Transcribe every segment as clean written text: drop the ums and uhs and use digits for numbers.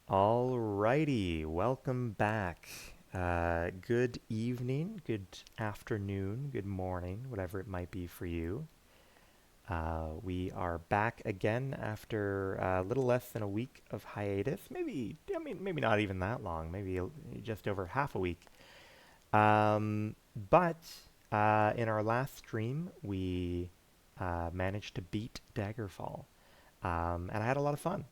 Alrighty, welcome back. Good evening, good afternoon, good morning, whatever it might be for you. We are back again after a little less than a week of hiatus. Maybe not even that long, just over half a week. But in our last stream, we managed to beat Daggerfall, and I had a lot of fun.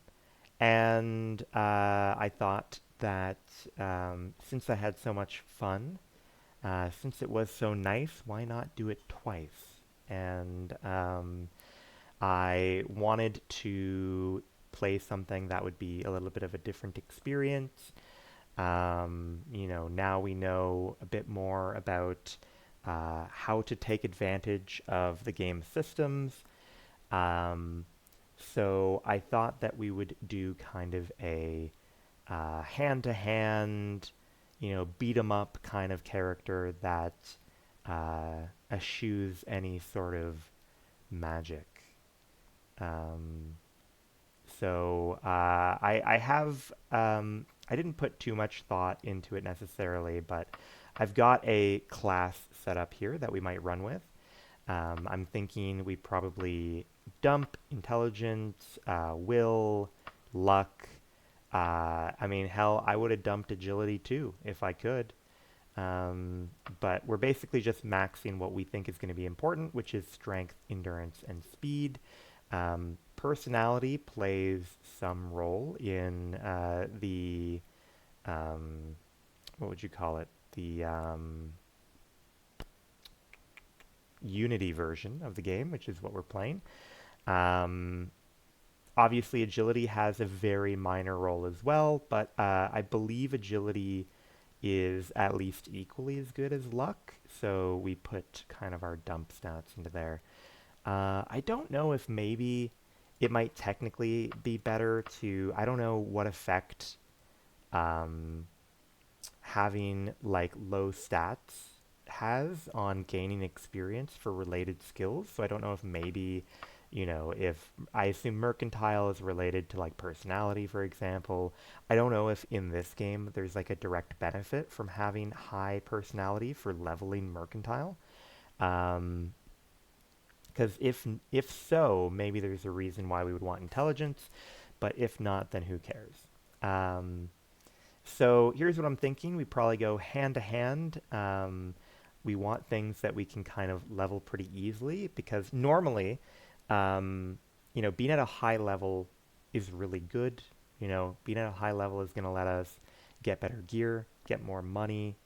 And I thought that since I had so much fun, since it was so nice, why not do it twice? And I wanted to play something that would be a little bit of a different experience. Now we know a bit more about how to take advantage of the game's systems. Um, so I thought that we would do kind of a hand-to-hand, beat 'em up kind of character that eschews any sort of magic. Um, I didn't put too much thought into it necessarily, but I've got a class set up here that we might run with. I'm thinking we probably dump intelligence, will, luck. Hell, I would have dumped agility too if I could. But we're basically just maxing what we think is going to be important, which is strength, endurance, and speed. Personality plays some role in the, um, what would you call it? The Unity version of the game, which is what we're playing. Um, Obviously, agility has a very minor role as well, but I believe agility is at least equally as good as luck, so we put kind of our dump stats into there. I don't know if maybe it might technically be better to, I don't know what effect um, having like low stats has on gaining experience for related skills. So I don't know if maybe, if I assume mercantile is related to like personality, for example. I don't know if in this game there's like a direct benefit from having high personality for leveling mercantile. Um, because if so, maybe there's a reason why we would want intelligence, but if not, then who cares? Um, so here's what I'm thinking. We probably go hand to hand. We want things that we can kind of level pretty easily because normally, being at a high level is really good. Being at a high level is going to let us get better gear, get more money,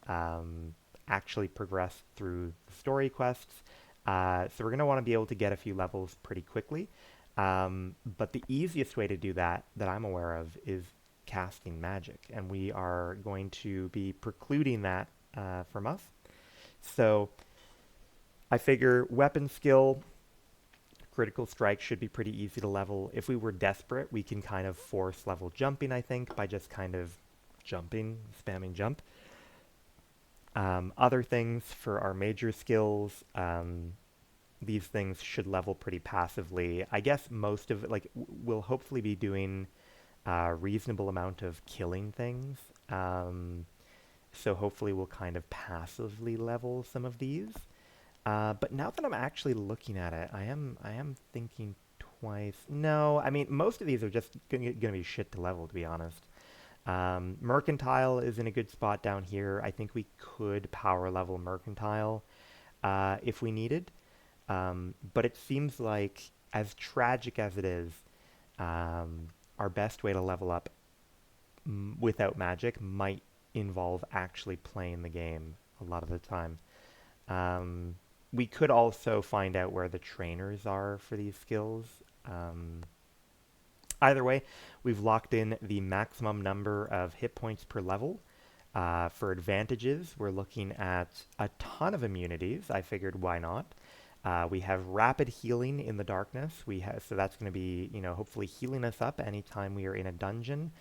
um, actually progress through the story quests. So we're going to want to be able to get a few levels pretty quickly. But the easiest way to do that I'm aware of, is casting magic, and we are going to be precluding that from us. So I figure weapon skill, critical strike should be pretty easy to level. If we were desperate, we can kind of force level jumping, I think, by just kind of jumping, spamming jump. Other things for our major skills, these things should level pretty passively. I guess most of it, like, we'll hopefully be doing a reasonable amount of killing things. So hopefully we'll kind of passively level some of these. But now that I'm actually looking at it, I am thinking twice. No, I mean, most of these are just gonna be shit to level, to be honest. Mercantile is in a good spot down here. I think we could power level Mercantile if we needed. But it seems like, as tragic as it is, our best way to level up without magic might involve actually playing the game a lot of the time. Um, we could also find out where the trainers are for these skills. Um, Either way, we've locked in the maximum number of hit points per level. For advantages, we're looking at a ton of immunities. I figured, why not? We have rapid healing in the darkness. So that's going to be, hopefully healing us up anytime we are in a dungeon.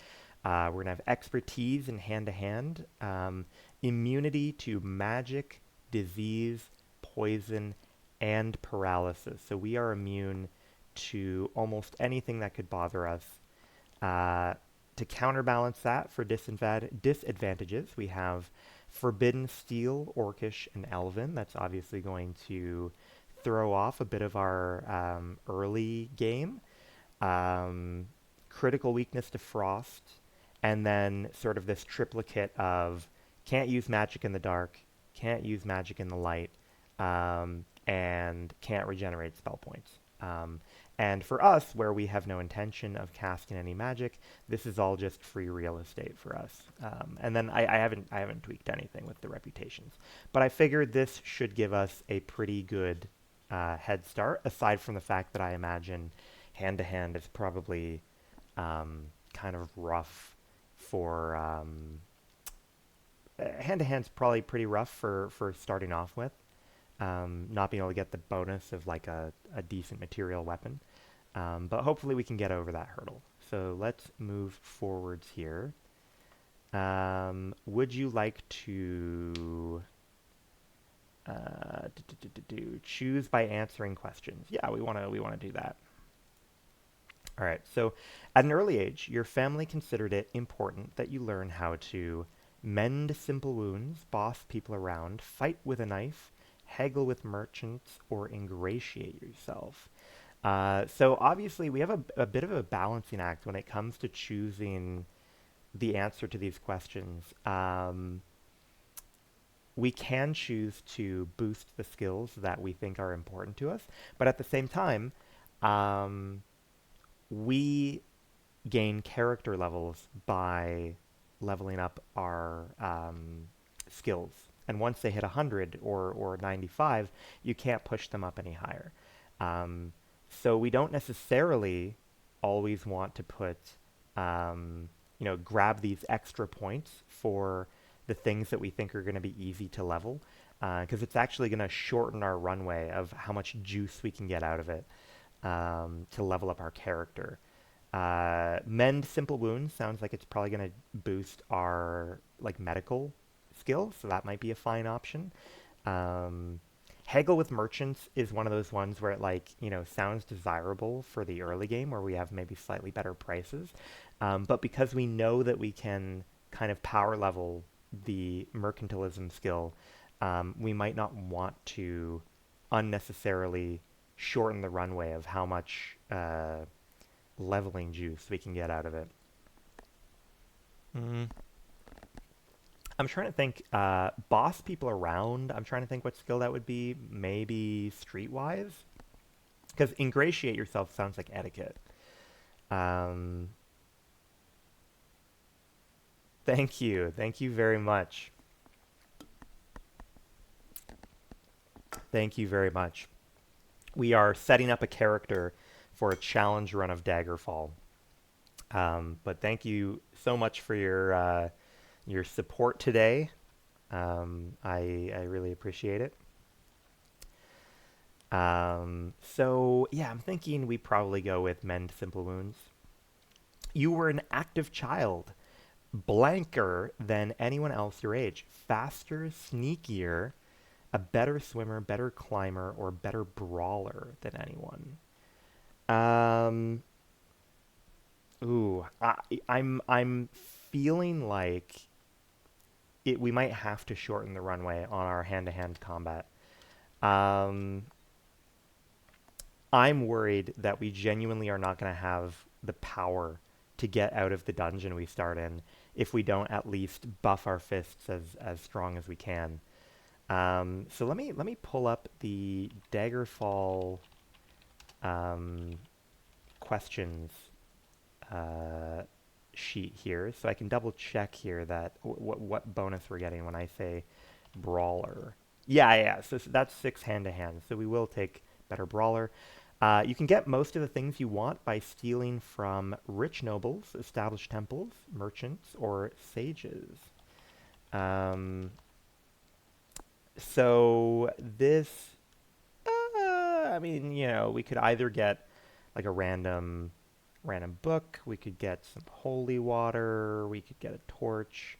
We're going to have expertise in hand-to-hand, immunity to magic, disease, poison, and paralysis. So we are immune to almost anything that could bother us. Uh, To counterbalance that for disadvantages, we have Forbidden Steel, Orcish, and Elven. That's obviously going to throw off a bit of our early game. Um, Critical weakness to Frost, and then sort of this triplicate of can't use magic in the dark, can't use magic in the light, and can't regenerate spell points. And for us, where we have no intention of casting any magic, this is all just free real estate for us. And then I haven't tweaked anything with the reputations, but I figured this should give us a pretty good head start. Aside from the fact that I imagine hand to hand is probably kind of rough for hand to hand's probably pretty rough for starting off with. Not being able to get the bonus of like a decent material weapon. But hopefully we can get over that hurdle. So let's move forwards here. Would you like to choose by answering questions? Yeah, we wanna do that. All right. So at an early age, your family considered it important that you learn how to mend simple wounds, boss people around, fight with a knife, haggle with merchants, or ingratiate yourself. So obviously, we have a bit of a balancing act when it comes to choosing the answer to these questions. We can choose to boost the skills that we think are important to us, but at the same time, um, we gain character levels by leveling up our skills. And once they hit 100 or 95, you can't push them up any higher. Um, so we don't necessarily always want to put, grab these extra points for the things that we think are going to be easy to level, because it's actually going to shorten our runway of how much juice we can get out of it to level up our character. Mend simple wounds sounds like it's probably going to boost our like medical skills, so that might be a fine option. Um, Haggle with merchants is one of those ones where it sounds desirable for the early game where we have maybe slightly better prices. But because we know that we can kind of power level the mercantilism skill, we might not want to unnecessarily shorten the runway of how much leveling juice we can get out of it. Mm, I'm trying to think. Boss people around. I'm trying to think what skill that would be. Maybe streetwise, because ingratiate yourself sounds like etiquette. Um, thank you very much. Thank you very much. We are setting up a character for a challenge run of Daggerfall. But thank you so much for your support today. I really appreciate it. So yeah, I'm thinking we probably go with mend simple wounds. You were an active child, blanker than anyone else your age, faster, sneakier, a better swimmer, better climber, or better brawler than anyone. Um, I'm feeling like we might have to shorten the runway on our hand-to-hand combat. Um, I'm worried that we genuinely are not going to have the power to get out of the dungeon we start in if we don't at least buff our fists as strong as we can. So let me pull up the Daggerfall um, questions uh, sheet here, so I can double check here that what bonus we're getting when I say brawler. Yeah, yeah. So that's 6 hand to hand. So we will take better brawler. You can get most of the things you want by stealing from rich nobles, established temples, merchants, or sages. Um, so this, I mean, we could either get like a random book, we could get some holy water, we could get a torch.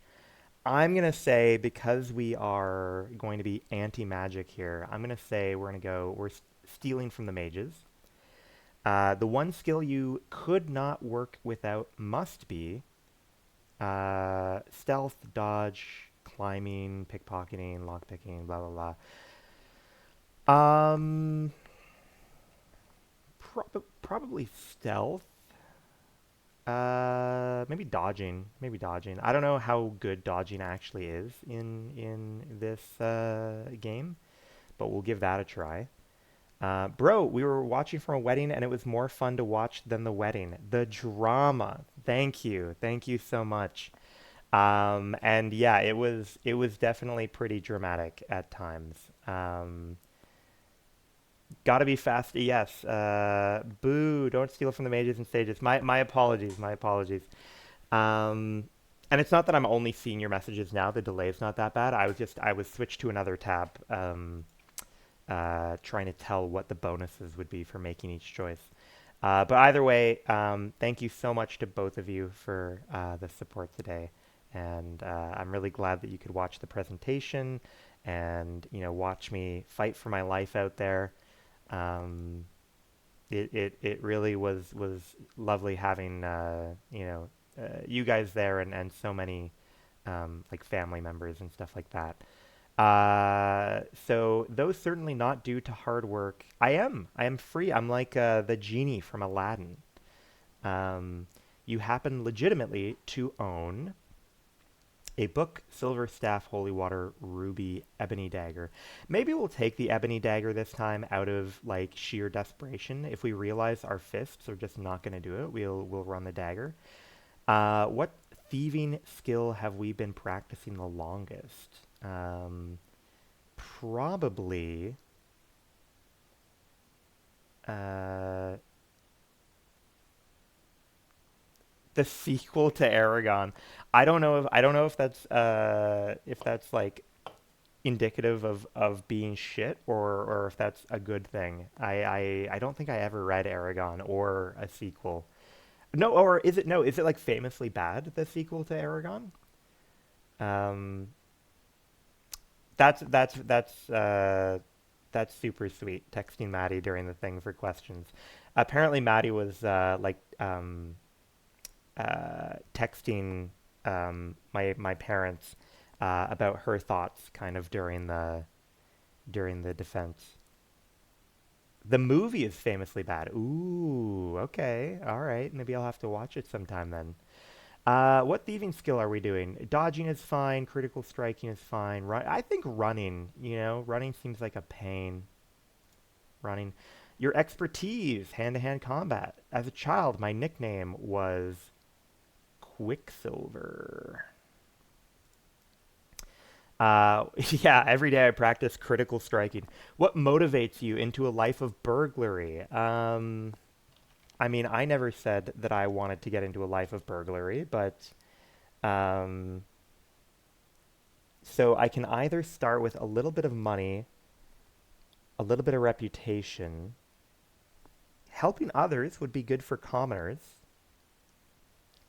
I'm gonna say because we are going to be anti-magic here, I'm gonna say we're stealing from the mages. The one skill you could not work without must be Stealth, dodge, climbing, pickpocketing, lockpicking, blah blah blah. Probably stealth. Maybe dodging. Maybe dodging. I don't know how good dodging actually is in this game, but we'll give that a try. Bro, we were watching from a wedding and it was more fun to watch than the wedding. The drama. Thank you. Thank you so much. And yeah, it was definitely pretty dramatic at times. Gotta be fast. Yes. Boo, don't steal from the mages and stages. My apologies. My apologies. Um, and it's not that I'm only seeing your messages now. The delay's not that bad. I was switched to another tab. Trying to tell what the bonuses would be for making each choice. But either way, thank you so much to both of you for the support today. And I'm really glad that you could watch the presentation and watch me fight for my life out there. Um, it really was lovely having you guys there and so many like family members and stuff like that. So though certainly not due to hard work, I am free. I'm like the genie from Aladdin. Um, you happen legitimately to own a book, silver staff, holy water, ruby, ebony dagger. Maybe we'll take the ebony dagger this time out of like sheer desperation. If we realize our fists are just not going to do it, we'll run the dagger. What thieving skill have we been practicing the longest? Probably uh, the sequel to Aragon. I don't know if that's like indicative of being shit or if that's a good thing. I don't think I ever read Aragon or a sequel. No, or is it no? Is it like famously bad, the sequel to Aragon? Um, that's super sweet. Texting Maddie during the thing for questions. Apparently, Maddie was texting my parents about her thoughts, kind of during the defense. The movie is famously bad. Ooh, okay, all right. Maybe I'll have to watch it sometime then. What thieving skill are we doing? Dodging is fine. Critical striking is fine. I think running. Running seems like a pain. Running. Your expertise, hand-to-hand combat. As a child, my nickname was Quicksilver. Yeah, every day I practice critical striking. What motivates you into a life of burglary? I mean, I never said that I wanted to get into a life of burglary, but um, so I can either start with a little bit of money, a little bit of reputation. Helping others would be good for commoners.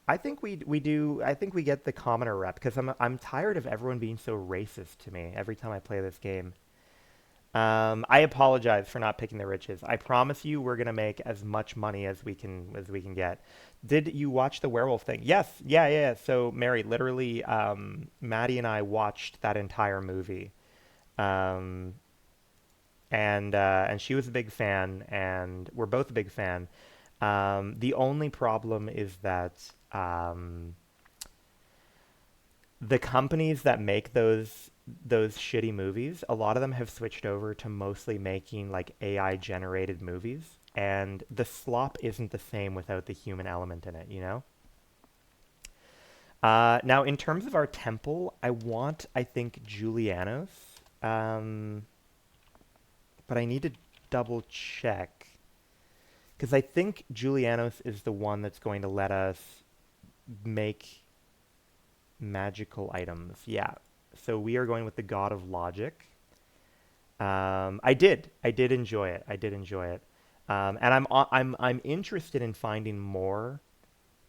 I think we do. I think we get the commoner rep because I'm tired of everyone being so racist to me every time I play this game. I apologize for not picking the riches. I promise you we're gonna make as much money as we can get. Did you watch the werewolf thing? Yes, yeah, yeah. So Mary, literally, Maddie and I watched that entire movie, um, and she was a big fan, and we're both a big fan. The only problem is that the companies that make those shitty movies, a lot of them have switched over to mostly making like AI generated movies, and the slop isn't the same without the human element in it, you know? Now, in terms of our temple, I think, Julianos, um, but I need to double check because I think Julianos is the one that's going to let us make magical items. Yeah. So we are going with the God of Logic. I did enjoy it. I did enjoy it. And I'm interested in finding more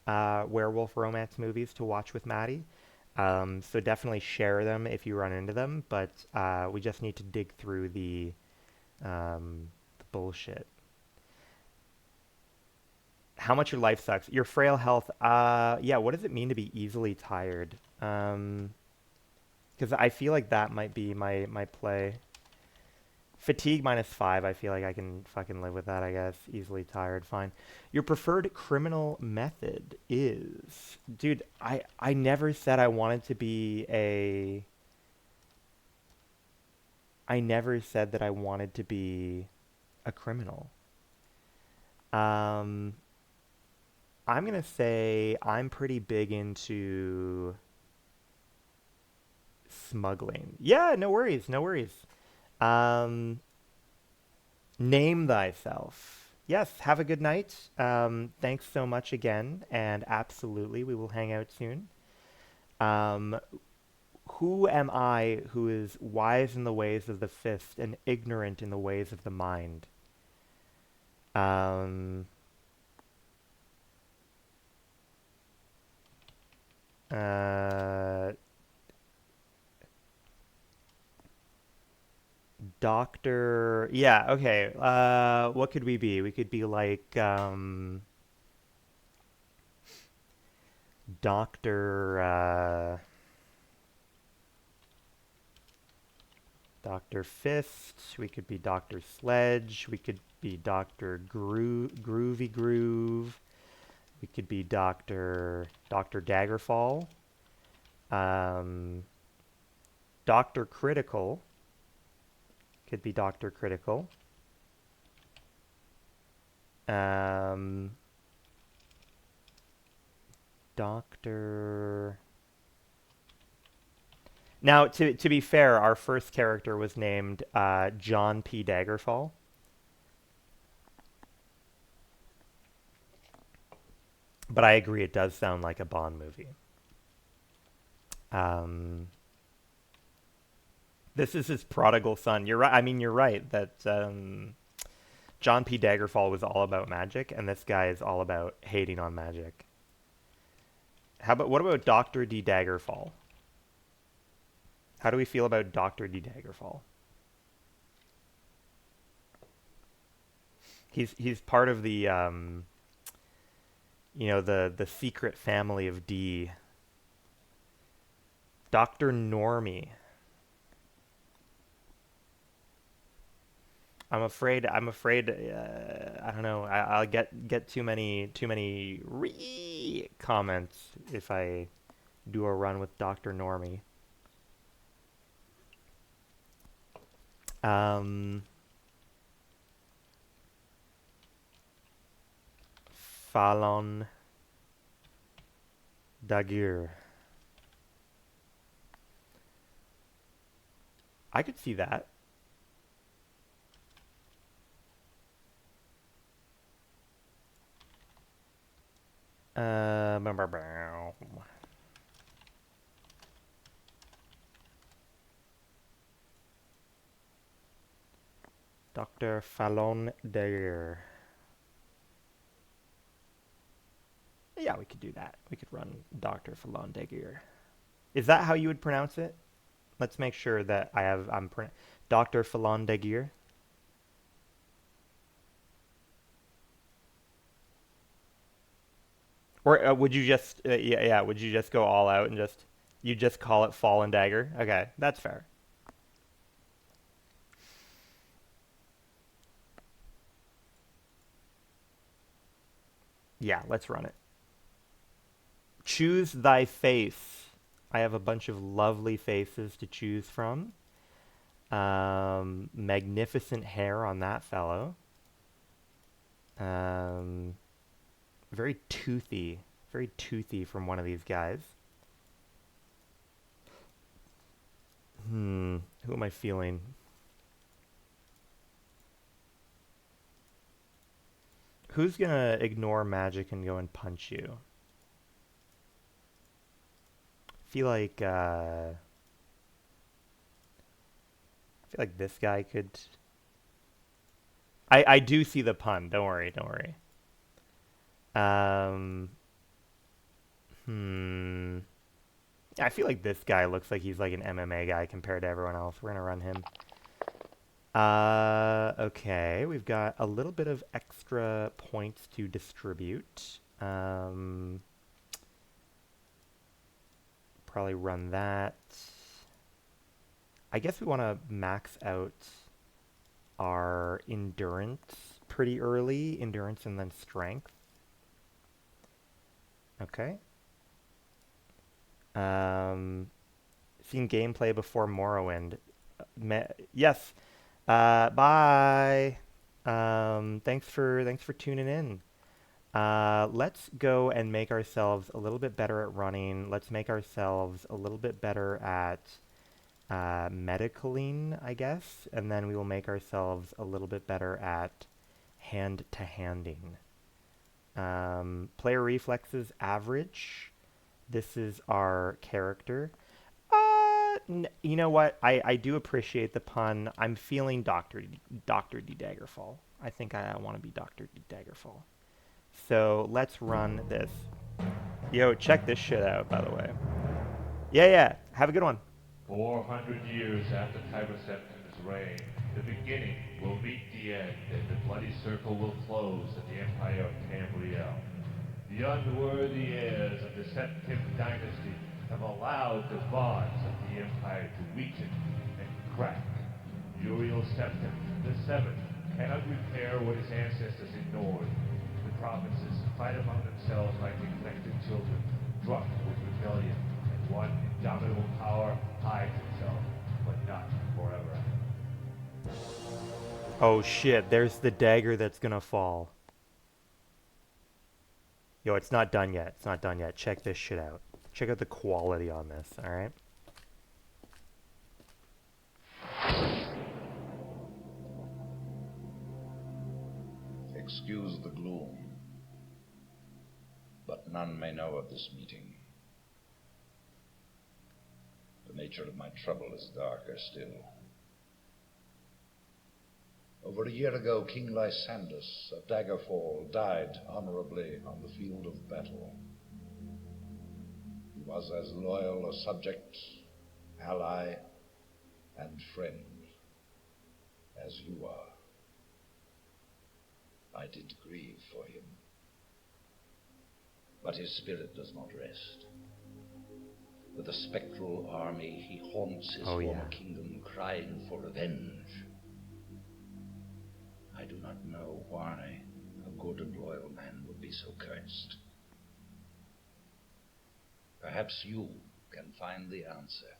werewolf romance movies to watch with Maddie. So definitely share them if you run into them. But we just need to dig through the bullshit. How much your life sucks. Your frail health. Yeah, what does it mean to be easily tired? Because I feel like that might be my play. Fatigue -5. I feel like I can fucking live with that, I guess. Easily tired, fine. Your preferred criminal method is... Dude, I never said I wanted to be a... I never said that I wanted to be a criminal. Um, I'm gonna say I'm pretty big into smuggling. Yeah, no worries, no worries. Um, Name thyself. Yes, have a good night. Thanks so much again, and absolutely, we will hang out soon. Um, who am I who is wise in the ways of the fist and ignorant in the ways of the mind? Um, uh, Doctor. Yeah, okay. What could we be? We could be like, Doctor, Dr. Fist, we could be Dr. Sledge, we could be Groovy Groove, we could be Dr. Daggerfall, um, Dr. Critical, could be Dr. Critical, um, Dr. Now, to be fair, our first character was named John P. Daggerfall. But I agree, it does sound like a Bond movie. Um, this is his prodigal son. You're right. I mean, you're right that John P. Daggerfall was all about magic, and this guy is all about hating on magic. What about Doctor D. Daggerfall? How do we feel about Doctor D. Daggerfall? He's part of the the secret family of D. Doctor Normie. I'm afraid. I don't know. I'll get too many comments if I do a run with Doctor Normie. Um, Fallon Dagir. I could see that. Bow, bow, bow. Dr. Fallon Dagir. Yeah, we could do that. We could run Dr. Fallon Dagir. Is that how you would pronounce it? Let's make sure that Dr. Fallon Dagir. Or would you just yeah, would you just go all out and just call it Fallen Dagger? Okay, that's fair. Yeah, let's run it. Choose thy face. I have a bunch of lovely faces to choose from. Magnificent hair on that fellow. Um, very toothy from one of these guys. Who am I feeling? Who's gonna ignore magic and go and punch you? I feel like this guy could. I do see the pun. Don't worry, don't worry. Um, hmm. I feel like this guy looks like he's like an MMA guy compared to everyone else. We're gonna run him. Okay, we've got a little bit of extra points to distribute. Probably run that. I guess we want to max out our endurance pretty early. Endurance and then strength. Okay. Um, Seen gameplay before Morrowind. Yes. Bye. Thanks for tuning in. Let's go and make ourselves a little bit better at running. Let's make ourselves a little bit better at medicaling, I guess, and then we will make ourselves a little bit better at hand-to-handing. Player reflexes average. This is our character. You know what? I do appreciate the pun. I'm feeling Dr. D. Daggerfall. I think I want to be Dr. D. Daggerfall. So let's run this. Yo, check this shit out, by the way. Yeah. Have a good one. 400 years after Tiber Septim's reign, the beginning will meet the end, and the bloody circle will close in the empire of Tamriel. The unworthy heirs of the Septim dynasty have allowed the bonds of the empire to weaken and crack. Uriel Septim the Seventh cannot repair what his ancestors ignored. The provinces fight among themselves like neglected children, drunk with rebellion, and one indomitable power hides itself, but not forever. Oh shit, there's the dagger that's gonna fall. Yo, it's not done yet. It's not done yet. Check this shit out. Check out the quality on this, alright? Excuse the gloom, but none may know of this meeting. The nature of my trouble is darker still. Over a year ago, King Lysandus of Daggerfall died honorably on the field of battle. He was as loyal a subject, ally, and friend as you are. I did grieve for him, but his spirit does not rest. With a spectral army, he haunts his former kingdom, crying for revenge. I do not know why a good and loyal man would be so cursed. Perhaps you can find the answer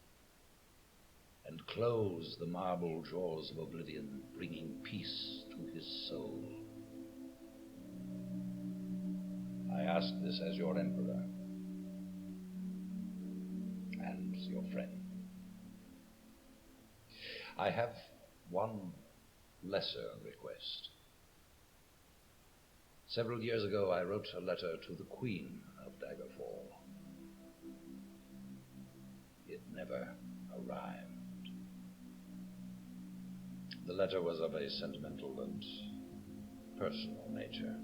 and close the marble jaws of oblivion, bringing peace to his soul. I ask this as your emperor and your friend. I have one lesser request. Several years ago, I wrote a letter to the Queen of Daggerfall. It never arrived. The letter was of a sentimental and personal nature.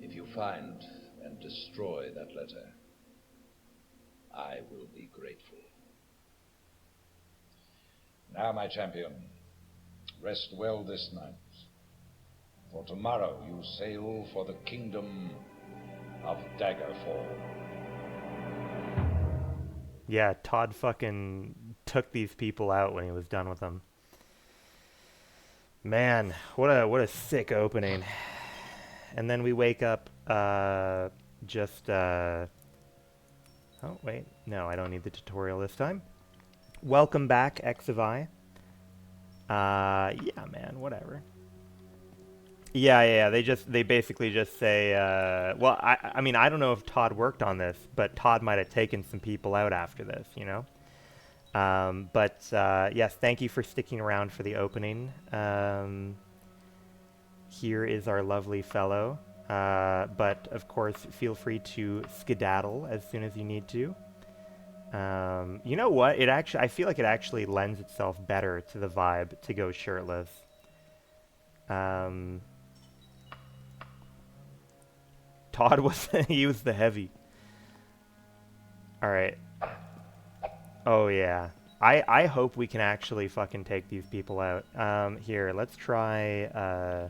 If you find and destroy that letter, I will be grateful. Now, my champion, rest well this night, for tomorrow you sail for the kingdom of Daggerfall. Yeah, Todd fucking took these people out when he was done with them. Man, what a sick opening. And then we wake up, oh, wait. No, I don't need the tutorial this time. Welcome back, X of I. Yeah, man, whatever. Yeah. They basically just say, well, I mean, I don't know if Todd worked on this, but Todd might have taken some people out after this, you know? Yes, thank you for sticking around for the opening. Here is our lovely fellow. But, of course, feel free to skedaddle as soon as you need to. You know what? I feel like it actually lends itself better to the vibe to go shirtless. Todd he was the heavy. Alright. Oh, yeah. I hope we can actually fucking take these people out. Here, let's try,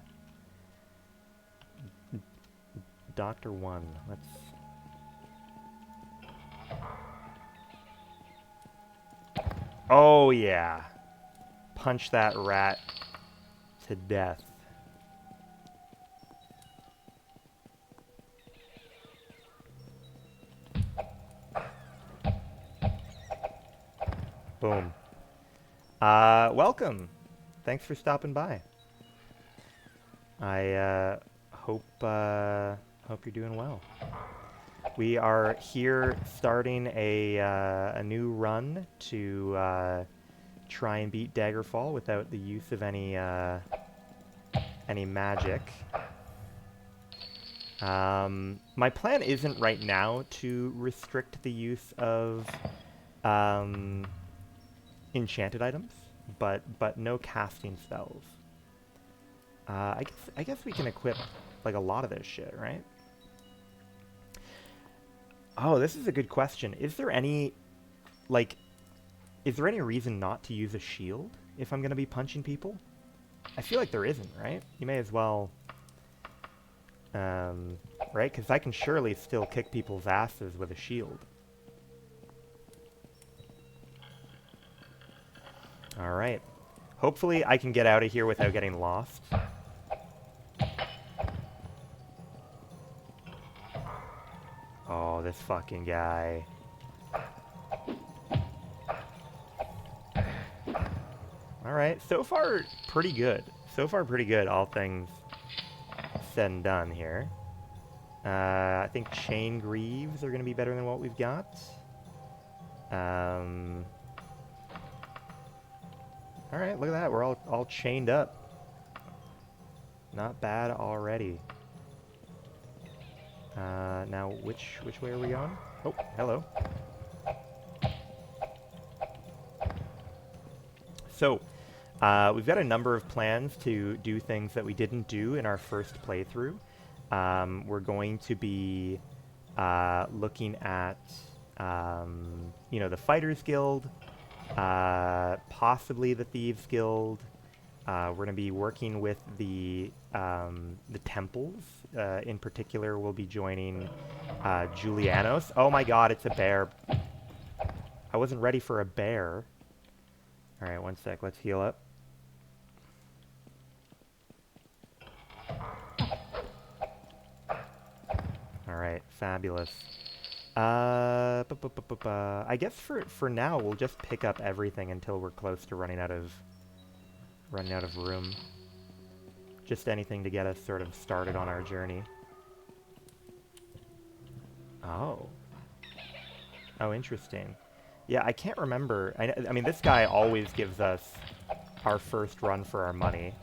Dr. One. Let's... Oh, yeah. Punch that rat to death. Boom. Welcome. Thanks for stopping by. I hope you're doing well. We are here starting a new run to try and beat Daggerfall without the use of any magic. My plan isn't right now to restrict the use of enchanted items, but no casting spells. I guess we can equip like a lot of this shit, right? Oh, this is a good question. Is there any reason not to use a shield if I'm gonna be punching people? I feel like there isn't, right? You may as well, right? Because I can surely still kick people's asses with a shield. All right. Hopefully I can get out of here without getting lost. Oh, this fucking guy. Alright, so far pretty good. So far pretty good, all things said and done here. I think Chain Greaves are going to be better than what we've got. Alright, look at that. We're all chained up. Not bad already. Now, which way are we going? Oh, hello. So, we've got a number of plans to do things that we didn't do in our first playthrough. We're going to be looking at, you know, the Fighters Guild, possibly the Thieves Guild. We're going to be working with the temples. In particular, we'll be joining Julianos. Oh my god, it's a bear. I wasn't ready for a bear. Alright, one sec. Let's heal up. Alright, fabulous. I guess for now, we'll just pick up everything until we're close to running out of room. Just anything to get us sort of started on our journey. Oh. Oh, interesting. Yeah, I can't remember. I mean, this guy always gives us our first run for our money.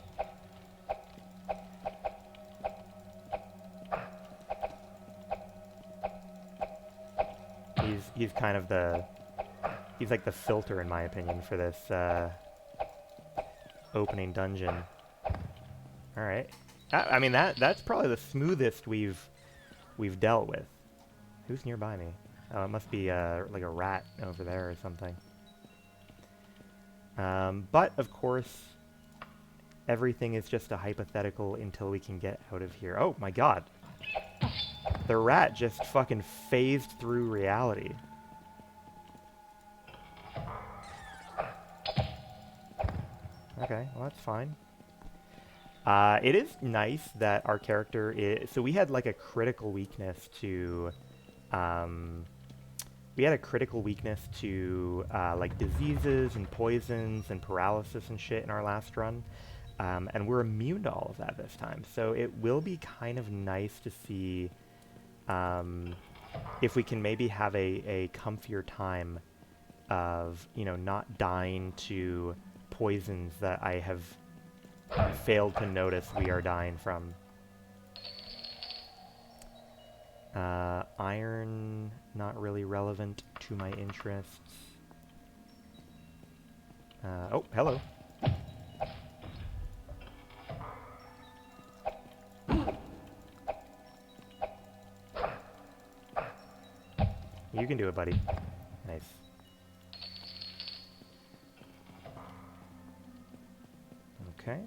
He's kind of he's like the filter, in my opinion, for this opening dungeon. All right. I mean, that's probably the smoothest we've dealt with. Who's nearby me? Oh, it must be like a rat over there or something. But of course, everything is just a hypothetical until we can get out of here. Oh my god. The rat just fucking phased through reality. Okay, well that's fine. It is nice that our character is... So we had like a critical weakness to... we had a critical weakness to like diseases and poisons and paralysis and shit in our last run. And we're immune to all of that this time. So it will be kind of nice to see if we can maybe have a comfier time of, you know, not dying to poisons that I have failed to notice we are dying from. Iron, not really relevant to my interests. Oh, hello. You can do it, buddy. Nice. Okay.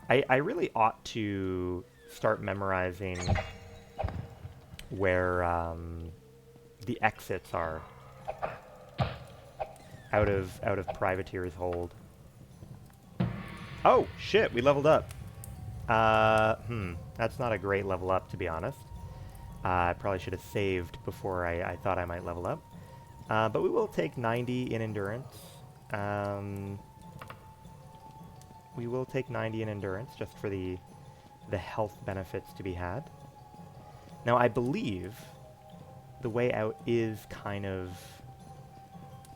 I really ought to start memorizing where the exits are out of Privateer's hold. Oh shit, we leveled up. That's not a great level up, to be honest. I probably should have saved before I thought I might level up. But we will take 90 in endurance. We will take 90 in endurance just for the health benefits to be had. Now, I believe the way out is kind of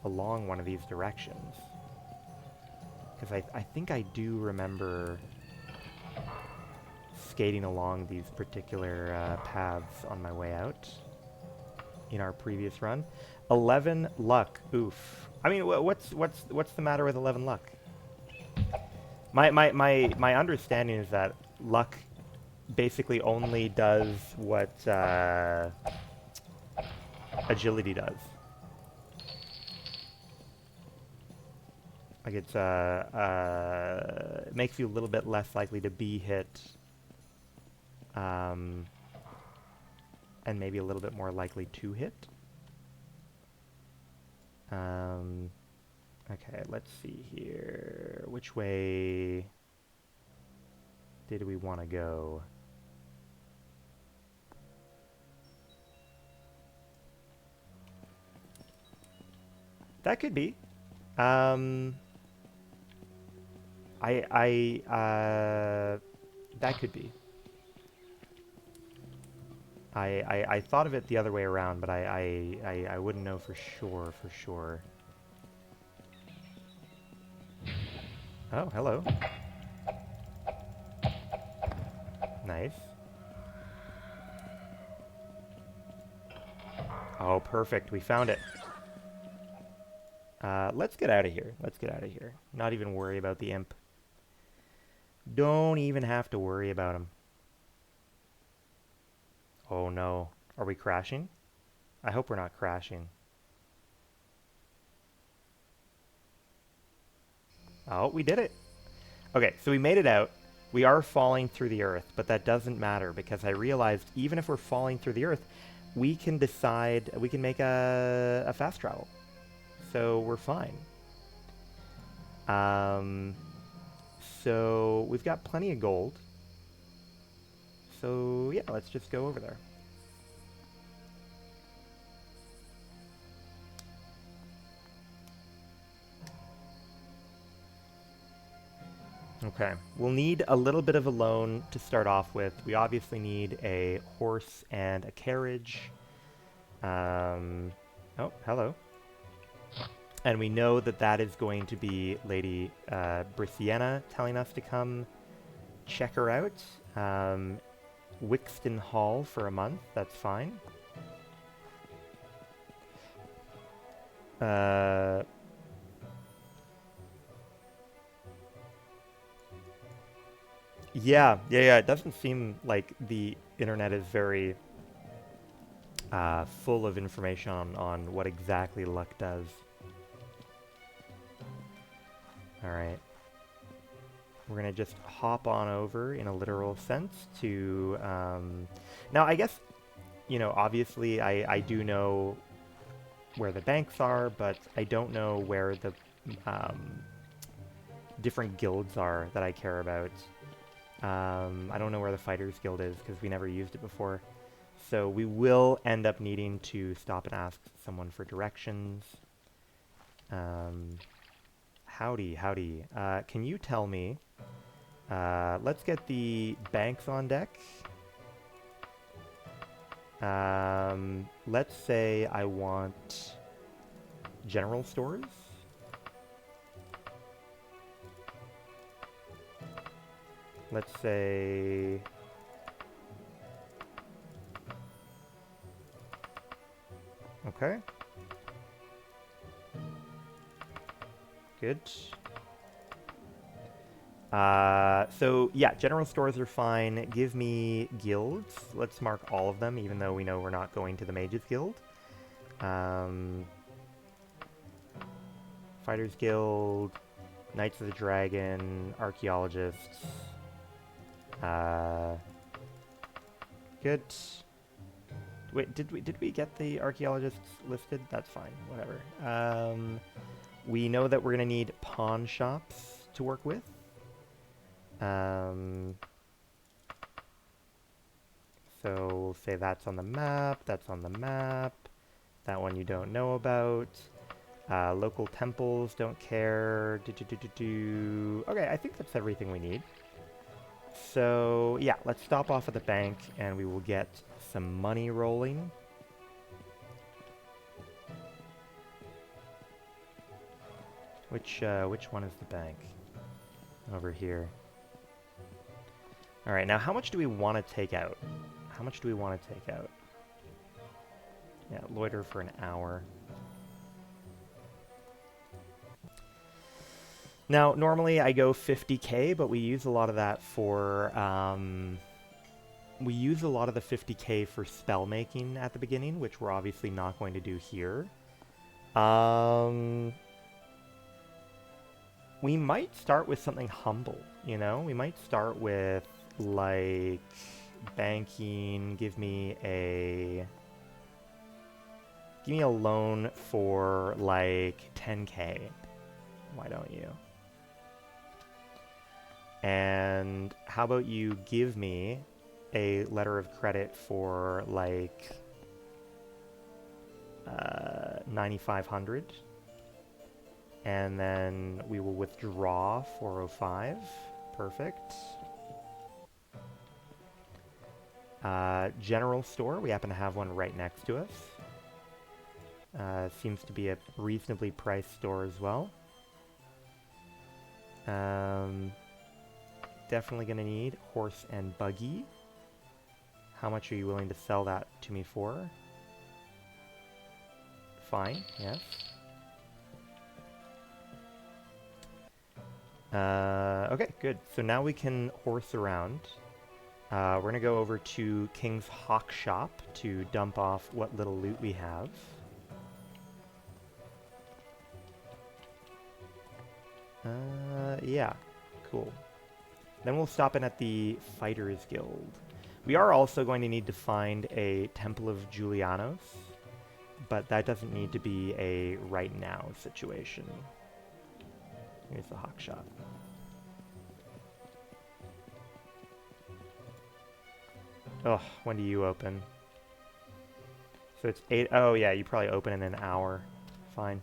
along one of these directions. Because I think I do remember skating along these particular paths on my way out in our previous run. 11 luck. Oof. I mean, what's the matter with 11 luck? My understanding is that luck basically only does what agility does. Like it makes you a little bit less likely to be hit, and maybe a little bit more likely to hit. Okay, let's see here. Which way did we want to go? That could be. That could be. I thought of it the other way around, but I wouldn't know for sure. Oh, hello. Nice. Oh, perfect. We found it. Let's get out of here. Let's get out of here. Not even worry about the imp. Don't even have to worry about him. Oh no. Are we crashing? I hope we're not crashing. Oh, we did it. Okay, so we made it out. We are falling through the earth, but that doesn't matter because I realized even if we're falling through the earth, we can decide, we can make a fast travel. So we're fine. So we've got plenty of gold. So yeah, let's just go over there. Okay, we'll need a little bit of a loan to start off with. We obviously need a horse and a carriage. Oh, hello. And we know that that is going to be Lady Brithiena telling us to come check her out. Wixton Hall for a month, that's fine. Yeah, it doesn't seem like the internet is very full of information on what exactly luck does. Alright. We're going to just hop on over in a literal sense to... now, I guess, you know, obviously I do know where the banks are, but I don't know where the different guilds are that I care about. I don't know where the Fighters Guild is because we never used it before. So we will end up needing to stop and ask someone for directions. Howdy. Can you tell me... let's get the banks on deck. Let's say I want general stores. Let's say... Okay. Good. So, yeah, general stores are fine. Give me guilds. Let's mark all of them, even though we know we're not going to the Mages Guild. Fighters Guild. Knights of the Dragon, Archaeologists. Good. Wait, did we get the Archaeologists listed? That's fine, whatever. We know that we're gonna need pawn shops to work with. So we'll say that's on the map, that's on the map. That one you don't know about. Local temples, don't care. Okay, I think that's everything we need. So, yeah, let's stop off at the bank and we will get some money rolling. Which one is the bank? Over here. Alright, now how much do we want to take out? How much do we want to take out? Yeah, loiter for an hour. Now, normally I go 50k, but we use a lot of that for, we use a lot of the 50k for spell making at the beginning, which we're obviously not going to do here. We might start with something humble, you know? We might start with, like, banking, give me a loan for, like, 10k. Why don't you? And how about you give me a letter of credit for, like, 9,500. And then we will withdraw 405. Perfect. General store, we happen to have one right next to us. Seems to be a reasonably priced store as well. Definitely gonna need horse and buggy. How much are you willing to sell that to me for? Fine, yes. Okay, good. So now we can horse around. We're gonna go over to King's Hawk Shop to dump off what little loot we have. Yeah, cool. Then we'll stop in at the Fighters Guild. We are also going to need to find a Temple of Julianos, but that doesn't need to be a right now situation. Here's the Hawk Shop. Oh, when do you open? So it's 8. Oh, yeah, you probably open in an hour. Fine.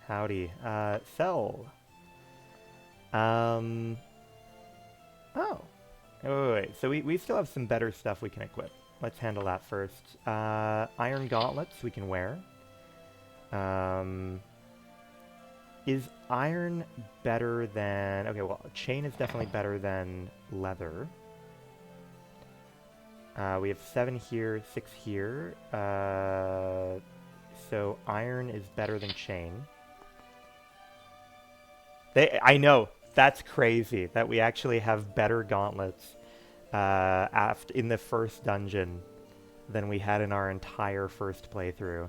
Howdy. Sell. Oh. Wait. So we still have some better stuff we can equip. Let's handle that first. Iron gauntlets we can wear. Is iron better than... Okay, well, chain is definitely better than leather. We have 7 here, 6 here. So iron is better than chain. I know, that's crazy that we actually have better gauntlets in the first dungeon than we had in our entire first playthrough.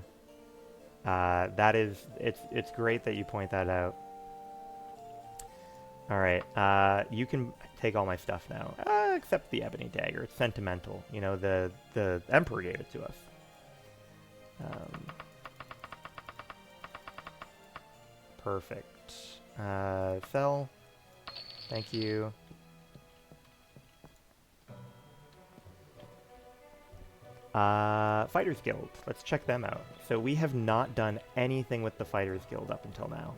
It's great that you point that out. Alright, you can take all my stuff now, except the ebony dagger. It's sentimental. You know, the Emperor gave it to us. Perfect. Sell. Thank you. Fighters Guild. Let's check them out. So we have not done anything with the Fighters Guild up until now.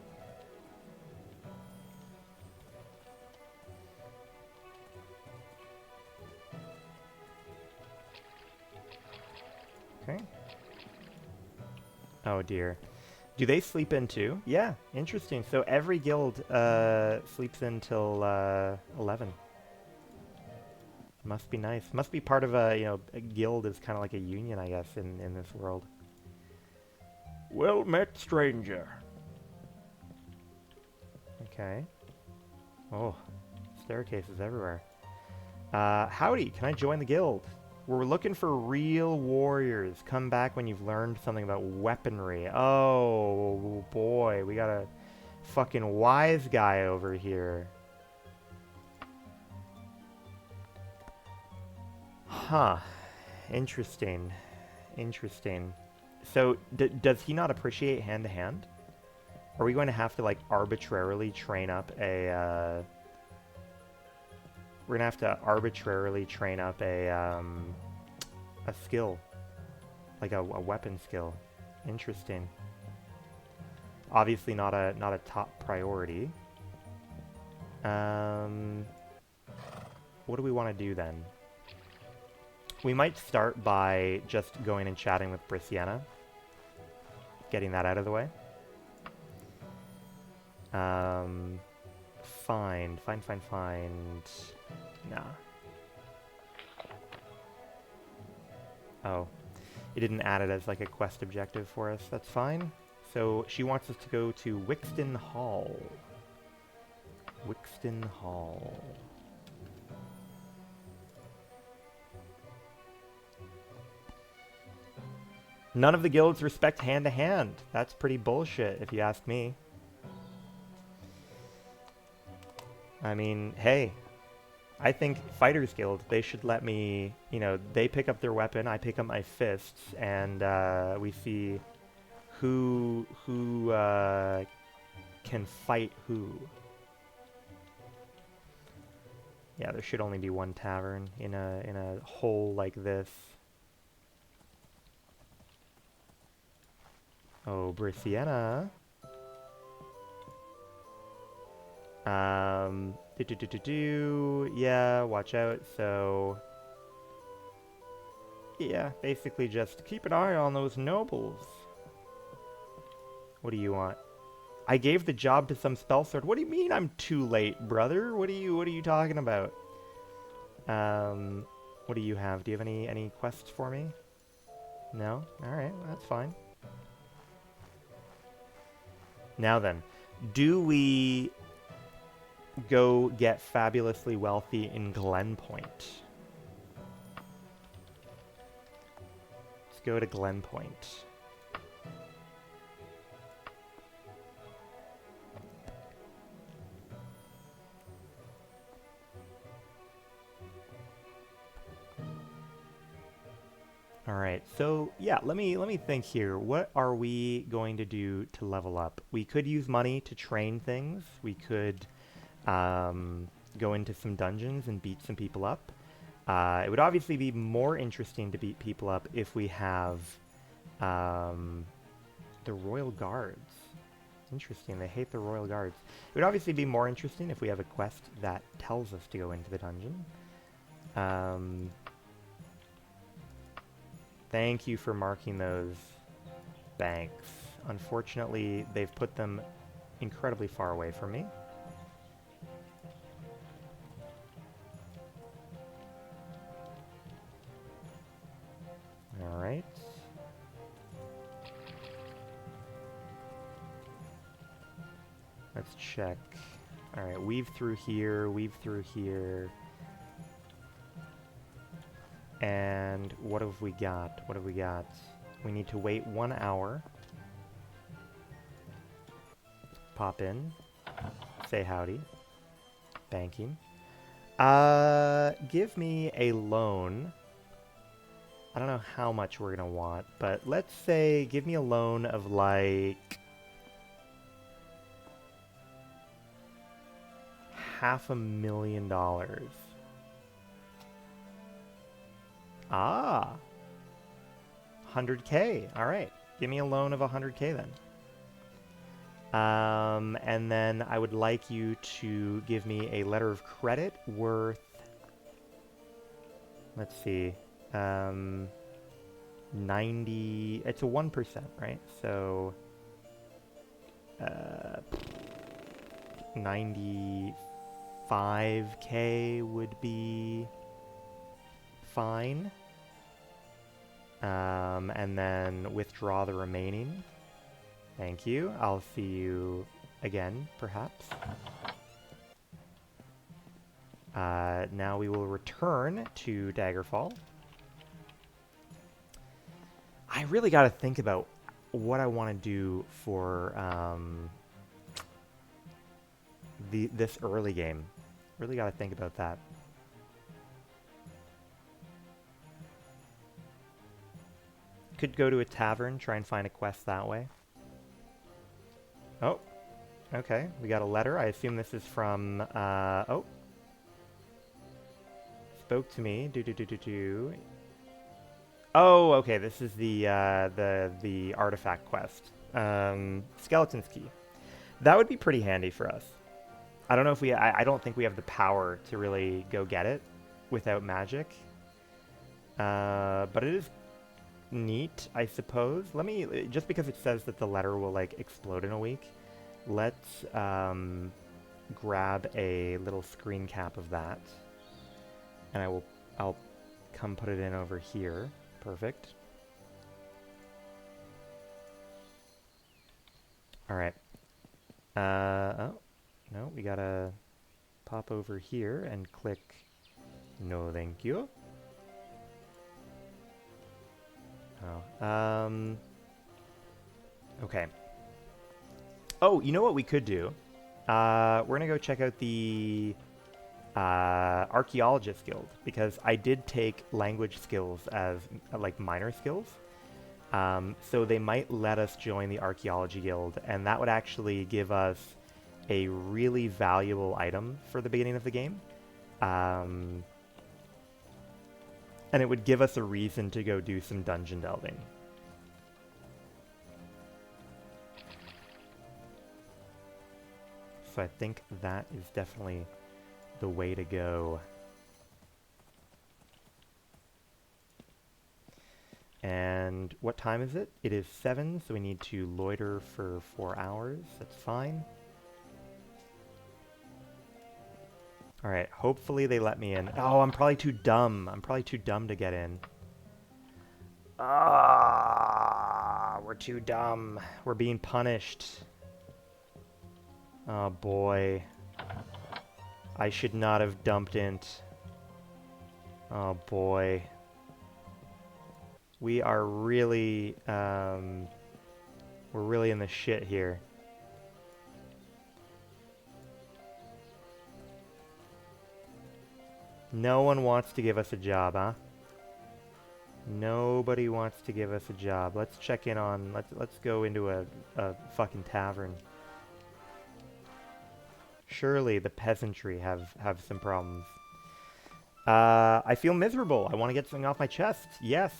Okay. Oh dear. Do they sleep in too? Yeah, interesting. So every guild sleeps in till 11. Must be nice. Must be part of a, you know, a guild is kind of like a union, I guess, in this world. Well met, stranger. Okay. Oh, staircases everywhere. Howdy, can I join the guild? We're looking for real warriors. Come back when you've learned something about weaponry. Oh, boy. We got a fucking wise guy over here. Huh. Interesting. Interesting. So, does he not appreciate hand-to-hand? Are we going to have to, like, arbitrarily train up we're gonna have to arbitrarily train up a skill. Like a weapon skill. Interesting. Obviously not a top priority. What do we want to do then? We might start by just going and chatting with Brisciana. Getting that out of the way. Find. Nah. Oh. It didn't add it as like a quest objective for us. That's fine. So she wants us to go to Wixton Hall. Wixton Hall. None of the guilds respect hand-to-hand. That's pretty bullshit, if you ask me. I mean, hey, I think Fighters Guild, they should let me, you know, they pick up their weapon, I pick up my fists, and we see who can fight who. Yeah, there should only be one tavern in a hole like this. Oh, Brisciana. Yeah, watch out. So, yeah, basically just keep an eye on those nobles. What do you want? I gave the job to some spell sword. What do you mean I'm too late, brother? What are you talking about? What do you have? Do you have any quests for me? No? Alright, well, that's fine. Now then, do we go get fabulously wealthy in Glenpoint? Let's go to Glenpoint. All right, so yeah, let me think here. What are we going to do to level up? We could use money to train things. We could go into some dungeons and beat some people up. It would obviously be more interesting to beat people up if we have the Royal Guards. Interesting, they hate the Royal Guards. It would obviously be more interesting if we have a quest that tells us to go into the dungeon. Thank you for marking those banks. Unfortunately, they've put them incredibly far away from me. All right. Let's check. All right, weave through here, weave through here. And what have we got? What have we got? We need to wait 1 hour. Pop in. Say howdy. Banking. Give me a loan. I don't know how much we're gonna want, but let's say give me a loan of like $500,000. Ah, 100K. All right, give me a loan of 100K then. And then I would like you to give me a letter of credit worth, let's see, 90, it's a 1%, right? So, 95K would be fine. And then withdraw the remaining. Thank you. I'll see you again, perhaps. Now we will return to Daggerfall. I really got to think about what I want to do for this early game. Really got to think about that. Could go to a tavern, try and find a quest that way. Oh, okay. We got a letter. I assume this is from, oh. Spoke to me. Oh, okay. This is the artifact quest. Skeleton's Key. That would be pretty handy for us. I don't know if I don't think we have the power to really go get it without magic. But it is neat, I suppose. Let me, just because it says that the letter will like explode in a week, let's grab a little screen cap of that, and I'll come put it in over here. Perfect. All right. Oh no, we gotta pop over here and click. No, thank you. Oh, okay. Oh, you know what we could do? We're gonna go check out the Archaeologist Guild, because I did take language skills as like minor skills. So they might let us join the Archaeology Guild, and that would actually give us a really valuable item for the beginning of the game. And it would give us a reason to go do some dungeon delving. So I think that is definitely the way to go. And what time is it? It is 7, so we need to loiter for 4 hours. That's fine. Alright, hopefully they let me in. Oh, I'm probably too dumb. I'm probably too dumb to get in. Ah, we're too dumb. We're being punished. Oh boy. I should not have dumped int. Oh boy. We are really, we're really in the shit here. No one wants to give us a job, huh? Nobody wants to give us a job. Let's check in on, let's go into a fucking tavern. Surely the peasantry have some problems. I feel miserable. I want to get something off my chest. Yes.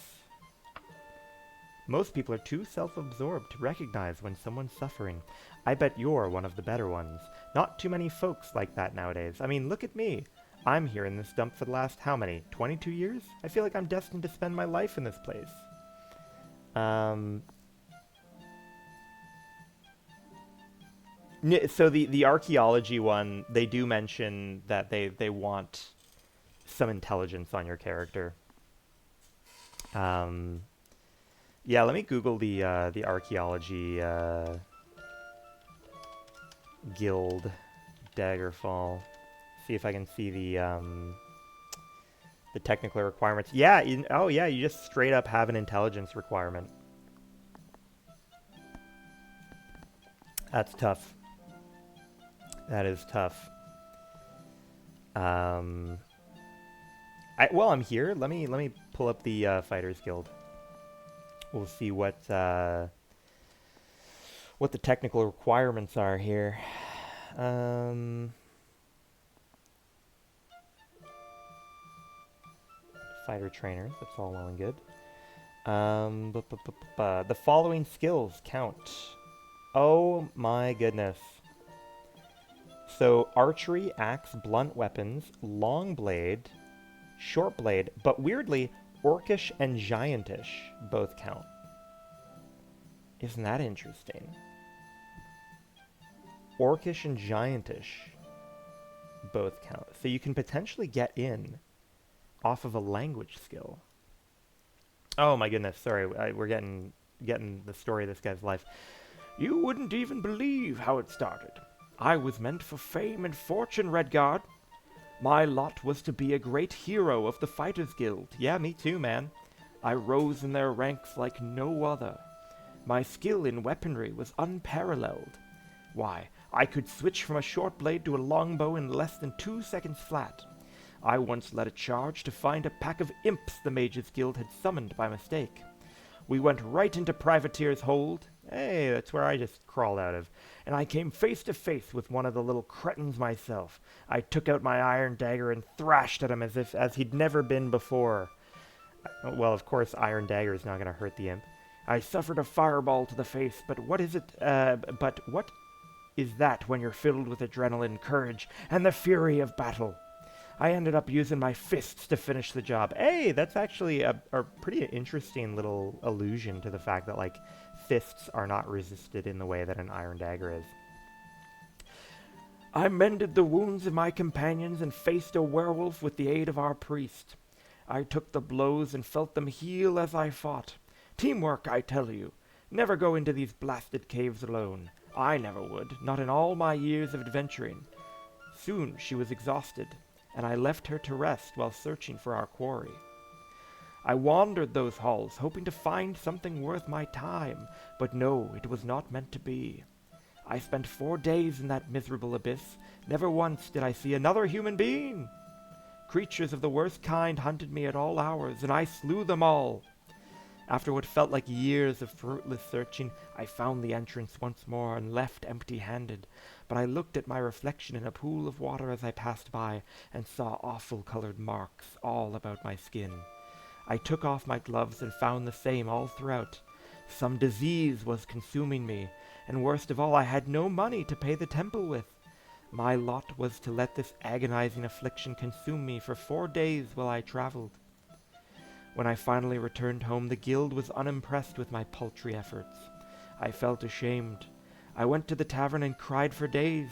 Most people are too self-absorbed to recognize when someone's suffering. I bet you're one of the better ones. Not too many folks like that nowadays. I mean, look at me. I'm here in this dump for the last, how many? 22 years? I feel like I'm destined to spend my life in this place. So the archaeology one, they do mention that they want some intelligence on your character. Yeah, let me Google the archaeology guild Daggerfall. See if I can see the technical requirements. Yeah, oh yeah, you just straight up have an intelligence requirement. That's tough. That is tough. Well, I'm here. Let me pull up the Fighters Guild. We'll see what the technical requirements are here. Fighter trainers. That's all well and good. The following skills count. Oh my goodness. So archery, axe, blunt weapons, long blade, short blade, but weirdly, orcish and giantish both count. Isn't that interesting? Orcish and giantish both count. So you can potentially get in off of a language skill. Oh my goodness, sorry, we're getting the story of this guy's life. You wouldn't even believe how it started. I was meant for fame and fortune, Redguard. My lot was to be a great hero of the Fighters Guild. Yeah, me too, man. I rose in their ranks like no other. My skill in weaponry was unparalleled. Why, I could switch from a short blade to a longbow in less than 2 seconds flat. I once led a charge to find a pack of imps the Mages Guild had summoned by mistake. We went right into Privateer's hold. Hey, that's where I just crawled out of. And I came face to face with one of the little cretins myself. I took out my iron dagger and thrashed at him as he'd never been before. Well, of course, iron dagger is not going to hurt the imp. I suffered a fireball to the face, but what is that when you're filled with adrenaline, courage, and the fury of battle? I ended up using my fists to finish the job. Hey, that's actually a pretty interesting little allusion to the fact that, like, fists are not resisted in the way that an iron dagger is. I mended the wounds of my companions and faced a werewolf with the aid of our priest. I took the blows and felt them heal as I fought. Teamwork, I tell you. Never go into these blasted caves alone. I never would, not in all my years of adventuring. Soon she was exhausted, and I left her to rest while searching for our quarry. I wandered those halls, hoping to find something worth my time, but no, it was not meant to be. I spent 4 days in that miserable abyss. Never once did I see another human being. Creatures of the worst kind hunted me at all hours, and I slew them all. After what felt like years of fruitless searching, I found the entrance once more and left empty-handed. But I looked at my reflection in a pool of water as I passed by, and saw awful colored marks all about my skin. I took off my gloves and found the same all throughout. Some disease was consuming me, and worst of all, I had no money to pay the temple with. My lot was to let this agonizing affliction consume me for 4 days while I traveled. When I finally returned home, the guild was unimpressed with my paltry efforts. I felt ashamed. I went to the tavern and cried for days.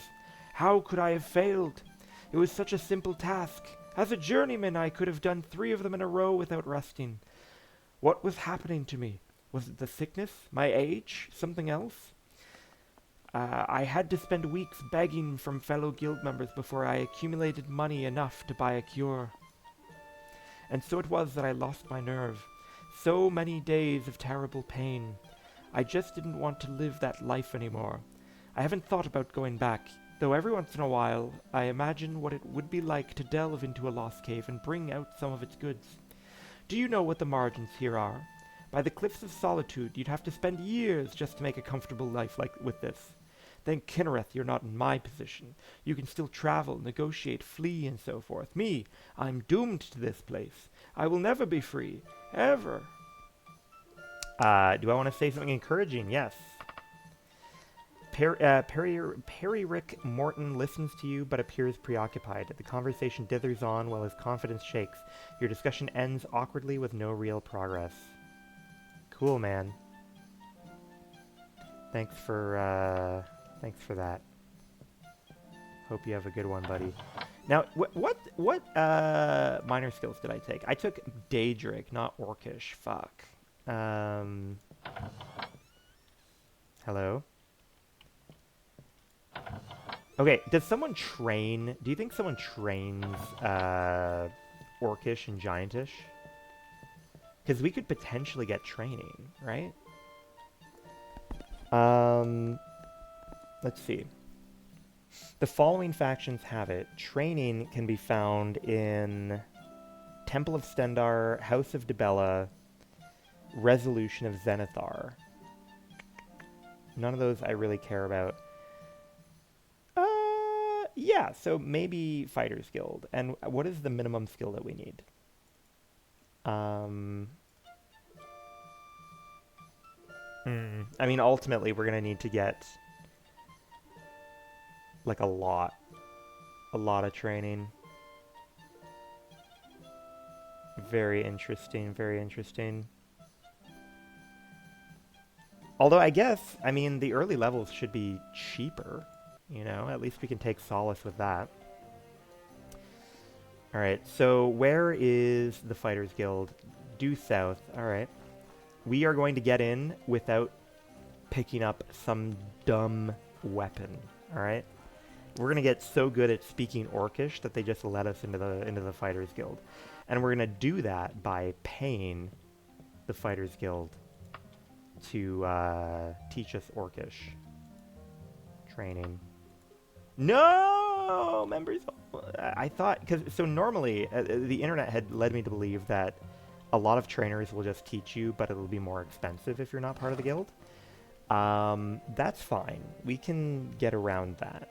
How could I have failed? It was such a simple task. As a journeyman, I could have done 3 of them in a row without resting. What was happening to me? Was it the sickness? My age? Something else? I had to spend weeks begging from fellow guild members before I accumulated money enough to buy a cure. And so it was that I lost my nerve. So many days of terrible pain. I just didn't want to live that life anymore. I haven't thought about going back, though every once in a while I imagine what it would be like to delve into a lost cave and bring out some of its goods. Do you know what the margins here are? By the Cliffs of Solitude, you'd have to spend years just to make a comfortable life like with this. Thank Kinnereth you're not in my position. You can still travel, negotiate, flee, and so forth. Me, I'm doomed to this place. I will never be free. Ever. Do I want to say something encouraging? Yes. Perry Rick Morton listens to you but appears preoccupied. The conversation dithers on while his confidence shakes. Your discussion ends awkwardly with no real progress. Cool, man. Thanks for that. Hope you have a good one, buddy. Now, what minor skills did I take? I took Daedric, not Orcish. Fuck. Hello? Okay, does someone train... Do you think someone trains Orcish and Giantish? Because we could potentially get training, right? Let's see. The following factions have it. Training can be found in Temple of Stendar, House of Dibella, Resolution of Zenithar. None of those I really care about. Yeah, so maybe Fighters Guild. And what is the minimum skill that we need? I mean, ultimately, we're going to need to get, like, a lot of training. Very interesting, very interesting. Although, I guess, I mean, the early levels should be cheaper, you know? At least we can take solace with that. Alright, so where is the Fighters Guild? Due south, alright. We are going to get in without picking up some dumb weapon, alright? We're going to get so good at speaking Orcish that they just let us into the Fighters Guild. And we're going to do that by paying the Fighters Guild to teach us Orcish training. No! Members... I thought... So normally, the internet had led me to believe that a lot of trainers will just teach you, but it'll be more expensive if you're not part of the guild. That's fine. We can get around that.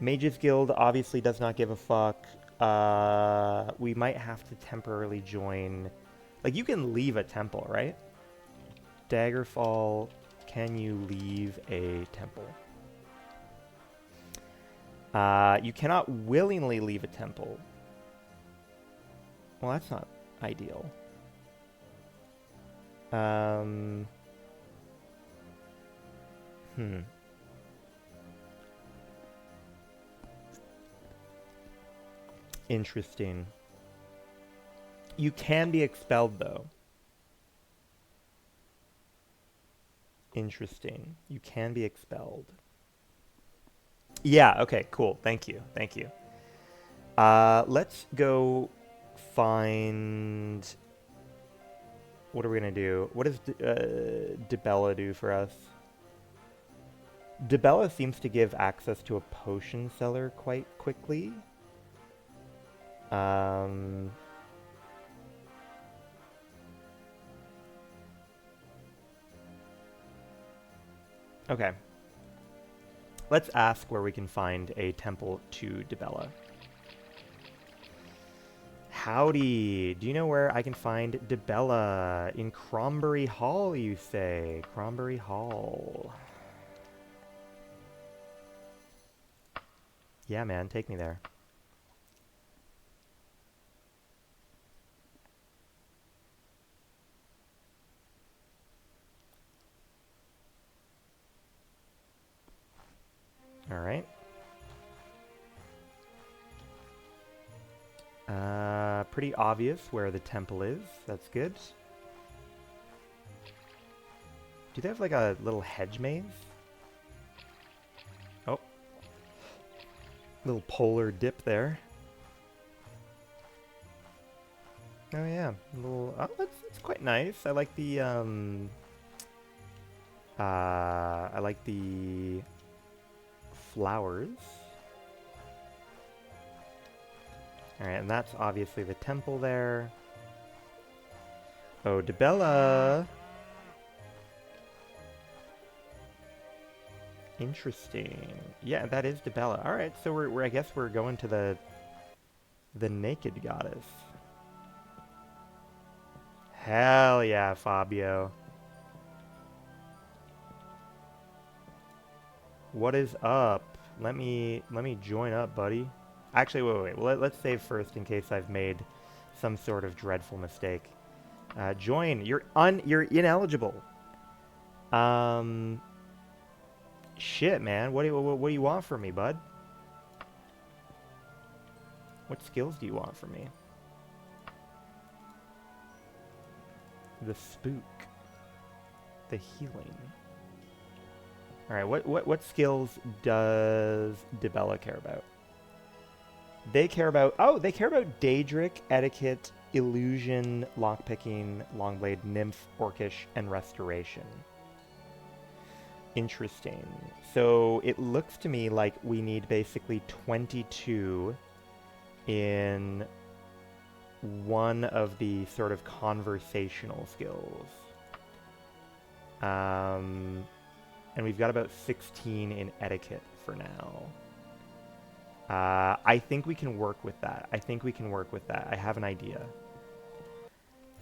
Mages Guild obviously does not give a fuck. We might have to temporarily join... Like, you can leave a temple, right? Daggerfall, can you leave a temple? You cannot willingly leave a temple. Well, that's not ideal. Interesting. You can be expelled, though. Interesting. You can be expelled. Yeah, okay, cool. Thank you. Thank you. Let's go find... What are we going to do? What does Dibella do for us? Dibella seems to give access to a potion seller quite quickly. Okay. Let's ask where we can find a temple to Dibella. Howdy. Do you know where I can find Dibella? In Crombury Hall, you say? Crombury Hall. Yeah, man, take me there. All right. Pretty obvious where the temple is. That's good. Do they have like a little hedge maze? Oh. Little polar dip there. Oh yeah. Little, oh, that's quite nice. I like the flowers. Alright, and that's obviously the temple there. Oh, Dibella! Interesting. Yeah, that is Dibella. Alright, so we're I guess we're going to the naked goddess. Hell yeah, Fabio. What is up? Let me join up, buddy. Actually, wait. Well, let's save first in case I've made some sort of dreadful mistake. Join. You're ineligible. Shit, man. What do you want from me, bud? What skills do you want from me? The spook. The healing. Alright, what skills does Dibella care about? They care about... Oh, they care about Daedric, Etiquette, Illusion, Lockpicking, Longblade, Nymph, Orcish, and Restoration. Interesting. So it looks to me like we need basically 22 in one of the sort of conversational skills. And we've got about 16 in Etiquette for now. I think we can work with that. I have an idea.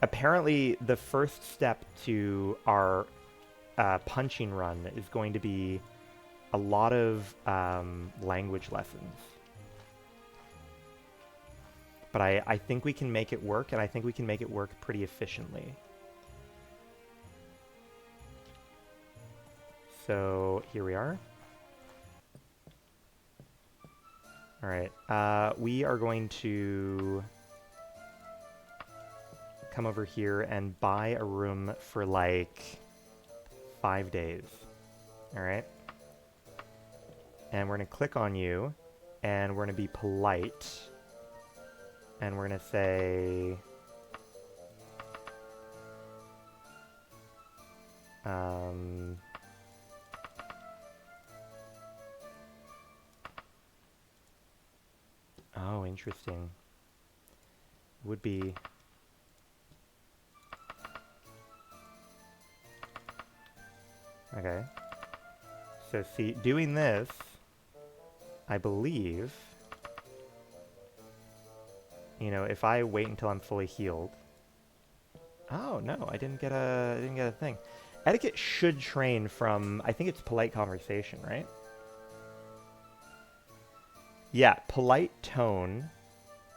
Apparently, the first step to our punching run is going to be a lot of language lessons. But I think we can make it work, and I think we can make it work pretty efficiently. So, here we are. Alright, we are going to come over here and buy a room for like 5 days. Alright? And we're going to click on you, and we're going to be polite. And we're going to say, Um, oh, interesting. Would be... Okay. So see, doing this, I believe, you know, if I wait until I'm fully healed. Oh no, I didn't get a thing. Etiquette should train from, I think it's polite conversation, right? Yeah, polite tone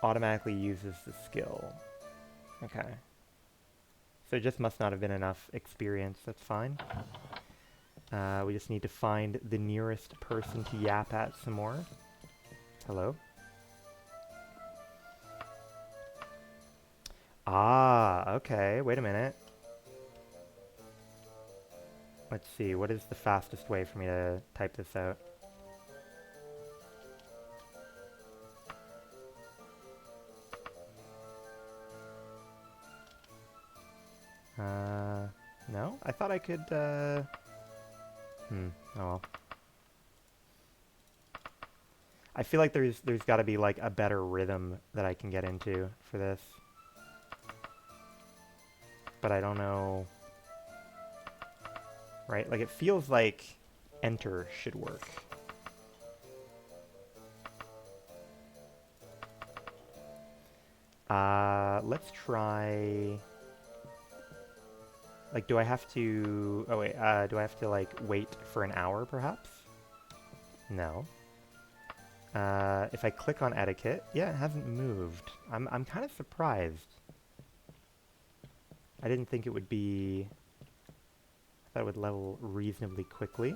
automatically uses the skill. Okay. So it just must not have been enough experience, that's fine. We just need to find the nearest person to yap at some more. Hello? Ah, okay, wait a minute. Let's see, what is the fastest way for me to type this out? No? I thought I could, oh well. I feel like there's gotta be, like, a better rhythm that I can get into for this. But I don't know... Right? Like, it feels like enter should work. Let's try... Like, do I have to... Oh, wait, do I have to, like, wait for an hour, perhaps? No. If I click on etiquette, yeah, it hasn't moved. I'm kind of surprised. I didn't think it would be... I thought it would level reasonably quickly.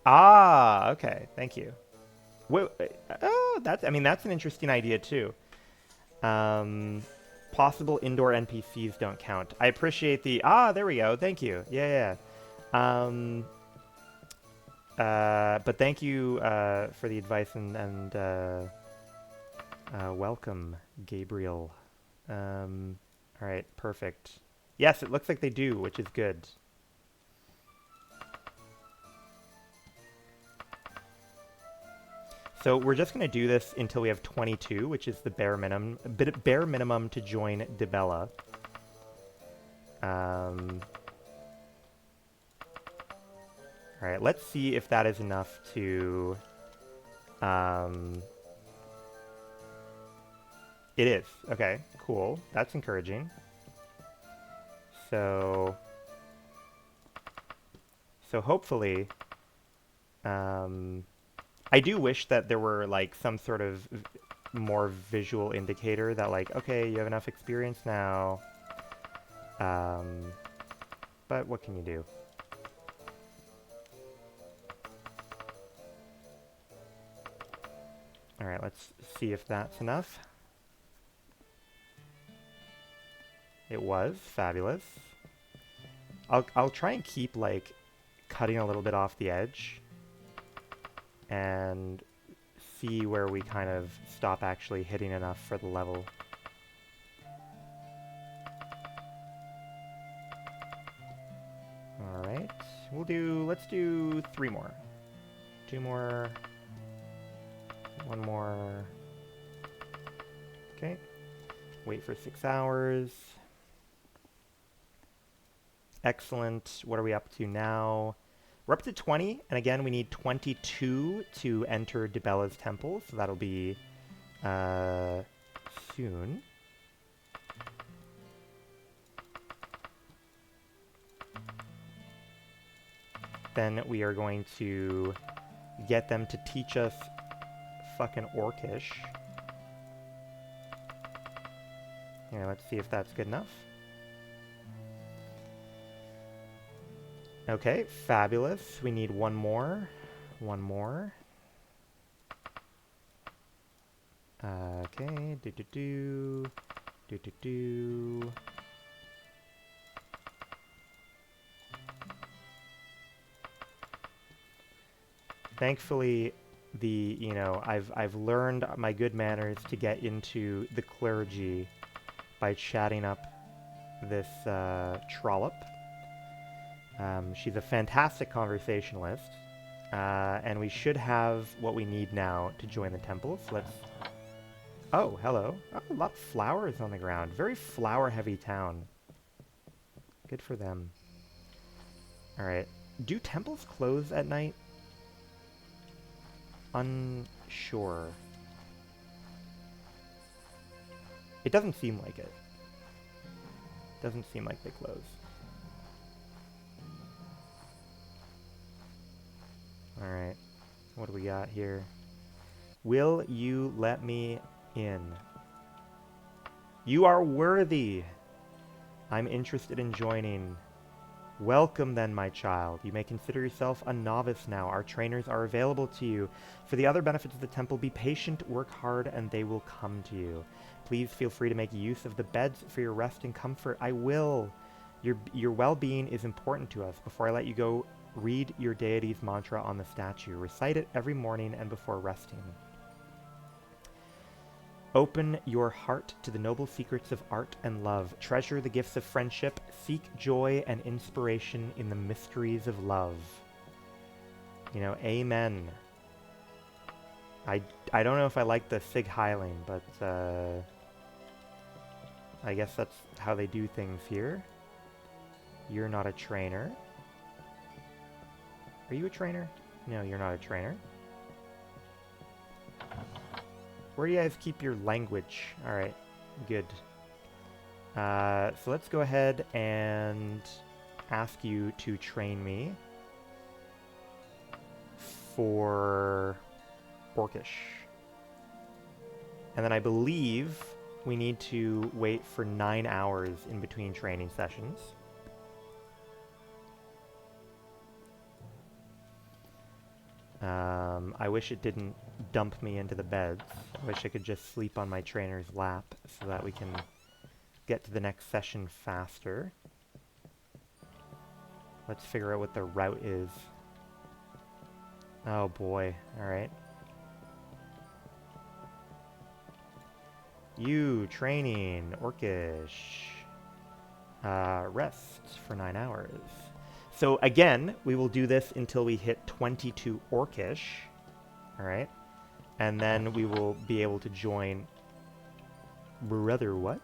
Ah, okay, thank you. Wait, oh, that's, I mean, that's an interesting idea, too. Possible indoor NPCs don't count. I appreciate the... Ah, there we go. Thank you. Yeah, yeah. But thank you for the advice and welcome, Gabriel. All right, perfect. Yes, it looks like they do, which is good. So we're just going to do this until we have 22, which is the bare minimum to join Dibella. All right, let's see if that is enough to... It is. Okay, cool. That's encouraging. So hopefully... I do wish that there were, like, some sort of more visual indicator that, like, okay, you have enough experience now. But what can you do? Alright, let's see if that's enough. It was. Fabulous. I'll try and keep, like, cutting a little bit off the edge. And see where we kind of stop actually hitting enough for the level. Alright. Let's do 3 more. 2 more. 1 more. Okay. Wait for 6 hours. Excellent. What are we up to now? We're up to 20, and again, we need 22 to enter Dibella's temple, so that'll be soon. Then we are going to get them to teach us fucking Orcish. Yeah, let's see if that's good enough. Okay, fabulous. We need 1 more. 1 more. Okay, do. Thankfully, I've learned my good manners to get into the clergy by chatting up this trollop. She's a fantastic conversationalist, and we should have what we need now to join the temple. So let's... Oh, hello. Oh, a lot of flowers on the ground. Very flower-heavy town. Good for them. Alright. Do temples close at night? Unsure. It doesn't seem like it. Doesn't seem like they close. Alright. What do we got here? Will you let me in? You are worthy! I'm interested in joining. Welcome then, my child. You may consider yourself a novice now. Our trainers are available to you. For the other benefits of the temple, be patient, work hard, and they will come to you. Please feel free to make use of the beds for your rest and comfort. I will. Your well-being is important to us. Before I let you go, read your deity's mantra on the statue. Recite it every morning and before resting. Open your heart to the noble secrets of art and love. Treasure the gifts of friendship. Seek joy and inspiration in the mysteries of love. You know, amen. I don't know if I like the Sig Heiling, but I guess that's how they do things here. You're not a trainer. Are you a trainer? No, you're not a trainer. Where do you guys keep your language? Alright, good. So let's go ahead and ask you to train me for Orcish. And then I believe we need to wait for 9 hours in between training sessions. I wish it didn't dump me into the beds. I wish I could just sleep on my trainer's lap so that we can get to the next session faster. Let's figure out what the route is. Oh boy, alright. You, training, Orcish. Rest for 9 hours. So again, we will do this until we hit 22 Orcish. Alright. And then we will be able to join... Brother, what?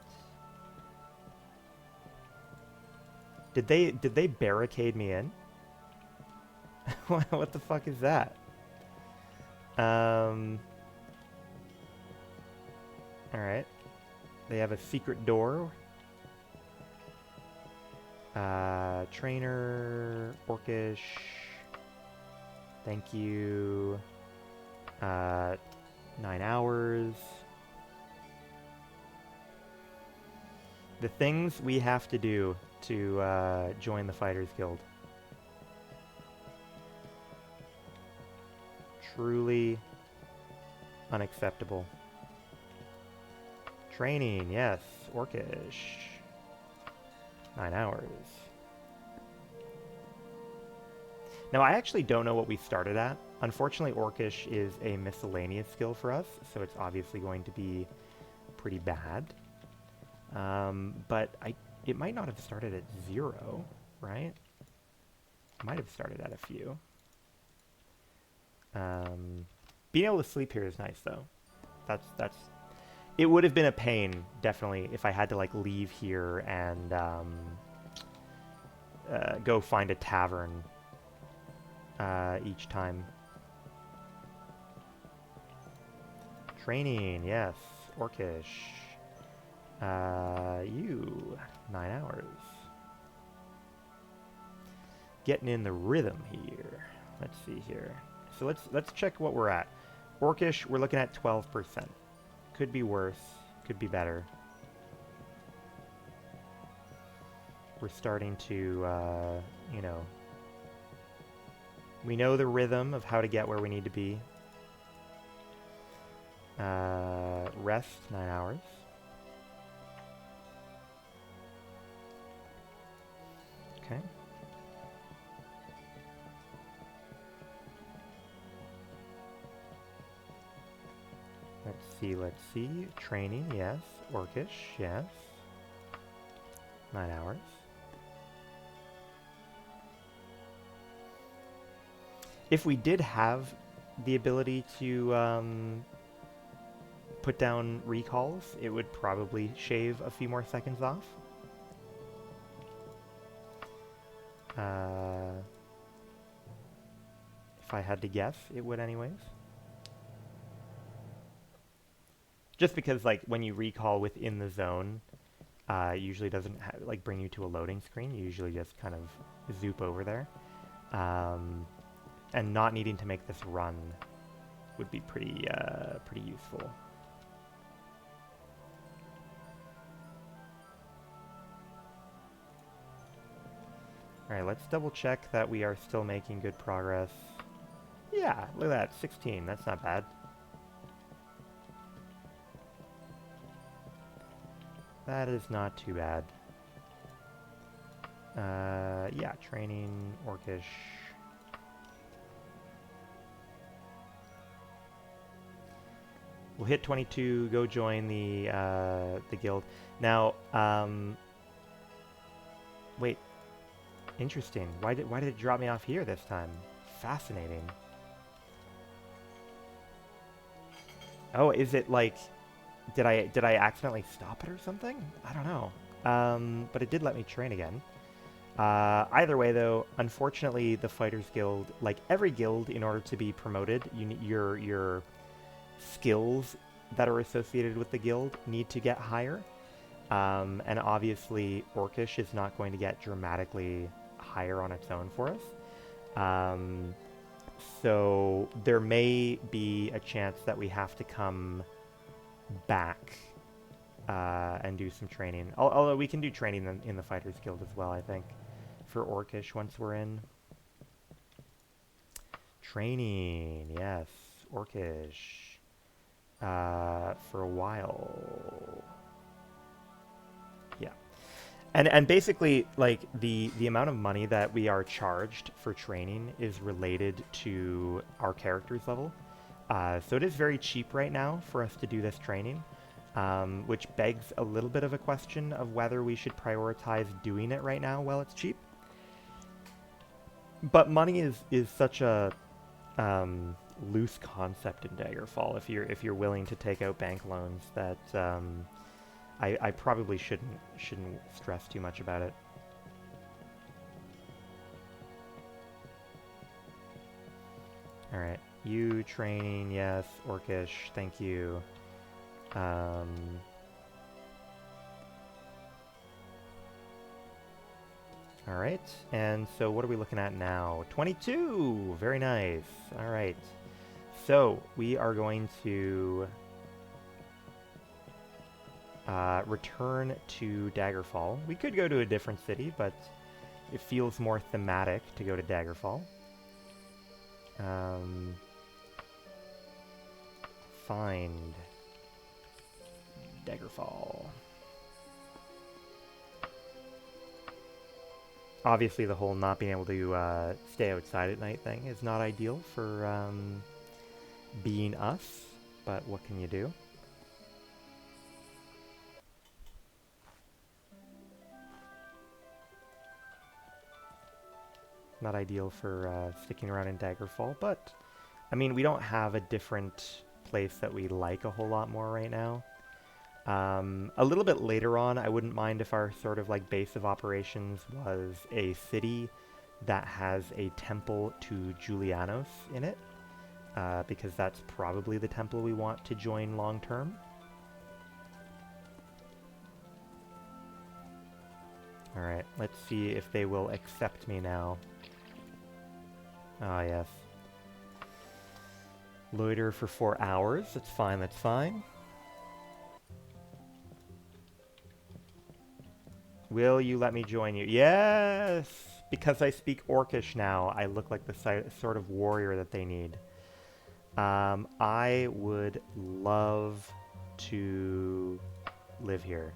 Did they barricade me in? What the fuck is that? Alright. They have a secret door. Trainer, Orcish. Thank you. 9 hours. The things we have to do to join the Fighters Guild. Truly unacceptable. Training, yes. Orcish. 9 hours. Now, I actually don't know what we started at. Unfortunately, Orcish is a miscellaneous skill for us, so it's obviously going to be pretty bad. But it might not have started at 0, right? It might have started at a few. Being able to sleep here is nice, though. That's... It would have been a pain, definitely, if I had to, like, leave here and go find a tavern each time. Training, yes. Orcish. You. 9 hours. Getting in the rhythm here. Let's see here. So let's check what we're at. Orcish, we're looking at 12%. Could be worse. Could be better. We're starting to, you know... We know the rhythm of how to get where we need to be. Rest, 9 hours. Okay. let's see. Training, yes. Orcish, yes. 9 hours. If we did have the ability to put down recalls, it would probably shave a few more seconds off. If I had to guess, it would anyways. Just because, like, when you recall within the zone, it usually doesn't like bring you to a loading screen. You usually just kind of zoop over there. And not needing to make this run would be pretty useful. Alright, let's double check that we are still making good progress. Yeah, look at that, 16, that's not bad. That is not too bad. Yeah, training, Orcish. We'll hit 22, go join the guild. Now, wait, interesting. Why did it drop me off here this time? Fascinating. Oh, is it like, did I accidentally stop it or something? I don't know. But it did let me train again. Either way, though, unfortunately, the Fighters Guild, like every guild, in order to be promoted, you need your skills that are associated with the guild need to get higher. And obviously, Orcish is not going to get dramatically higher on its own for us. So there may be a chance that we have to come back and do some training. Although we can do training in the Fighters Guild as well, I think, for Orcish once we're in. Training, yes, Orcish. For a while. Yeah. And basically, like, the amount of money that we are charged for training is related to our character's level. So it is very cheap right now for us to do this training, which begs a little bit of a question of whether we should prioritize doing it right now while it's cheap. But money is such a loose concept in Daggerfall. If you're willing to take out bank loans, that I probably shouldn't stress too much about it. All right, you training, yes. Orcish, thank you. All right, and so what are we looking at now? 22, very nice. All right, so we are going to return to Daggerfall. We could go to a different city, but it feels more thematic to go to Daggerfall. Find Daggerfall. Obviously, the whole not being able to stay outside at night thing is not ideal for being us, but what can you do? Not ideal for sticking around in Daggerfall, but I mean, we don't have a different place that we like a whole lot more right now. A little bit later on, I wouldn't mind if our sort of like base of operations was a city that has a temple to Julianos in it, because that's probably the temple we want to join long term. Alright, let's see if they will accept me now. Ah, yes. Loiter for 4 hours. That's fine, that's fine. Will you let me join you? Yes! Because I speak Orcish now, I look like the sort of warrior that they need. I would love to live here.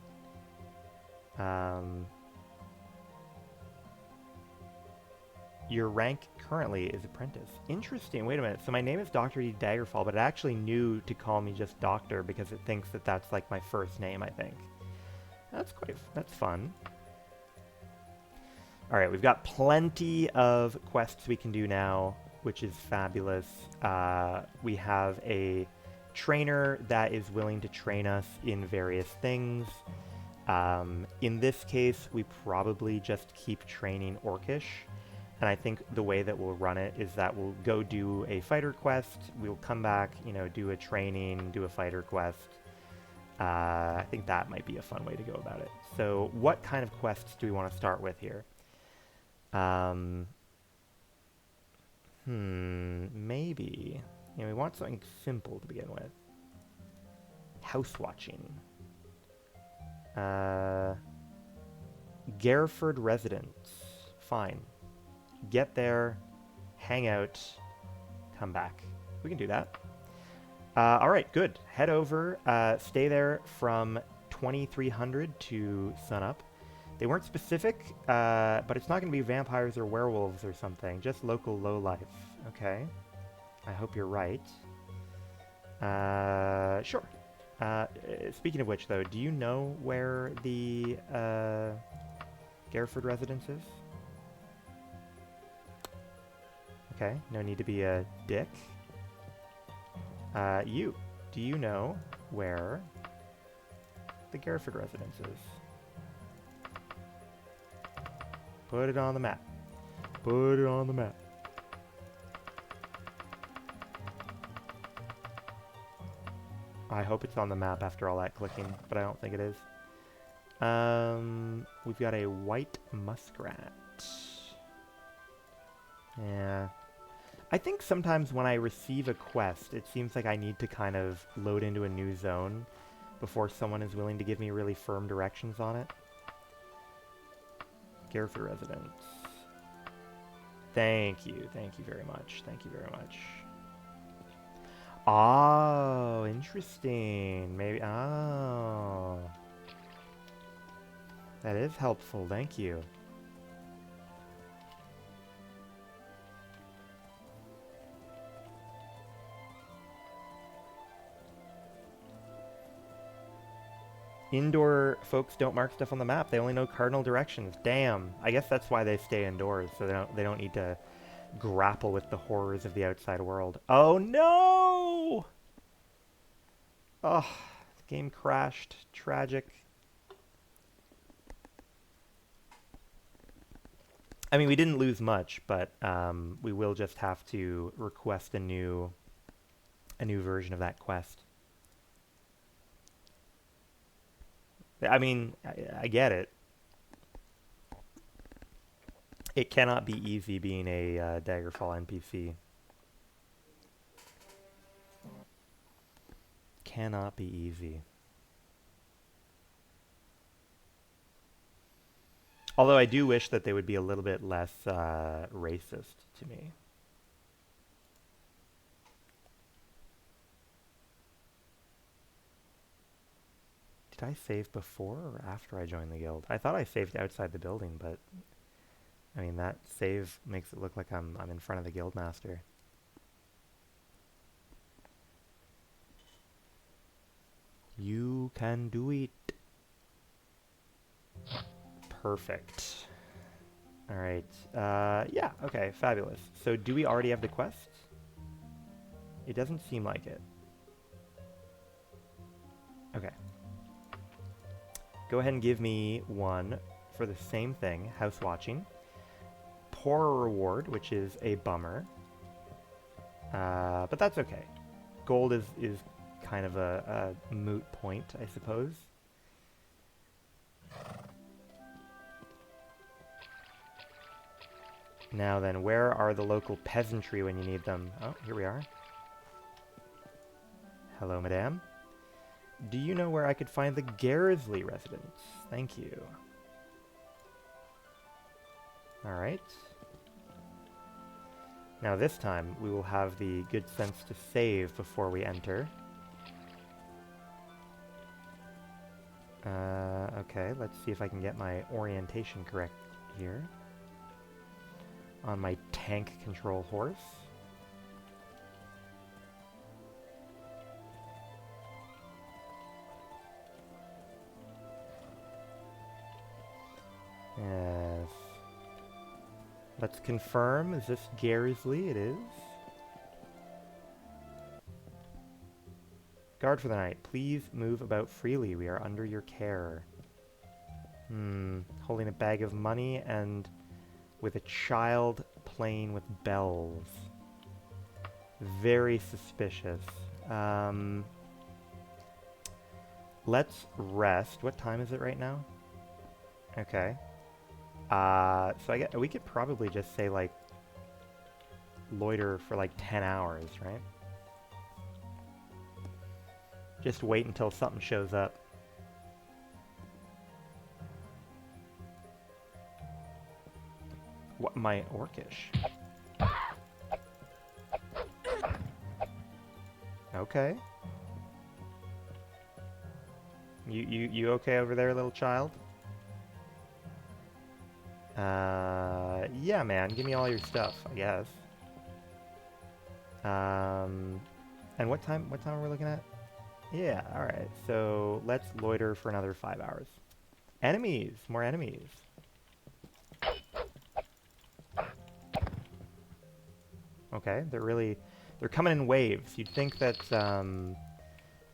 Your rank currently is apprentice. Interesting. Wait a minute. So my name is Dr. D. Daggerfall, but it actually knew to call me just Doctor because it thinks that that's like my first name, I think. That's fun. All right, we've got plenty of quests we can do now, which is fabulous. We have a trainer that is willing to train us in various things. In this case, we probably just keep training Orcish. And I think the way that we'll run it is that we'll go do a fighter quest. We'll come back, you know, do a training, do a fighter quest. I think that might be a fun way to go about it. So what kind of quests do we want to start with here? Maybe. You know, we want something simple to begin with. House watching. Gareford residence. Fine. Get there, hang out, come back. We can do that. All right, good. Head over, stay there from 2300 to sunup. They weren't specific, but it's not going to be vampires or werewolves or something. Just local lowlife. Okay. I hope you're right. Sure. Speaking of which, though, do you know where the Gareford residence is? Okay, no need to be a dick. Do you know where the Gareford residence is? Put it on the map. Put it on the map. I hope it's on the map after all that clicking, but I don't think it is. We've got a white muskrat. Yeah. I think sometimes when I receive a quest, it seems like I need to kind of load into a new zone before someone is willing to give me really firm directions on it. Gareford residence. Thank you very much. Thank you very much. Oh, interesting. Maybe, oh. That is helpful, thank you. Indoor folks don't mark stuff on the map. They only know cardinal directions. Damn. I guess that's why they stay indoors, so they don't need to grapple with the horrors of the outside world. Oh no! Oh, the game crashed. Tragic. I mean, we didn't lose much, but we will just have to request a new version of that quest. I mean, I get it. It cannot be easy being a Daggerfall NPC. Cannot be easy. Although I do wish that they would be a little bit less racist to me. Did I save before or after I joined the guild? I thought I saved outside the building, but I mean that save makes it look like I'm in front of the guildmaster. You can do it. Perfect. All right. Yeah. Okay. Fabulous. So, do we already have the quest? It doesn't seem like it. Okay. Go ahead and give me one for the same thing, house watching. Poor reward, which is a bummer. But that's okay. Gold is kind of a moot point, I suppose. Now then, where are the local peasantry when you need them? Oh, here we are. Hello, madame. Do you know where I could find the Garsley residence? Thank you. Alright. Now this time, we will have the good sense to save before we enter. Okay, let's see if I can get my orientation correct here. On my tank control horse. Yes. Let's confirm. Is this Garsley? It is. Guard for the night. Please move about freely. We are under your care. Holding a bag of money and with a child playing with bells. Very suspicious. Let's rest. What time is it right now? Okay. So we could probably just say, like, loiter for like 10 hours, right? Just wait until something shows up. What, my Orcish? Okay. You okay over there, little child? Yeah, man. Give me all your stuff, I guess. And what time are we looking at? Yeah, alright. So, let's loiter for another 5 hours. Enemies! More enemies. Okay, they're coming in waves. You'd think that,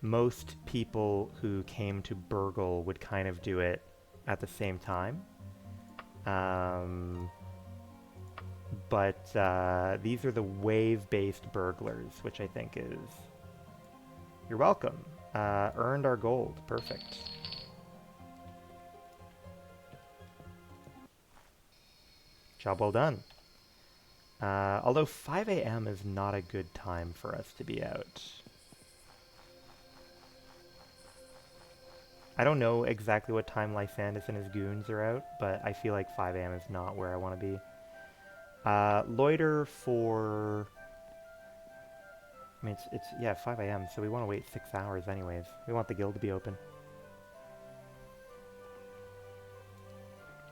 most people who came to burgle would kind of do it at the same time. But these are the wave-based burglars, which I think is... You're welcome. Earned our gold. Perfect. Job well done. Although 5 a.m. is not a good time for us to be out. I don't know exactly what time Lysandus and his goons are out, but I feel like 5 a.m. is not where I want to be. Loiter for... I mean, yeah, 5 a.m., so we want to wait 6 hours anyways. We want the guild to be open.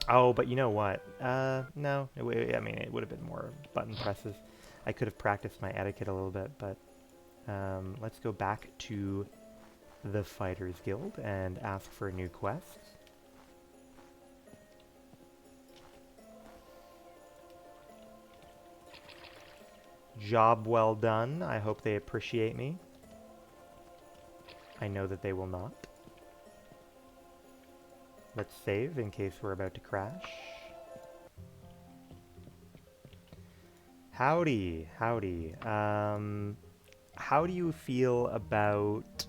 Oh, but you know what? No. I mean, it would have been more button presses. I could have practiced my etiquette a little bit, but let's go back to the Fighters Guild and ask for a new quest. Job well done. I hope they appreciate me. I know that they will not. Let's save in case we're about to crash. Howdy, howdy. How do you feel about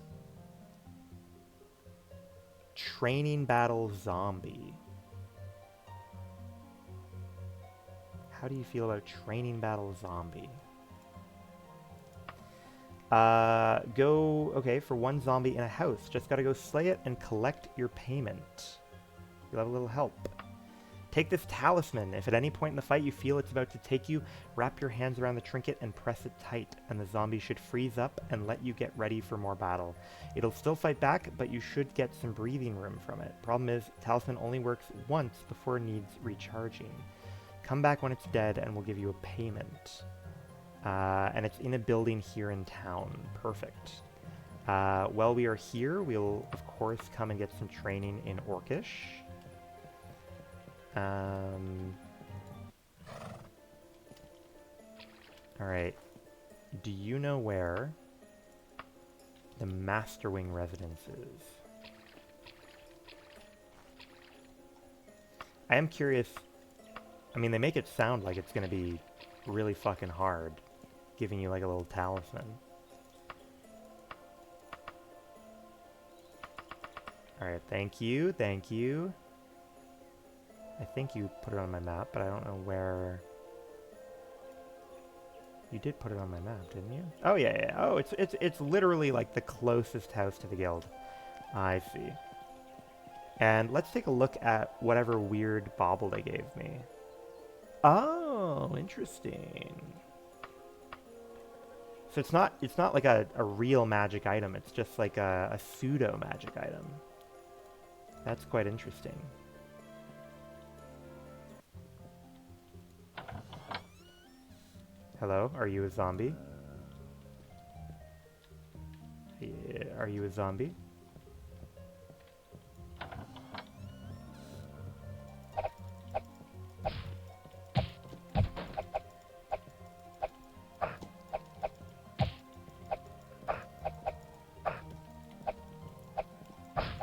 Training Battle Zombie? How do you feel about Training Battle Zombie? Okay, for one zombie in a house. Just gotta go slay it and collect your payment. You'll have a little help. Take this talisman. If at any point in the fight you feel it's about to take you, wrap your hands around the trinket and press it tight, and the zombie should freeze up and let you get ready for more battle. It'll still fight back, but you should get some breathing room from it. Problem is, talisman only works once before it needs recharging. Come back when it's dead and we'll give you a payment. And it's in a building here in town. Perfect. While we are here, we'll, of course, come and get some training in Orcish. Alright. Do you know where the Masterwing residence is? I am curious. I mean, they make it sound like it's going to be really fucking hard, giving you like a little talisman. Alright, thank you, thank you. I think you put it on my map, but I don't know where... You did put it on my map, didn't you? Oh, yeah. Oh, it's literally like the closest house to the guild. I see. And let's take a look at whatever weird bauble they gave me. Oh, interesting. So it's not like a real magic item, it's just like a pseudo magic item. That's quite interesting. Hello? Are you a zombie? Yeah, are you a zombie?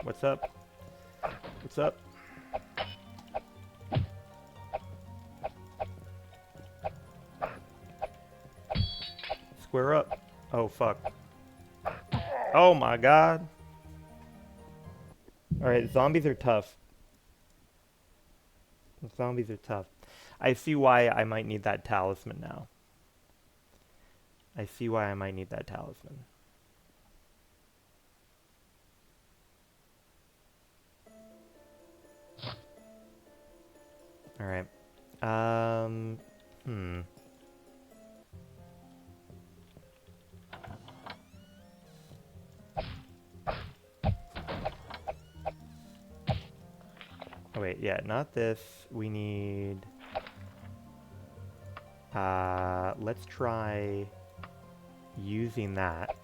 What's up? What's up? Square up. Oh, fuck. Oh my god. Alright, zombies are tough. Zombies are tough. I see why I might need that talisman now. I see why I might need that talisman. Alright. Hmm. Oh wait, yeah, not this. We need... let's try using that.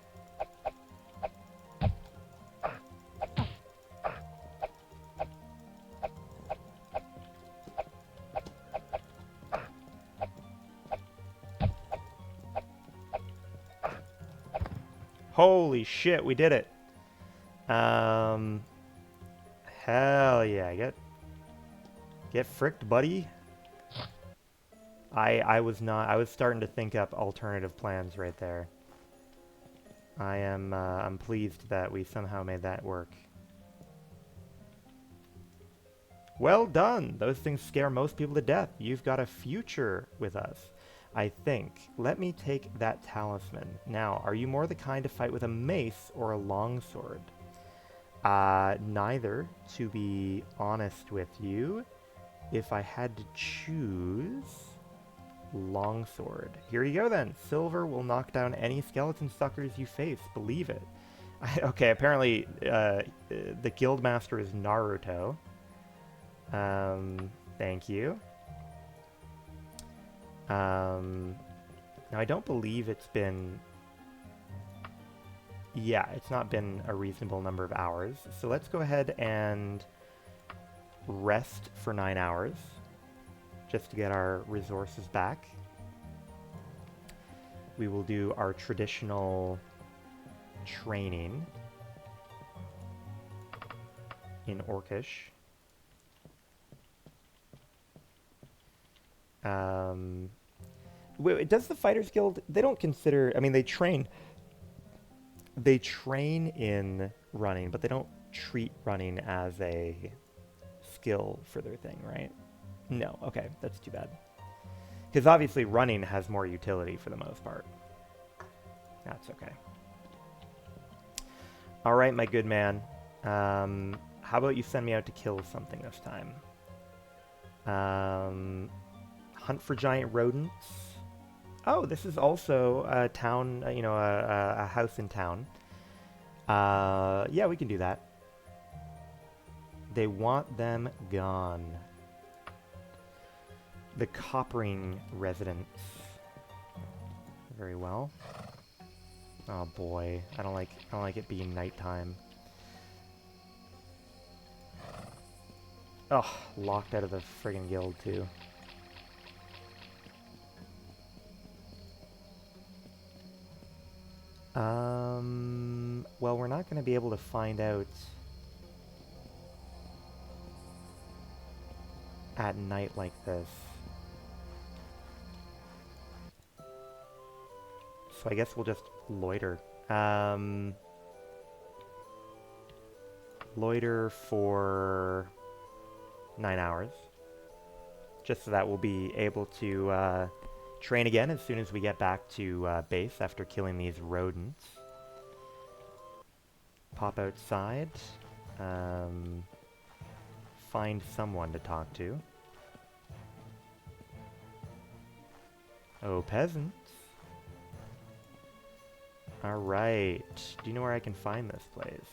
Holy shit, we did it. Hell yeah, get fricked, buddy. I was starting to think up alternative plans right there. I'm pleased that we somehow made that work. Well done! Those things scare most people to death. You've got a future with us, I think. Let me take that talisman. Now, are you more the kind to fight with a mace or a longsword? Neither, to be honest with you. If I had to choose... Longsword. Here you go then. Silver will knock down any skeleton suckers you face. Believe it. Okay, apparently the guildmaster is Naruto. Thank you. Now I don't believe it's been... Yeah, it's not been a reasonable number of hours. So let's go ahead and rest for 9 hours. Just to get our resources back. We will do our traditional training in Orcish. Wait, does the Fighters Guild, they don't consider, I mean, they train in running, but they don't treat running as a skill for their thing, right? No, okay, that's too bad. Because obviously running has more utility for the most part. That's okay. Alright, my good man. How about you send me out to kill something this time? Hunt for giant rodents. Oh, this is also a town, a house in town. Yeah, we can do that. They want them gone. The coppering residents. Very well. Oh boy, I don't like it being nighttime. Oh, locked out of the friggin' guild too. Well, we're not going to be able to find out at night like this. So I guess we'll just loiter. Loiter for 9 hours. Just so that we'll be able to train again as soon as we get back to base after killing these rodents. Pop outside. Find someone to talk to. Oh, peasants. Alright. Do you know where I can find this place?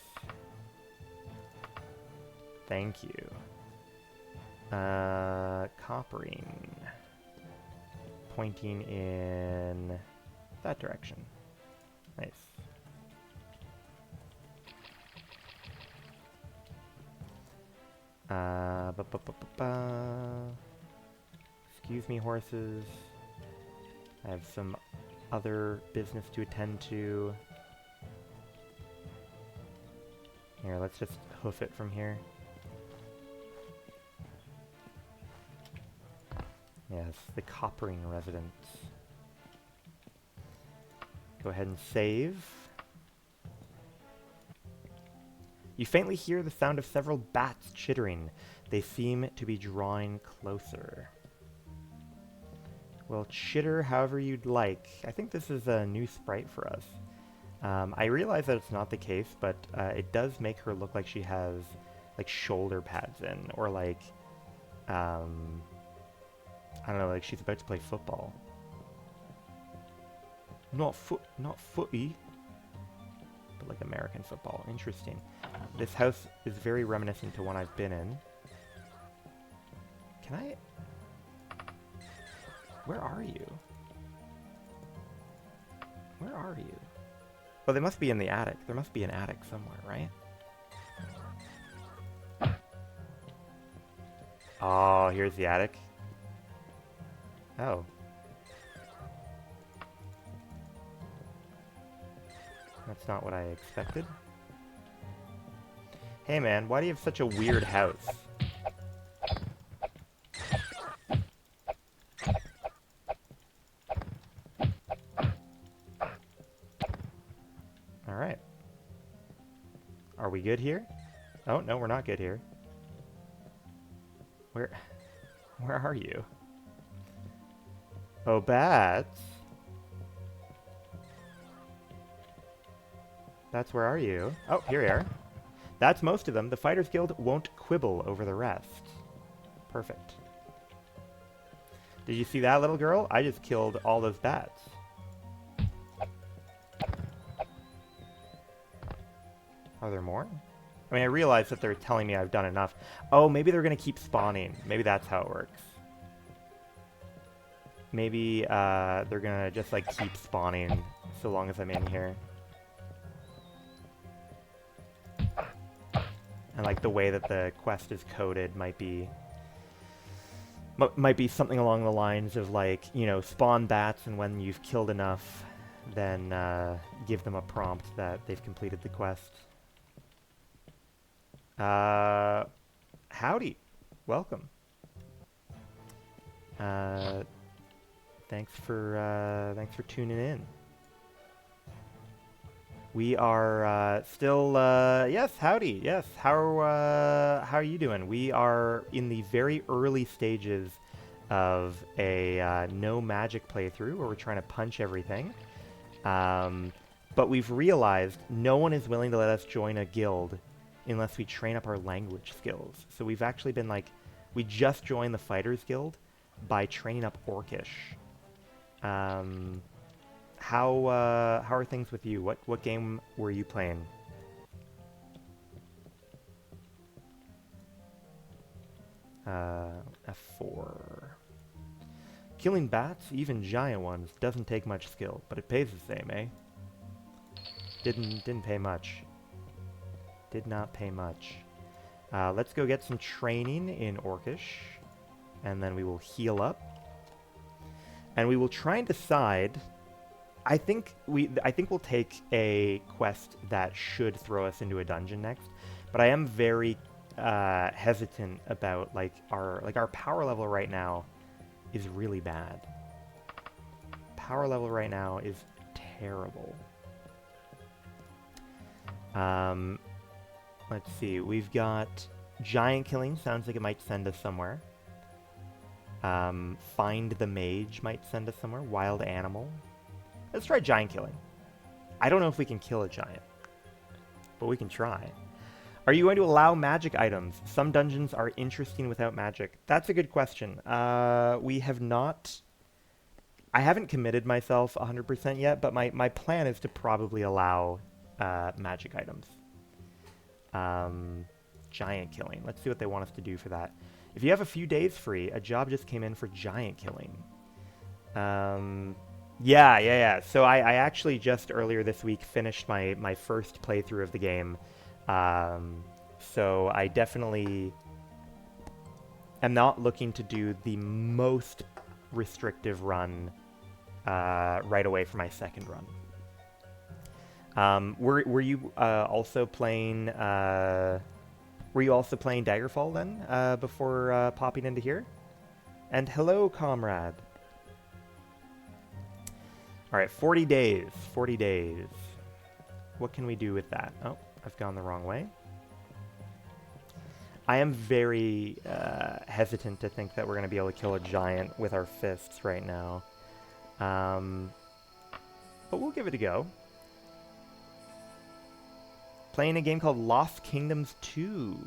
Thank you. Coppering. pointing in that direction. Nice. Excuse me, horses. I have some other business to attend to. Here, let's just hoof it from here. Yes, the coppering residence. Go ahead and save. You faintly hear the sound of several bats chittering. They seem to be drawing closer. Well, chitter however you'd like. I think this is a new sprite for us. I realize that it's not the case, but it does make her look like she has like shoulder pads in, or like, I don't know, like she's about to play football. Not footy, but like American football. Interesting. This house is very reminiscent to one I've been in. Can I... Where are you? Where are you? Oh, they must be in the attic. There must be an attic somewhere, right? Oh, here's the attic. Oh. That's not what I expected. Hey man, why do you have such a weird house? Alright. Are we good here? Oh, no, we're not good here. Where are you? Oh, bats. Bats, where are you? Oh, here we are. That's most of them. The Fighters Guild won't quibble over the rest. Perfect. Did you see that, little girl? I just killed all those bats. Are there more? I mean, I realize that they're telling me I've done enough. Oh, maybe they're going to keep spawning. Maybe that's how it works. Maybe they're going to just, like, keep spawning so long as I'm in here. And, like, the way that the quest is coded might be something along the lines of, like, you know, spawn bats, and when you've killed enough, then give them a prompt that they've completed the quest. Howdy. Welcome. Thanks for tuning in. We are still yes, howdy. Yes. How are you doing? We are in the very early stages of a no magic playthrough where we're trying to punch everything. But we've realized no one is willing to let us join a guild unless we train up our language skills. So we've actually been like, we just joined the Fighters Guild by training up Orcish. How are things with you? What game were you playing? F4. Killing bats, even giant ones, doesn't take much skill, but it pays the same, eh? Didn't pay much. Did not pay much. Let's go get some training in Orcish, and then we will heal up. And we will try and decide. I think we'll take a quest that should throw us into a dungeon next. But I am very hesitant about our power level right now is really bad. Power level right now is terrible. Let's see. We've got giant killing. Sounds like it might send us somewhere. Find the mage might send us somewhere. Wild animal. Let's try giant killing. I don't know if we can kill a giant, but we can try. Are you going to allow magic items? Some dungeons are interesting without magic. That's a good question. We have not... I haven't committed myself 100% yet, but my plan is to probably allow magic items. Giant killing. Let's see what they want us to do for that. If you have a few days free, a job just came in for giant killing. Yeah. So I actually just earlier this week finished my first playthrough of the game. So I definitely am not looking to do the most restrictive run right away for my second run. Were you also playing were you also playing Daggerfall then before popping into here? And hello, comrade. All right, 40 days. 40 days. What can we do with that? Oh, I've gone the wrong way. I am very hesitant to think that we're going to be able to kill a giant with our fists right now. But we'll give it a go. Playing a game called Lost Kingdoms 2.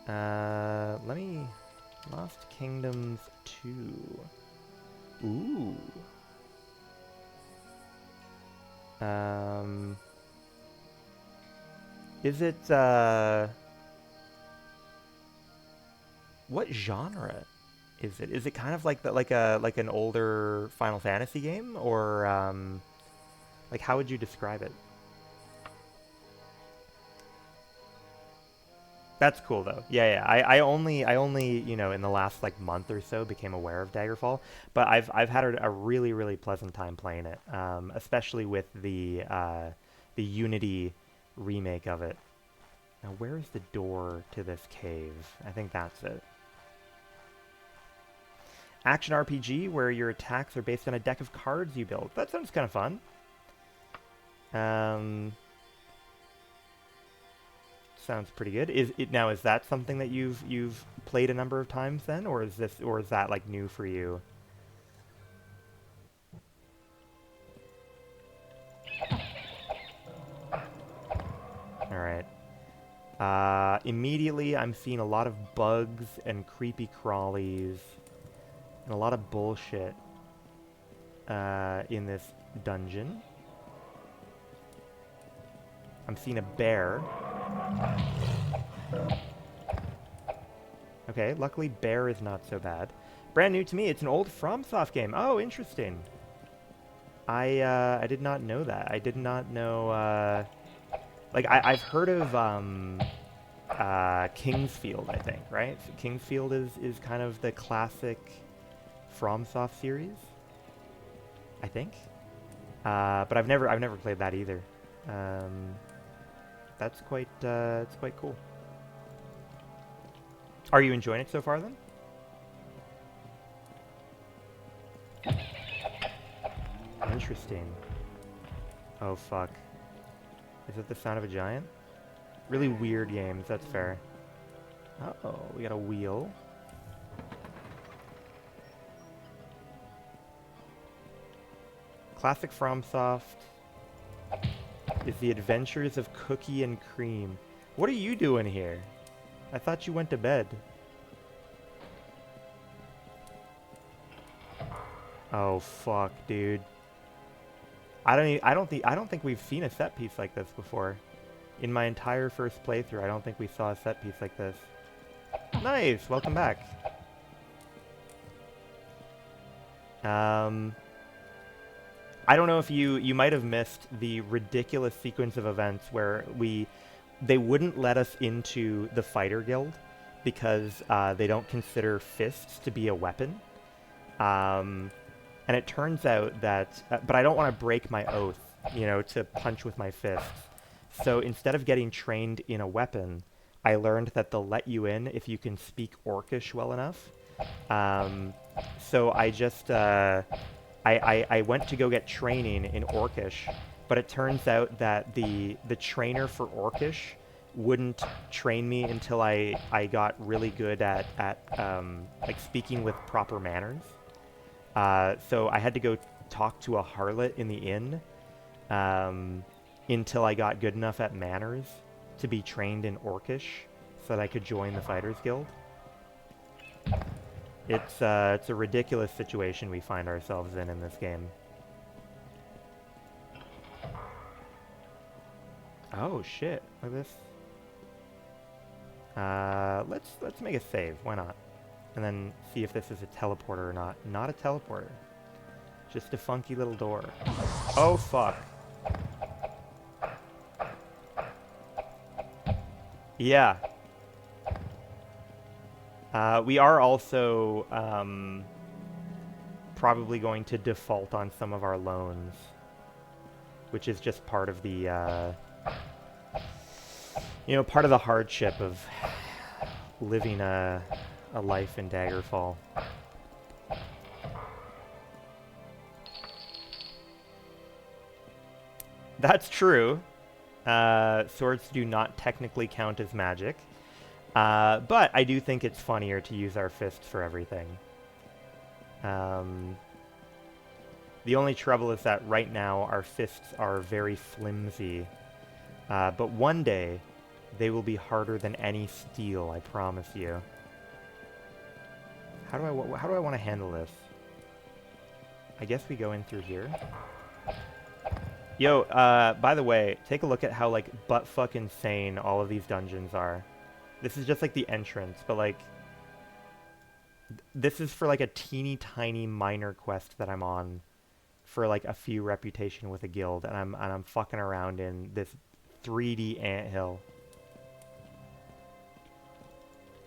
Let me... Lost Kingdoms 2. Ooh. Is it, what genre is it? Is it kind of like the, like an older Final Fantasy game, or like how would you describe it? That's cool though. Yeah. I only, you know, in the last like month or so became aware of Daggerfall, but I've had a really pleasant time playing it, especially with the Unity remake of it. Now, where is the door to this cave? I think that's it. Action RPG where your attacks are based on a deck of cards you build. That sounds kind of fun. Um, Sounds pretty good. Is that something that you've played a number of times then, or is that like new for you? All right. Immediately I'm seeing a lot of bugs and creepy crawlies and a lot of bullshit in this dungeon. I'm seeing a bear. Okay, luckily bear is not so bad. Brand new to me. It's an old FromSoft game. Oh, interesting. I did not know that. I did not know. Like I've heard of Kingsfield. I think right. So Kingsfield is kind of the classic FromSoft series. I think. But I've never played that either. That's quite it's quite cool. Are you enjoying it so far then? Interesting. Oh fuck. Is it the sound of a giant? Really weird games, that's fair. Uh-oh, we got a wheel. Classic FromSoft is The Adventures of Cookie and Cream. What are you doing here? I thought you went to bed. Oh fuck, dude. I don't think we've seen a set piece like this before. In my entire first playthrough, I don't think we saw a set piece like this. Nice, welcome back. I don't know if you might have missed the ridiculous sequence of events where they wouldn't let us into the fighter guild because they don't consider fists to be a weapon. And it turns out that, but I don't want to break my oath, you know, to punch with my fists. So instead of getting trained in a weapon, I learned that they'll let you in if you can speak Orcish well enough. So I just, I went to go get training in Orcish, but it turns out that the trainer for Orcish wouldn't train me until I got really good at like speaking with proper manners. So I had to go talk to a harlot in the inn until I got good enough at manners to be trained in Orcish so that I could join the Fighters Guild. It's a ridiculous situation we find ourselves in this game. Oh shit! Look at this. Let's make a save. Why not? and then see if this is a teleporter or not. Not a teleporter. Just a funky little door. Oh, fuck. Yeah. We are also probably going to default on some of our loans, which is just part of the, part of the hardship of living a life in Daggerfall. That's true. Swords do not technically count as magic. But I do think it's funnier to use our fists for everything. The only trouble is that right now our fists are very flimsy. But one day, they will be harder than any steel, I promise you. How do I want to handle this? I guess we go in through here. Yo, by the way, take a look at how, like, butt-fuck insane all of these dungeons are. This is just, like, the entrance, but, like... This is for, like, a teeny tiny minor quest that I'm on for, like, a few reputation with a guild, and I'm fucking around in this 3D anthill.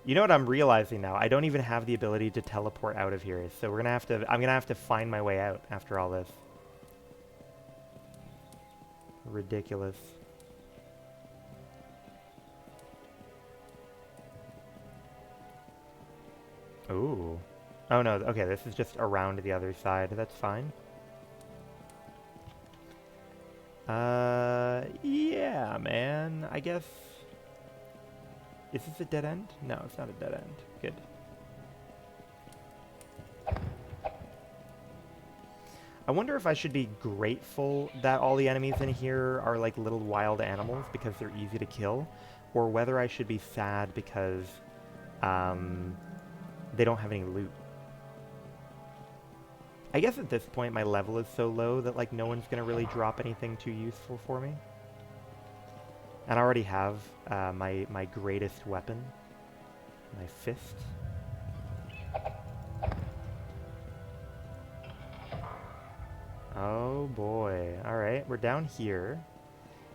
You know what I'm realizing now? I don't even have the ability to teleport out of here, so I'm gonna have to find my way out after all this. Ridiculous. Ooh. Oh no, okay, this is just around the other side. That's fine. Yeah, man. I guess... Is this a dead end? No, it's not a dead end. Good. I wonder if I should be grateful that all the enemies in here are like little wild animals because they're easy to kill, or whether I should be sad because they don't have any loot. I guess at this point my level is so low that like no one's gonna really drop anything too useful for me. And I already have my greatest weapon, my fist. Oh boy. Alright, we're down here.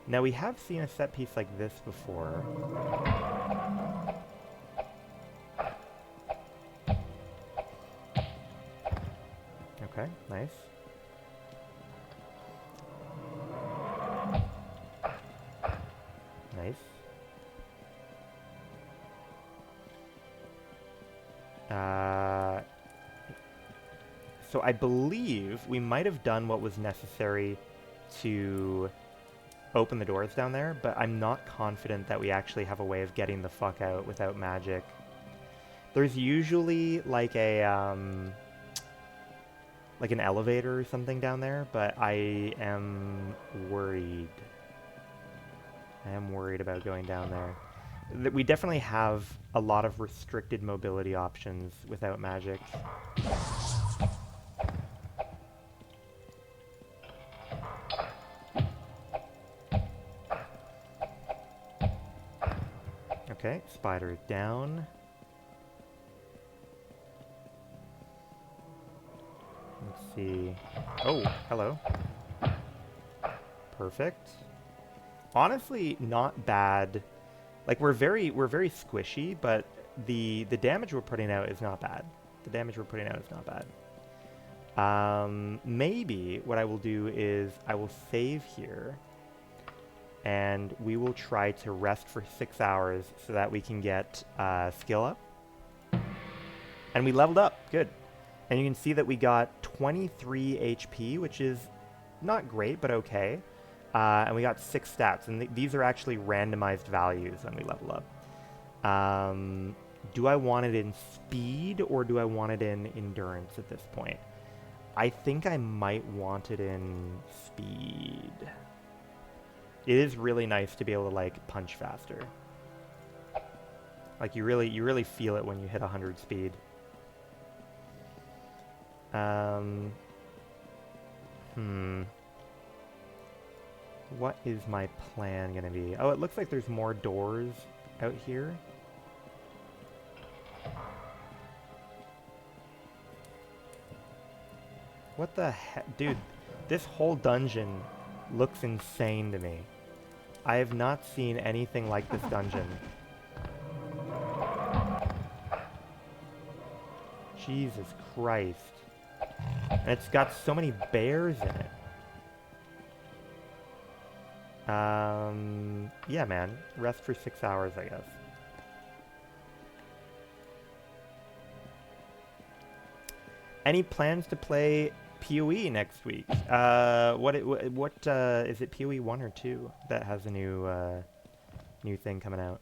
Now we have seen a set piece like this before. Okay, nice. Nice. So I believe we might have done what was necessary to open the doors down there, but I'm not confident that we actually have a way of getting the fuck out without magic. There's usually like an elevator or something down there, but I am worried. I am worried about going down there. We definitely have a lot of restricted mobility options without magic. Okay, spider down. Let's see. Oh, hello. Perfect. Honestly, not bad. Like we're very squishy, but the damage we're putting out is not bad. The damage we're putting out is not bad. Maybe what I will do is I will save here, and we will try to rest for 6 hours so that we can get skill up. And we leveled up. Good. And you can see that we got 23 HP, which is not great, but okay. And we got 6 stats, and these are actually randomized values when we level up. Do I want it in speed, or do I want it in endurance at this point? I think I might want it in speed. It is really nice to be able to, like, punch faster. Like, you really feel it when you hit 100 speed. What is my plan gonna be? Oh, it looks like there's more doors out here. What the heck? Dude, this whole dungeon looks insane to me. I have not seen anything like this dungeon. Jesus Christ. And it's got so many bears in it. Yeah, man. Rest for 6 hours, I guess. Any plans to play PoE next week? What is it? PoE 1 or 2 that has a new thing coming out?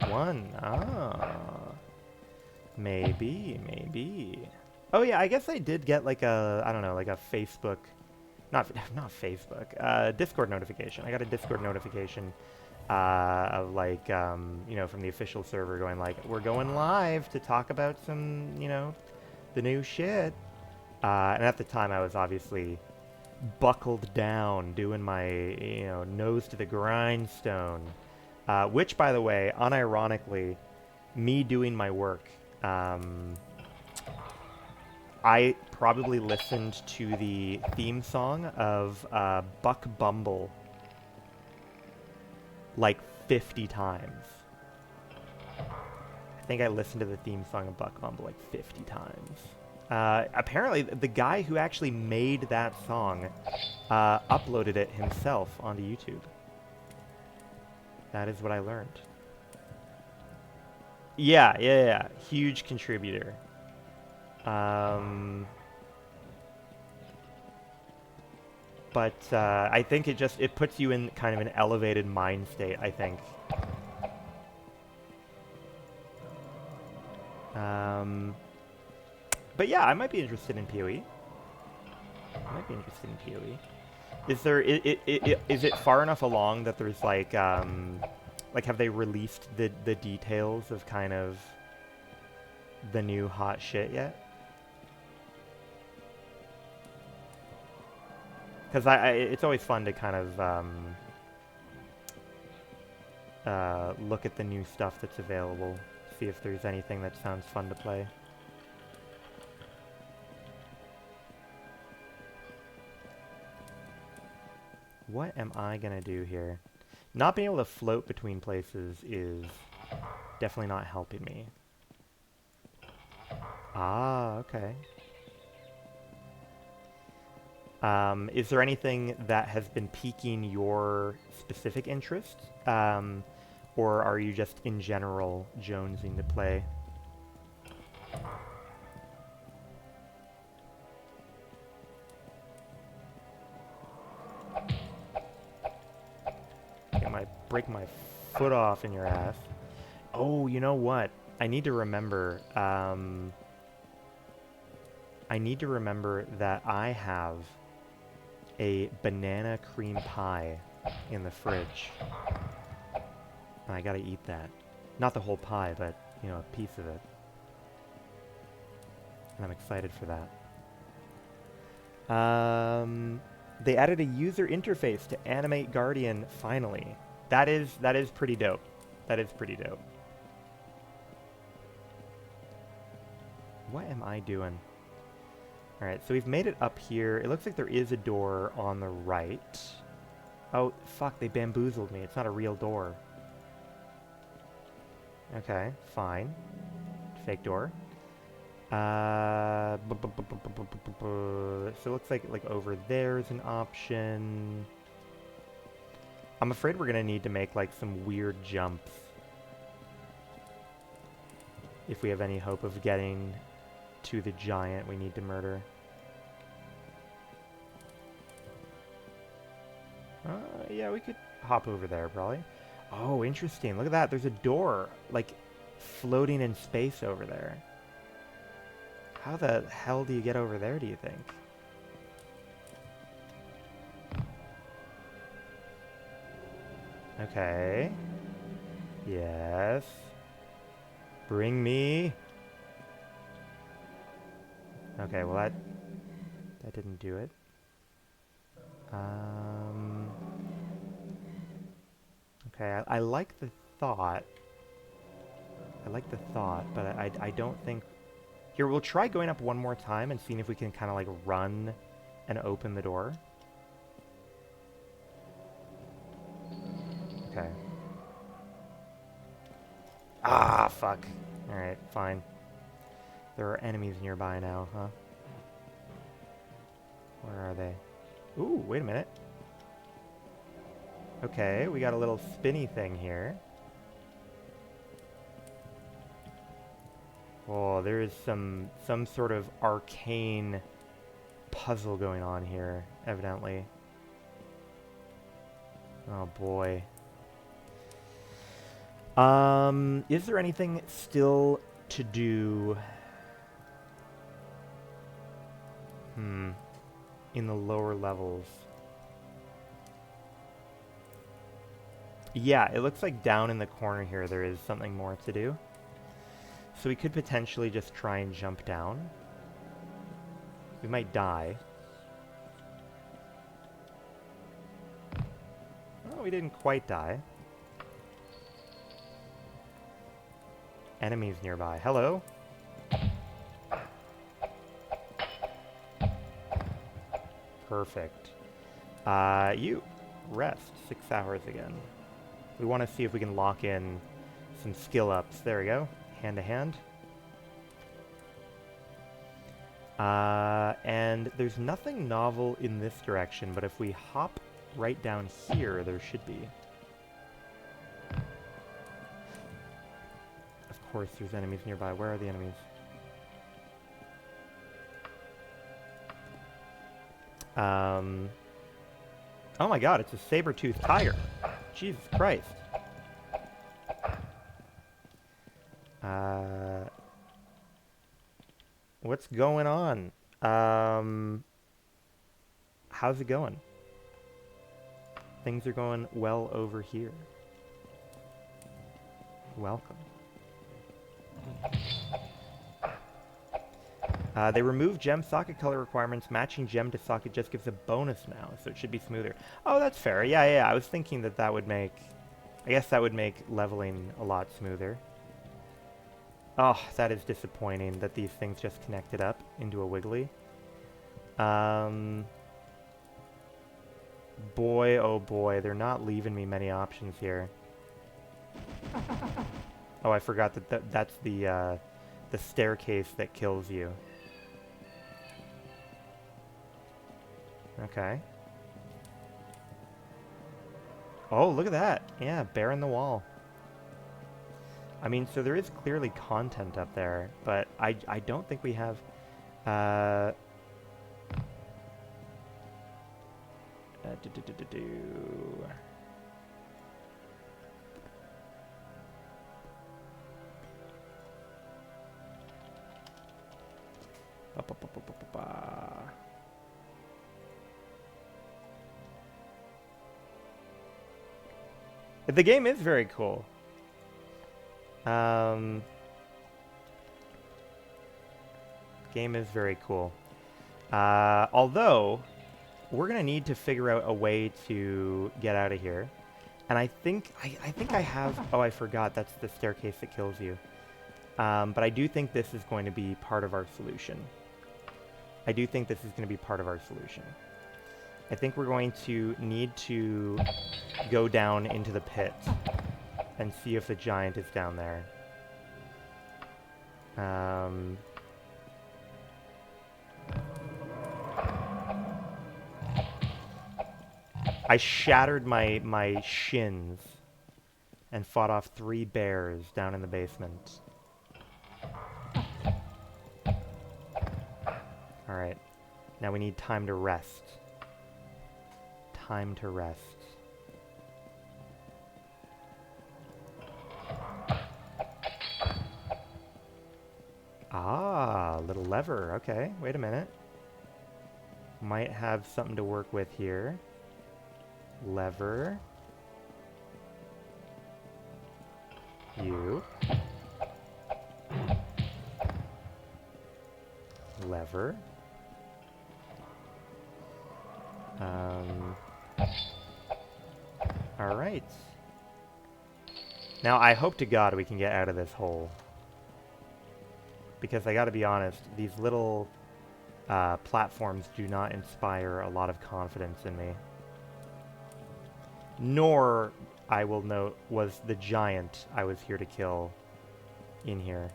One. Ah. Maybe. Oh yeah, I guess I did get like a, I don't know, like a Facebook, not Facebook, Discord notification. I got a Discord notification of like, from the official server going like, we're going live to talk about some, the new shit. And at the time I was obviously buckled down doing my, nose to the grindstone. Which, by the way, unironically, me doing my work, I probably listened to the theme song of Buck Bumble like 50 times. I think I listened to the theme song of Buck Bumble like 50 times. Apparently, the guy who actually made that song uploaded it himself onto YouTube. That is what I learned. Yeah. Huge contributor. But I think it puts you in kind of an elevated mind state, I think. But yeah, I might be interested in PoE. Is it far enough along that there's like have they released the details of kind of the new hot shit yet? Because it's always fun to kind of look at the new stuff that's available, see if there's anything that sounds fun to play. What am I gonna do here? Not being able to float between places is definitely not helping me. Ah, okay. Is there anything that has been piquing your specific interest? Or are you just in general jonesing to play? I might break my foot off in your ass. Oh, you know what? I need to remember, that I have a banana cream pie in the fridge. And I gotta eat that. Not the whole pie, but, a piece of it. And I'm excited for that. They added a user interface to animate Guardian, finally. That is pretty dope. That is pretty dope. What am I doing? Alright, so we've made it up here. It looks like there is a door on the right. Oh, fuck, they bamboozled me. It's not a real door. Okay, fine. Fake door. So it looks like over there's an option. I'm afraid we're gonna need to make like some weird jumps if we have any hope of getting to the giant we need to murder. Yeah, we could hop over there probably. Oh, interesting. Look at that. There's a door like floating in space over there. How the hell do you get over there, do you think? Okay. Yes. Bring me. Okay, well that didn't do it. Okay, I like the thought. I like the thought, but I don't think... Here, we'll try going up one more time and seeing if we can kind of like run and open the door. Okay. Ah, fuck. Alright, fine. There are enemies nearby now, huh? Where are they? Ooh, wait a minute. Okay, we got a little spinny thing here. Oh, there is some sort of arcane puzzle going on here, evidently. Oh boy. Is there anything still to do? In the lower levels. Yeah, it looks like down in the corner here there is something more to do. So we could potentially just try and jump down. We might die. Oh, we didn't quite die. Enemies nearby. Hello? Perfect. You. Rest. 6 hours again. We want to see if we can lock in some skill ups. There we go. Hand to hand. And there's nothing novel in this direction, but if we hop right down here, there should be. Of course, there's enemies nearby. Where are the enemies? Oh my god, it's a saber-toothed tiger. Jesus Christ. What's going on? How's it going? Things are going well over here. Welcome. They remove gem socket color requirements. Matching gem to socket just gives a bonus now, so it should be smoother. Oh, that's fair. Yeah. I was thinking that would make... I guess that would make leveling a lot smoother. Oh, that is disappointing that these things just connected up into a wiggly. Boy, oh boy, they're not leaving me many options here. Oh, I forgot that's the staircase that kills you. Okay. Oh, look at that. Yeah, bear in the wall. I mean, so there is clearly content up there, but I don't think we have... The game is very cool. Game is very cool. Although, we're gonna need to figure out a way to get out of here. And I think I have... Oh, I forgot. That's the staircase that kills you. But I do think this is going to be part of our solution. I do think this is going to be part of our solution. I think we're going to need to go down into the pit and see if the giant is down there. I shattered my shins and fought off 3 bears down in the basement. Alright. Now we need time to rest. Time to rest. Ah, little lever. Okay, wait a minute. Might have something to work with here. Lever. You. Lever. Alright. Now, I hope to God we can get out of this hole. Because I gotta be honest, these little platforms do not inspire a lot of confidence in me. Nor, I will note, was the giant I was here to kill in here.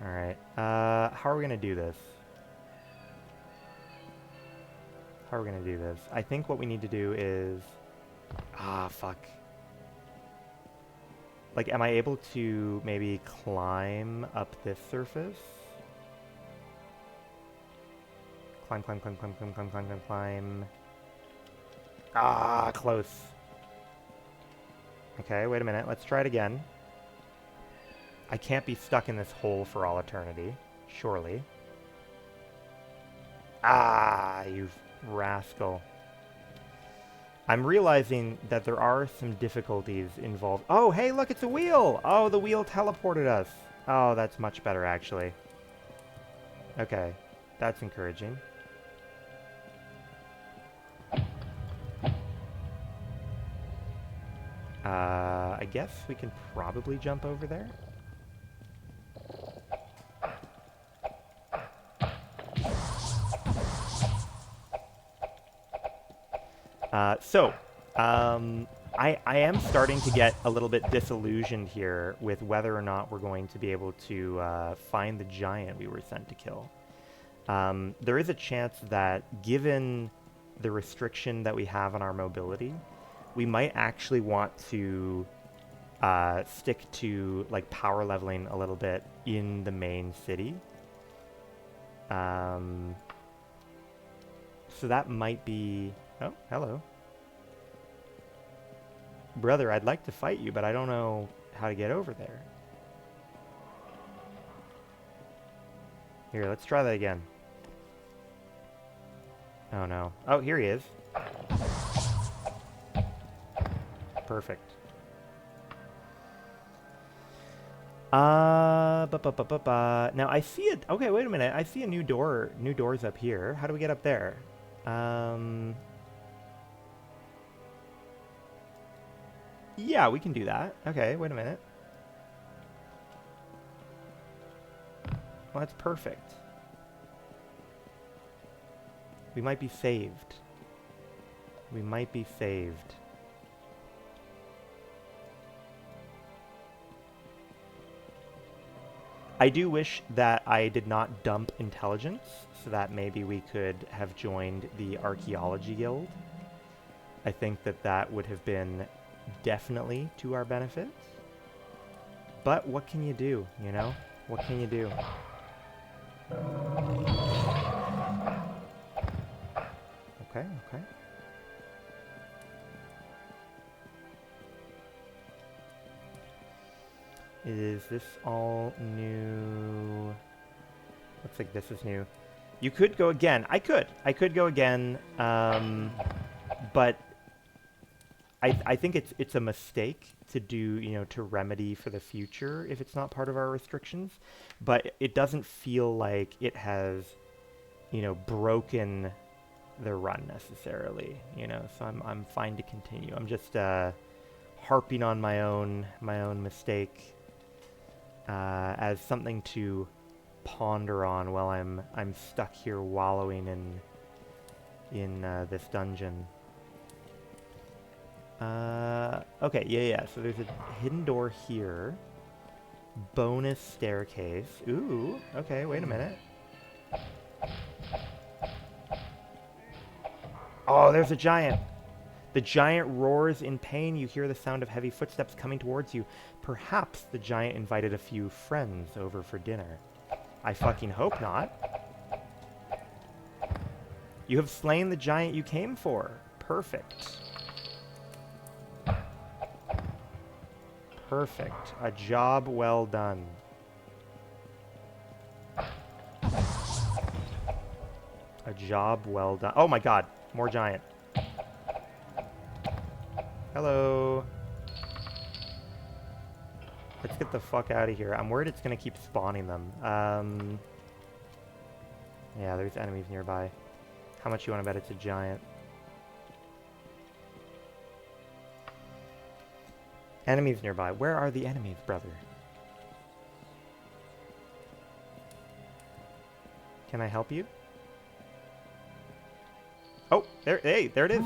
Alright, how are we gonna do this? How are we gonna do this? I think what we need to do is... Ah, fuck. Like, am I able to maybe climb up this surface? Climb, climb, climb, climb, climb, climb, climb, climb, climb. Ah, close. Okay, wait a minute. Let's try it again. I can't be stuck in this hole for all eternity. Surely. Ah, you rascal. I'm realizing that there are some difficulties involved. Oh, hey, look, it's a wheel! Oh, the wheel teleported us. Oh, that's much better, actually. Okay, that's encouraging. I guess we can probably jump over there. I am starting to get a little bit disillusioned here with whether or not we're going to be able to find the giant we were sent to kill. There is a chance that, given the restriction that we have on our mobility, we might actually want to stick to like power leveling a little bit in the main city. So that might be... Oh, hello. Brother, I'd like to fight you, but I don't know how to get over there. Here, let's try that again. Oh no. Oh, here he is. Perfect. Now I see it. Okay, wait a minute. I see a new door. New doors up here. How do we get up there? Yeah, we can do that. Okay, wait a minute. Well, that's perfect. We might be saved. We might be saved. I do wish that I did not dump intelligence, so that maybe we could have joined the archaeology guild. I think that that would have been definitely to our benefit. But what can you do, you know? What can you do? Okay, okay. Is this all new? Looks like this is new. You could go again. I could go again, but I think it's a mistake to do, you know, to remedy for the future if it's not part of our restrictions. But it doesn't feel like it has, you know, broken the run necessarily, you know. So I'm fine to continue. I'm just harping on my own mistake as something to ponder on while I'm stuck here wallowing in this dungeon. Okay, yeah. So there's a hidden door here. Bonus staircase. Ooh, okay, wait a minute. Oh, there's a giant. The giant roars in pain. You hear the sound of heavy footsteps coming towards you. Perhaps the giant invited a few friends over for dinner. I fucking hope not. You have slain the giant you came for. Perfect. Perfect. A job well done. A job well done. Oh my god. More giant. Hello. Let's get the fuck out of here. I'm worried it's going to keep spawning them. Yeah, there's enemies nearby. How much you want to bet it's a giant? Enemies nearby. Where are the enemies, brother? Can I help you? Oh, there, hey, there it is.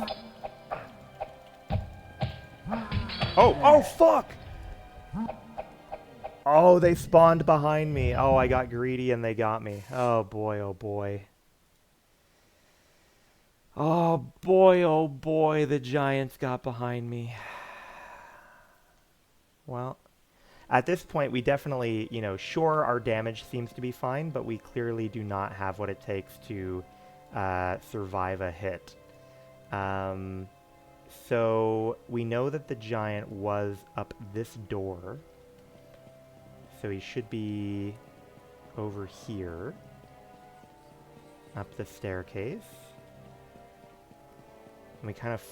Oh, oh, fuck! Oh, they spawned behind me. Oh, I got greedy and they got me. Oh boy, oh boy. Oh boy, the giants got behind me. Well, at this point, we definitely, you know, sure, our damage seems to be fine, but we clearly do not have what it takes to survive a hit. So we know that the giant was up this door. So he should be over here. Up the staircase. And we kind of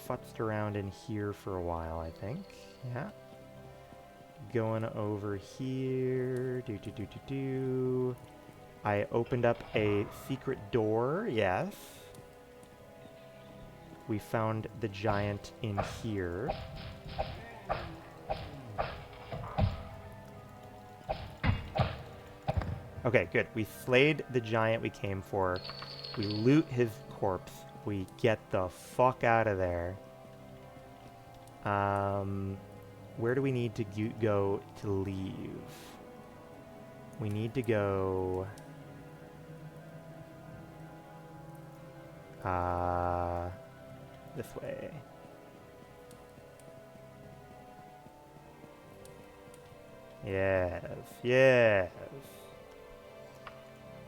futzed around in here for a while, I think. Yeah. Going over here. Do. I opened up a secret door. Yes. We found the giant in here. Okay, good. We slayed the giant we came for. We loot his corpse. We get the fuck out of there. Where do we need to go to leave? We need to go... this way. Yes, yes.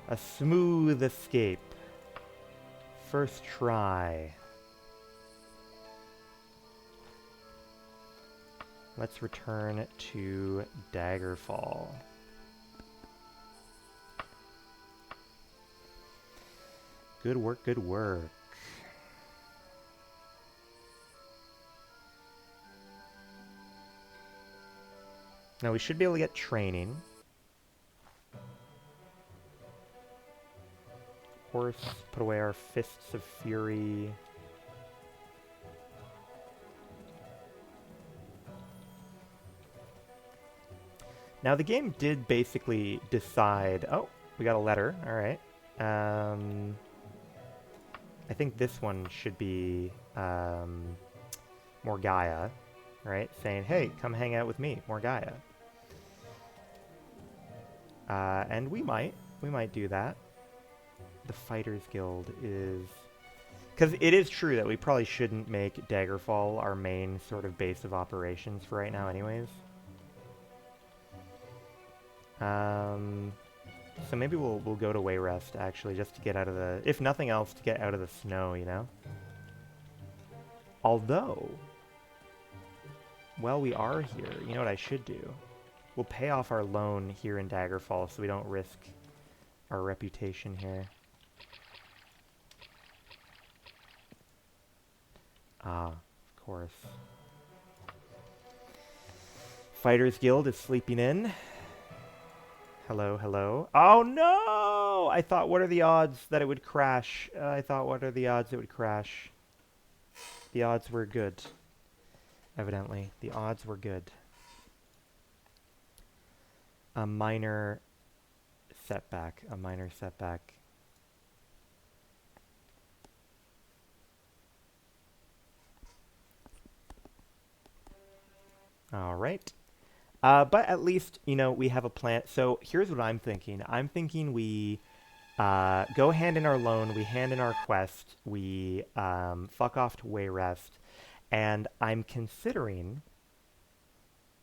A smooth escape. First try. Let's return to Daggerfall. Good work, good work. Now we should be able to get training. Horse, put away our fists of fury. Now the game did basically decide... Oh, we got a letter. All right. I think this one should be Morgaia, right? Saying, hey, come hang out with me, Morgaia. And we might do that. The Fighters Guild is... Because it is true that we probably shouldn't make Daggerfall our main sort of base of operations for right now anyways. So maybe we'll go to Wayrest, actually, just to get out of the... If nothing else, to get out of the snow, you know? Although... Well, we are here. You know what I should do? We'll pay off our loan here in Daggerfall so we don't risk our reputation here. Ah, of course. Fighters Guild is sleeping in. Hello, hello. Oh no! I thought, what are the odds that it would crash? I thought, what are the odds it would crash? The odds were good. Evidently, the odds were good. A minor setback. A minor setback. All right. But at least, you know, we have a plan. So here's what I'm thinking. I'm thinking we go hand in our loan, we hand in our quest, we fuck off to Wayrest, and I'm considering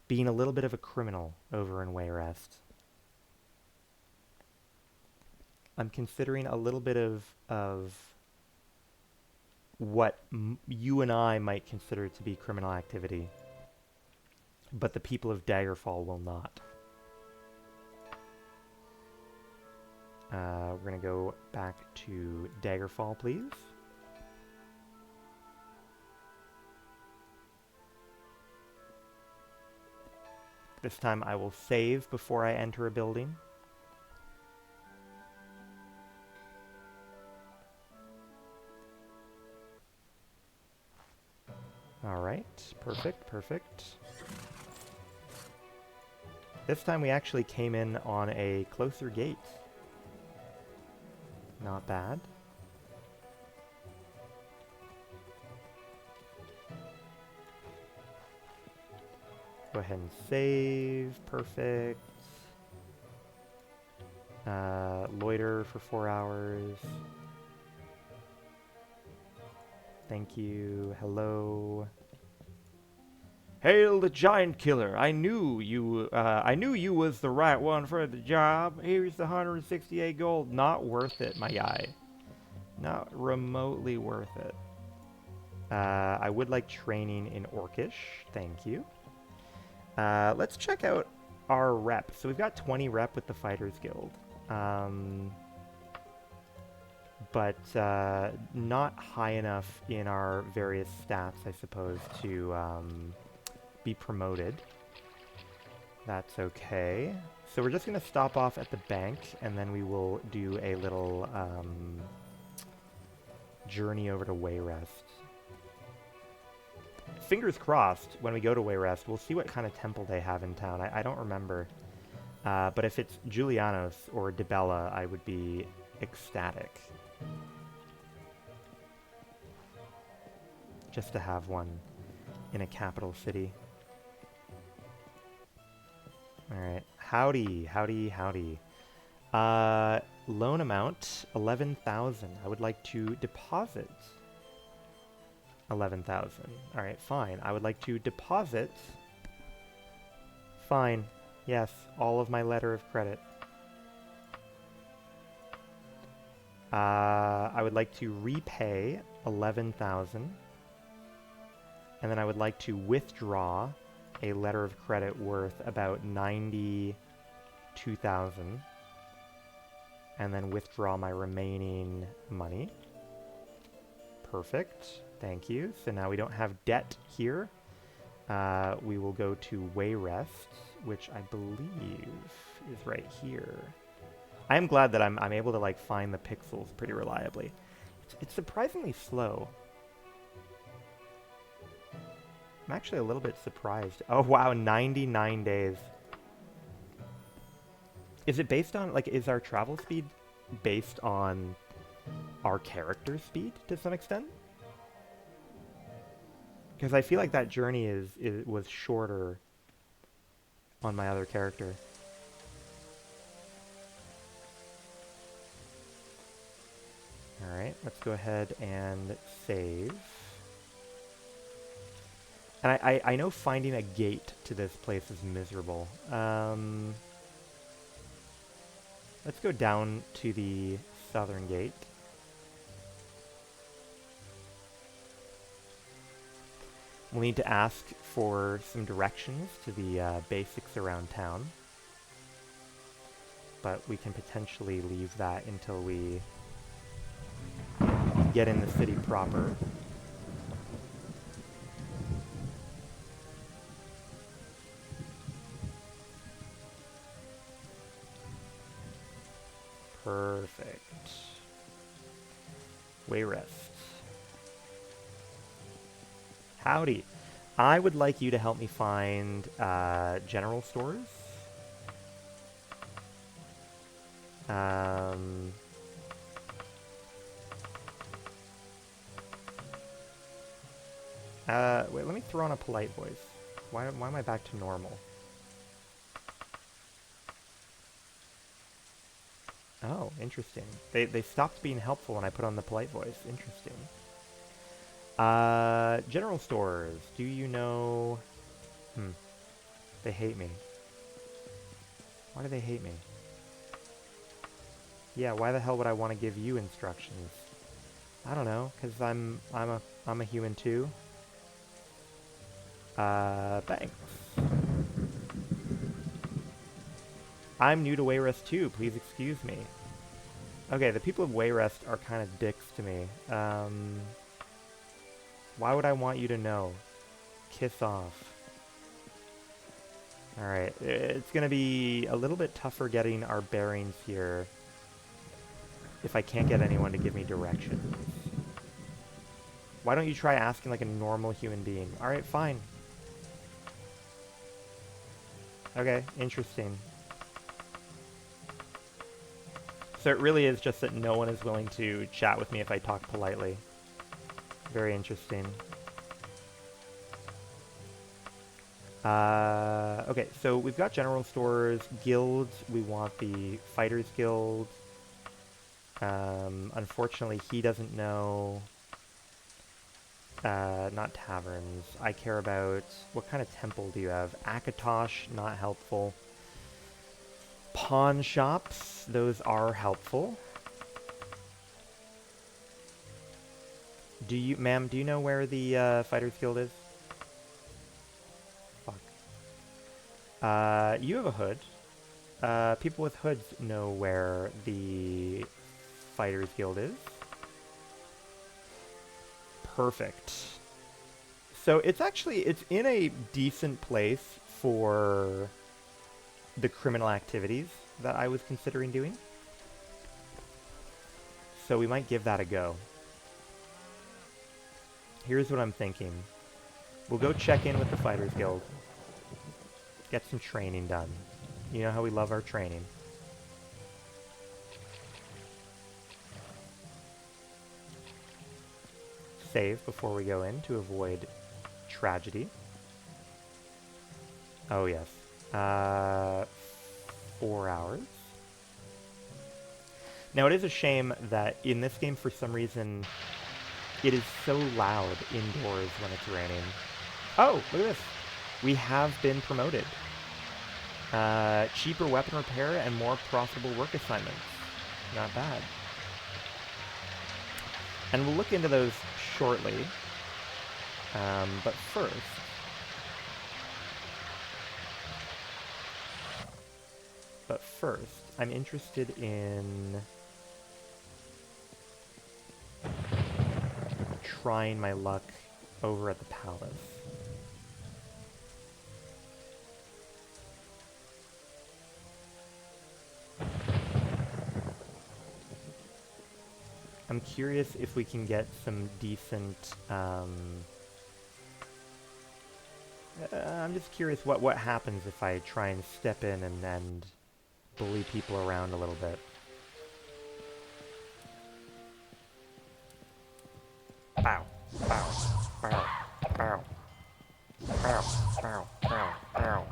being a little bit of a criminal over in Wayrest. I'm considering a little bit of what you and I might consider to be criminal activity. But the people of Daggerfall will not. We're going to go back to Daggerfall, please. This time I will save before I enter a building. All right, perfect, perfect. This time we actually came in on a closer gate. Not bad. Go ahead and save. Perfect. Loiter for 4 hours. Thank you. Hello. Hail the giant killer. I knew you was the right one for the job. Here's the 168 gold. Not worth it, my guy. Not remotely worth it. I would like training in Orcish. Thank you. Let's check out our rep. So we've got 20 rep with the Fighters Guild. But not high enough in our various stats, I suppose, to be promoted. That's okay. So we're just going to stop off at the bank, and then we will do a little journey over to Wayrest. Fingers crossed, when we go to Wayrest, we'll see what kind of temple they have in town. I don't remember. But if it's Julianos or Dibella, I would be ecstatic. Just to have one in a capital city. Alright. Howdy, howdy, howdy. Loan amount, 11,000. I would like to deposit 11,000. Alright, fine. I would like to deposit... Fine. Yes, all of my letter of credit. I would like to repay 11,000. And then I would like to withdraw a letter of credit worth about 92,000. And then withdraw my remaining money. Perfect. Thank you. So now we don't have debt here. We will go to Wayrest, which I believe is right here. I am glad that I'm able to like find the pixels pretty reliably. It's surprisingly slow. I'm actually a little bit surprised. Oh wow, 99 days. Is it based on, like, is our travel speed based on our character speed to some extent? Because I feel like that journey was shorter on my other character. Alright, let's go ahead and save. And I know finding a gate to this place is miserable. Let's go down to the southern gate. We'll need to ask for some directions to the basics around town. But we can potentially leave that until we get in the city proper. Perfect. Wayrest. Howdy. I would like you to help me find general stores. Wait, let me throw on a polite voice. Why am I back to normal? Oh, interesting. They stopped being helpful when I put on the polite voice. Interesting. General stores. Do you know... They hate me. Why do they hate me? Yeah, why the hell would I want to give you instructions? I don't know, because I'm a human too. Thanks. I'm new to Wayrest too, please excuse me. Okay, the people of Wayrest are kind of dicks to me. Why would I want you to know? Kiss off. Alright, it's gonna be a little bit tougher getting our bearings here if I can't get anyone to give me directions. Why don't you try asking like a normal human being? Alright, fine. Okay, interesting. So it really is just that no one is willing to chat with me if I talk politely. Very interesting. Okay, so we've got general stores, guilds. We want the Fighters Guild. Unfortunately, he doesn't know. Not taverns. I care about... What kind of temple do you have? Akatosh, not helpful. Pawn shops, those are helpful. Ma'am, do you know where the Fighters Guild is? Fuck. You have a hood. People with hoods know where the Fighters Guild is. Perfect. So it's in a decent place for the criminal activities that I was considering doing. So we might give that a go. Here's what I'm thinking. We'll go check in with the Fighters Guild. Get some training done. You know how we love our training. Save before we go in to avoid tragedy. Oh, yes. 4 hours. Now, it is a shame that in this game, for some reason, it is so loud indoors when it's raining. Oh, look at this. We have been promoted. Cheaper weapon repair and more profitable work assignments. Not bad. And we'll look into those shortly. But first, I'm interested in trying my luck over at the palace. I'm curious if we can get some decent, I'm just curious what happens if I try and step in and bully people around a little bit. Bow, bow, bow, bow, bow, bow, bow, bow.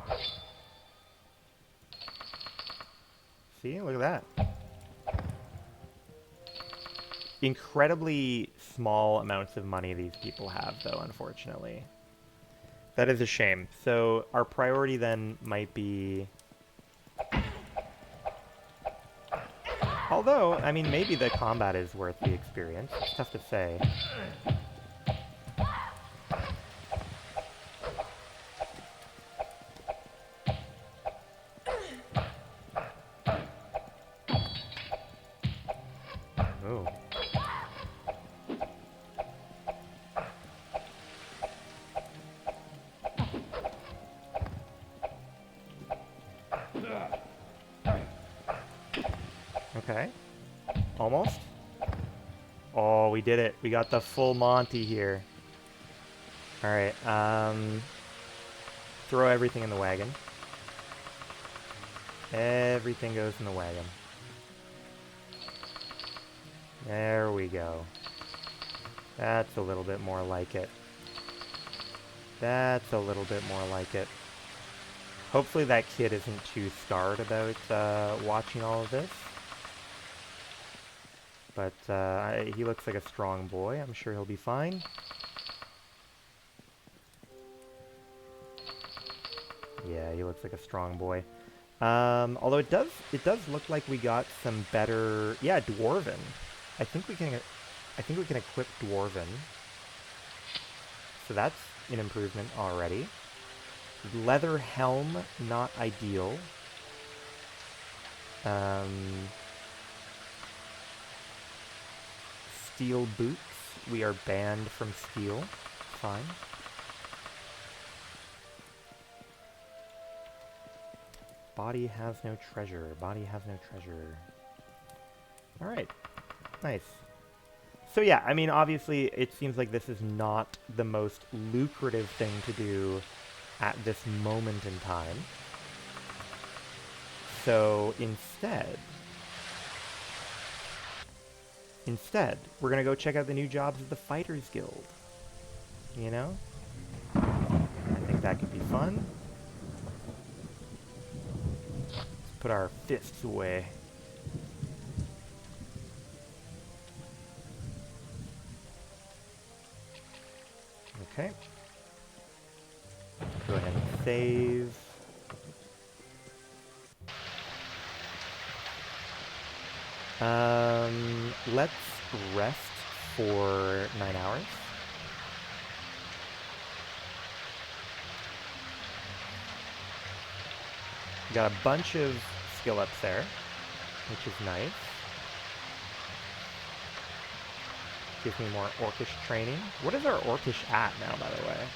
See, look at that. Incredibly small amounts of money these people have, though, unfortunately. That is a shame. So our priority then might be... Although, I mean, maybe the combat is worth the experience. It's tough to say. Ooh. Okay. Almost. Oh, we did it. We got the full Monty here. Alright, throw everything in the wagon. Everything goes in the wagon. There we go. That's a little bit more like it. That's a little bit more like it. Hopefully that kid isn't too scarred about watching all of this. But he looks like a strong boy. I'm sure he'll be fine. Yeah, he looks like a strong boy. Although it does look like we got some better... Yeah, Dwarven. I think we can equip Dwarven. So that's an improvement already. Leather helm, not ideal. Steel boots. We are banned from steel. Fine. Body has no treasure. Body has no treasure. Alright. Nice. So yeah, I mean, obviously, it seems like this is not the most lucrative thing to do at this moment in time. So instead, we're gonna go check out the new jobs of the Fighters Guild. You know? I think that could be fun. Let's put our fists away. Okay. Go ahead and save. Let's rest for 9 hours. Got a bunch of skill ups there, which is nice. Gives me more orcish training. What is our orcish at now, by the way?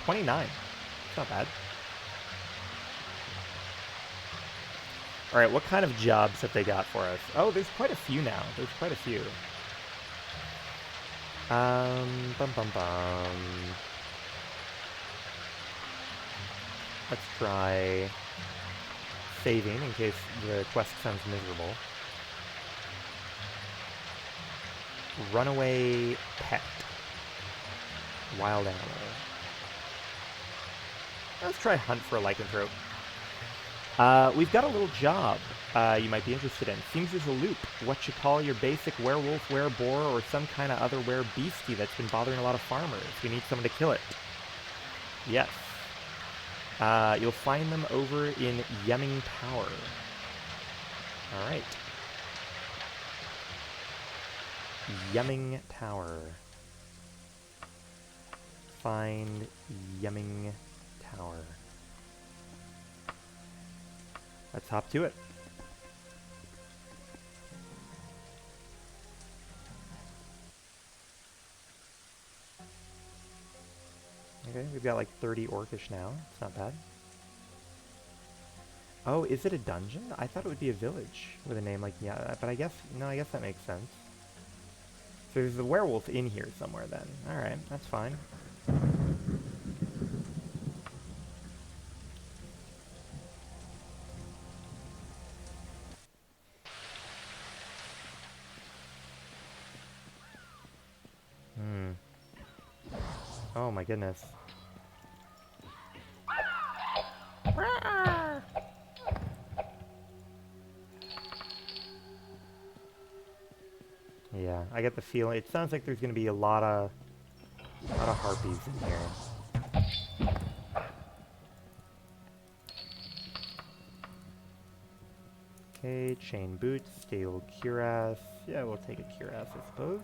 29. It's not bad. Alright, what kind of jobs have they got for us? Oh, there's quite a few now. There's quite a few. Bum bum bum. Let's try saving in case the quest sounds miserable. Runaway pet. Wild animal. Let's try hunt for a lycanthrope. We've got a little job you might be interested in. Seems there's a loop. What you call your basic werewolf, wereboar, or some kind of other beastie that's been bothering a lot of farmers. We need someone to kill it. Yes. You'll find them over in Yemming Tower. Alright. Yemming Tower. Find Yemming Tower. Let's hop to it. Okay, we've got like 30 orcish now. It's not bad. Oh, is it a dungeon? I thought it would be a village with a name like, yeah, but I guess, no, I guess that makes sense. So there's a werewolf in here somewhere then. Alright, that's fine. Oh my goodness. Yeah, I get the feeling it sounds like there's gonna be a lot of harpies in here. Okay, chain boots, steel cuirass. Yeah, we'll take a cuirass, I suppose.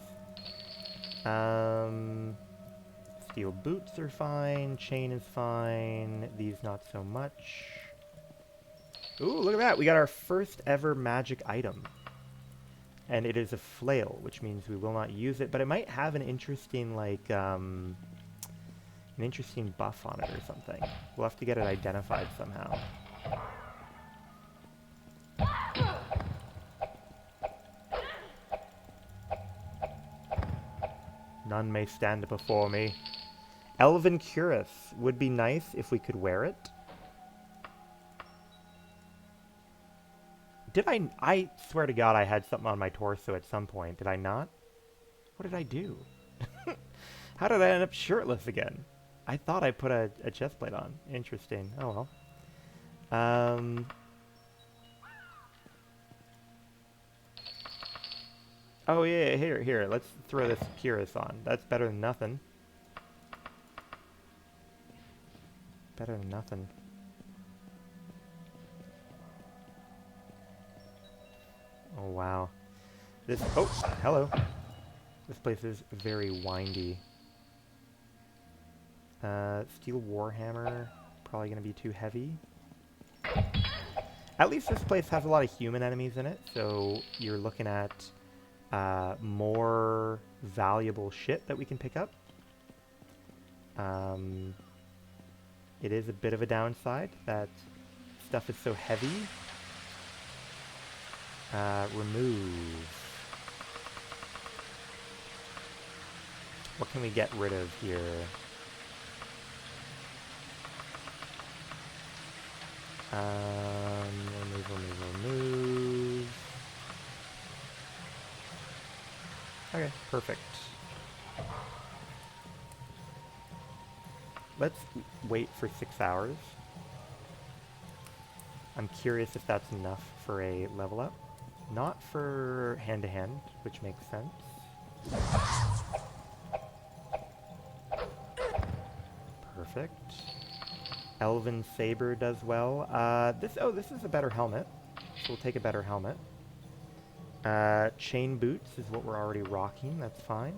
Steel boots are fine, chain is fine, these not so much. Ooh, look at that, we got our first ever magic item. And it is a flail, which means we will not use it, but it might have an interesting, like, an interesting buff on it or something. We'll have to get it identified somehow. None may stand before me. Elven cuirass would be nice if we could wear it. Did I swear to God I had something on my torso at some point. Did I not? What did I do? How did I end up shirtless again? I thought I put a chest plate on. Interesting. Oh well. Oh yeah, here. Let's throw this cuirass on. That's better than nothing. Better than nothing. Oh wow. This, oh, hello. This place is very windy. Steel warhammer, probably gonna be too heavy. At least this place has a lot of human enemies in it, so you're looking at more valuable shit that we can pick up. It is a bit of a downside that stuff is so heavy. Remove. What can we get rid of here? Remove. Okay, perfect. Let's wait for 6 hours. I'm curious if that's enough for a level up. Not for hand-to-hand, which makes sense. Perfect. Elven Saber does well. This is a better helmet. So we'll take a better helmet. Chain boots is what we're already rocking. That's fine.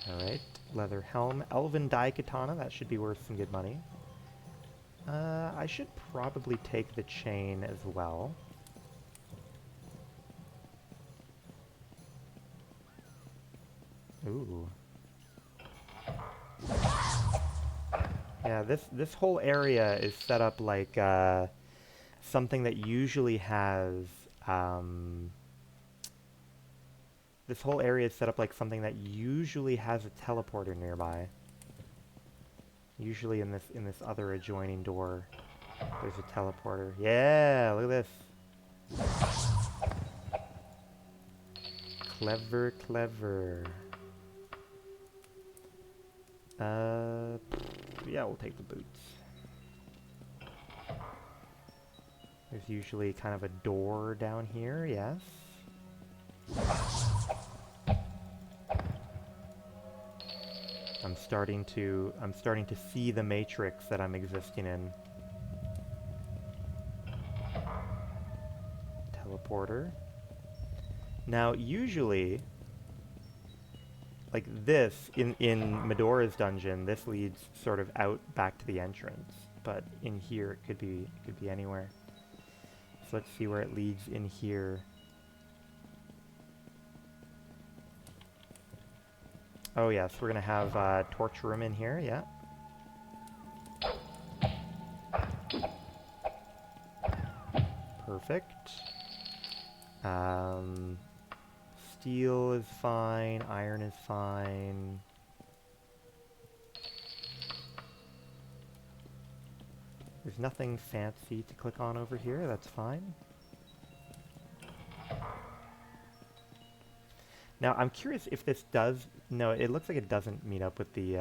Alright. Leather helm. Elven Daikatana. That should be worth some good money. I should probably take the chain as well. Ooh. Yeah, this whole area is set up like something that usually has this whole area is set up like something that usually has a teleporter nearby. Usually in this other adjoining door, there's a teleporter. Yeah, look at this. Clever, clever. Yeah, we'll take the boots. There's usually kind of a door down here, yes. I'm starting to see the matrix that I'm existing in. Teleporter. Now, usually, like this, in Medora's dungeon, this leads sort of out back to the entrance. But in here, it could be anywhere. So let's see where it leads in here. Oh yes, we're gonna have torture room in here, yeah. Perfect. Steel is fine, iron is fine. There's nothing fancy to click on over here, that's fine. Now, I'm curious if this does... No, it looks like it doesn't meet up with the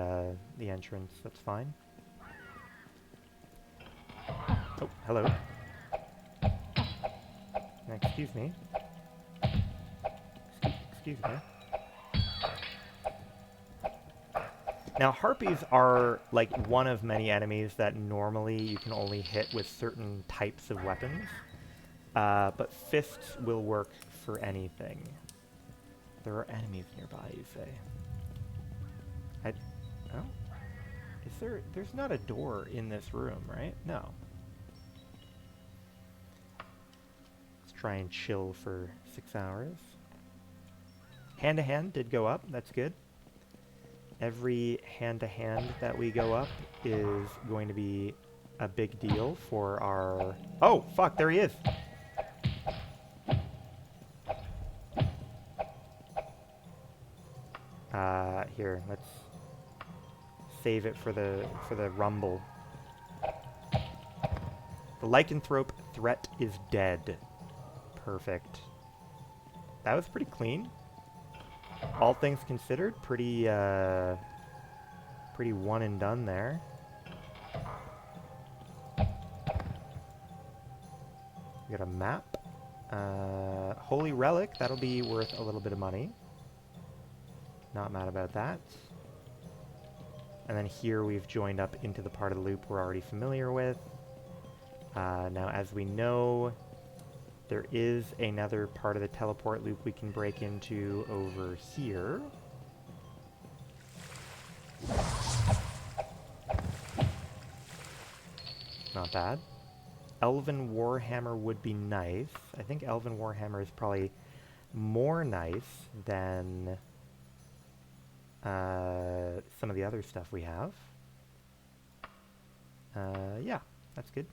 entrance. That's fine. Oh, hello. Excuse me. Excuse me. Now, harpies are like one of many enemies that normally you can only hit with certain types of weapons. But fists will work for anything. There are enemies nearby, you say. Oh? There's not a door in this room, right? No. Let's try and chill for 6 hours. Hand-to-hand did go up, that's good. Every hand-to-hand that we go up is going to be a big deal for our... Oh, fuck, there he is! Here, let's save it for the rumble. The lycanthrope threat is dead. Perfect. That was pretty clean. All things considered, pretty one and done there. We got a map. Holy relic, that'll be worth a little bit of money. Not mad about that. And then here we've joined up into the part of the loop we're already familiar with. Now, as we know, there is another part of the teleport loop we can break into over here. Not bad. Elven Warhammer would be nice. I think Elven Warhammer is probably more nice than some of the other stuff we have. Yeah, that's good.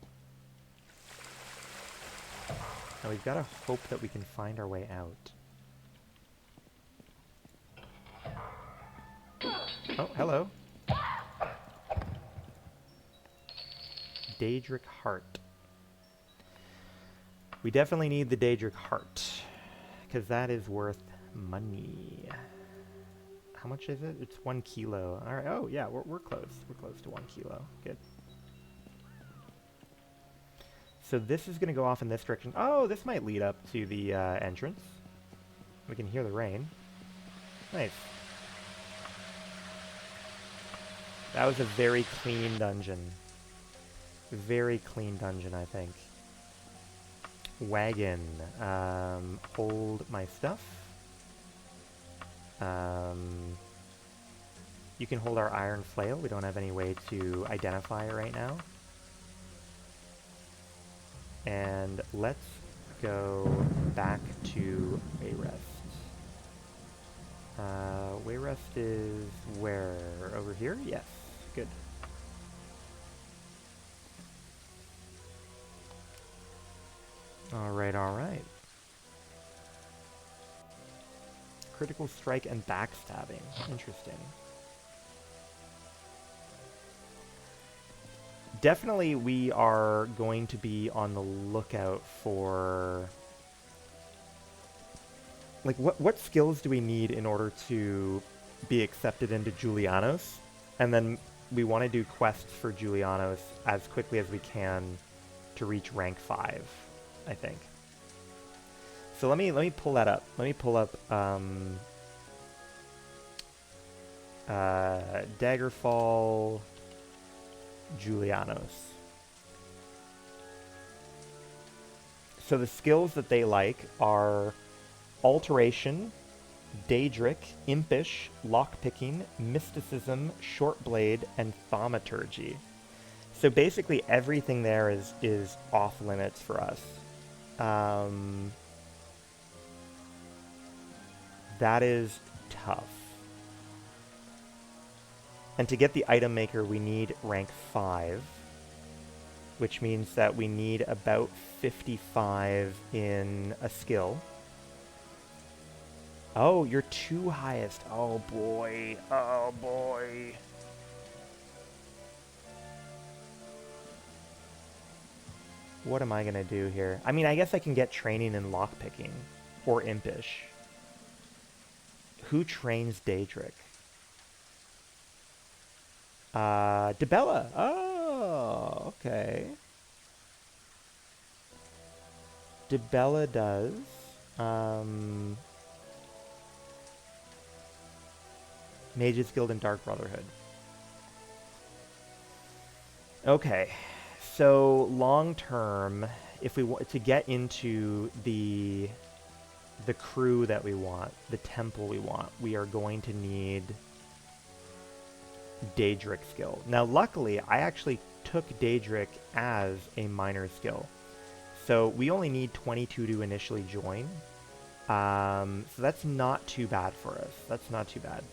Now we've got to hope that we can find our way out. Oh, hello. Daedric Heart. We definitely need the Daedric Heart, because that is worth money. How much is it? It's 1 kilo. All right. Oh, yeah, we're close. We're close to 1 kilo. Good. So this is going to go off in this direction. Oh, this might lead up to the entrance. We can hear the rain. Nice. That was a very clean dungeon. Very clean dungeon, I think. Wagon. Hold my stuff. You can hold our iron flail. We don't have any way to identify it right now. And let's go back to Wayrest. Wayrest is where? Over here? Yes. Good. Alright, alright. Critical strike and backstabbing. Interesting. Definitely we are going to be on the lookout for... Like, what skills do we need in order to be accepted into Julianos? And then we want to do quests for Julianos as quickly as we can to reach rank 5, I think. So let me pull that up. Let me pull up Daggerfall Julianos. So the skills that they like are Alteration, Daedric, Impish, Lockpicking, Mysticism, Shortblade, and Thaumaturgy. So basically everything there is off limits for us. That is tough. And to get the item maker, we need rank 5, which means that we need about 55 in a skill. Oh, you're 2 highest. Oh boy. Oh boy. What am I gonna do here? I mean, I guess I can get training in lockpicking or impish. Who trains Daedric? Debella. Oh, okay. Debella does. Mages Guild and Dark Brotherhood. Okay. So long term, if we want to get into the crew that we want, the temple we want, we are going to need Daedric skill. Now, luckily, I actually took Daedric as a minor skill. So we only need 22 to initially join. So that's not too bad for us. That's not too bad.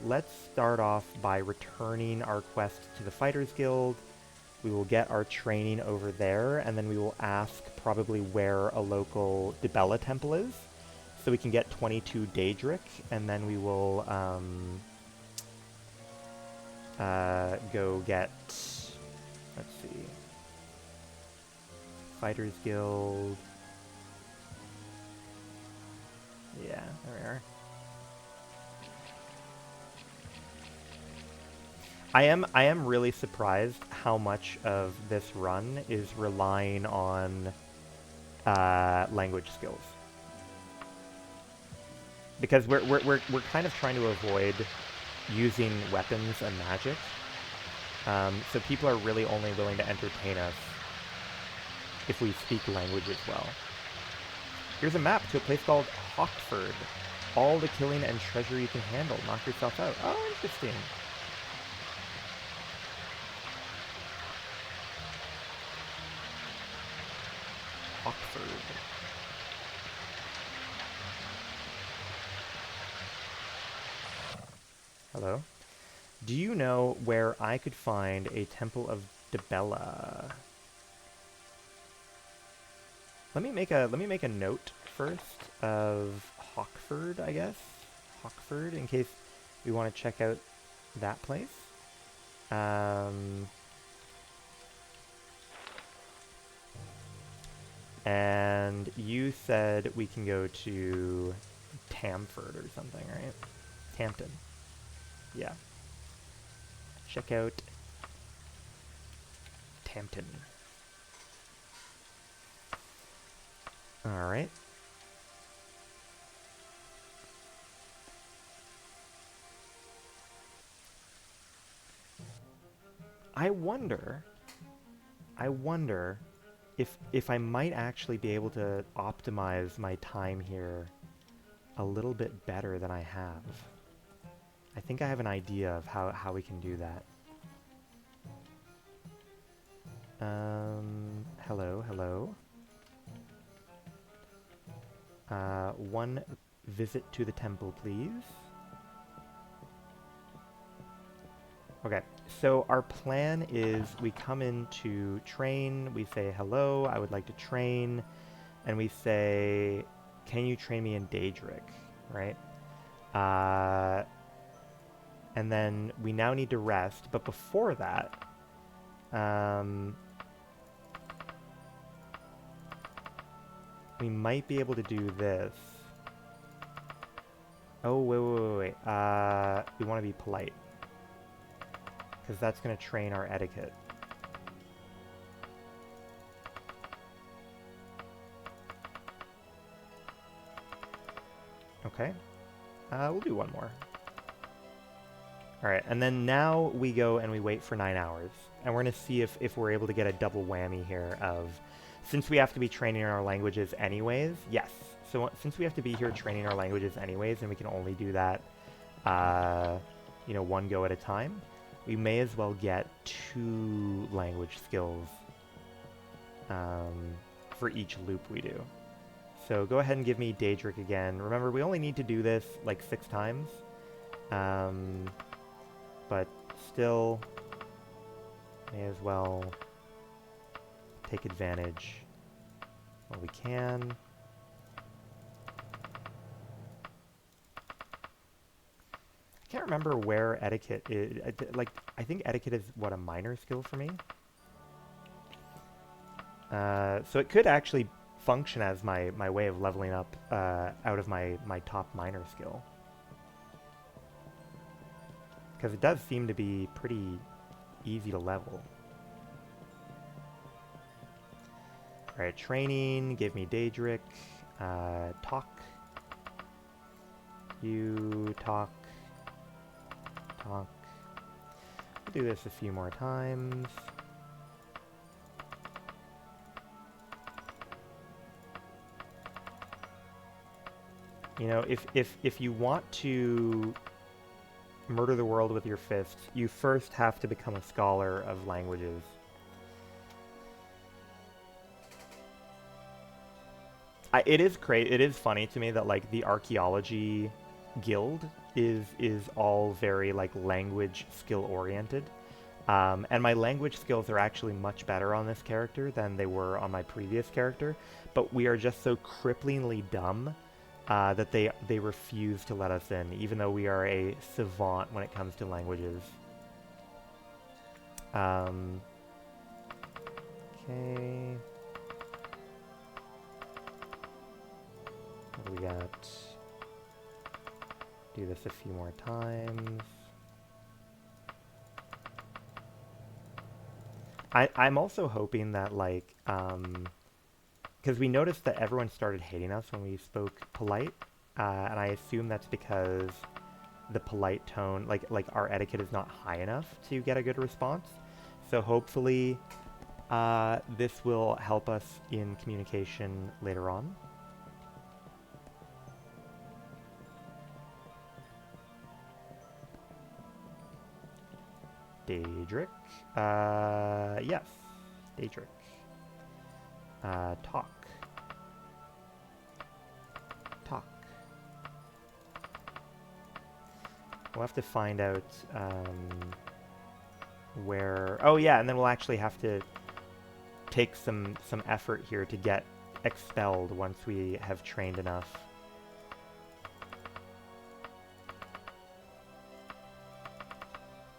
Let's start off by returning our quest to the Fighters Guild. We will get our training over there, and then we will ask probably where a local Debella temple is, so we can get 22 Daedric, and then we will go get, let's see, Fighters Guild. Yeah, there we are. I am really surprised how much of this run is relying on language skills, because we're kind of trying to avoid using weapons and magic. So people are really only willing to entertain us if we speak language as well. Here's a map to a place called Hawkford. All the killing and treasure you can handle. Knock yourself out. Oh, interesting. Hawkford. Hello. Do you know where I could find a Temple of Debella? let me make a note first of Hawkford, I guess. Hawkford, in case we want to check out that place. And you said we can go to Tamford or something, right? Tampton. Yeah. Check out Tampton. Alright. I wonder if I might actually be able to optimize my time here a little bit better than I have. I think I have an idea of how we can do that. Hello, hello. One visit to the temple, please. Okay, so our plan is we come in to train, we say hello, I would like to train, and we say, can you train me in Daedric, right? And then we now need to rest, but before that, we might be able to do this. Oh, wait. We want to be polite. Because that's going to train our etiquette. Okay. We'll do one more. Alright, and then now we go and we wait for 9 hours. And we're going to see if we're able to get a double whammy here of... Since we have to be training our languages anyways, yes. So since we have to be here training our languages anyways, and we can only do that, you know, one go at a time, we may as well get 2 language skills for each loop we do. So go ahead and give me Daedric again. Remember, we only need to do this like 6 times. But still, may as well take advantage while we can. I can't remember where etiquette is. I think etiquette is, what, a minor skill for me? So it could actually function as my way of leveling up out of my top minor skill. Because it does seem to be pretty easy to level. Alright, training, give me Daedric. Talk. You talk. Talk. We'll do this a few more times. You know, if you want to murder the world with your fists, you first have to become a scholar of languages. It is funny to me that like the archaeology guild is all very like language skill oriented. And my language skills are actually much better on this character than they were on my previous character, but we are just so cripplingly dumb that they refuse to let us in, even though we are a savant when it comes to languages. Okay. What do we got? Do this a few more times. I'm also hoping that, like, because we noticed that everyone started hating us when we spoke polite, and I assume that's because the polite tone, like our etiquette is not high enough to get a good response. So hopefully this will help us in communication later on. Daedric. Yes. Daedric. Talk. Talk. We'll have to find out where... Oh yeah, and then we'll actually have to take some effort here to get expelled once we have trained enough.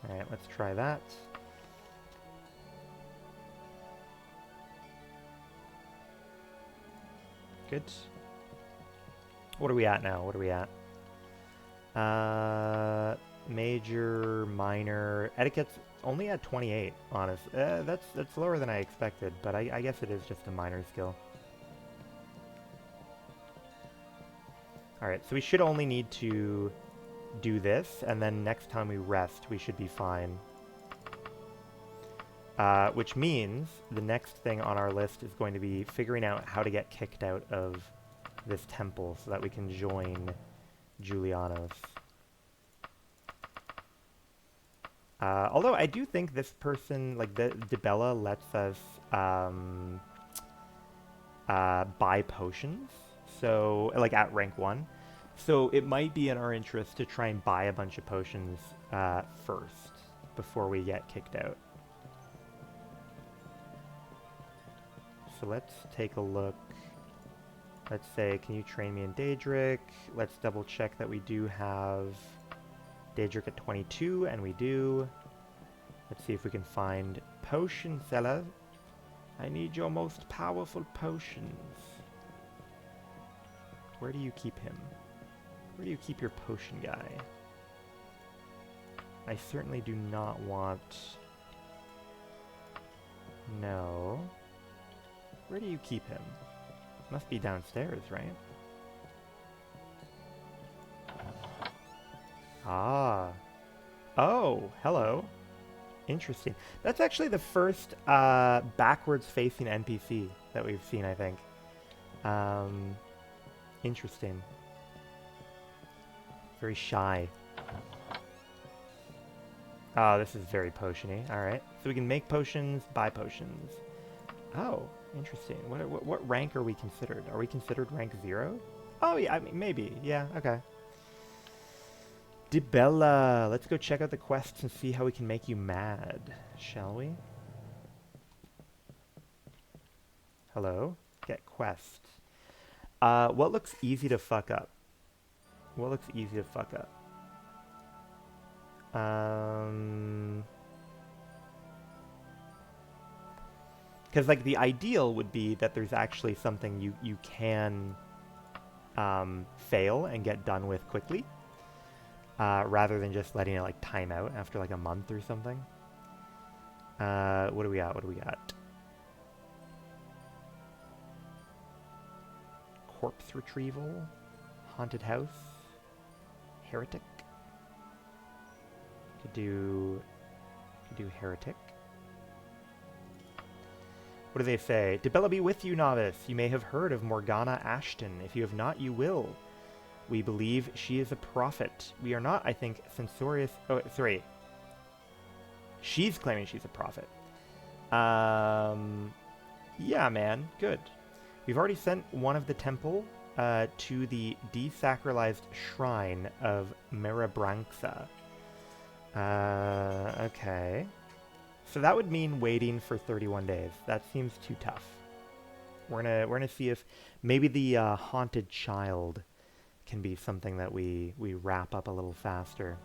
Alright, let's try that. Good. What are we at now? What are we at? Major, minor. Etiquette's only at 28, honest. That's lower than I expected, but I guess it is just a minor skill. Alright, so we should only need to do this, and then next time we rest, we should be fine. Which means the next thing on our list is going to be figuring out how to get kicked out of this temple so that we can join Julianos. Although I do think this person, like Dibella, lets us buy potions, so like at rank 1. So it might be in our interest to try and buy a bunch of potions first before we get kicked out. So let's take a look. Let's say, can you train me in Daedric? Let's double check that we do have Daedric at 22, and we do. Let's see if we can find potion seller. I need your most powerful potions. Where do you keep him? Where do you keep your potion guy? I certainly do not want... No. Where do you keep him? Must be downstairs, right? Ah. Oh, hello. Interesting. That's actually the first backwards-facing NPC that we've seen, I think. Interesting. Very shy. Oh, this is very potion-y. Alright. So we can make potions, buy potions. Oh, interesting. What rank are we considered? Are we considered rank 0? Oh, yeah, I mean, maybe. Yeah, okay. Dibella. Let's go check out the quests and see how we can make you mad, shall we? Hello? Get quest. What looks easy to fuck up? What looks easy to fuck up? Because, like, the ideal would be that there's actually something you can fail and get done with quickly, rather than just letting it, like, time out after, like, a month or something. What do we got? What do we got? Corpse retrieval, haunted house, heretic. Could do heretic. What do they say? Dibella be with you, novice. You may have heard of Morgana Ashton. If you have not, you will. We believe she is a prophet. We are not, I think, censorious. Oh, sorry. She's claiming she's a prophet. Yeah, man. Good. We've already sent one of the temple to the desacralized shrine of Merabranxa. Okay. So that would mean waiting for 31 days. That seems too tough. We're gonna see if maybe the haunted child can be something that we wrap up a little faster.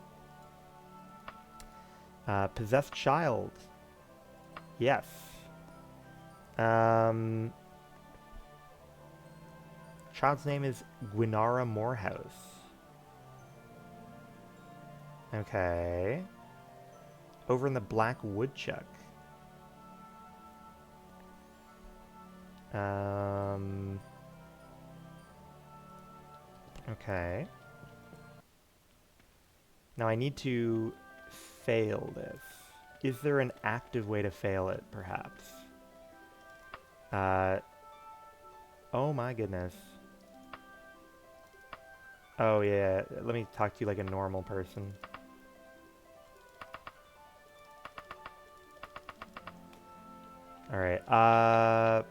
Possessed child. Yes. Child's name is Gwynara Morehouse. Okay. Over in the Black Woodchuck. Okay. Now I need to fail this. Is there an active way to fail it, perhaps? Oh my goodness. Oh yeah, let me talk to you like a normal person. Alright,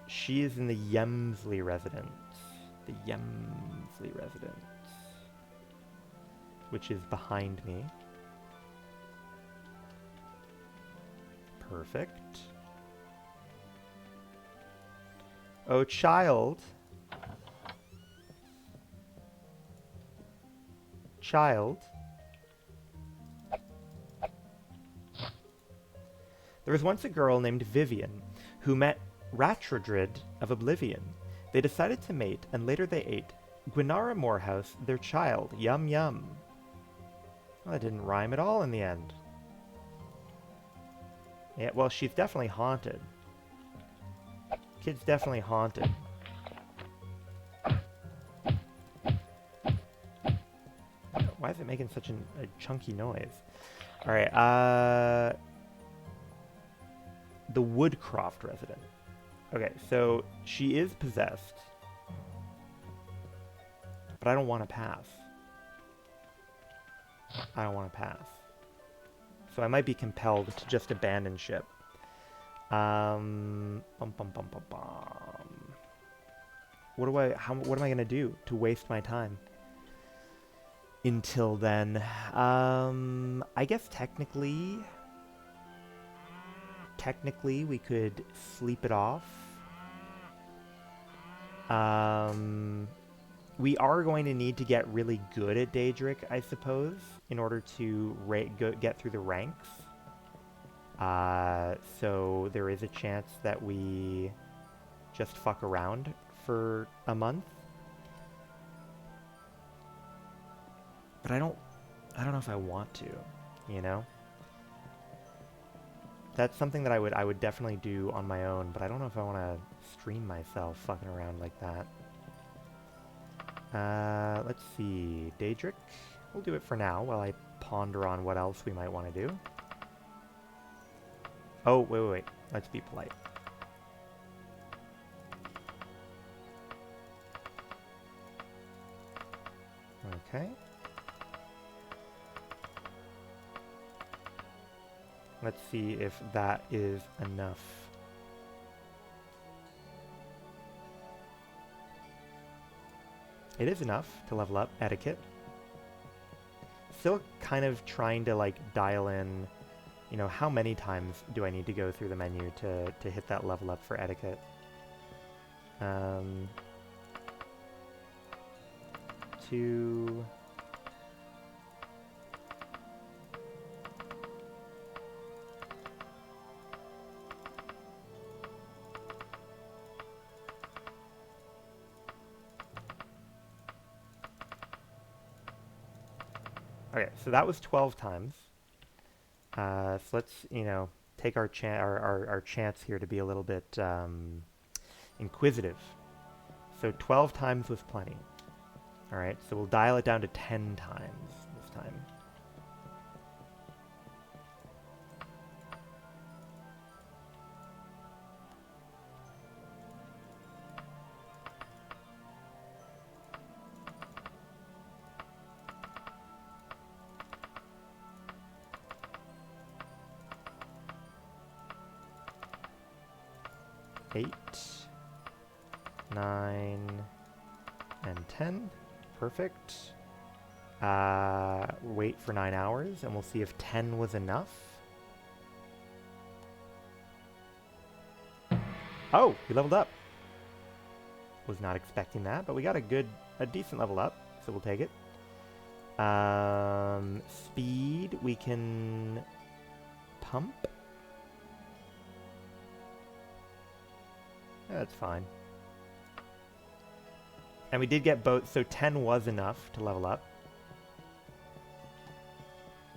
she is in the Yemsley residence. The Yemsley residence. Which is behind me. Perfect. Oh, child. Child. There was once a girl named Vivian who met Ratrodrid of Oblivion. They decided to mate, and later they ate Gwenara Morehouse, their child. Yum yum. Well, that didn't rhyme at all in the end. Yeah, well, she's definitely haunted. Kid's definitely haunted. Why is it making such a chunky noise? Alright, the Woodcroft resident. Okay, so she is possessed. But I don't want to pass. I don't want to pass. So I might be compelled to just abandon ship. What am I gonna do to waste my time? Until then, I guess technically we could sleep it off. We are going to need to get really good at Daedric, I suppose, in order to get through the ranks. So there is a chance that we just fuck around for a month. But I don't know if I want to, you know? That's something that I would definitely do on my own, but I don't know if I want to stream myself fucking around like that. Let's see. Daedric. We'll do it for now while I ponder on what else we might want to do. Oh, wait. Let's be polite. Okay. Let's see if that is enough. It is enough to level up etiquette. Still kind of trying to like dial in, you know, how many times do I need to go through the menu to hit that level up for etiquette? Two. Okay, so that was 12 times. So let's, you know, take our chance here to be a little bit inquisitive. So 12 times was plenty. All right, so we'll dial it down to 10 times this time. Eight, 9, and 10. Perfect. Wait for 9 hours, and we'll see if 10 was enough. Oh, we leveled up. Was not expecting that, but we got a decent level up, so we'll take it. Speed, we can pump. Yeah, that's fine. And we did get both, so 10 was enough to level up.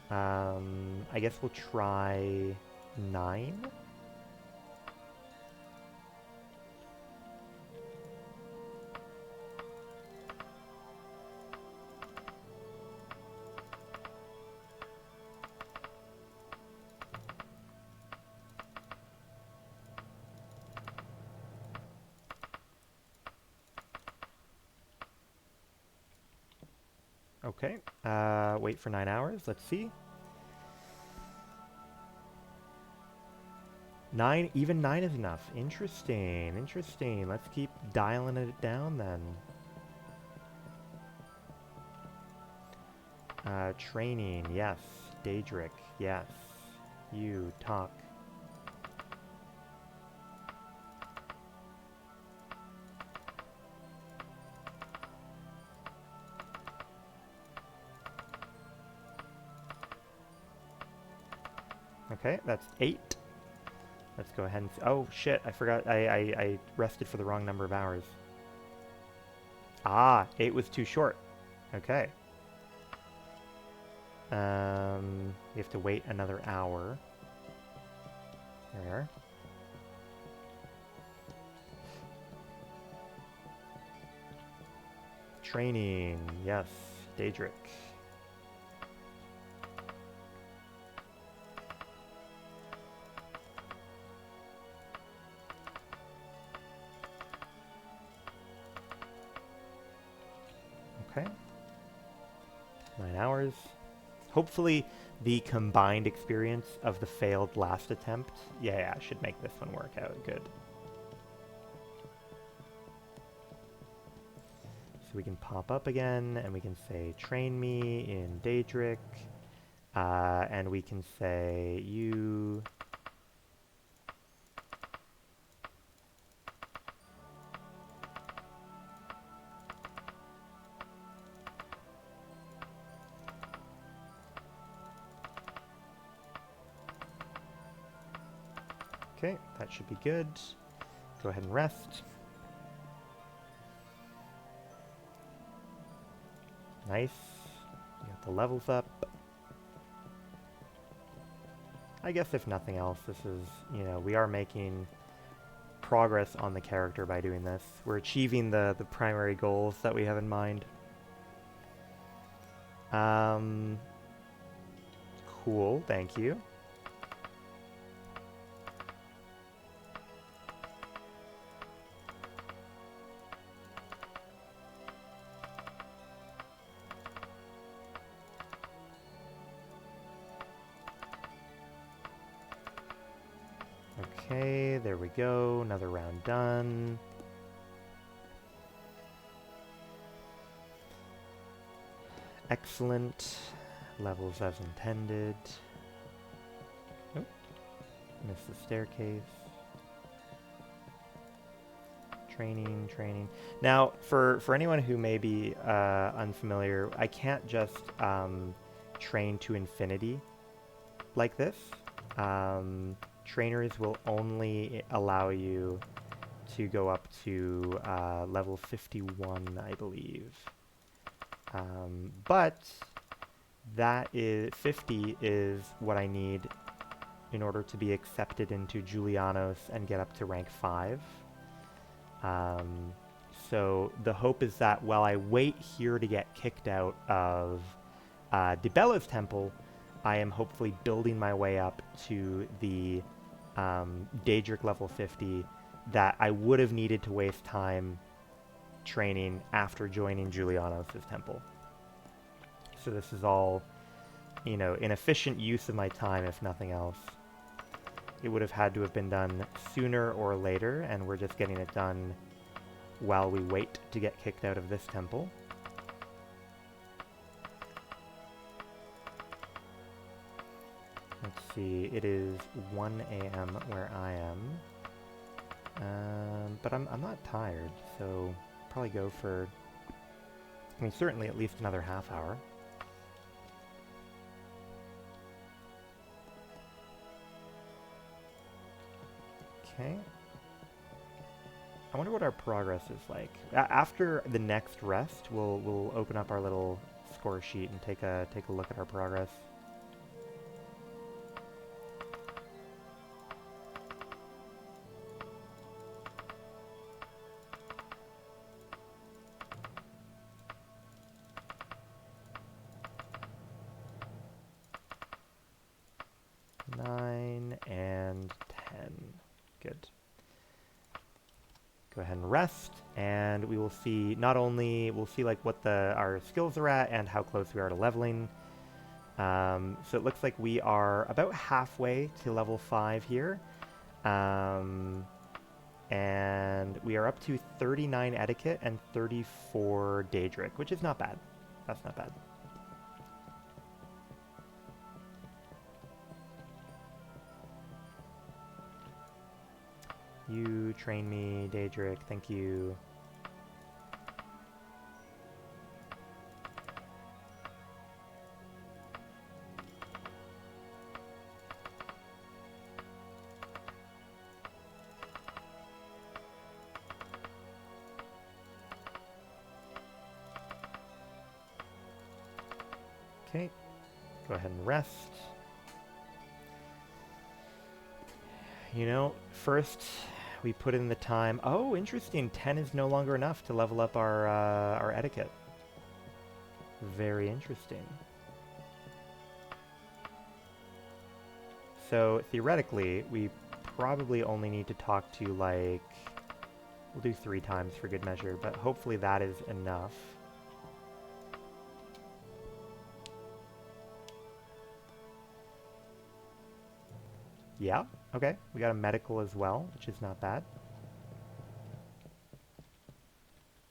I guess we'll try 9. Okay, wait for 9 hours, let's see. 9, even 9 is enough. Interesting, interesting. Let's keep dialing it down then. Training, yes. Daedric, yes. You, talk. Okay, that's 8. Let's go ahead and... Oh, shit, I forgot. I rested for the wrong number of hours. Ah, 8 was too short. Okay. We have to wait another hour. There we are. Training. Yes, Daedric. Okay. 9 hours. Hopefully the combined experience of the failed last attempt, yeah, should make this one work out good. So we can pop up again, and we can say, train me in Daedric, and we can say, you... Okay, that should be good. Go ahead and rest. Nice. We got the levels up. I guess if nothing else, this is, you know, we are making progress on the character by doing this. We're achieving the primary goals that we have in mind. Cool, thank you. Okay, there we go. Another round done. Excellent. Levels as intended. Oh, missed the staircase. Training. Now, for anyone who may be unfamiliar, I can't just train to infinity like this. Trainers will only allow you to go up to level 51, I believe. But that is 50 is what I need in order to be accepted into Julianos and get up to rank 5. So the hope is that while I wait here to get kicked out of Dibella's temple, I am hopefully building my way up to the Daedric level 50 that I would have needed to waste time training after joining Julianos' temple. So this is all, you know, an efficient use of my time, if nothing else. It would have had to have been done sooner or later, and we're just getting it done while we wait to get kicked out of this temple. Let's see, it is 1 a.m. where I am. But I'm not tired, so probably go for, I mean, certainly at least another half hour. Okay. I wonder what our progress is like. After the next rest, we'll open up our little score sheet and take a look at our progress. Go ahead and rest, and we will see, not only, we'll see like what our skills are at and how close we are to leveling. So it looks like we are about halfway to level 5 here. And we are up to 39 etiquette and 34 Daedric, which is not bad. That's not bad. You train me, Daedric, thank you. Okay, go ahead and rest. You know, first we put in the time. Oh, interesting. 10 is no longer enough to level up our etiquette. Very interesting. So theoretically, we probably only need to talk to like, we'll do 3 times for good measure, but hopefully that is enough. Yeah, okay. We got a medical as well, which is not bad.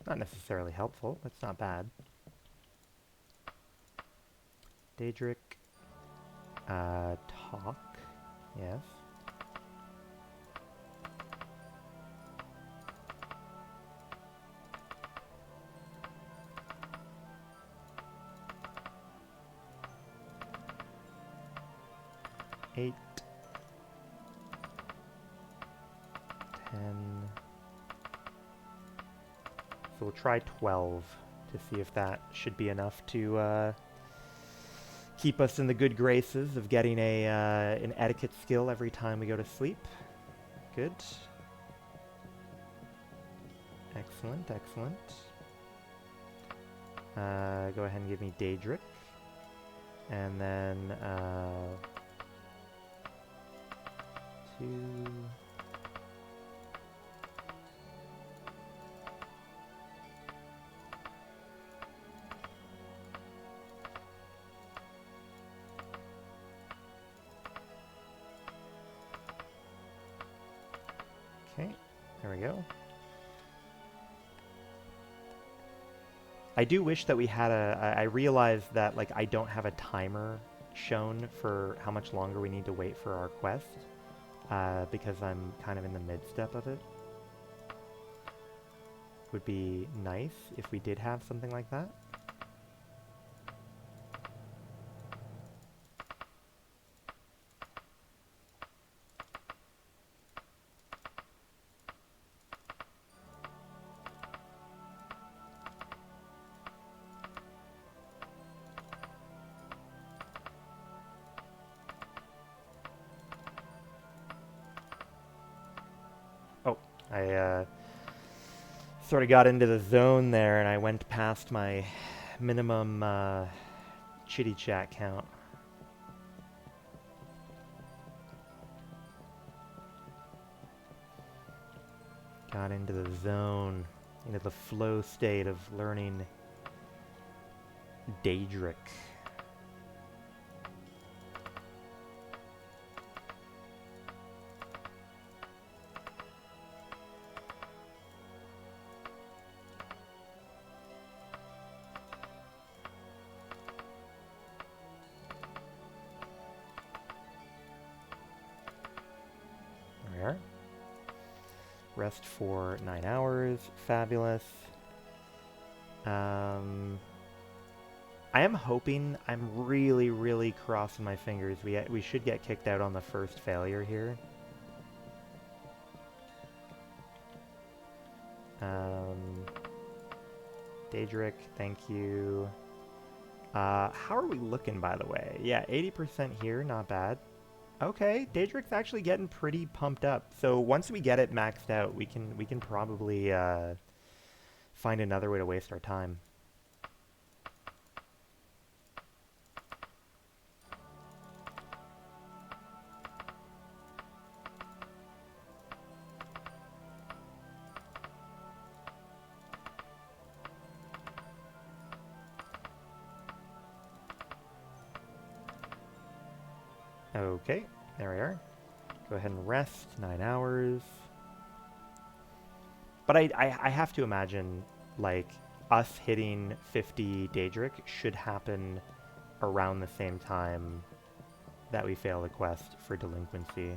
Not necessarily helpful, but it's not bad. Daedric. Talk. Yes. Eight. 10. So we'll try 12 to see if that should be enough to keep us in the good graces of getting an etiquette skill every time we go to sleep. Good. Excellent, excellent. Go ahead and give me Daedric. And then 2... Okay, there we go. I do wish that we had I realized that, like, I don't have a timer shown for how much longer we need to wait for our quest, because I'm kind of in the mid-step of it. Would be nice if we did have something like that. Oh, I sort of got into the zone there and I went past my minimum chitty chat count. Got into the zone, into the flow state of learning Daedric. There we are. Rest for 9 hours. Fabulous. I am hoping, I'm really, really crossing my fingers. We should get kicked out on the first failure here. Daedric, thank you. How are we looking, by the way? Yeah, 80% here, not bad. Okay, Daedric's actually getting pretty pumped up. So once we get it maxed out, we can probably find another way to waste our time. Okay, there we are. Go ahead and rest, 9 hours. But I have to imagine, like, us hitting 50 Daedric should happen around the same time that we fail the quest for delinquency.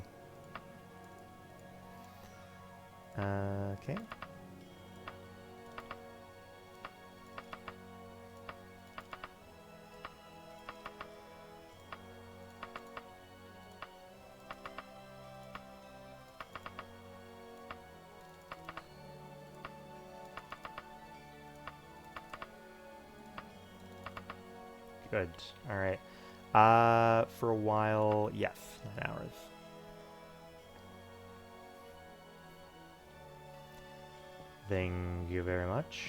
Okay. Good. All right. For a while, yes, 9 hours. Thank you very much.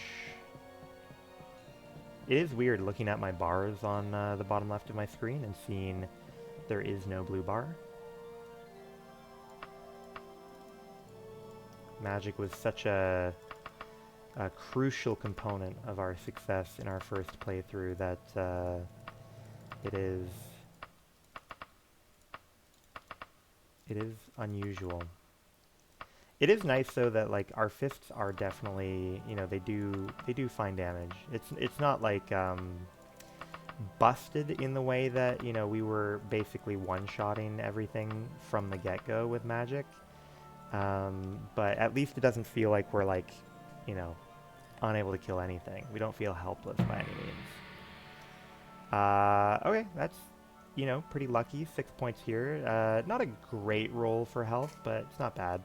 It is weird looking at my bars on the bottom left of my screen and seeing there is no blue bar. Magic was such a crucial component of our success in our first playthrough that it is unusual. It is nice though that like our fists are definitely, you know, they do fine damage. It's not like busted in the way that, you know, we were basically one-shotting everything from the get-go with magic. But at least it doesn't feel like we're like, you know, unable to kill anything. We don't feel helpless by any means. Okay, that's, you know, pretty lucky. 6 points here. Not a great roll for health, but it's not bad.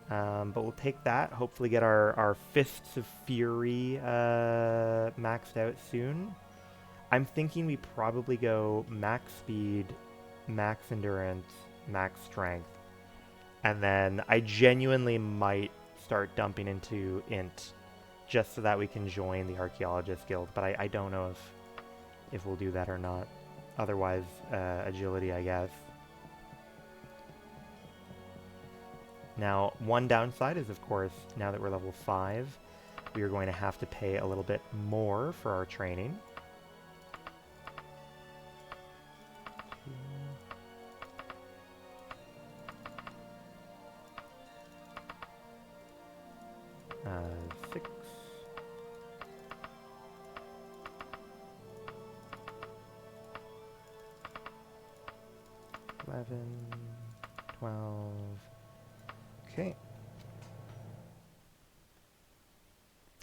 But we'll take that. Hopefully get our Fists of Fury maxed out soon. I'm thinking we probably go max speed, max endurance, max strength. And then I genuinely might start dumping into int just so that we can join the Archaeologist Guild. But I don't know if we'll do that or not. Otherwise, agility, I guess. Now, one downside is, of course, now that we're level 5, we are going to have to pay a little bit more for our training. Six. 11, 12. Okay.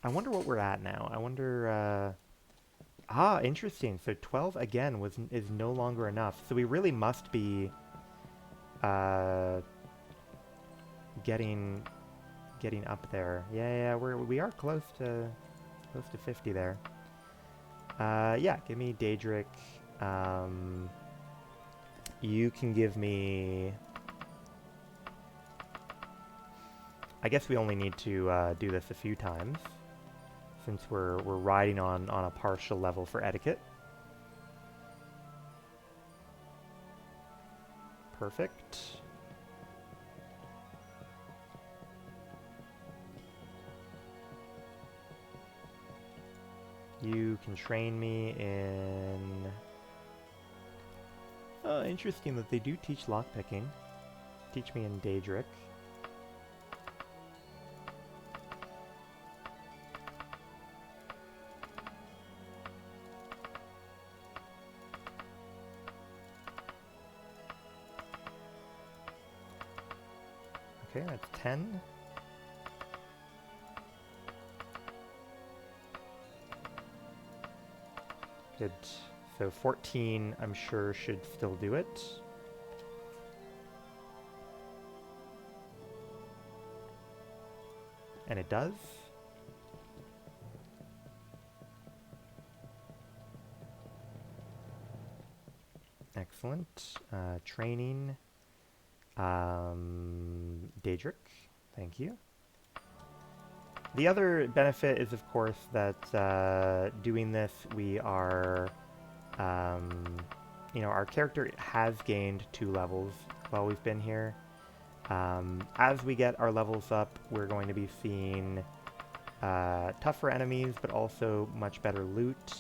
I wonder what we're at now. I wonder, interesting. So 12 again is no longer enough. So we really must be getting up there. Yeah, we are close to 50 there. Yeah, give me Daedric. You can give me. I guess we only need to do this a few times, since we're riding on a partial level for etiquette. Perfect. You can train me in... Oh, interesting that they do teach lockpicking. Teach me in Daedric. Okay, that's 10. Good. So 14, I'm sure, should still do it. And it does. Excellent. Training. Daedric. Thank you. The other benefit is, of course, that doing this, we are, you know, our character has gained 2 levels while we've been here. As we get our levels up, we're going to be seeing tougher enemies, but also much better loot.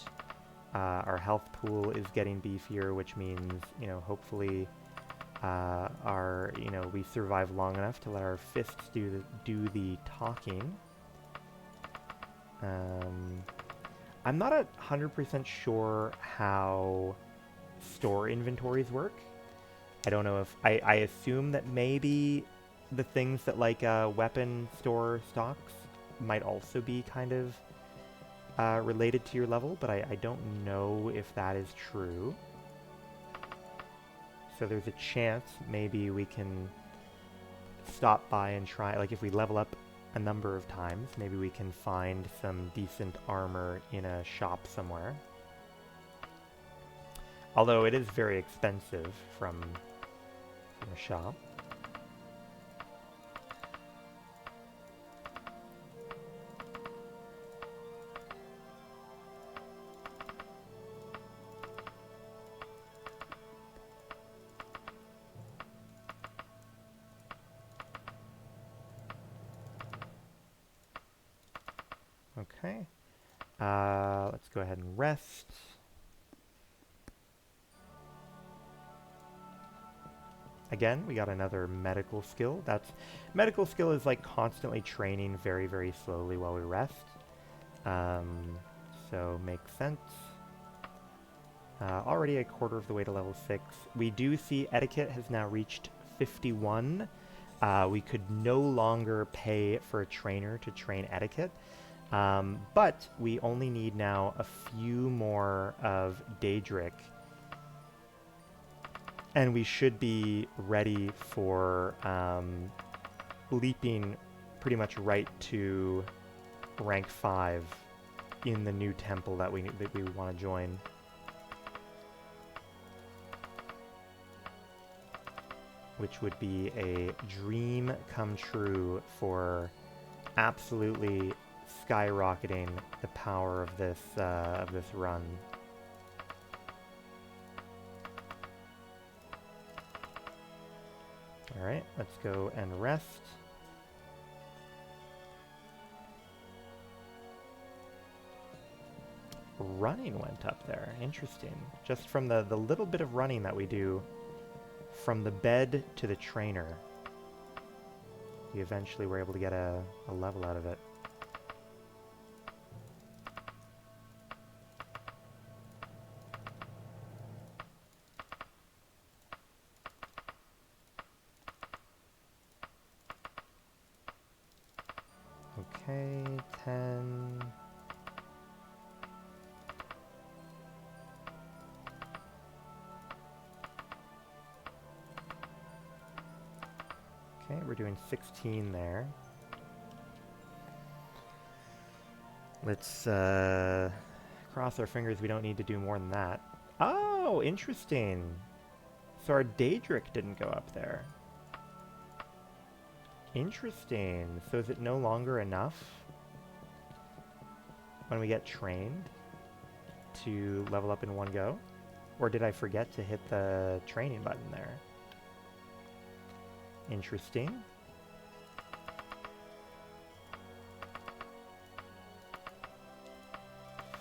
Our health pool is getting beefier, which means, you know, hopefully we survive long enough to let our fists do the talking. I'm not 100% sure how store inventories work. I don't know if... I assume that maybe the things that like weapon store stocks might also be kind of related to your level, but I don't know if that is true. So there's a chance maybe we can stop by and try... Like if we level up a number of times, maybe we can find some decent armor in a shop somewhere. Although it is very expensive from a shop. Okay. Let's go ahead and rest. Again, we got another medical skill. Medical skill is like constantly training very, very slowly while we rest. So makes sense. Already a quarter of the way to level 6. We do see etiquette has now reached 51. We could no longer pay for a trainer to train etiquette. But we only need now a few more of Daedric. And we should be ready for leaping pretty much right to rank 5 in the new temple that we want to join. Which would be a dream come true for absolutely skyrocketing the power of this run. All right, let's go and rest. Running went up there. Interesting. Just from the little bit of running that we do from the bed to the trainer, we eventually were able to get a level out of it. Okay, 10. Okay, we're doing 16 there. Let's cross our fingers we don't need to do more than that. Oh, interesting. So our Daedric didn't go up there. Interesting. So is it no longer enough when we get trained to level up in one go? Or did I forget to hit the training button there? Interesting.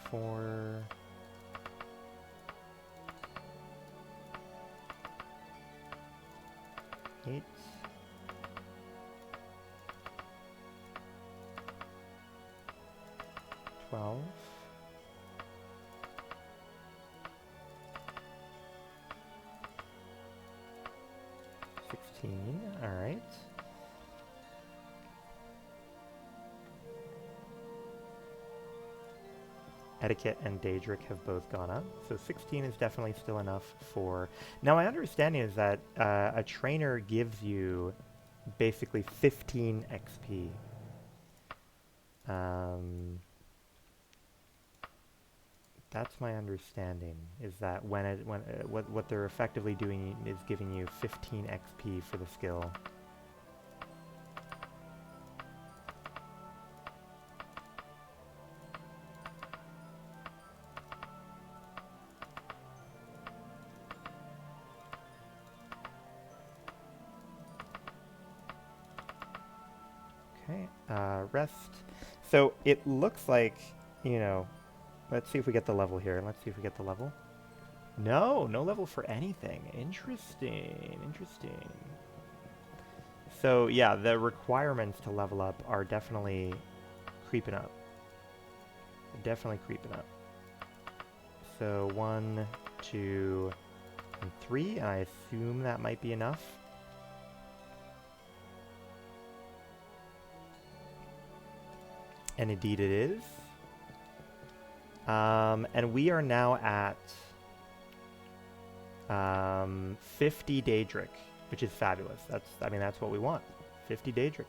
Four. Eight. 12. 16, all right. Etiquette and Daedric have both gone up, so 16 is definitely still enough for... Now my understanding is that a trainer gives you basically 15 XP. That's my understanding, is that what they're effectively doing is giving you 15 XP for the skill. Okay, rest. So it looks like, you know, let's see if we get the level here. Let's see if we get the level. No, no level for anything. Interesting, interesting. So yeah, the requirements to level up are definitely creeping up. Definitely creeping up. So 1, 2, and 3, and I assume that might be enough. And indeed it is. And we are now at 50 Daedric, which is fabulous. That's what we want. 50 Daedric.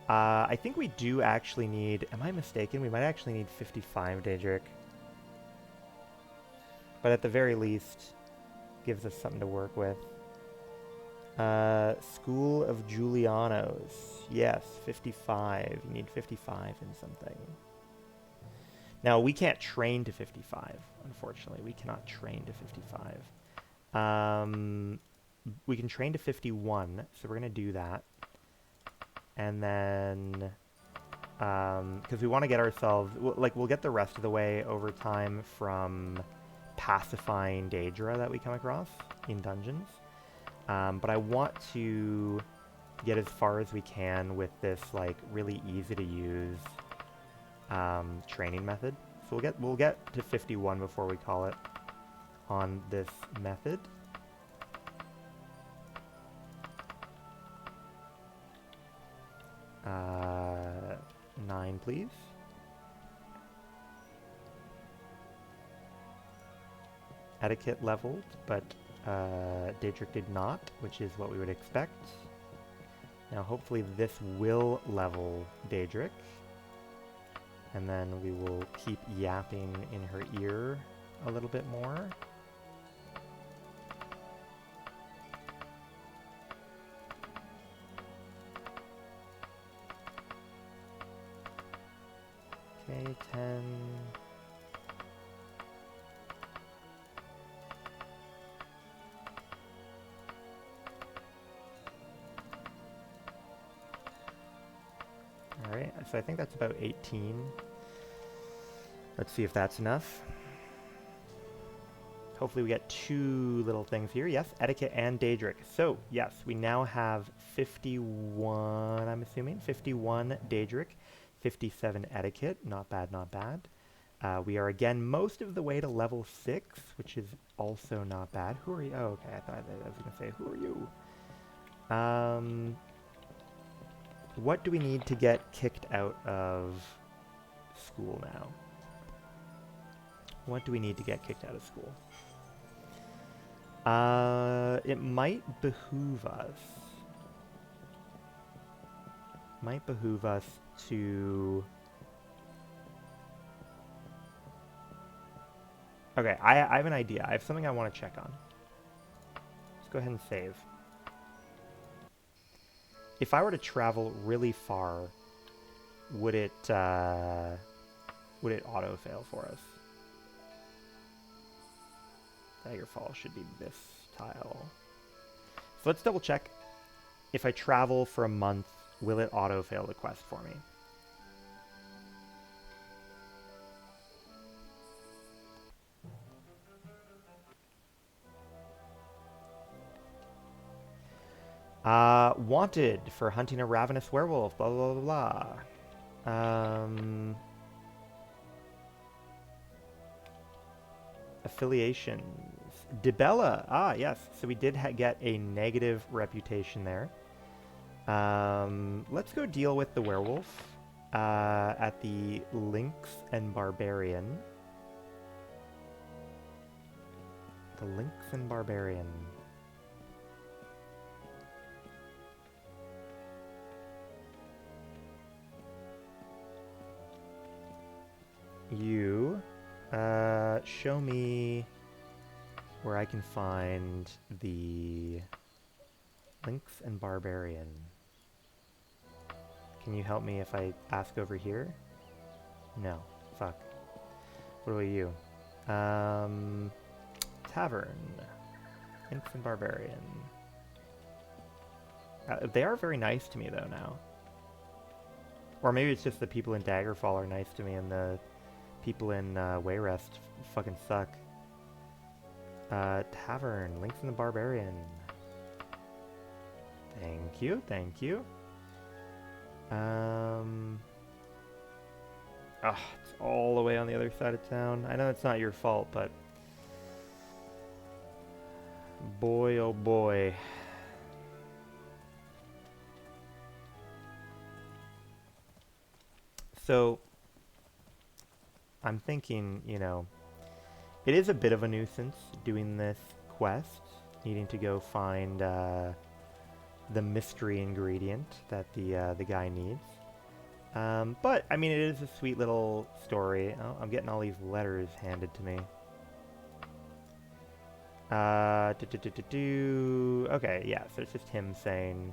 I think we do actually need, am I mistaken? We might actually need 55 Daedric. But at the very least, gives us something to work with. School of Julianos. Yes, 55. You need 55 in something. Now, we can't train to 55, unfortunately. We cannot train to 55. We can train to 51, so we're going to do that. And then, because we want to get ourselves, we'll get the rest of the way over time from pacifying Daedra that we come across in dungeons. But I want to get as far as we can with this, like, really easy to use training method. So we'll get to 51 before we call it on this method. Uh, 9, please. Etiquette leveled, but Daedric did not, which is what we would expect. Now hopefully this will level Daedric. And then we will keep yapping in her ear a little bit more. Okay, 10. Alright, so I think that's about 18. Let's see if that's enough. Hopefully we get 2 little things here. Yes, Etiquette and Daedric. So, yes, we now have 51, I'm assuming. 51 Daedric, 57 Etiquette. Not bad, not bad. We are, again, most of the way to level 6, which is also not bad. Who are you? Oh, okay, I thought I was going to say, who are you? What do we need to get kicked out of school now? What do we need to get kicked out of school? It might behoove us. Might behoove us to... Okay, I have an idea. I have something I want to check on. Let's go ahead and save. If I were to travel really far, would it auto-fail for us? Daggerfall should be this tile. So let's double check. If I travel for a month, will it auto-fail the quest for me? Wanted for hunting a ravenous werewolf, blah, blah, blah, blah. Affiliations. Dibella. Ah, yes. So we did get a negative reputation there. Let's go deal with the werewolf at the Lynx and Barbarian. The Lynx and Barbarian. You show me where I can find the Lynx and Barbarian. Can you help me if I ask over here? No. Fuck. What about you? Tavern. Lynx and Barbarian. They are very nice to me though now. Or maybe it's just the people in Daggerfall are nice to me and the people in Wayrest fucking suck. Tavern, Lynx and the Barbarian. Thank you, thank you. It's all the way on the other side of town. I know it's not your fault, but boy, oh boy. So I'm thinking, you know, it is a bit of a nuisance doing this quest, needing to go find the mystery ingredient that the guy needs. But I mean, it is a sweet little story. Oh, I'm getting all these letters handed to me. Okay, yeah, so it's just him saying,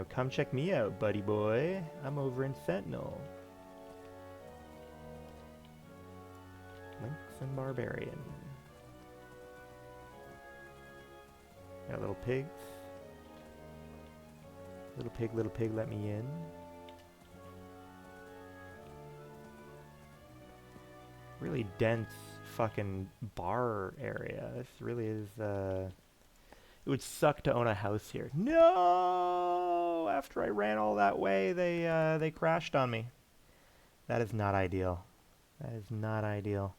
come check me out, buddy boy. I'm over in Sentinel. Lynx and Barbarian. Got little pigs. Little pig, let me in. Really dense fucking bar area. This really is, it would suck to own a house here. No! After I ran all that way, they crashed on me. That is not ideal. That is not ideal.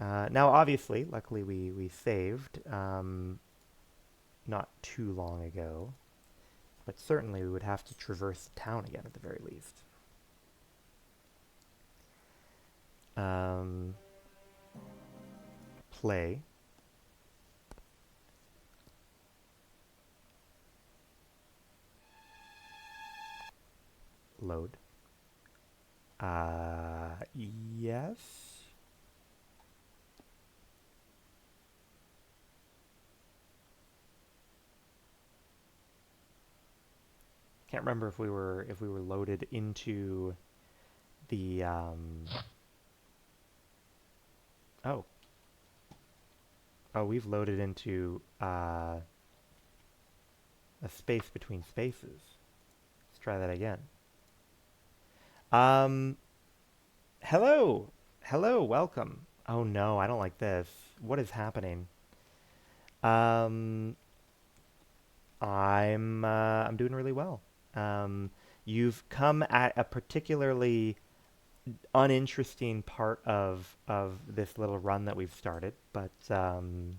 Now, obviously, luckily we saved not too long ago, but certainly we would have to traverse the town again at the very least. Play. Load. Yes. Can't remember if we were loaded into the oh. Oh, we've loaded into a space between spaces. Let's try that again. Um Hello. Hello, welcome. Oh no, I don't like this. What is happening? Um I'm doing really well. Um, you've come at a particularly uninteresting part of this little run that we've started, but I'm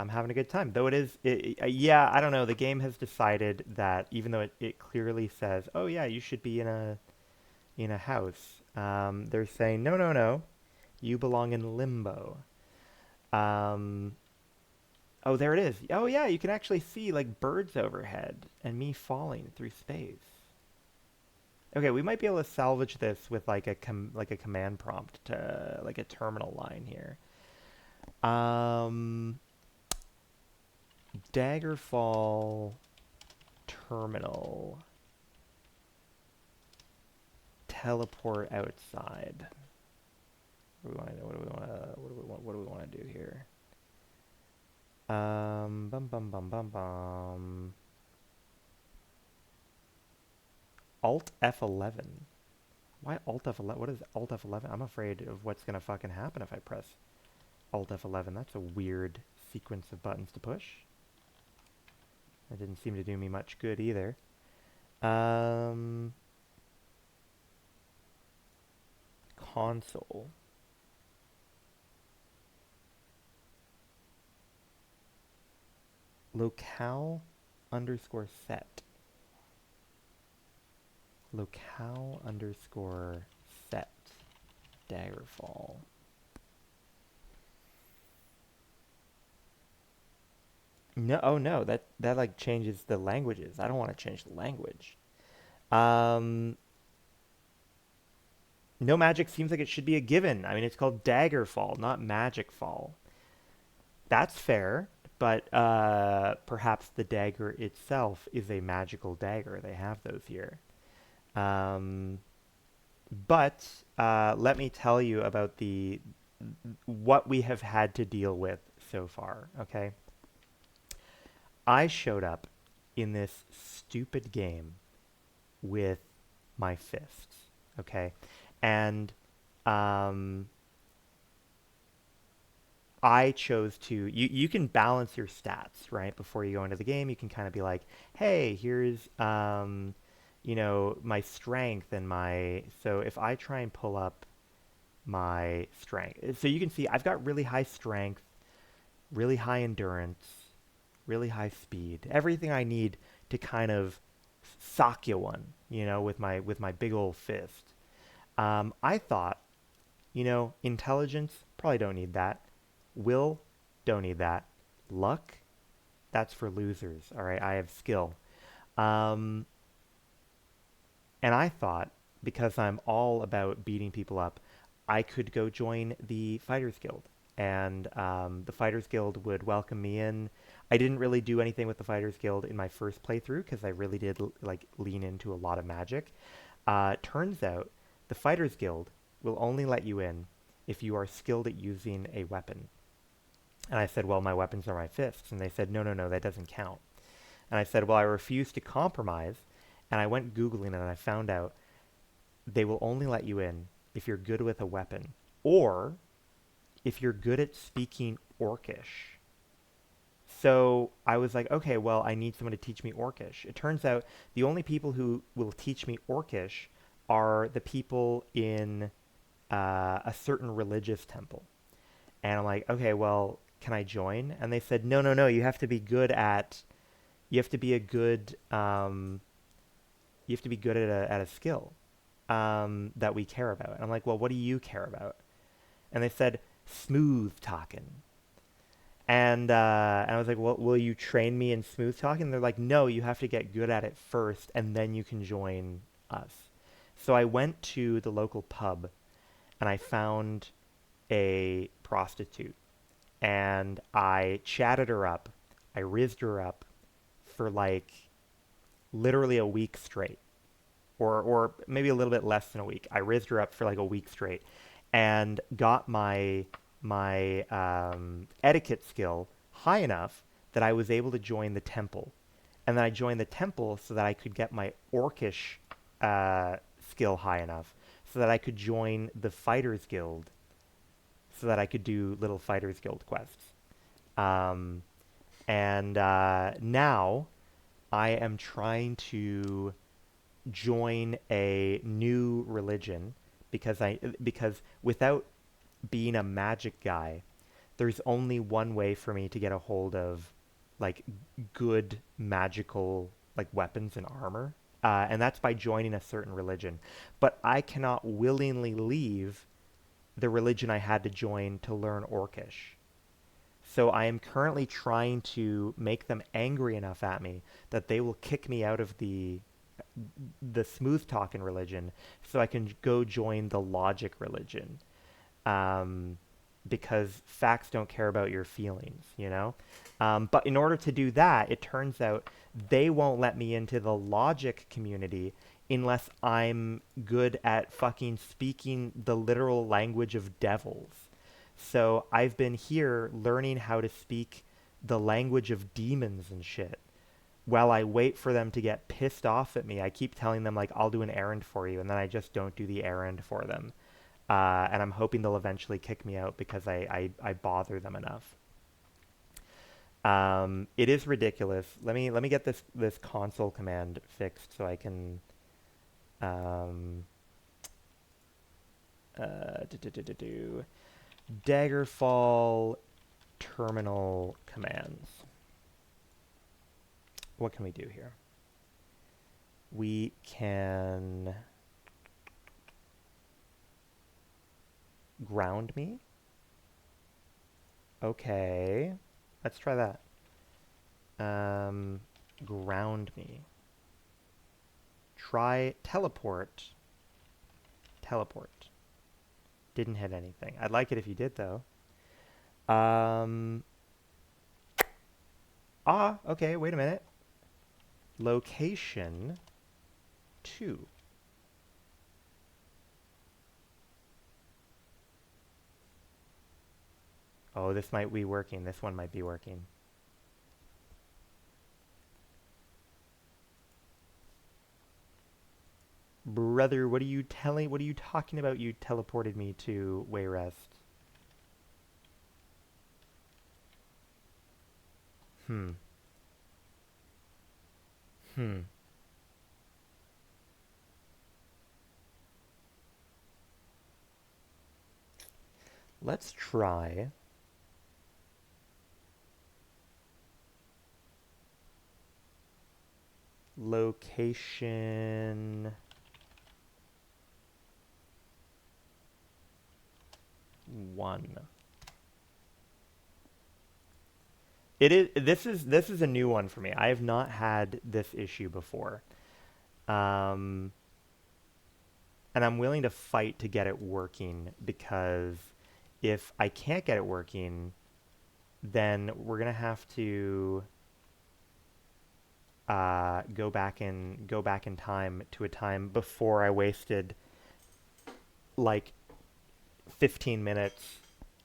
having a good time. Though yeah, I don't know. The game has decided that even though it clearly says, "Oh yeah, you should be in a house," they're saying, "No, no, no, you belong in limbo." Um, Oh, there it is. Oh, yeah, you can actually see like birds overhead and me falling through space. Okay, we might be able to salvage this with like a command prompt to like a terminal line here. Um, Daggerfall terminal teleport outside. What do we want to what do we want to do here? Bum bum bum bum bum. Alt F11. Why Alt F11? What is Alt F11? I'm afraid of what's gonna fucking happen if I press Alt F11. That's a weird sequence of buttons to push. That didn't seem to do me much good either. Console. Locale underscore set. Locale underscore set. Daggerfall. No, oh no, that like changes the languages. I don't want to change the language. Um, no magic seems like it should be a given. I mean, it's called Daggerfall, not Magic Fall. That's fair, but perhaps the dagger itself is a magical dagger. They have those here. Um, but let me tell you about the what we have had to deal with so far. Okay, I showed up in this stupid game with my fists. Okay, and um, I chose to you can balance your stats, right? Before you go into the game, you can kind of be like, "Hey, here's my strength and my so if I try and pull up my strength. So you can see I've got really high strength, really high endurance, really high speed. Everything I need to kind of sock you one, with my big old fist. I thought, intelligence, probably don't need that. Will, don't need that. Luck, that's for losers. All right, I have skill. Um, and I thought, because I'm all about beating people up, I could go join the Fighters Guild. And the Fighters Guild would welcome me in. I didn't really do anything with the Fighters Guild in my first playthrough because I really did like lean into a lot of magic. Turns out the Fighters Guild will only let you in if you are skilled at using a weapon. And I said, well, my weapons are my fists. And they said, no, no, no, that doesn't count. And I said, well, I refuse to compromise. And I went Googling and I found out they will only let you in if you're good with a weapon or if you're good at speaking Orcish. So I was like, okay, well, I need someone to teach me Orcish. It turns out the only people who will teach me Orcish are the people in a certain religious temple. And I'm like, okay, well, can I join? And they said, no, no, no, you have to be good at, you have to be a good, you have to be good at a skill that we care about. And I'm like, well, what do you care about? And they said, smooth talking. And I was like, well, will you train me in smooth talking? And they're like, no, you have to get good at it first, and then you can join us. So I went to the local pub, and I found a prostitute, and I chatted her up. I rizzed her up for like literally a week straight, or maybe a little bit less than a week. I rizzed her up for like a week straight, and got my etiquette skill high enough that I was able to join the temple. And then I joined the temple so that I could get my Orcish skill high enough so that I could join the Fighters Guild so that I could do little Fighters Guild quests. Um, and now I am trying to join a new religion because without being a magic guy, there's only one way for me to get a hold of like good magical like weapons and armor, and that's by joining a certain religion. But I cannot willingly leave the religion I had to join to learn Orcish. So I am currently trying to make them angry enough at me that they will kick me out of the smooth talking religion so I can go join the logic religion. Um, because facts don't care about your feelings, you know? But in order to do that, it turns out they won't let me into the logic community unless I'm good at fucking speaking the literal language of devils. So I've been here learning how to speak the language of demons and shit while I wait for them to get pissed off at me. I keep telling them, like, I'll do an errand for you, and then I just don't do the errand for them. And I'm hoping they'll eventually kick me out because I bother them enough. It is ridiculous. Let me get this console command fixed so I can um, do Daggerfall terminal commands. What can we do here? We can ground me. Okay, let's try that. Ground me. Try teleport. Teleport. Didn't hit anything. I'd like it if you did, though. Okay, wait a minute. Location 2. Oh, this might be working. This one might be working. Brother, what are you talking about? You teleported me to Wayrest. Hmm. Hmm. Let's try location 1. This is a new one for me. I have not had this issue before. And and I'm willing to fight to get it working because if I can't get it working, then we're gonna have to go back in time to a time before I wasted like 15 minutes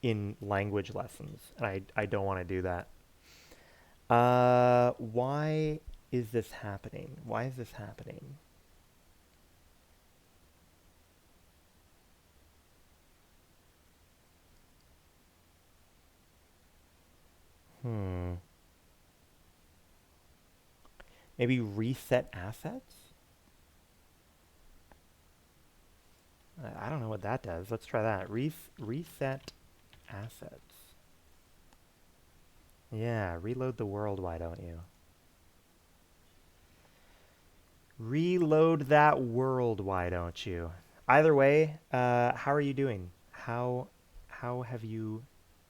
in language lessons, and I don't want to do that. Why is this happening? Why is this happening? Hmm. Maybe reset assets? I don't know what that does. Let's try that. Reset assets. Yeah, reload the world, why don't you? Reload that world, why don't you? Either way, how are you doing? How have you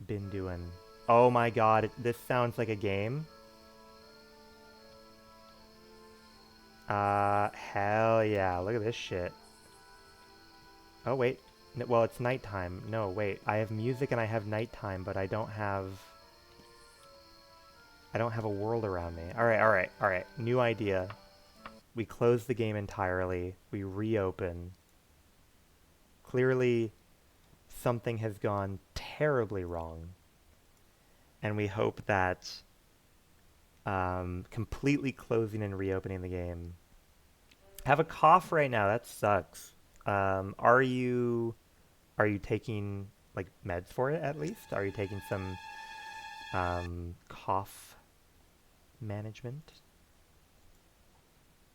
been doing? Oh my god, this sounds like a game. Hell yeah, look at this shit. Oh wait, well it's nighttime. No, wait, I have music and I have nighttime, but I don't have a world around me. All right, all right, all right. New idea. We close the game entirely. We reopen. Clearly, something has gone terribly wrong, and we hope that completely closing and reopening the game. Have a cough right now. That sucks. Are you taking like meds for it at least? Are you taking some cough management?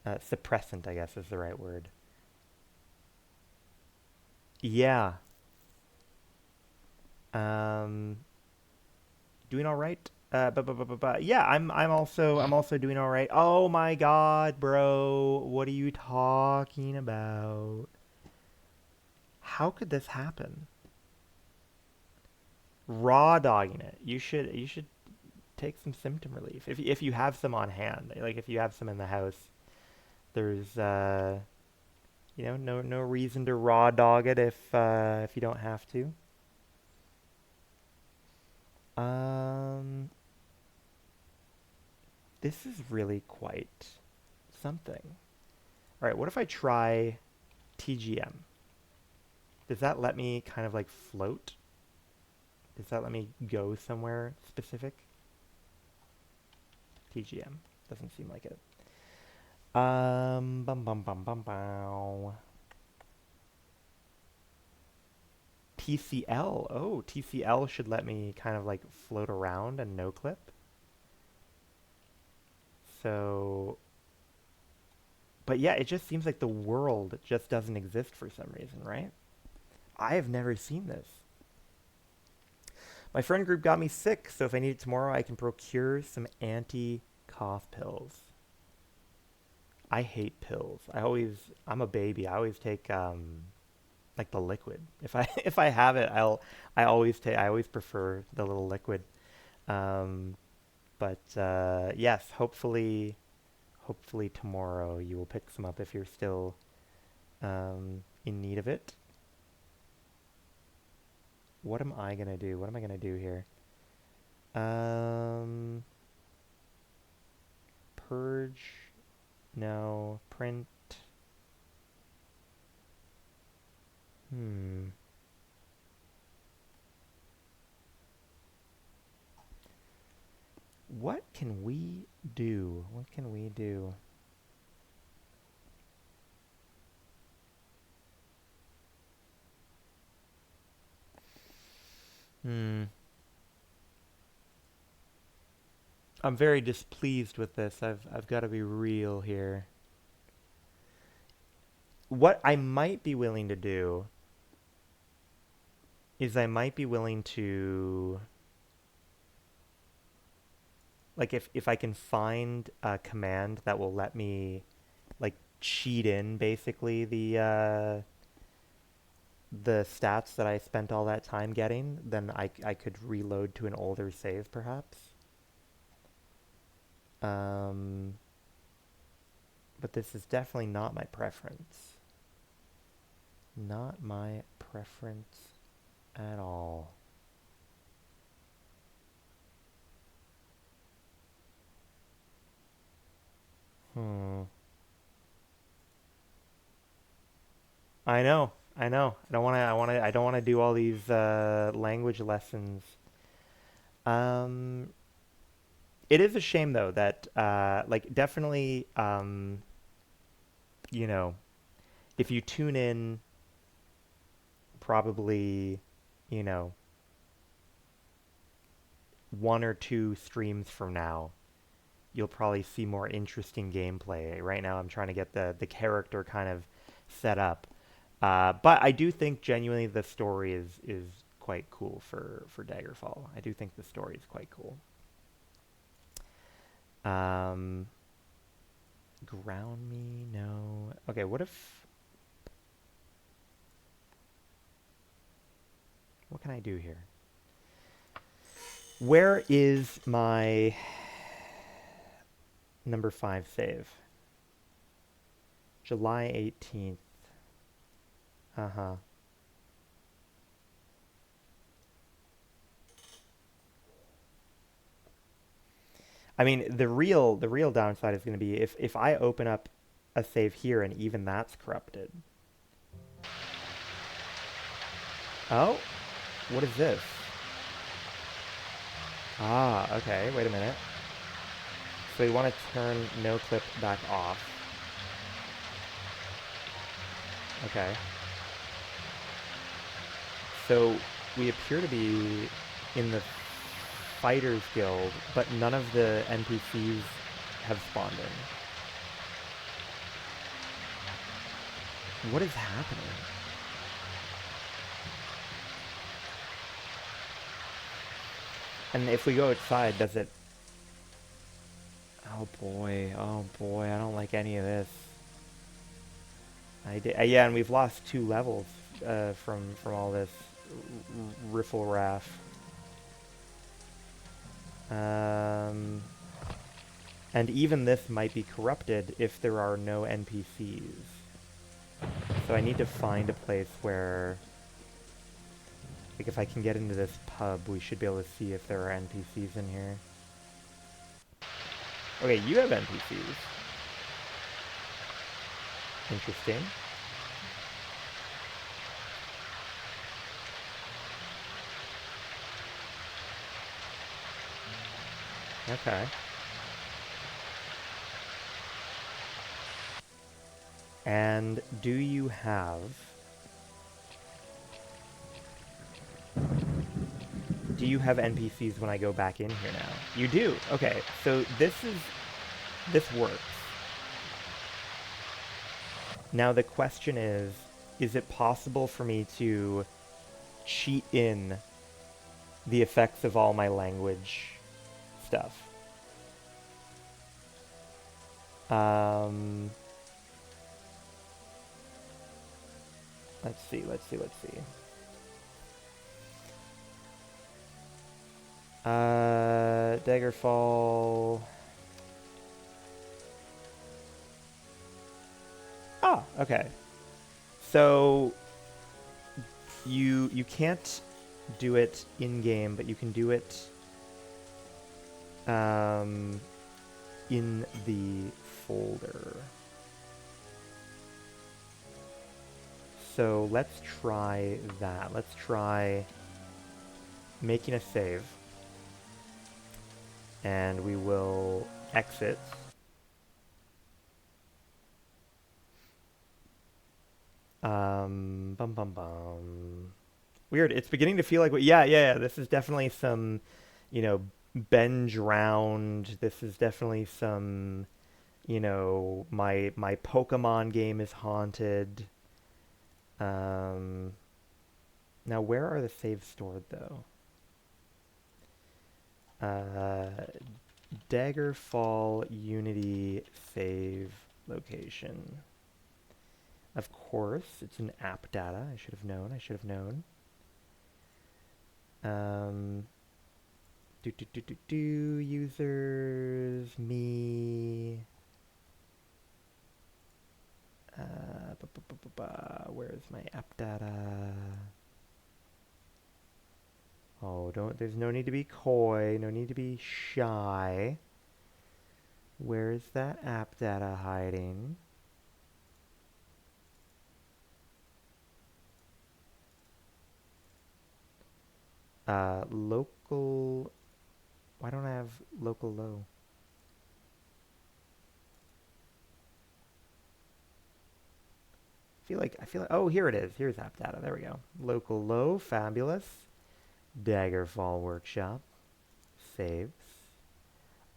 Suppressant, I guess, is the right word. Yeah. Um, doing all right. Yeah, I'm also doing all right. Oh my God, bro, what are you talking about? How could this happen? Raw dogging it. You should take some symptom relief if you have some on hand. Like if you have some in the house, there's you know, no reason to raw dog it if you don't have to. Um, this is really quite something. All right, what if I try TGM? Does that let me kind of like float? Does that let me go somewhere specific? TGM. Doesn't seem like it. Bum bum bum bum bow. TCL. Oh, TCL should let me kind of like float around and no clip. So, but yeah, it just seems like the world just doesn't exist for some reason, right? I have never seen this. My friend group got me sick, so if I need it tomorrow, I can procure some anti-cough pills. I hate pills. I'm a baby. I always take like the liquid. If I if I have it, I always prefer the little liquid. Um, but yes, hopefully tomorrow you will pick some up if you're still in need of it. What am I gonna do? What am I gonna do here? Um, purge. No. Print. Hmm. What can we do? What can we do? Hmm. I'm very displeased with this. I've got to be real here. What I might be willing to do is I might be willing to like if I can find a command that will let me like cheat in basically the stats that I spent all that time getting, then I could reload to an older save perhaps. Um, but this is definitely not my preference. Not my preference at all. Hmm. I know. I know. I don't want to. I don't want to do all these language lessons. Um, it is a shame though that like definitely you know, if you tune in probably, you know, one or two streams from now, you'll probably see more interesting gameplay. Right now, I'm trying to get the character kind of set up, but I do think genuinely the story is quite cool for Daggerfall. I do think the story is quite cool. Um, ground me, no. Okay, what if? What can I do here? Where is my number 5 save? July 18th. Uh-huh. I mean, the real downside is going to be if I open up a save here and even that's corrupted. Oh, what is this? Ah, okay. Wait a minute. So we want to turn no clip back off. Okay. So we appear to be in the Fighters Guild, but none of the NPCs have spawned in. What is happening? And if we go outside, does it... oh boy, I don't like any of this. Yeah, and we've lost 2 levels from all this riffle-raff. Um, and even this might be corrupted if there are no NPCs. So I need to find a place where, like, if I can get into this pub, we should be able to see if there are NPCs in here. Okay, you have NPCs. Interesting. Okay. And do you have... Do you have NPCs when I go back in here now? You do. Okay, so this works. Now the question is it possible for me to cheat in the effects of all my language stuff? Um, let's see. Daggerfall. Ah, okay. So you can't do it in game, but you can do it in the folder. So let's try that. Let's try making a save, and we will exit. Bum bum bum. Weird. It's beginning to feel like yeah. This is definitely some, you know, binge round. This is definitely some, you know, my Pokemon game is haunted. Um, Now where are the saves stored though? Uh, Daggerfall Unity save location. Of course, it's an app data. I should have known. Um, users, me. Where's my app data? Oh, there's no need to be coy, no need to be shy. Where's that app data hiding? Local, why don't I have local low? I feel like, oh, here it is. Here's app data. There we go. Local low, fabulous. Daggerfall workshop. Saves.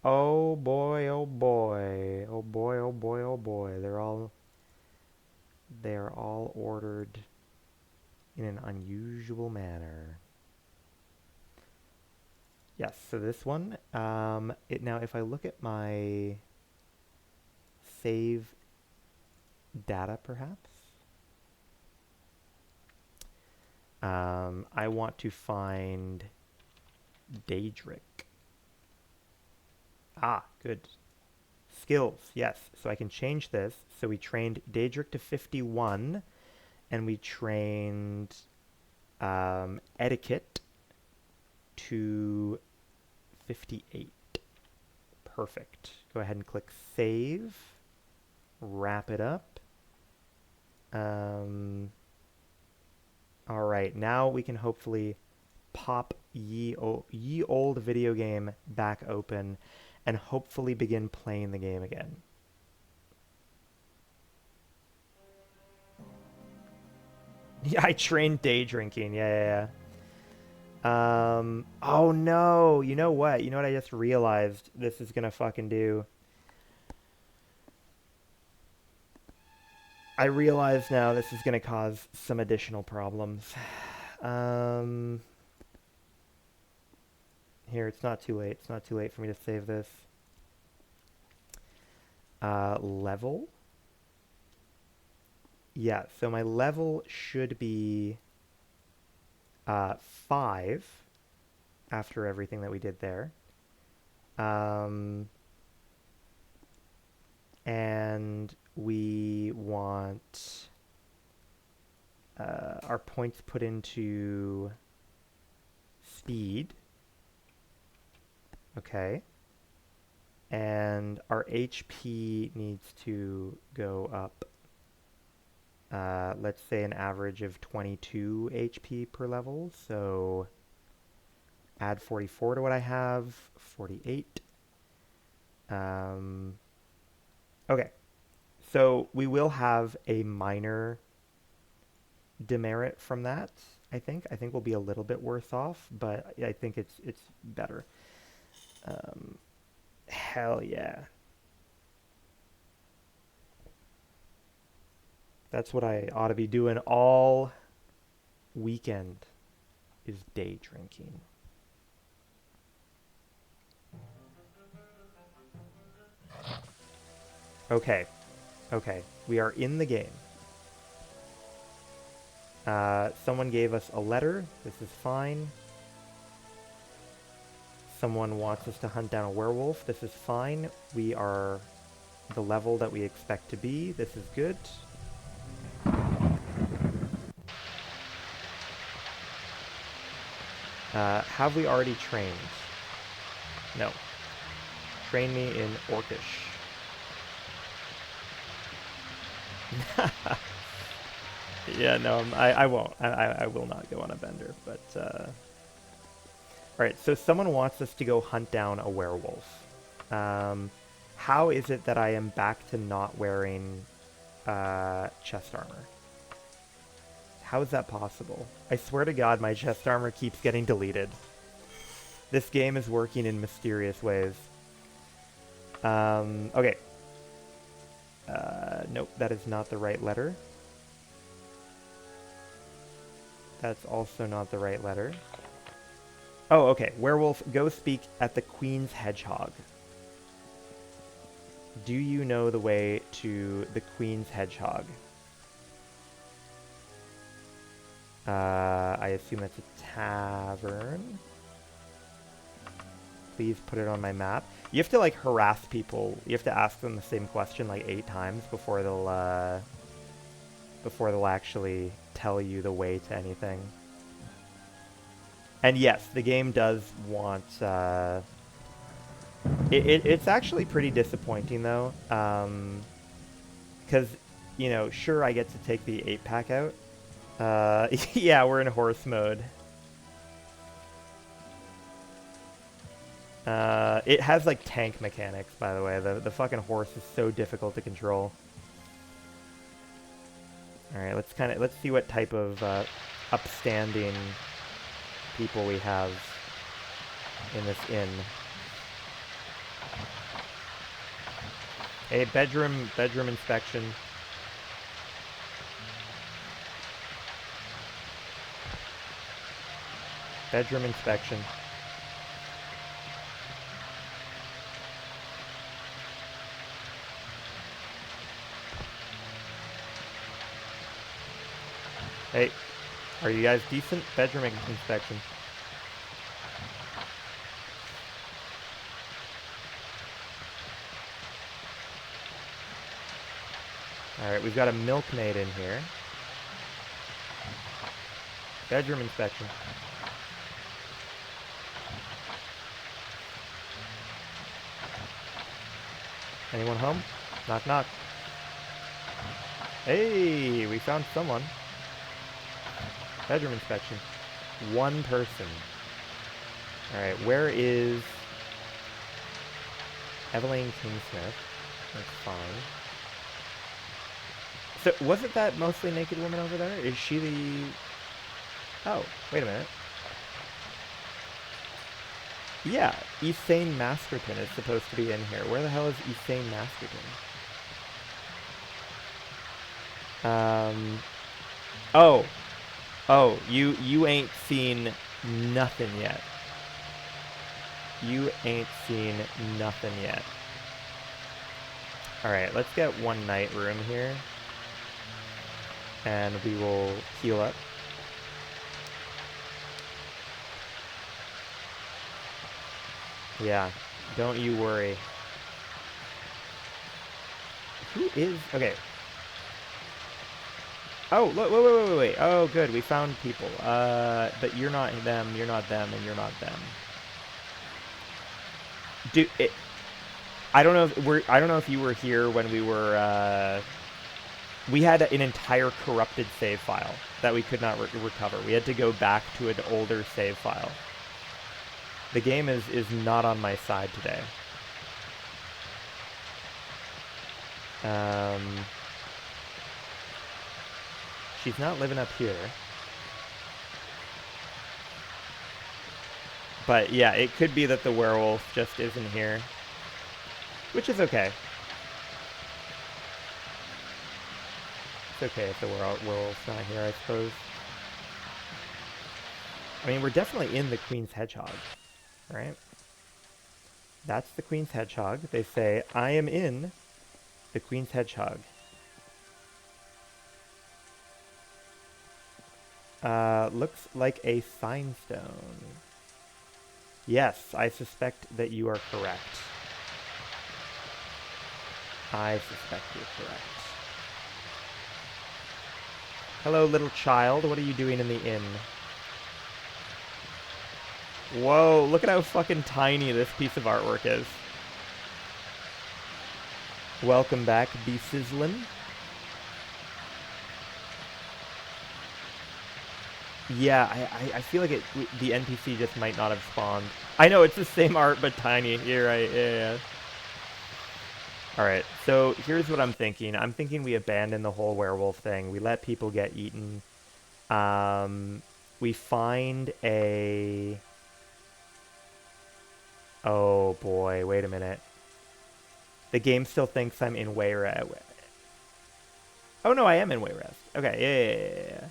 Oh boy, oh boy. Oh boy, oh boy, oh boy. They're all ordered in an unusual manner. Yes, so this one, now if I look at my save data perhaps, I want to find Daedric. Ah, good. Skills, yes. So I can change this. So we trained Daedric to 51, and we trained Etiquette to 58. Perfect. Go ahead and click Save. Wrap it up. All right, now we can hopefully pop ye old video game back open and hopefully begin playing the game again. Yeah, I trained day drinking. Yeah. Oh no, you know what? You know what I just realized this is gonna fucking do? I realize now this is gonna cause some additional problems. Here, it's not too late. It's not too late for me to save this. Level? Yeah, so my level should be 5 after everything that we did there. And we want our points put into speed. Okay. And our HP needs to go up. Let's say an average of 22 HP per level. So add 44 to what I have, 48. Okay. So we will have a minor demerit from that, I think. I think we'll be a little bit worse off, but I think it's better. Hell yeah. That's what I ought to be doing all weekend, is day drinking. Okay. Okay. We are in the game. Someone gave us a letter. This is fine. Someone wants us to hunt down a werewolf. This is fine. We are the level that we expect to be. This is good. Have we already trained? No. Train me in Orcish. Yeah, no, I won't. I will not go on a bender, but... Alright, so someone wants us to go hunt down a werewolf. How is it that I am back to not wearing chest armor? How is that possible? I swear to God, my chest armor keeps getting deleted. This game is working in mysterious ways. Okay. Nope, that is not the right letter. That's also not the right letter. Oh, okay. Werewolf, go speak at the Queen's Hedgehog. Do you know the way to the Queen's Hedgehog? I assume that's a tavern. Please put it on my map. You have to, like, harass people. You have to ask them the same question, like, 8 times before they'll before they'll actually tell you the way to anything. And yes, the game does want... it's actually pretty disappointing, though. Because, you know, sure, I get to take the 8-pack out. Yeah, we're in horse mode. It has, like, tank mechanics, by the way. The fucking horse is so difficult to control. Alright, let's see what type of upstanding people we have in this inn. Hey, bedroom inspection. Bedroom inspection. Hey, are you guys decent? Bedroom inspection. Alright, we've got a milkmaid in here. Bedroom inspection. Anyone home? Knock, knock. Hey, we found someone. Bedroom inspection. One person. Alright, where is Evelyn Kingsmith? That's fine. So, wasn't that mostly naked woman over there? Is she the... Oh, wait a minute. Yeah, Ethane Masterton is supposed to be in here. Where the hell is Ethane Masterton? Oh. Oh, you ain't seen nothing yet. You ain't seen nothing yet. Alright, let's get one night room here. And we will heal up. Yeah, don't you worry. Who is... Okay. Oh, look, wait. Oh, good, we found people. But you're not them, and you're not them. Dude, I don't know if you were here when we were, we had an entire corrupted save file that we could not recover. We had to go back to an older save file. The game is not on my side today. She's not living up here. But yeah, it could be that the werewolf just isn't here. Which is okay. It's okay if the werewolf's not here, I suppose. I mean, we're definitely in the Queen's Hedgehog, right? That's the Queen's Hedgehog. They say, I am in the Queen's Hedgehog. Looks like a sign stone. Yes, I suspect that you are correct. I suspect you're correct. Hello, little child. What are you doing in the inn? Whoa, look at how fucking tiny this piece of artwork is. Welcome back, B. Sizzlin'. Yeah, I feel like the NPC just might not have spawned. I know, it's the same art, but tiny. You're right, yeah. Alright, so here's what I'm thinking. I'm thinking we abandon the whole werewolf thing. We let people get eaten. We find a... Oh boy, wait a minute. The game still thinks I'm in Wayrest. Oh no, I am in Wayrest. Okay, yeah.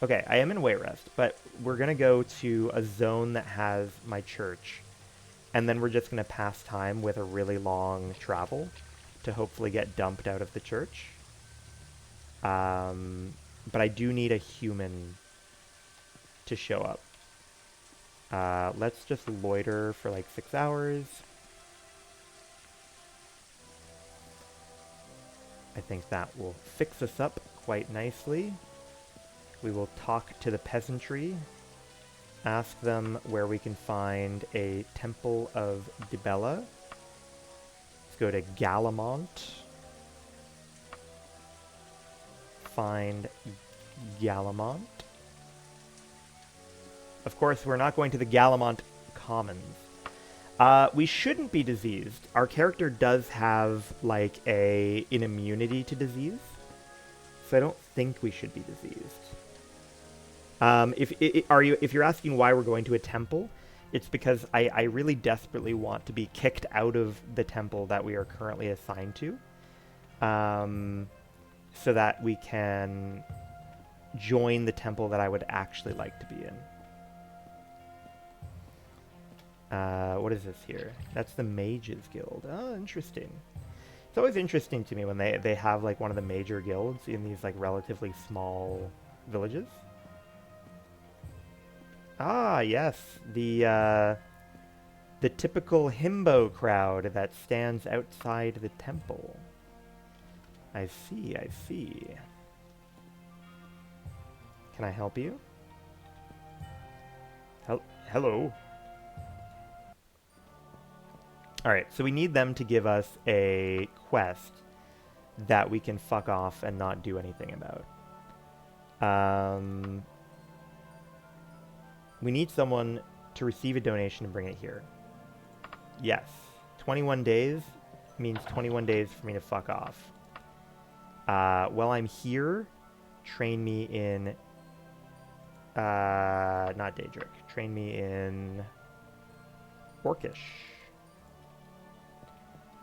Okay, I am in Wayrest, but we're going to go to a zone that has my church. And then we're just going to pass time with a really long travel to hopefully get dumped out of the church. But I do need a human to show up. Let's just loiter for like 6 hours. I think that will fix us up quite nicely. We will talk to the peasantry, ask them where we can find a Temple of Dibella. Let's go to Galamont. Find Galamont. Of course, we're not going to the Galamont Commons. We shouldn't be diseased. Our character does have, like, an immunity to disease. So I don't think we should be diseased. If you're asking why we're going to a temple, it's because I really desperately want to be kicked out of the temple that we are currently assigned to. So that we can join the temple that I would actually like to be in. What is this here? That's the Mages Guild. Oh, interesting. It's always interesting to me when they have, like, one of the major guilds in these, like, relatively small villages. Ah, yes. The typical himbo crowd that stands outside the temple. I see, I see. Can I help you? Hello? Alright, so we need them to give us a quest that we can fuck off and not do anything about. We need someone to receive a donation and bring it here. Yes. 21 days means 21 days for me to fuck off. While I'm here, train me in... not Daedric. Train me in... Orcish.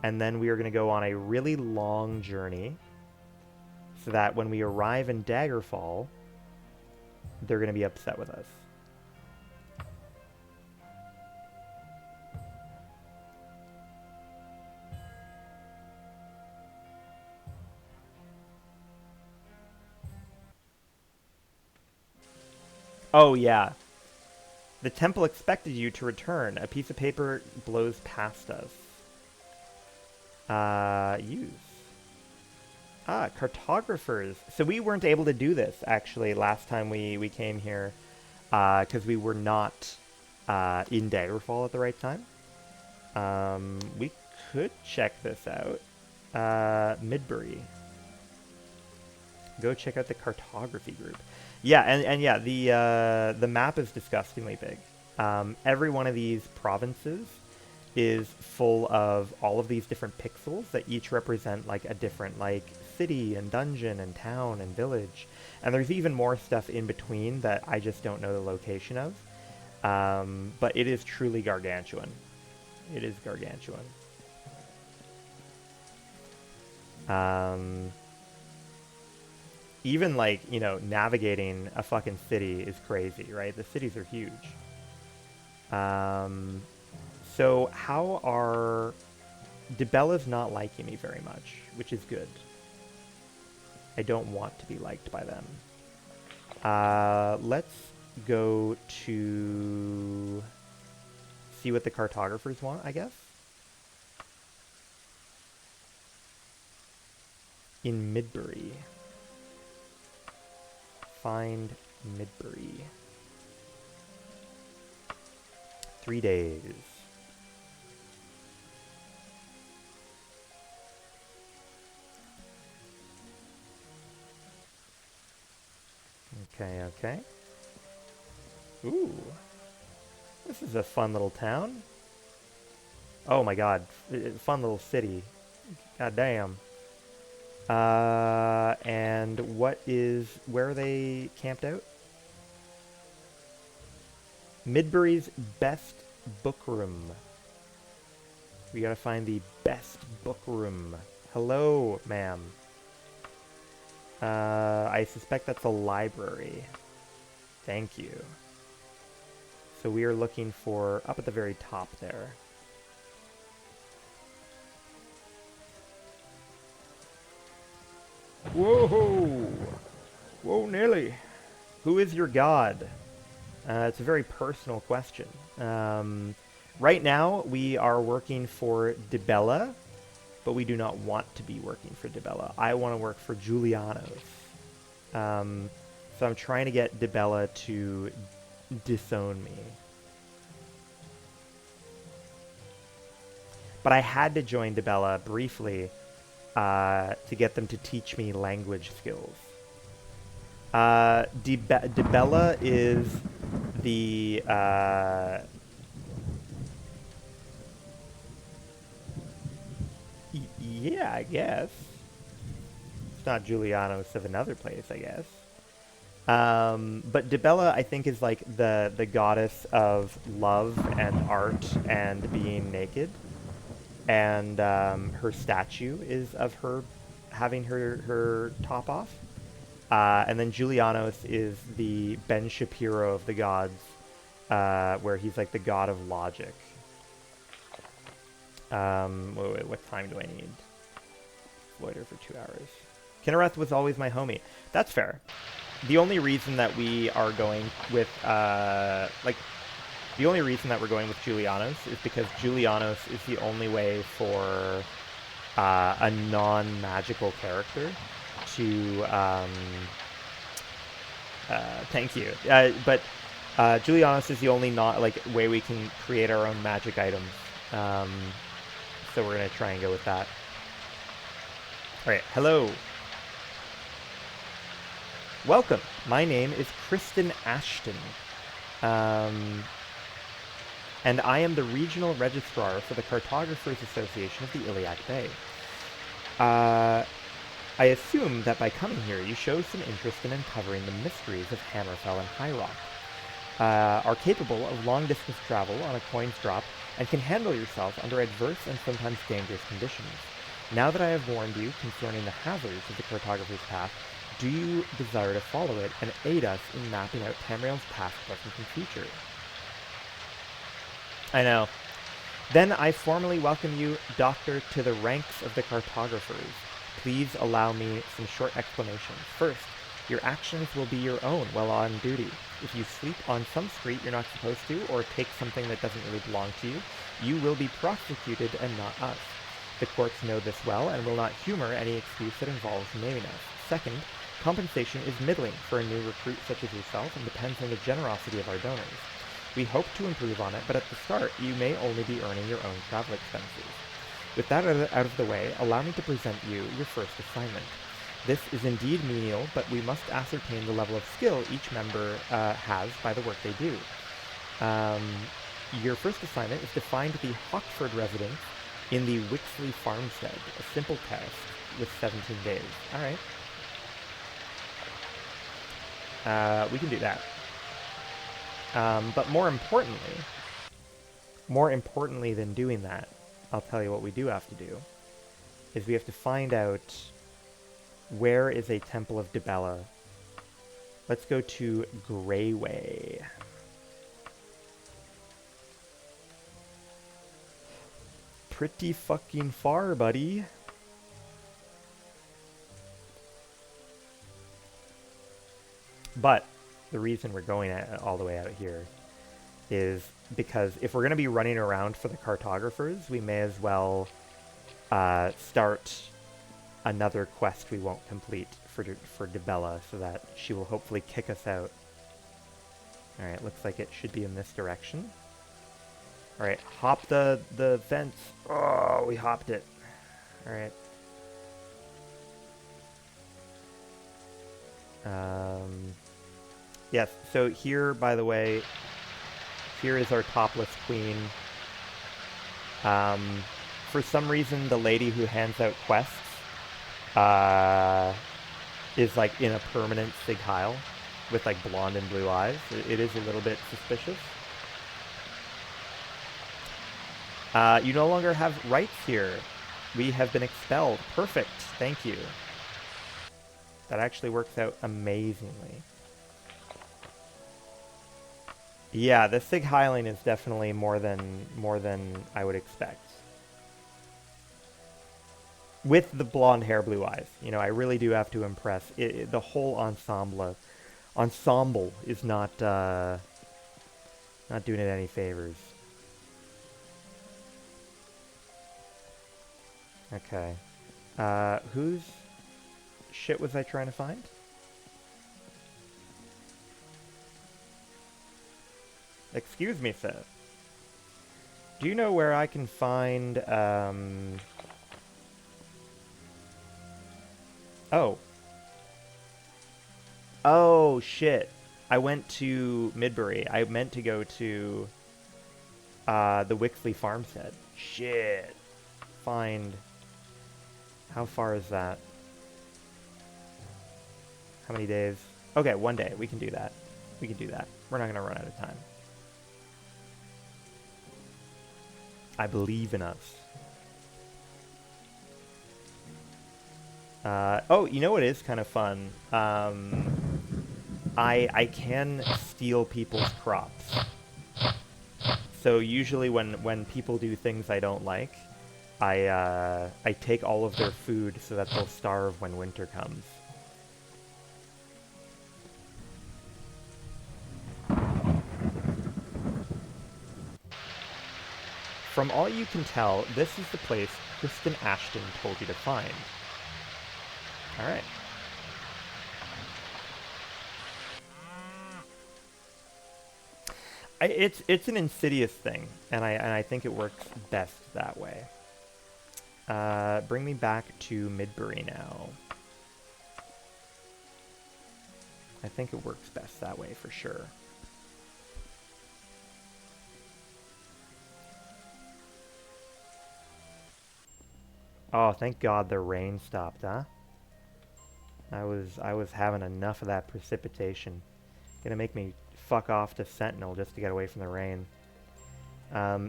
And then we are going to go on a really long journey so that when we arrive in Daggerfall, they're going to be upset with us. Oh, yeah. The temple expected you to return. A piece of paper blows past us. Use. Ah, cartographers. So we weren't able to do this, actually, last time we came here, because we were not in Daggerfall at the right time. We could check this out. Midbury. Go check out the cartography group. Yeah, and yeah, the map is disgustingly big. Every one of these provinces is full of all of these different pixels that each represent, like, a different, like, city and dungeon and town and village. And there's even more stuff in between that I just don't know the location of. But it is truly gargantuan. It is gargantuan. Even, like, you know, navigating a fucking city is crazy, right? The cities are huge. So how are... Dibella's not liking me very much, which is good. I don't want to be liked by them. Let's go to... see what the cartographers want, I guess? In Midbury. Find Midbury. 3 days. Okay, okay. Ooh. This is a fun little town. Oh my god. Fun little city. God damn. And what is... where are they camped out? Midbury's best book room. We gotta find the best book room. Hello, ma'am. I suspect that's a library. Thank you. So we are looking for... up at the very top there. Whoa! Whoa, Nelly. Who is your god? It's a very personal question. Right now, we are working for Dibella, but we do not want to be working for DeBella. I want to work for Julianos. So I'm trying to get DeBella to disown me. But I had to join DeBella briefly to get them to teach me language skills. DeBella is the... yeah, I guess. It's not Julianos of another place, I guess. But DeBella, I think, is like the goddess of love and art and being naked. And her statue is of her having her top off. And then Julianos is the Ben Shapiro of the gods, where he's like the god of logic. Wait, what time do I need? Loiter for 2 hours. Kinnereth was always my homie. That's fair. The only reason that we are going with, the only reason that we're going with Julianos is because Julianos is the only way for a non-magical character to, thank you. But Julianos is the only way we can create our own magic items. So we're going to try and go with that. Alright, hello. Welcome. My name is Kristen Ashton. And I am the Regional Registrar for the Cartographers Association of the Iliac Bay. I assume that by coming here you show some interest in uncovering the mysteries of Hammerfell and High Rock. Are capable of long-distance travel on a coin's drop and can handle yourself under adverse and sometimes dangerous conditions. Now that I have warned you concerning the hazards of the Cartographer's Path, do you desire to follow it and aid us in mapping out Tamriel's past, present, and future? I know. Then I formally welcome you, Doctor, to the ranks of the Cartographers. Please allow me some short explanations. First, your actions will be your own while on duty. If you sleep on some street you're not supposed to, or take something that doesn't really belong to you, you will be prosecuted and not us. The courts know this well and will not humor any excuse that involves naming us. Second, compensation is middling for a new recruit such as yourself and depends on the generosity of our donors. We hope to improve on it, but at the start, you may only be earning your own travel expenses. With that out of the way, allow me to present you your first assignment. This is indeed menial, but we must ascertain the level of skill each member has by the work they do. Your first assignment is to find the Hawkford residence in the Wixley farmstead. A simple test with 17 days. Alright. We can do that. But more importantly than doing that, I'll tell you what we do have to do, is we have to find out where is a Temple of DeBella. Let's go to Greyway. Pretty fucking far, buddy. But the reason we're going all the way out here is because if we're going to be running around for the cartographers, we may as well start another quest we won't complete for DeBella, so that she will hopefully kick us out. Alright, looks like it should be in this direction. Alright, hop the fence. Oh, we hopped it. Alright. Yes, so here, by the way, here is our topless queen. For some reason, the lady who hands out quests is like in a permanent Sig Heil with like blonde and blue eyes. It is a little bit suspicious. You no longer have rights here. We have been expelled. Perfect. Thank you. That actually works out amazingly. Yeah, the Sig Heiling is definitely more than I would expect. With the blonde hair, blue eyes. You know, I really do have to impress. The whole ensemble is not doing it any favors. Okay. Whose shit was I trying to find? Excuse me, sir. Do you know where I can find, Oh. Oh, shit. I went to Midbury. I meant to go to, the Wixley Farmstead. Shit. Find... How far is that? How many days? Okay, 1 day. We can do that. We can do that. We're not gonna run out of time. I believe in us. Oh, you know what is kind of fun? I can steal people's crops. So usually when people do things I don't like, I take all of their food so that they'll starve when winter comes. From all you can tell, this is the place Kristen Ashton told you to find. Alright. It's an insidious thing, and I think it works best that way. Bring me back to Midbury now. I think it works best that way for sure. Oh, thank God the rain stopped, huh? I was having enough of that precipitation. Gonna make me fuck off to Sentinel just to get away from the rain.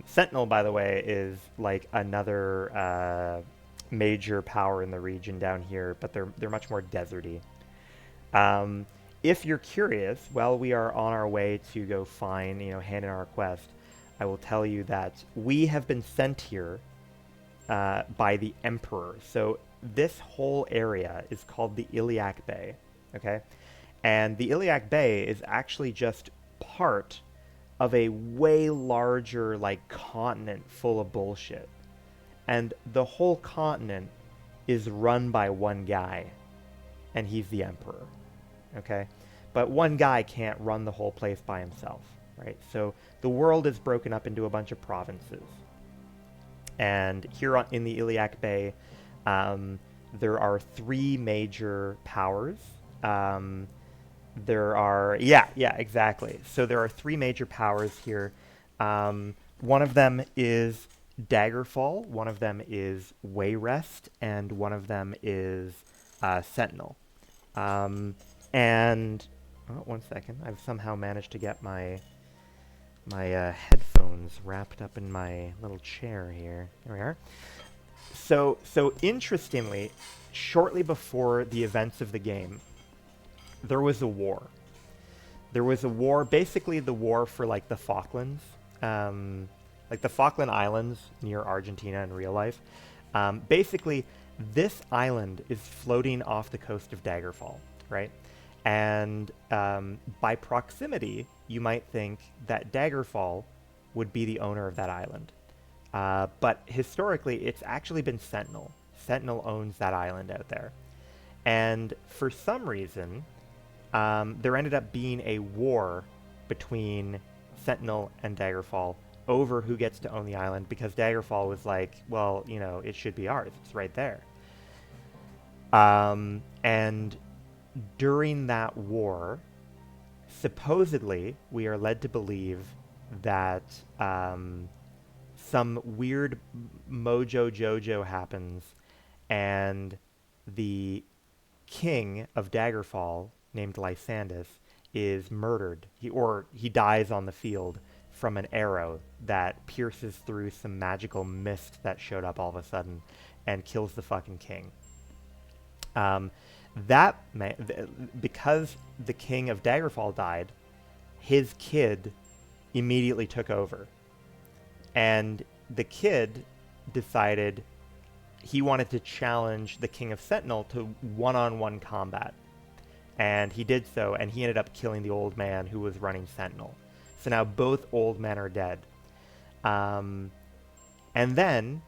Sentinel, by the way, is like another major power in the region down here, but they're much more deserty. If you're curious, while we are on our way to go find, hand in our quest, I will tell you that we have been sent here by the Emperor. So this whole area is called the Iliac Bay, okay? And the Iliac Bay is actually just part of a way larger, like, continent full of bullshit. And the whole continent is run by one guy, and he's the Emperor, okay? But one guy can't run the whole place by himself, right? So the world is broken up into a bunch of provinces. And here in the Iliac Bay, there are three major powers. There are, yeah, exactly. So there are three major powers here. One of them is Daggerfall, one of them is Wayrest, and one of them is Sentinel. And, oh, 1 second, I've somehow managed to get my headphones wrapped up in my little chair here. There we are. So interestingly, shortly before the events of the game, there was a war. There was a war, basically the war for like the Falklands, like the Falkland Islands near Argentina in real life. Basically, this island is floating off the coast of Daggerfall, right? And by proximity, you might think that Daggerfall would be the owner of that island. But historically, it's actually been Sentinel. Sentinel owns that island out there. And for some reason, there ended up being a war between Sentinel and Daggerfall over who gets to own the island, because Daggerfall was like, well, it should be ours. It's right there. And during that war, supposedly, we are led to believe that some weird mojo jojo happens, and the king of Daggerfall, named Lysandus, is murdered. He dies on the field from an arrow that pierces through some magical mist that showed up all of a sudden and kills the fucking king. Because the king of Daggerfall died, his kid immediately took over. And the kid decided he wanted to challenge the king of Sentinel to one-on-one combat. And he did so, and he ended up killing the old man who was running Sentinel. So now both old men are dead. And then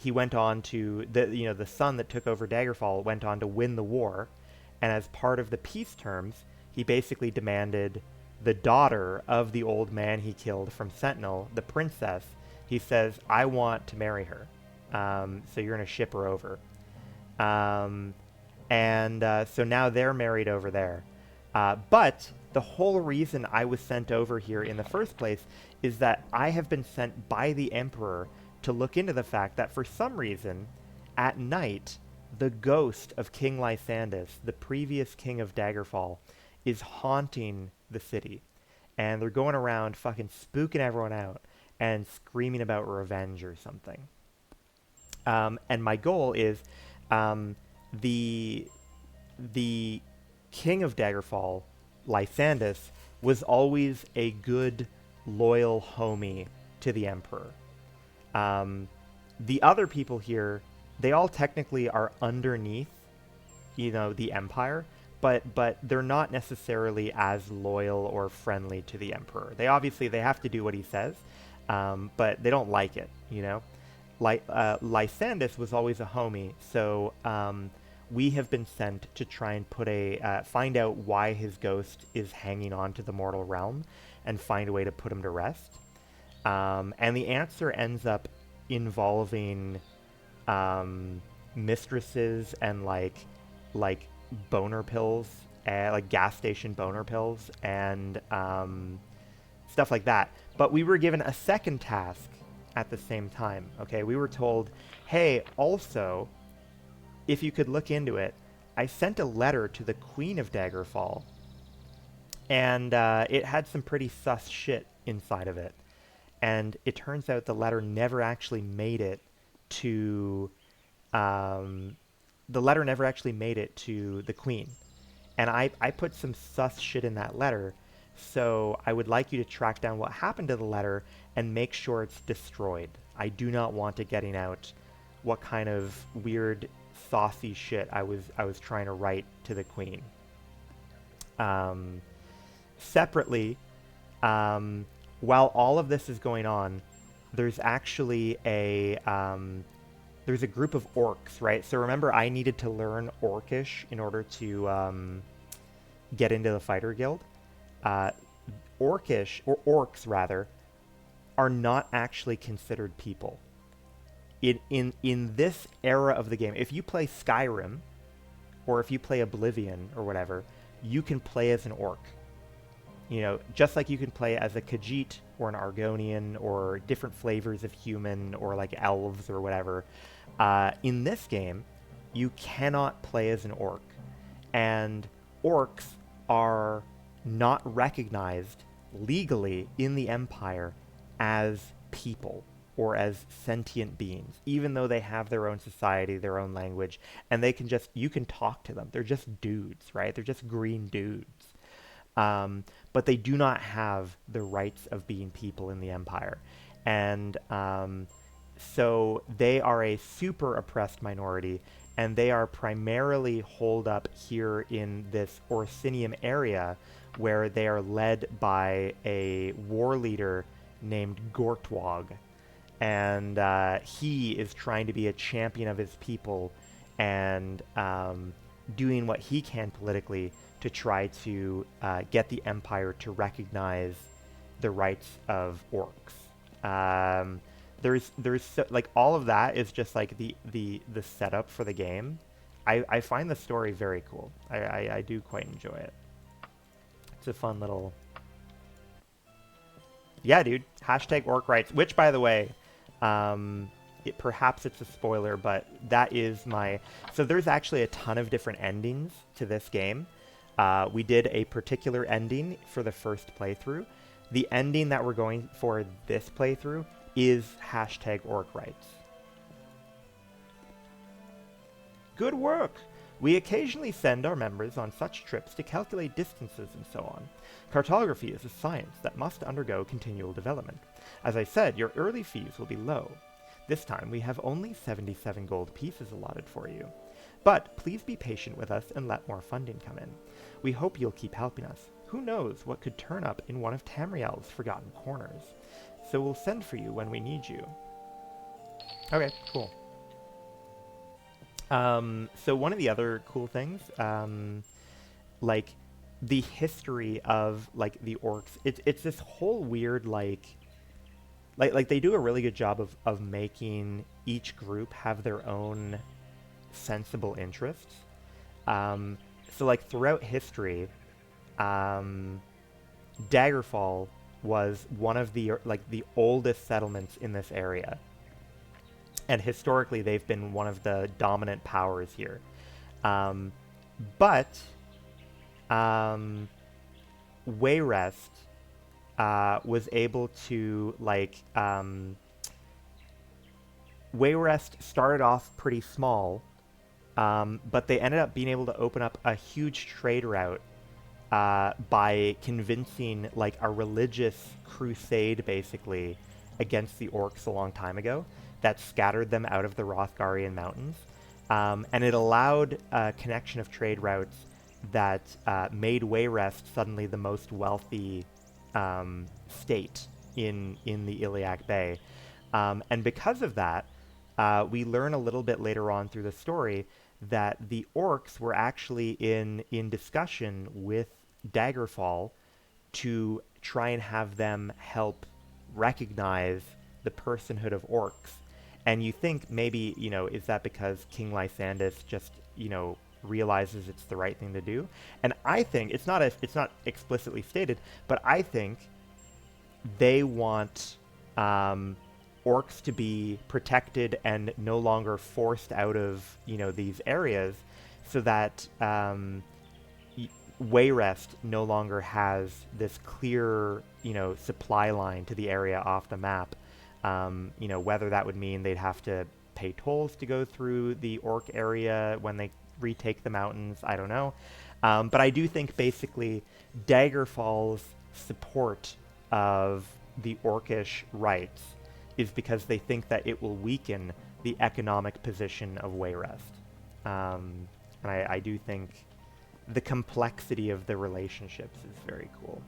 he went on to the son that took over Daggerfall went on to win the war, and as part of the peace terms, he basically demanded the daughter of the old man he killed from Sentinel, the princess. He says, "I want to marry her, so you're gonna ship her over." Um, and so now they're married over there. But the whole reason I was sent over here in the first place is that I have been sent by the Emperor to look into the fact that for some reason, at night, the ghost of King Lysandus, the previous king of Daggerfall, is haunting the city. And they're going around fucking spooking everyone out and screaming about revenge or something. And my goal is the the king of Daggerfall, Lysandus, was always a good, loyal homie to the Emperor. The other people here, they all technically are underneath, the Empire, but they're not necessarily as loyal or friendly to the Emperor. They have to do what he says, but they don't like it, Lysandus was always a homie, so we have been sent to try and find out why his ghost is hanging on to the mortal realm and find a way to put him to rest. And the answer ends up involving mistresses and like boner pills, like gas station boner pills and stuff like that. But we were given a second task at the same time. Okay, we were told, hey, also, if you could look into it, I sent a letter to the Queen of Daggerfall, and it had some pretty sus shit inside of it. And it turns out the letter never actually made it to the Queen. And I put some sus shit in that letter, so I would like you to track down what happened to the letter and make sure it's destroyed. I do not want it getting out what kind of weird saucy shit I was trying to write to the Queen. Separately, while all of this is going on, there's actually there's a group of orcs, right? So remember, I needed to learn Orcish in order to get into the fighter guild. Orcish, or orcs rather, are not actually considered people. In this era of the game, if you play Skyrim, or if you play Oblivion, or whatever, you can play as an orc. Just like you can play as a Khajiit, or an Argonian, or different flavors of human, or like elves, or whatever. In this game, you cannot play as an orc. And orcs are not recognized legally in the Empire as people or as sentient beings, even though they have their own society, their own language, and you can talk to them. They're just dudes, right? They're just green dudes. But they do not have the rights of being people in the Empire. And so they are a super oppressed minority, and they are primarily holed up here in this Orsinium area, where they are led by a war leader named Gortwog. And he is trying to be a champion of his people and doing what he can politically to try to get the Empire to recognize the rights of orcs. There's like all of that is just like the setup for the game. I find the story very cool. I do quite enjoy it. It's a fun little... Yeah, dude. Hashtag orc rights, which, by the way, perhaps it's a spoiler, but that is my... So there's actually a ton of different endings to this game. We did a particular ending for the first playthrough. The ending that we're going for this playthrough is hashtag orc rights. Good work! We occasionally send our members on such trips to calculate distances and so on. Cartography is a science that must undergo continual development. As I said, your early fees will be low. This time we have only 77 gold pieces allotted for you. But please be patient with us and let more funding come in. We hope you'll keep helping us. Who knows what could turn up in one of Tamriel's forgotten corners. So we'll send for you when we need you. Okay, cool. So one of the other cool things, like the history of like the orcs, it's this whole weird like they do a really good job of making each group have their own sensible interests. Um, so like throughout history, um, Daggerfall was one of the like the oldest settlements in this area, and historically they've been one of the dominant powers here. Um, but um, Wayrest was able to Wayrest started off pretty small, but they ended up being able to open up a huge trade route by convincing like a religious crusade basically against the orcs a long time ago that scattered them out of the Rothgarian mountains. And it allowed a connection of trade routes that made Wayrest suddenly the most wealthy state in the Iliac Bay. And because of that, we learn a little bit later on through the story that the orcs were actually in discussion with Daggerfall to try and have them help recognize the personhood of orcs. And you think maybe, is that because King Lysandus just, realizes it's the right thing to do? And I think it's not explicitly stated, but I think they want orcs to be protected and no longer forced out of these areas, so that Wayrest no longer has this clear supply line to the area off the map. Whether that would mean they'd have to pay tolls to go through the orc area when they retake the mountains, I don't know. But I do think basically Daggerfall's support of the orcish rights is because they think that it will weaken the economic position of Wayrest. And I do think the complexity of the relationships is very cool.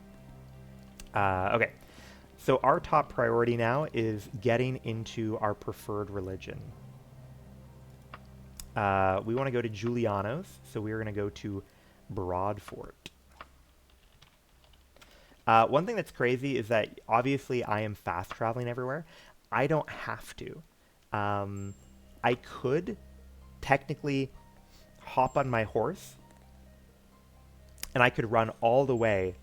Okay, so our top priority now is getting into our preferred religion. We want to go to Julianos, so we're going to go to Broadfort. One thing that's crazy is that obviously I am fast traveling everywhere. I don't have to. I could technically hop on my horse and I could run all the way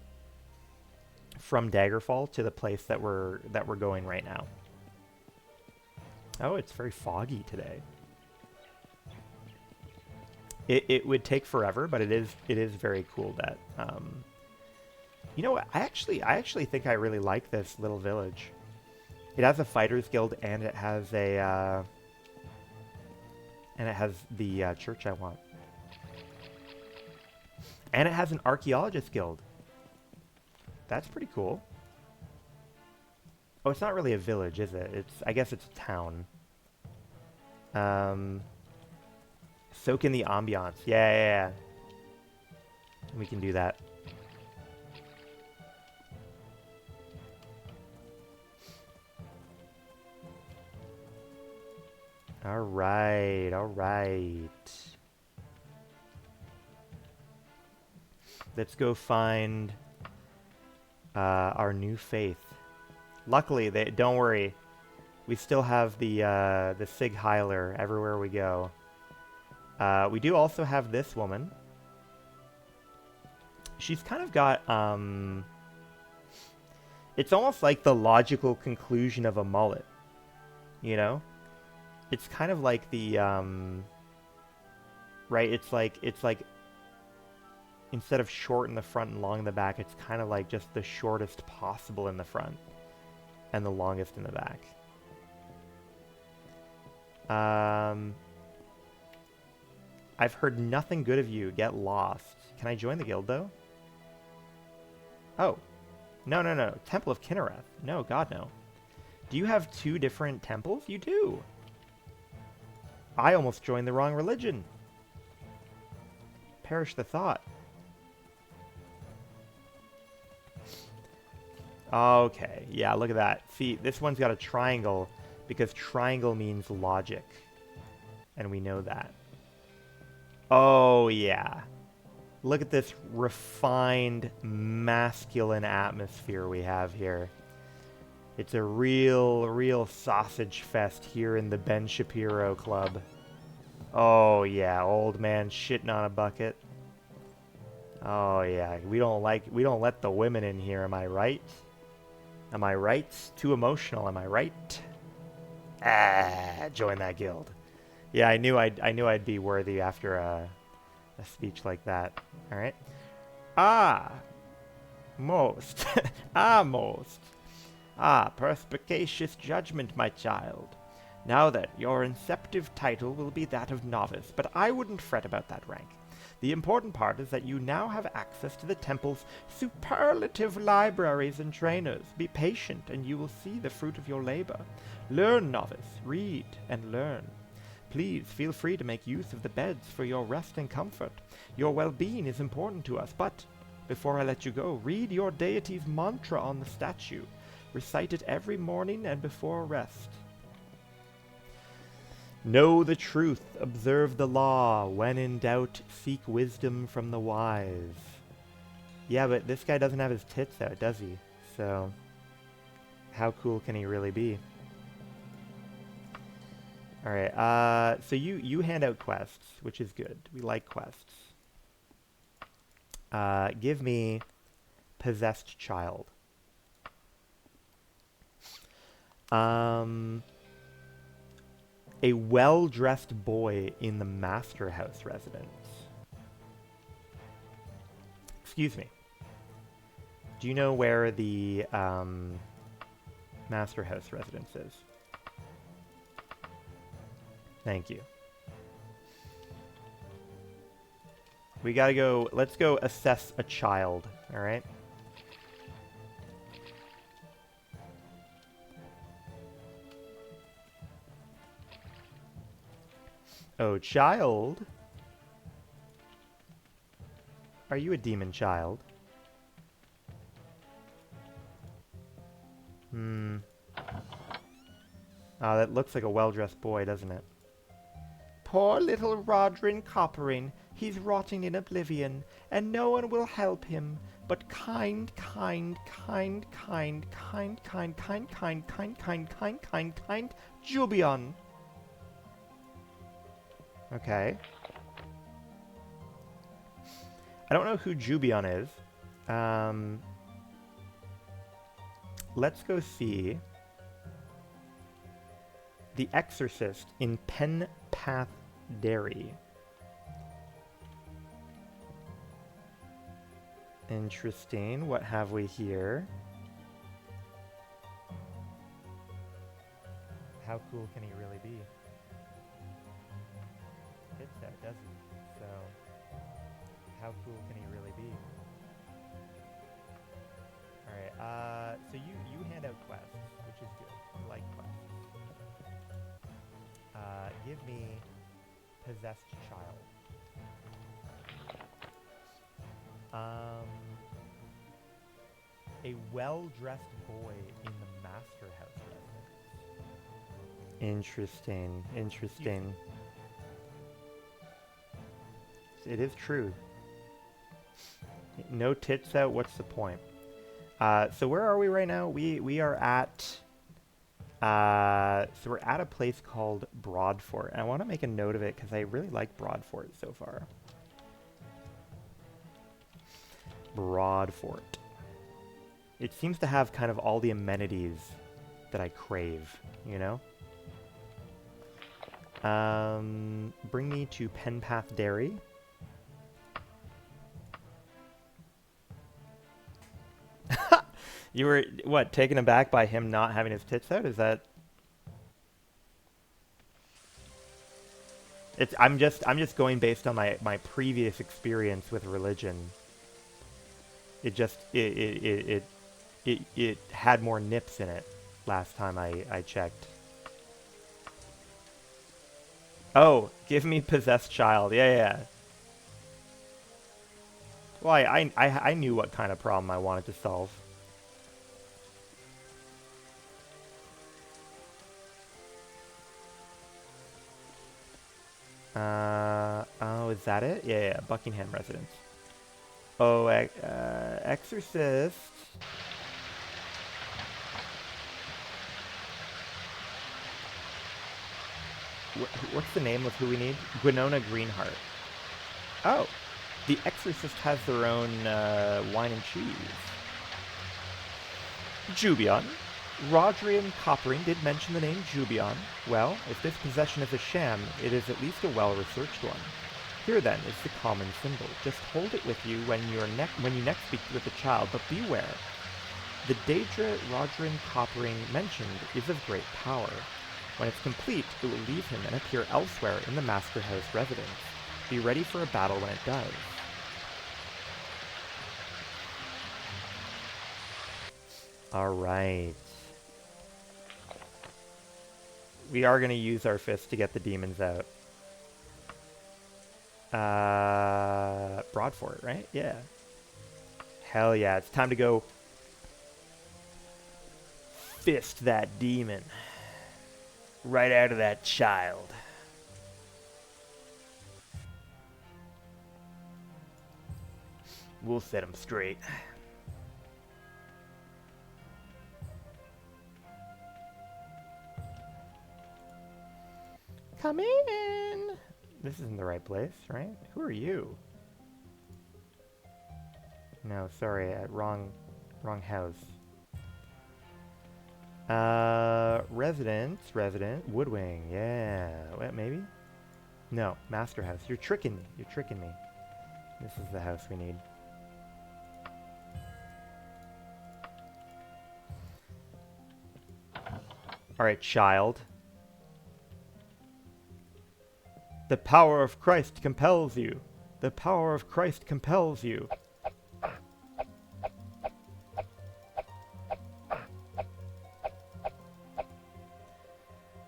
from Daggerfall to the place that we're going right now. Oh, it's very foggy today. It would take forever, but it is very cool that you know what? I actually think I really like this little village. It has a fighters guild and it has a the church I want. And it has an archaeologist guild. That's pretty cool. Oh, it's not really a village, is it? I guess it's a town. Soak in the ambiance. Yeah. We can do that. All right. Let's go find our new faith. Luckily, don't worry. We still have the Sig Heiler everywhere we go. We do also have this woman. She's kind of got it's almost like the logical conclusion of a mullet, you know? It's kind of like the right, it's like instead of short in the front and long in the back, it's kind of like just the shortest possible in the front and the longest in the back. I've heard nothing good of you. Get lost. Can I join the guild, though? Oh. No. Temple of Kinnereth. No, God, no. Do you have two different temples? You do. I almost joined the wrong religion. Perish the thought. Okay, yeah, look at that. See, this one's got a triangle because triangle means logic. And we know that. Oh, yeah. Look at this refined, masculine atmosphere we have here. It's a real sausage fest here in the Ben Shapiro Club. Oh, yeah, old man shitting on a bucket. Oh, yeah, we don't let the women in here, am I right? Am I right? Too emotional, am I right? Ah, join that guild. Yeah, I knew I'd be worthy after a speech like that. All right. Ah, most. ah, most. Ah, perspicacious judgment, my child. Now then, your inceptive title will be that of novice, but I wouldn't fret about that rank. The important part is that you now have access to the temple's superlative libraries and trainers. Be patient, and you will see the fruit of your labor. Learn, novice. Read and learn. Please feel free to make use of the beds for your rest and comfort. Your well-being is important to us, but before I let you go, read your deity's mantra on the statue. Recite it every morning and before rest. Know the truth, observe the law. When in doubt, seek wisdom from the wise. Yeah, but this guy doesn't have his tits out, does he? So, how cool can he really be? Alright, so you hand out quests, which is good. We like quests. Give me Possessed Child. A well-dressed boy in the Master House residence. Excuse me. Do you know where the Master House residence is? Thank you. We gotta go, let's go assess a child, alright? Oh, child? Are you a demon child? Hmm. Oh, that looks like a well-dressed boy, doesn't it? Poor little Rodrin Coppering. He's rotting in oblivion, and no one will help him. But kind Jubion. Okay. I don't know who Jubion is. Let's go see The Exorcist in Penpath Dairy. Interesting. What have we here? How cool can he really be? Hits that, doesn't he? So, how cool can he really be? Alright, so you hand out quests, which is good. I like quests. Give me Possessed Child. A well-dressed boy in the Master House residence. Interesting, interesting. It is true. No tits out, what's the point? So where are we right now? We are at... so we're at a place called Broadfort. And I want to make a note of it because I really like Broadfort so far. Broadfort. It seems to have kind of all the amenities that I crave, you know? Bring me to Penpath Dairy. You were, what, taken aback by him not having his tits out? Is that... I'm just going based on my previous experience with religion. It just, it had more nips in it last time I checked. Oh, give me Possessed Child. Yeah. Well, I knew what kind of problem I wanted to solve. Oh, is that it? Yeah, yeah, Buckingham residence. Oh, exorcist. What's the name of who we need? Gwynonna Greenheart. Oh, the exorcist has their own wine and cheese. Jubion. Rodrian Coppering did mention the name Jubion. Well, if this possession is a sham, it is at least a well-researched one. Here then is the common symbol. Just hold it with you when you next speak with the child, but beware. The Daedra Rodrian Coppering mentioned is of great power. When it's complete, it will leave him and appear elsewhere in the Master House residence. Be ready for a battle when it does. Alright. We are going to use our fist to get the demons out. Broadfort, right? Yeah. Hell yeah, it's time to go fist that demon. Right out of that child. We'll set him straight. Come in! This isn't the right place, right? Who are you? No, sorry, wrong house. Resident, Woodwing, yeah. What, maybe? No, Master House. You're tricking me. You're tricking me. This is the house we need. Alright, child. The power of Christ compels you. The power of Christ compels you.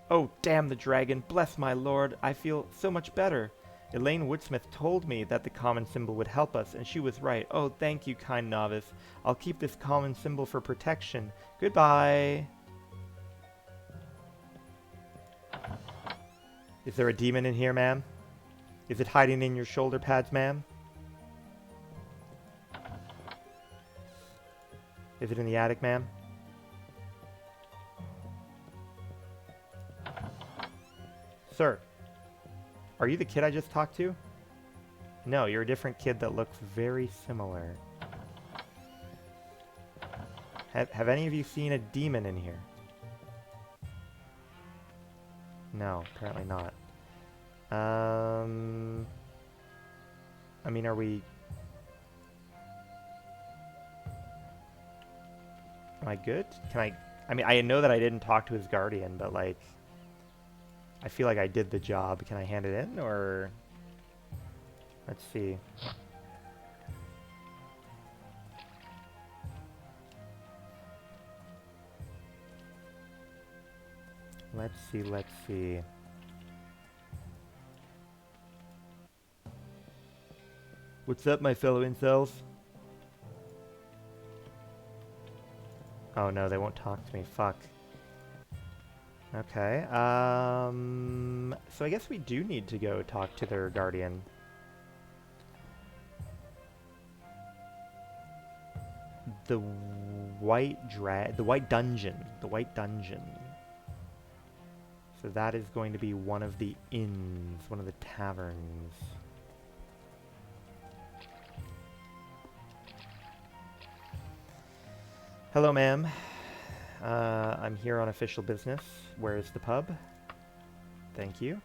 Oh, damn the dragon. Bless my lord. I feel so much better. Elaine Woodsmith told me that the common symbol would help us, and she was right. Oh, thank you, kind novice. I'll keep this common symbol for protection. Goodbye. Is there a demon in here, ma'am? Is it hiding in your shoulder pads, ma'am? Is it in the attic, ma'am? Sir, are you the kid I just talked to? No, you're a different kid that looks very similar. Have any of you seen a demon in here? No, apparently not. I mean, are we... Am I good? Can I mean, I know that I didn't talk to his guardian, but, like... I feel like I did the job. Can I hand it in, or... Let's see. Let's see. What's up, my fellow incels? Oh no, they won't talk to me. Fuck. Okay, so I guess we do need to go talk to their guardian. The White Dungeon. The White Dungeon. So that is going to be one of the inns, one of the taverns. Hello, ma'am. I'm here on official business. Where is the pub? Thank you.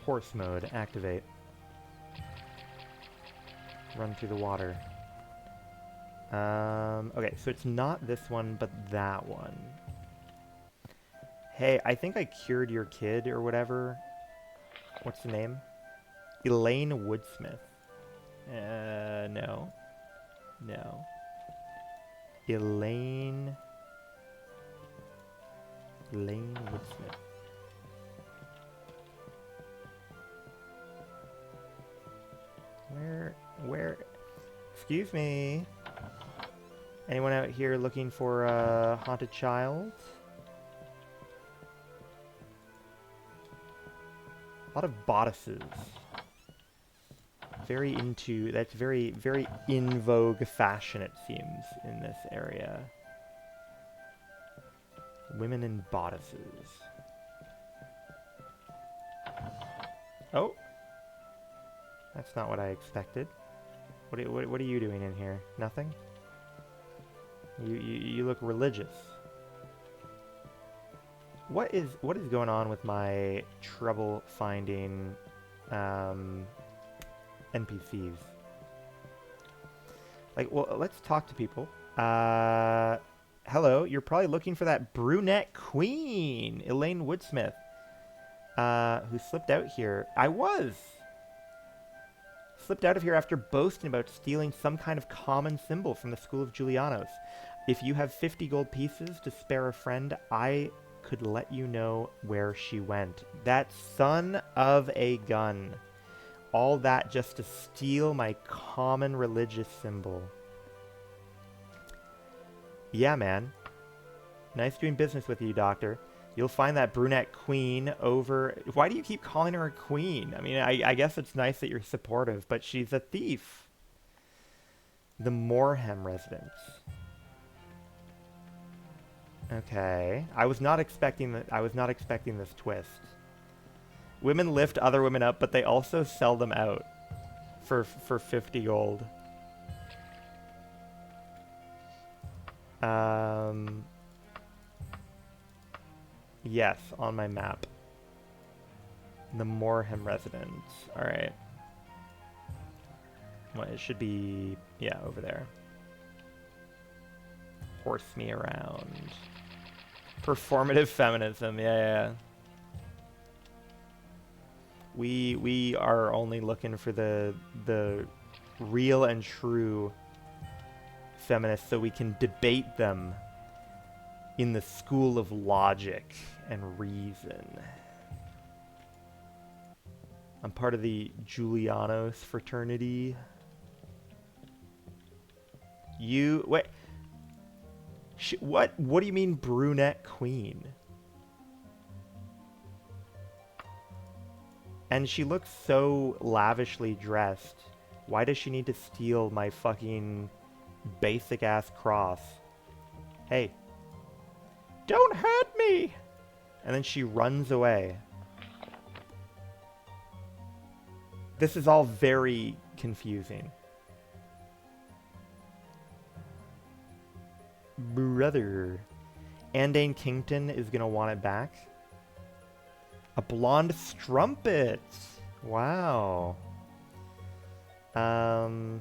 Horse mode, activate. Run through the water. Okay, so it's not this one, but that one. Hey, I think I cured your kid or whatever. What's the name? Elaine Woodsmith. No. No. Elaine Woodsmith. Where? Excuse me. Anyone out here looking for a haunted child? A lot of bodices. That's very, very in vogue fashion, it seems, in this area. Women in bodices. Oh! That's not what I expected. What are you doing in here? Nothing? You look religious. What is going on with my trouble finding NPCs? Like, well, let's talk to people. Hello, you're probably looking for that brunette queen, Elaine Woodsmith, who slipped out here. I was! Slipped out of here after boasting about stealing some kind of common symbol from the School of Julianos. If you have 50 gold pieces to spare a friend, I could let you know where she went. That son of a gun. All that just to steal my common religious symbol. Yeah, man. Nice doing business with you, Doctor. You'll find that brunette queen over... Why do you keep calling her a queen? I mean, I guess it's nice that you're supportive, but she's a thief. The Moorhem residence. Okay. I was not expecting this twist. Women lift other women up, but they also sell them out for 50 gold. Yes, on my map. The Moorhem residence. Alright. Well, it should be, yeah, over there. Horse me around. Performative feminism, yeah. We are only looking for the real and true feminists so we can debate them in the school of logic and reason. I'm part of the Julianos fraternity. You... Wait. What do you mean brunette queen? And she looks so lavishly dressed. Why does she need to steal my fucking basic-ass cross? Hey. Don't hurt me! And then she runs away. This is all very confusing. Brother. Andane Kington is gonna want it back. A blonde strumpet. Wow. Andane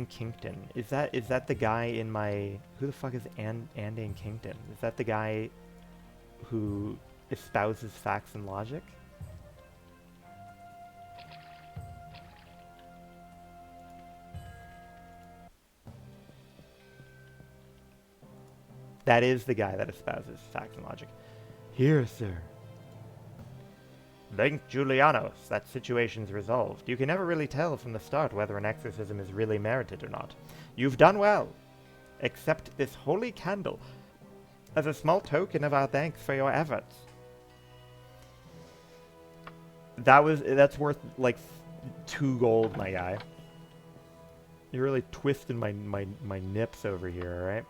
Kington. Is that the guy in my... Who the fuck is Andane Kington? Is that the guy who espouses facts and logic? That is the guy that espouses facts and logic. Here, sir. Thank Julianos. That situation's resolved. You can never really tell from the start whether an exorcism is really merited or not. You've done well. Accept this holy candle as a small token of our thanks for your efforts. That's worth like 2 gold, my guy. You're really twisting my nips over here, alright?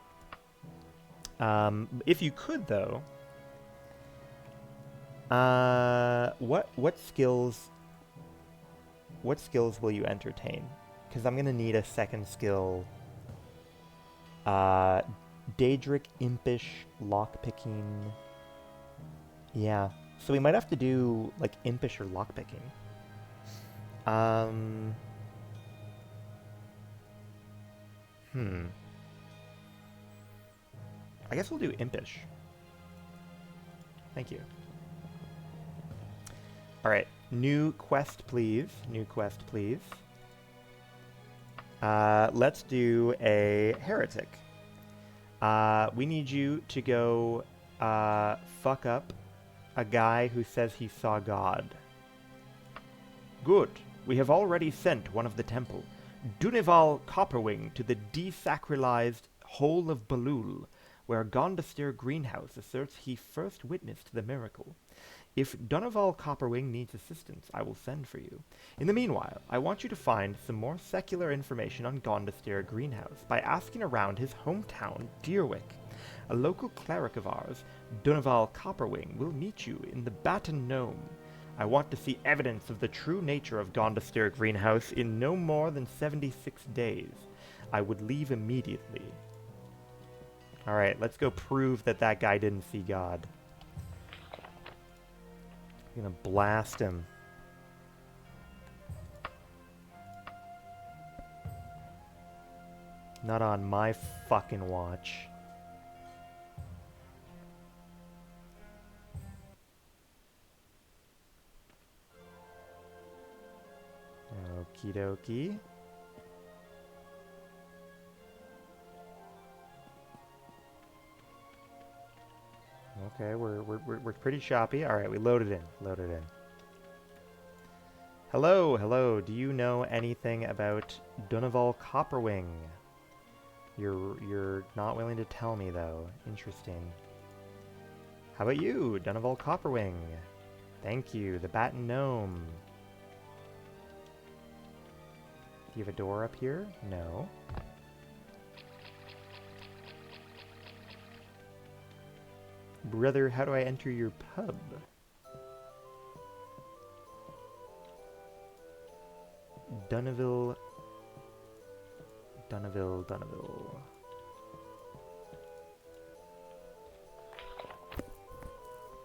If you could, though, what skills will you entertain? Because I'm gonna need a second skill. Daedric, Impish, Lockpicking. Yeah, so we might have to do like Impish or Lockpicking. I guess we'll do Impish. Thank you. Alright, new quest, please. New quest, please. Let's do a Heretic. We need you to go fuck up a guy who says he saw God. Good. We have already sent one of the temple. Dunival Copperwing to the desacralized Hole of Balul, where Gondaster Greenhouse asserts he first witnessed the miracle. If Dunival Copperwing needs assistance, I will send for you. In the meanwhile, I want you to find some more secular information on Gondaster Greenhouse by asking around his hometown, Deerwick. A local cleric of ours, Dunival Copperwing, will meet you in the Baton Gnome. I want to see evidence of the true nature of Gondaster Greenhouse in no more than 76 days. I would leave immediately. Alright, let's go prove that that guy didn't see God. I'm gonna blast him. Not on my fucking watch. Okie dokie. Okay, we're pretty shoppy. All right, we loaded in. Loaded in. Hello, hello. Do you know anything about Dunival Copperwing? You're not willing to tell me though. Interesting. How about you, Dunival Copperwing? Thank you. The Baton Gnome. Do you have a door up here? No. Brother, how do I enter your pub? Dunival.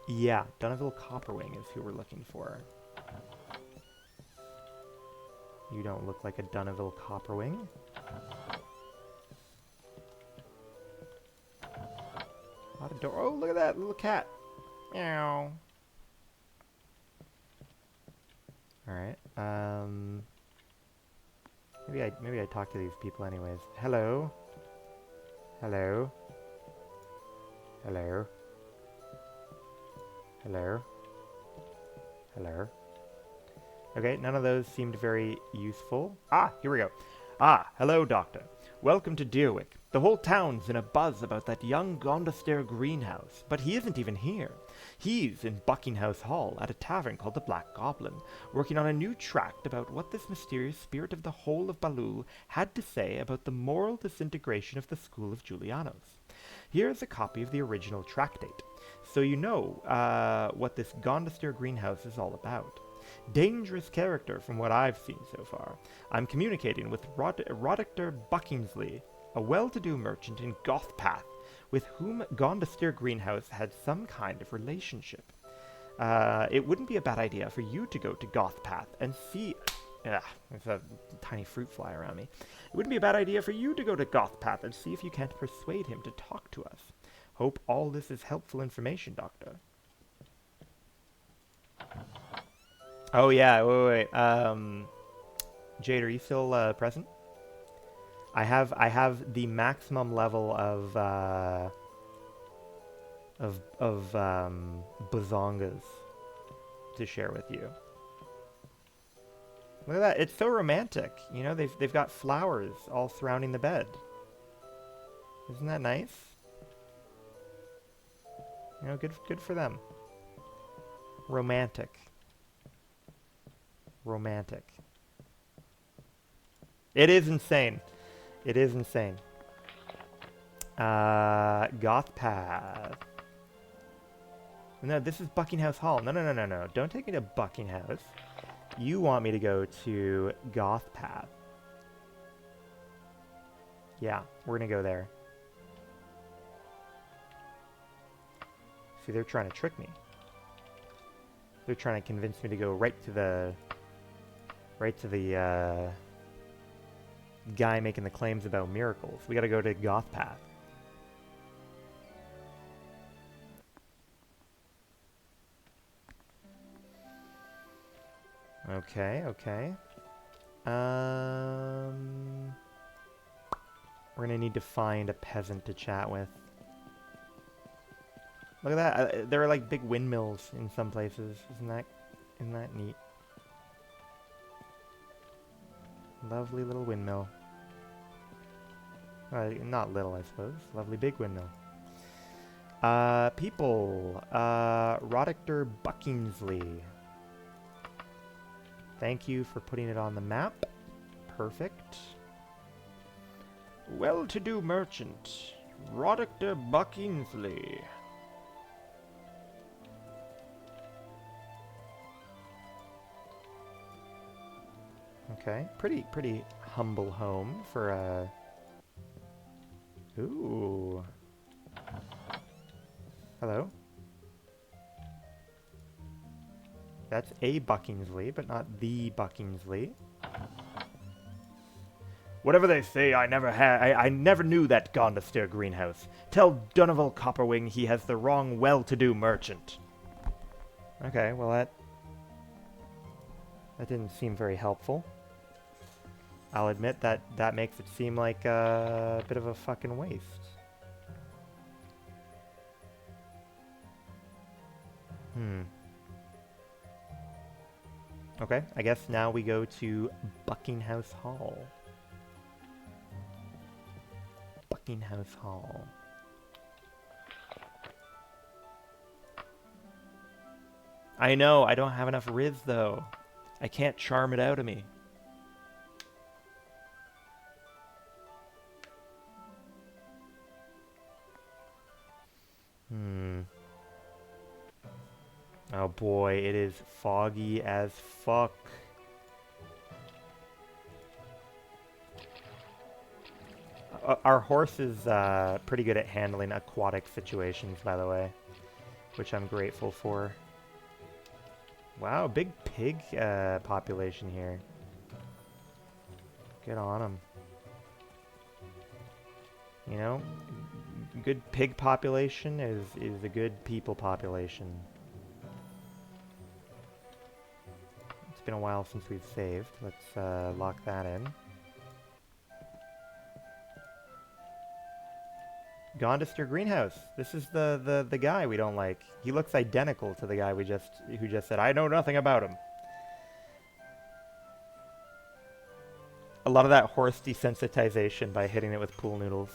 Yeah, Dunival Copperwing is who we're looking for. You don't look like a Dunival Copperwing. Not a door. Oh, look at that little cat. Meow. All right. Maybe I talk to these people anyways. Hello. Hello. Hello. Hello. Hello. Okay, none of those seemed very useful. Ah, here we go. Ah, hello, Doctor. Welcome to Deerwick. The whole town's in a buzz about that young Gondaster Greenhouse, but he isn't even here. He's in Buckinghouse Hall at a tavern called the Black Goblin, working on a new tract about what this mysterious spirit of the Hole of Balul had to say about the moral disintegration of the School of Julianos. Here's a copy of the original tractate, so you know what this Gondaster Greenhouse is all about. Dangerous character from what I've seen so far. I'm communicating with Rodictor Buckingsley, a well-to-do merchant in Gothpath, with whom Gondaster Greenhouse had some kind of relationship. It wouldn't be a bad idea for you to go to Gothpath and see... There's a tiny fruit fly around me. It wouldn't be a bad idea for you to go to Gothpath and see if you can't persuade him to talk to us. Hope all this is helpful information, Doctor. Oh yeah, wait. Jade, are you still present? I have the maximum level of bazongas to share with you. Look at that! It's so romantic. You know, they've got flowers all surrounding the bed. Isn't that nice? You know, good for them. Romantic. Romantic. It is insane. It is insane. Gothpath. No, this is Buckinghouse Hall. No. Don't take me to Buckinghouse. You want me to go to Gothpath. Yeah, we're gonna go there. See, they're trying to trick me. They're trying to convince me to go right to the guy making the claims about miracles. We gotta go to Gothpath. Okay. We're gonna need to find a peasant to chat with. Look at that. There are like big windmills in some places. Isn't that neat? Lovely little windmill. Not little, I suppose. Lovely big windmill. People. Rodictor Buckingsley. Thank you for putting it on the map. Perfect. Well-to-do merchant. Rodictor Buckingsley. Okay, pretty humble home for a... Ooh. Hello. That's a Buckingsley, but not the Buckingsley. Whatever they say, I never knew that Gondaster greenhouse. Tell Donoval Copperwing he has the wrong well-to-do merchant. Okay, well that didn't seem very helpful. I'll admit that makes it seem like a bit of a fucking waste. Okay, I guess now we go to Buckinghouse Hall. Buckinghouse Hall. I know, I don't have enough Riz though. I can't charm it out of me. Oh boy, it is foggy as fuck. Our horse is pretty good at handling aquatic situations, by the way, which I'm grateful for. Wow, big pig population here. Good on them. You know, good pig population is a good people population. It's been a while since we've saved. Let's lock that in. Gondaster Greenhouse. This is the guy we don't like. He looks identical to the guy who just said, I know nothing about him. A lot of that horse desensitization by hitting it with pool noodles.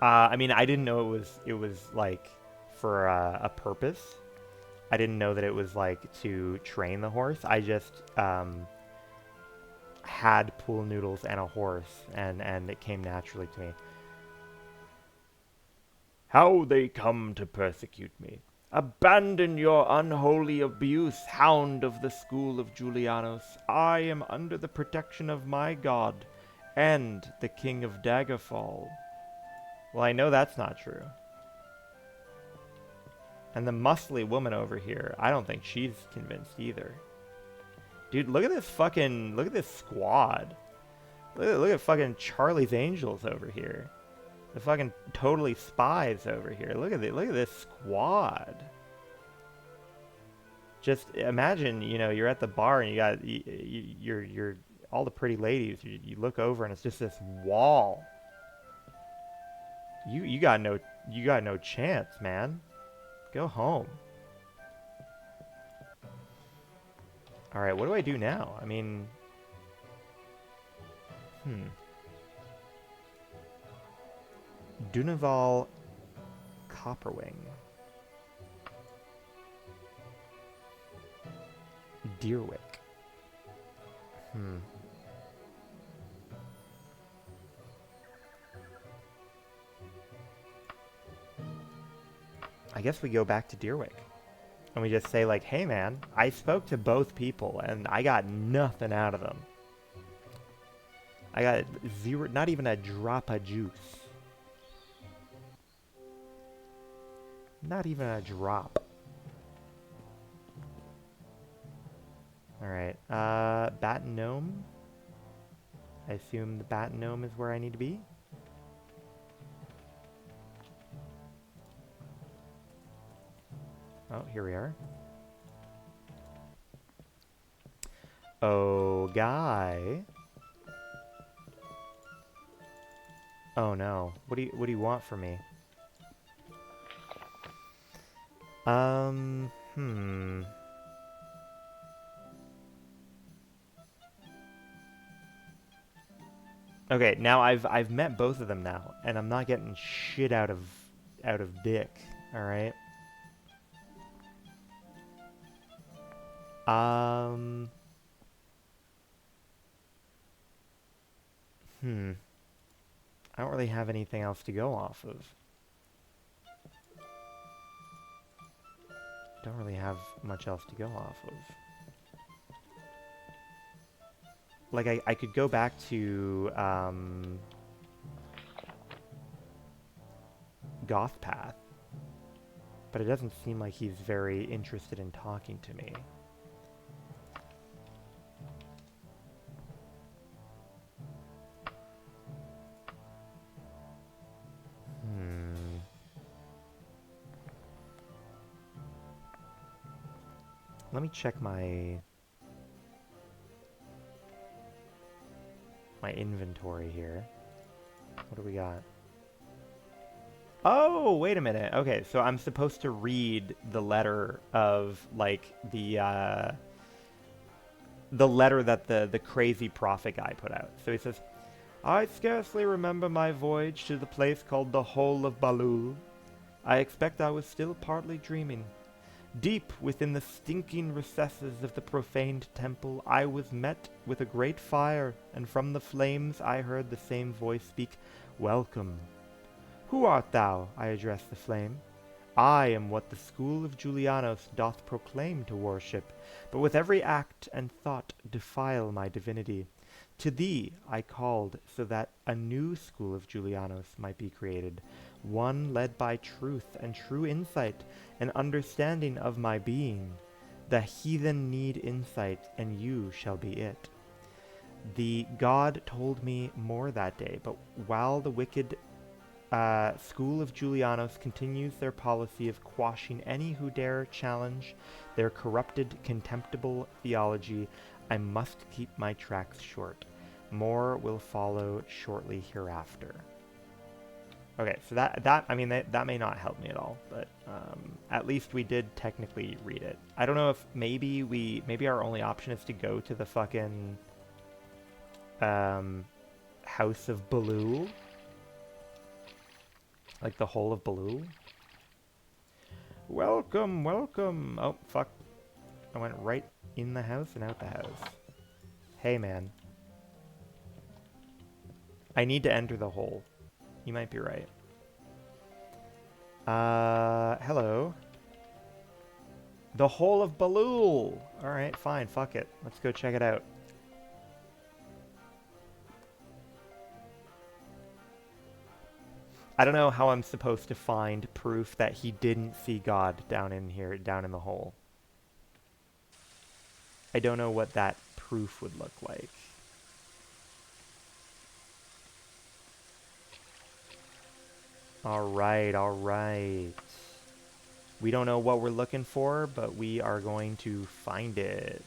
I mean, I didn't know it was like for a purpose. I didn't know that it was like to train the horse. I just had pool noodles and a horse, and it came naturally to me. How they come to persecute me. Abandon your unholy abuse, hound of the school of Julianos. I am under the protection of my god, and the king of Daggerfall. Well, I know that's not true. And the muscly woman over here, I don't think she's convinced either. Dude, look at this squad. Look at fucking Charlie's Angels over here. The fucking totally spies over here. Look at this squad. Just imagine, you know, you're at the bar and you got you're all the pretty ladies. You look over and it's just this wall. You got no chance, man. Go home. All right, what do I do now? I mean, Dunaval Copperwing. Deerwick. I guess we go back to Deerwick. And we just say like, hey man, I spoke to both people and I got nothing out of them. I got zero, not even a drop of juice. Not even a drop. Alright, Bat and Gnome. I assume the Bat and Gnome is where I need to be. Oh, here we are. Oh, guy. Oh no. What do you want from me? Okay, now I've met both of them now, and I'm not getting shit out of dick. All right. Um. Hmm. I don't really have anything else to go off of. Don't really have much else to go off of. Like, I could go back to, Gothpath, but it doesn't seem like he's very interested in talking to me. Hmm. Let me check my inventory here. What do we got? Oh, wait a minute. Okay, so I'm supposed to read the letter of, like, the letter that the crazy prophet guy put out. So he says, I scarcely remember my voyage to the place called the Hole of Balul. I expect I was still partly dreaming. Deep within the stinking recesses of the profaned temple, I was met with a great fire, and from the flames I heard the same voice speak, Welcome. Who art thou? I addressed the flame. I am what the school of Julianos doth proclaim to worship, but with every act and thought defile my divinity. To thee I called so that a new school of Julianos might be created, one led by truth and true insight, an understanding of my being. The heathen need insight, and you shall be it. The god told me more that day, but while the wicked school of Julianos continues their policy of quashing any who dare challenge their corrupted, contemptible theology, I must keep my tracks short. More will follow shortly hereafter. Okay, so I mean, that may not help me at all, but at least we did technically read it. I don't know if maybe our only option is to go to the fucking House of Baloo. Like the Hole of Baloo? Welcome, welcome! Oh, fuck. I went right in the house and out the house. Hey, man. I need to enter the hole. You might be right. Hello. The Hole of Baloo! Alright, fine, fuck it. Let's go check it out. I don't know how I'm supposed to find proof that he didn't see God down in here, down in the hole. I don't know what that proof would look like. Alright, alright. We don't know what we're looking for, but we are going to find it.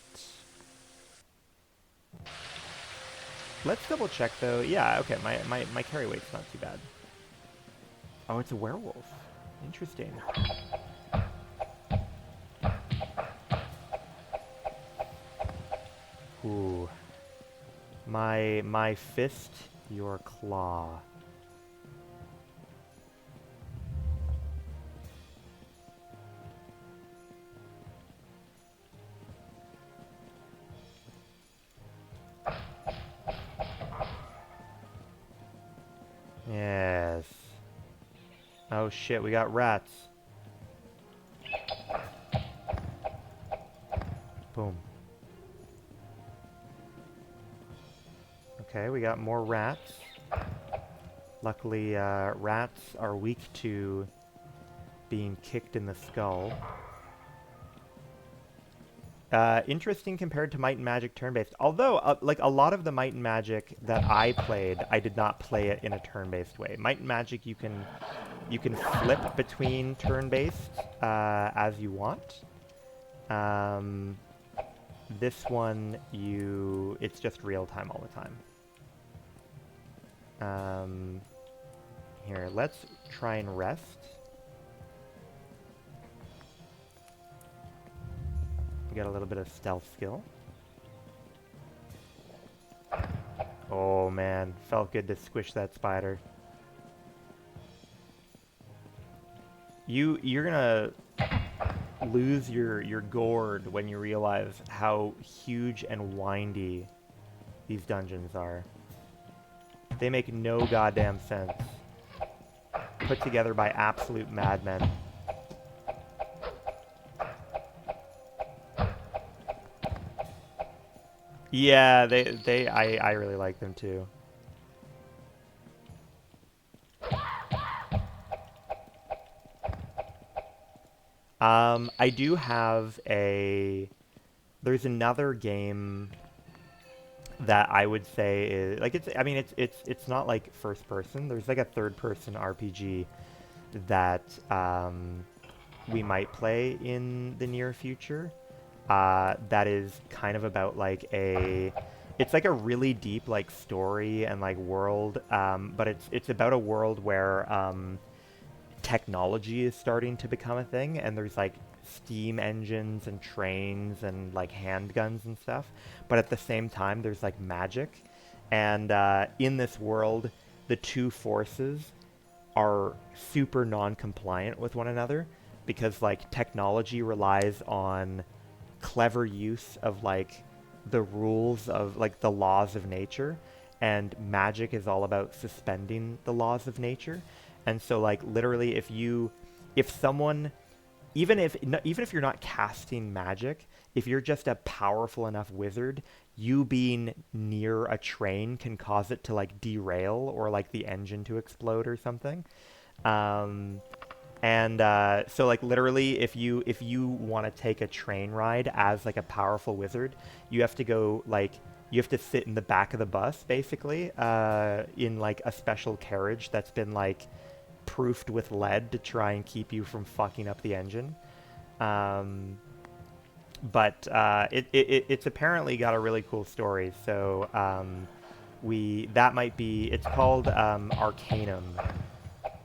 Let's double check though. Yeah, okay, my carry weight's not too bad. Oh, it's a werewolf. Interesting. Ooh. My fist, your claw. Yes. Oh shit, we got rats. Boom. Okay, we got more rats. Luckily, rats are weak to being kicked in the skull. Interesting compared to Might and Magic turn-based. Although, like, a lot of the Might and Magic that I played, I did not play it in a turn-based way. Might and Magic, you can flip between turn-based as you want. This one, it's just real-time all the time. Here, let's try and rest. We got a little bit of stealth skill. Oh man, felt good to squish that spider. You're gonna lose your gourd when you realize how huge and windy these dungeons are. They make no goddamn sense. Put together by absolute madmen. Yeah, I really like them too. I do have there's another game that I would say is like I mean it's not like first person. There's like a third person RPG that we might play in the near future. That is kind of about like it's like a really deep like story and like world, but it's about a world where technology is starting to become a thing, and there's like steam engines and trains and like handguns and stuff, but at the same time there's like magic, and in this world the two forces are super non-compliant with one another because like technology relies on clever use of like the rules of like the laws of nature, and magic is all about suspending the laws of nature. And so like literally if someone, even if you're not casting magic, if you're just a powerful enough wizard, you being near a train can cause it to like derail or like the engine to explode or something. Um, and so like literally if you want to take a train ride as like a powerful wizard, you have to go like you have to sit in the back of the bus basically in like a special carriage that's been like proofed with lead to try and keep you from fucking up the engine. Um, but it's apparently got a really cool story. So we that might be it's called Arcanum.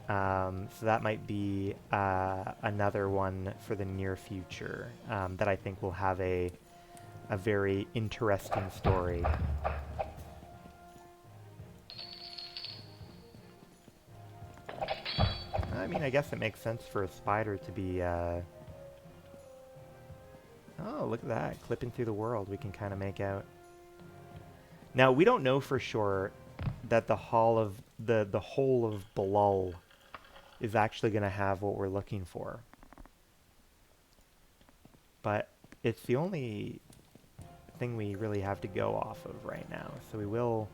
So that might be another one for the near future that I think will have a very interesting story. I mean, I guess it makes sense for a spider to be... Oh, look at that. Clipping through the world, we can kind of make out. Now, we don't know for sure that the hall of... the whole of Balul is actually going to have what we're looking for. But it's the only thing we really have to go off of right now. So we will...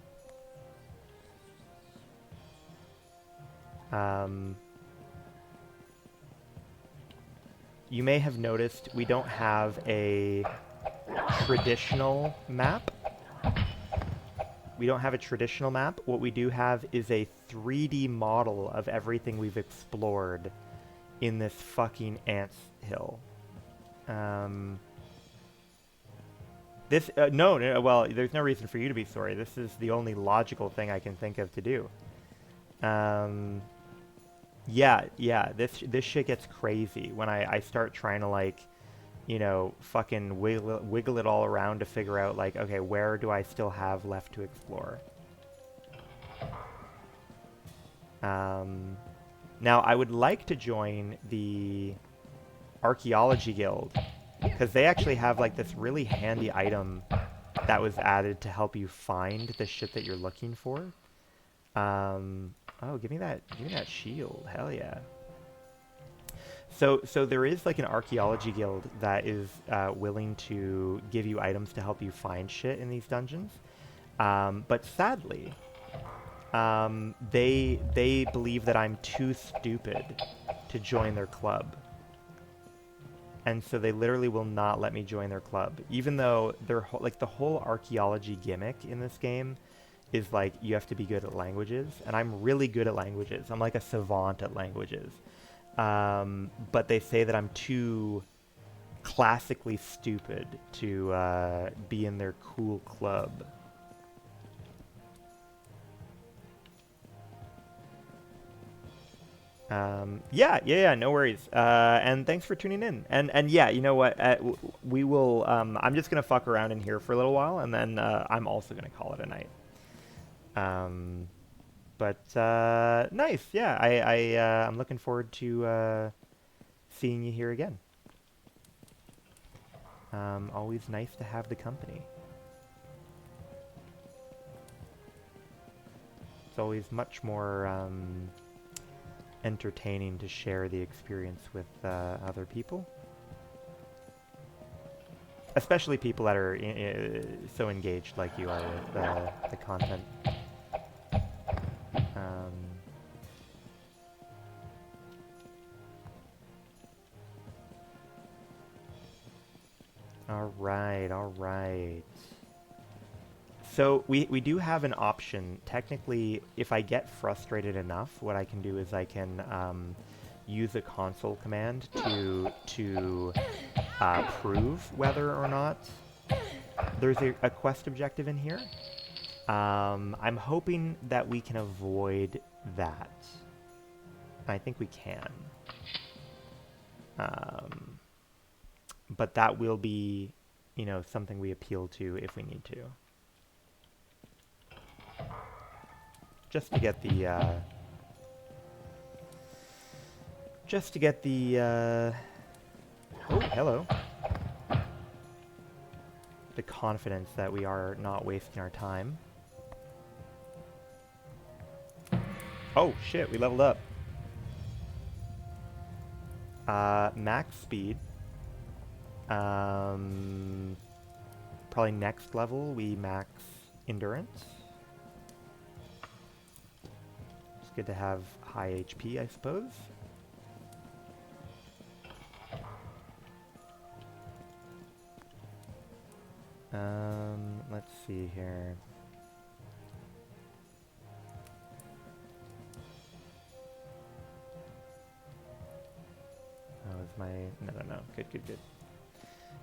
you may have noticed we don't have a traditional map. We don't have a traditional map. What we do have is a 3D model of everything we've explored in this fucking ants hill. No, well, there's no reason for you to be sorry. This is the only logical thing I can think of to do. Yeah, this shit gets crazy when I start trying to like, you know, fucking wiggle it all around to figure out like, okay, where do I still have left to explore? Now I would like to join the Archaeology Guild because they actually have like this really handy item that was added to help you find the shit that you're looking for. Oh, give me that shield. Hell yeah. So there is like an archaeology guild that is willing to give you items to help you find shit in these dungeons. But sadly, they believe that I'm too stupid to join their club. And so they literally will not let me join their club, even though like the whole archaeology gimmick in this game is like you have to be good at languages, and I'm really good at languages. I'm like a savant at languages. But they say that I'm too classically stupid to be in their cool club. Yeah, no worries. And thanks for tuning in. And yeah, you know what? We will. I'm just gonna fuck around in here for a little while, and then I'm also gonna call it a night. Um, but nice, yeah. I'm looking forward to seeing you here again. Always nice to have the company. It's always much more entertaining to share the experience with other people. Especially people that are so engaged like you are with the content. Um, all right, all right. So we do have an option. Technically, if I get frustrated enough, what I can do is I can use a console command to prove whether or not there's a quest objective in here. I'm hoping that we can avoid that. I think we can. But that will be, you know, something we appeal to if we need to. Just to get the, oh, hello. The confidence that we are not wasting our time. Oh, shit, we leveled up. Max speed. Probably next level, we max endurance. It's good to have high HP, I suppose. Let's see here. Oh, is my... No. Good.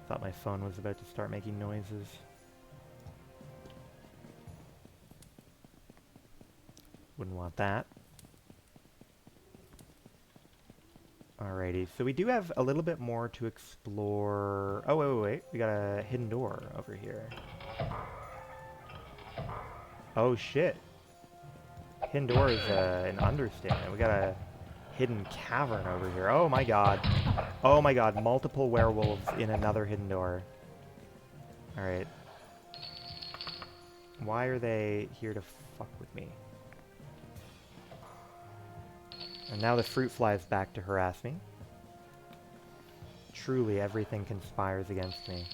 Thought my phone was about to start making noises. Wouldn't want that. Alrighty, so we do have a little bit more to explore. Oh, wait. We got a hidden door over here. Oh, shit. Hidden door is an understatement. We got a hidden cavern over here. Oh, my God. Oh, my God. Multiple werewolves in another hidden door. Alright. Why are they here to fuck with me? And now the fruit flies back to harass me. Truly, everything conspires against me.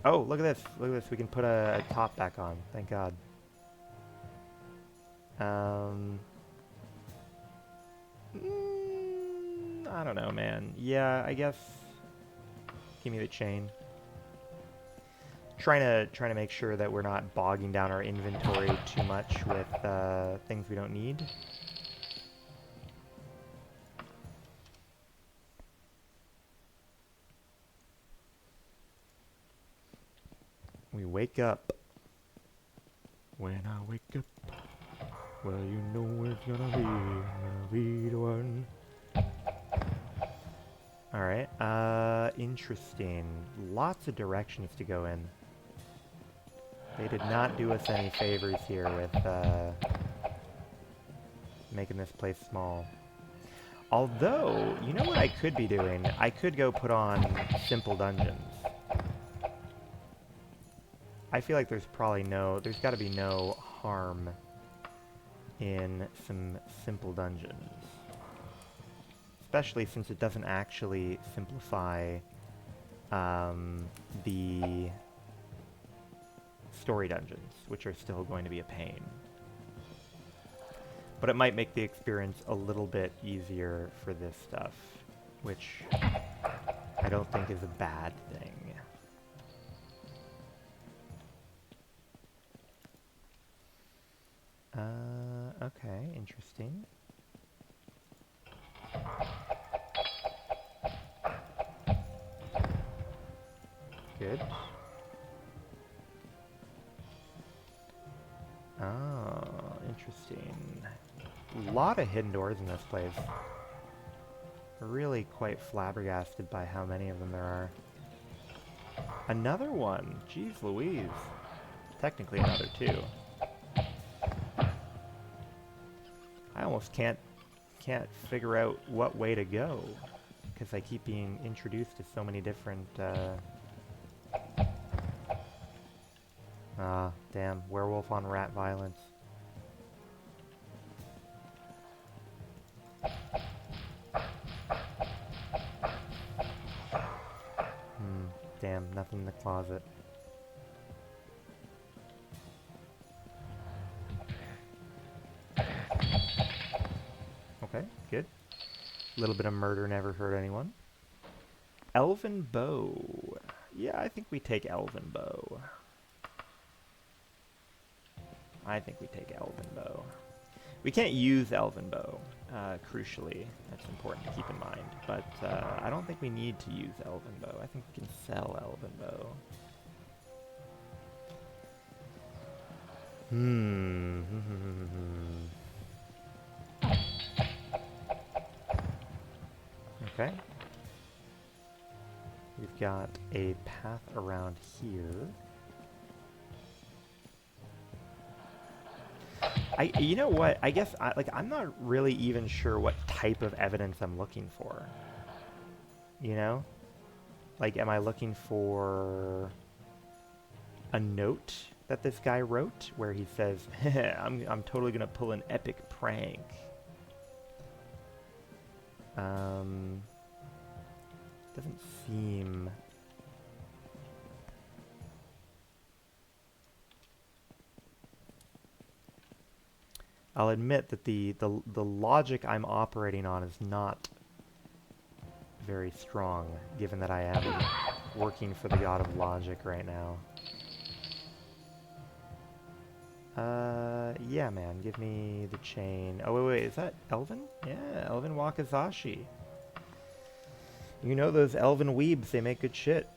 Oh, look at this. Look at this. We can put a top back on. Thank God. I don't know, man. Yeah, I guess. Give me the chain. Trying to make sure that we're not bogging down our inventory too much with things we don't need. We wake up. When I wake up, well, you know it's gonna be the one. Alright, interesting. Lots of directions to go in. They did not do us any favors here with, making this place small. Although, you know what I could be doing? I could go put on simple dungeons. I feel like there's gotta be no harm in some simple dungeons. Especially since it doesn't actually simplify the story dungeons, which are still going to be a pain. But it might make the experience a little bit easier for this stuff, which I don't think is a bad thing. Okay, interesting. Good. Oh, interesting. A lot of hidden doors in this place. Really quite flabbergasted by how many of them there are. Another one! Jeez Louise. Technically another two. I almost can't figure out what way to go because I keep being introduced to so many different. Damn, werewolf on rat violence. Damn, nothing in the closet. Okay, good. A little bit of murder never hurt anyone. Elven bow. Yeah, I think we take elven bow. I think we take elven bow. We can't use elven bow, crucially. That's important to keep in mind. But I don't think we need to use elven bow. I think we can sell elven bow. Okay. We've got a path around here. You know what? I guess I'm not really even sure what type of evidence I'm looking for. You know? Like, am I looking for a note that this guy wrote where he says, I'm totally gonna pull an epic prank. Doesn't seem... I'll admit that the logic I'm operating on is not very strong, given that I am working for the god of logic right now. Yeah, man, give me the chain. Oh, wait, is that Elven? Yeah, Elven Wakazashi. You know those Elven weebs, they make good shit.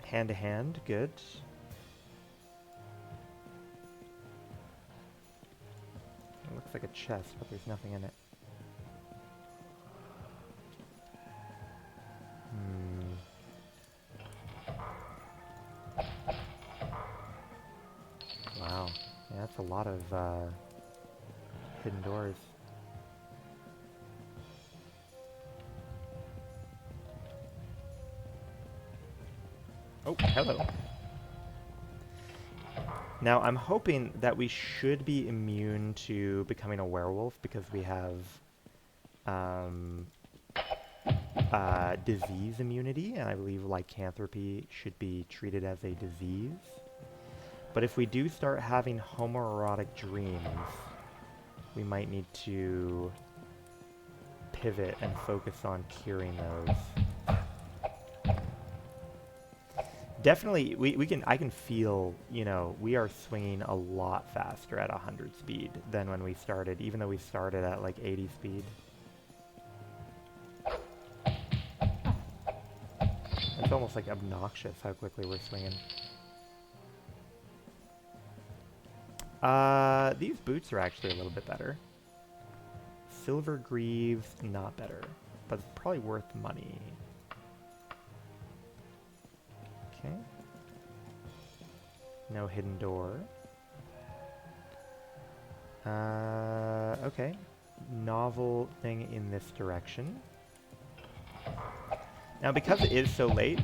Hand to hand, good. It looks like a chest, but there's nothing in it. Wow. Yeah, that's a lot of hidden doors. Oh, hello. Now, I'm hoping that we should be immune to becoming a werewolf because we have disease immunity, and I believe lycanthropy should be treated as a disease. But if we do start having homoerotic dreams, we might need to pivot and focus on curing those. Definitely, I can feel, you know, we are swinging a lot faster at 100 speed than when we started, even though we started at like 80 speed. It's almost like obnoxious how quickly we're swinging. These boots are actually a little bit better. Silver greaves, not better, but it's probably worth money. Okay. No hidden door. Okay. Novel thing in this direction. Now, because it is so late,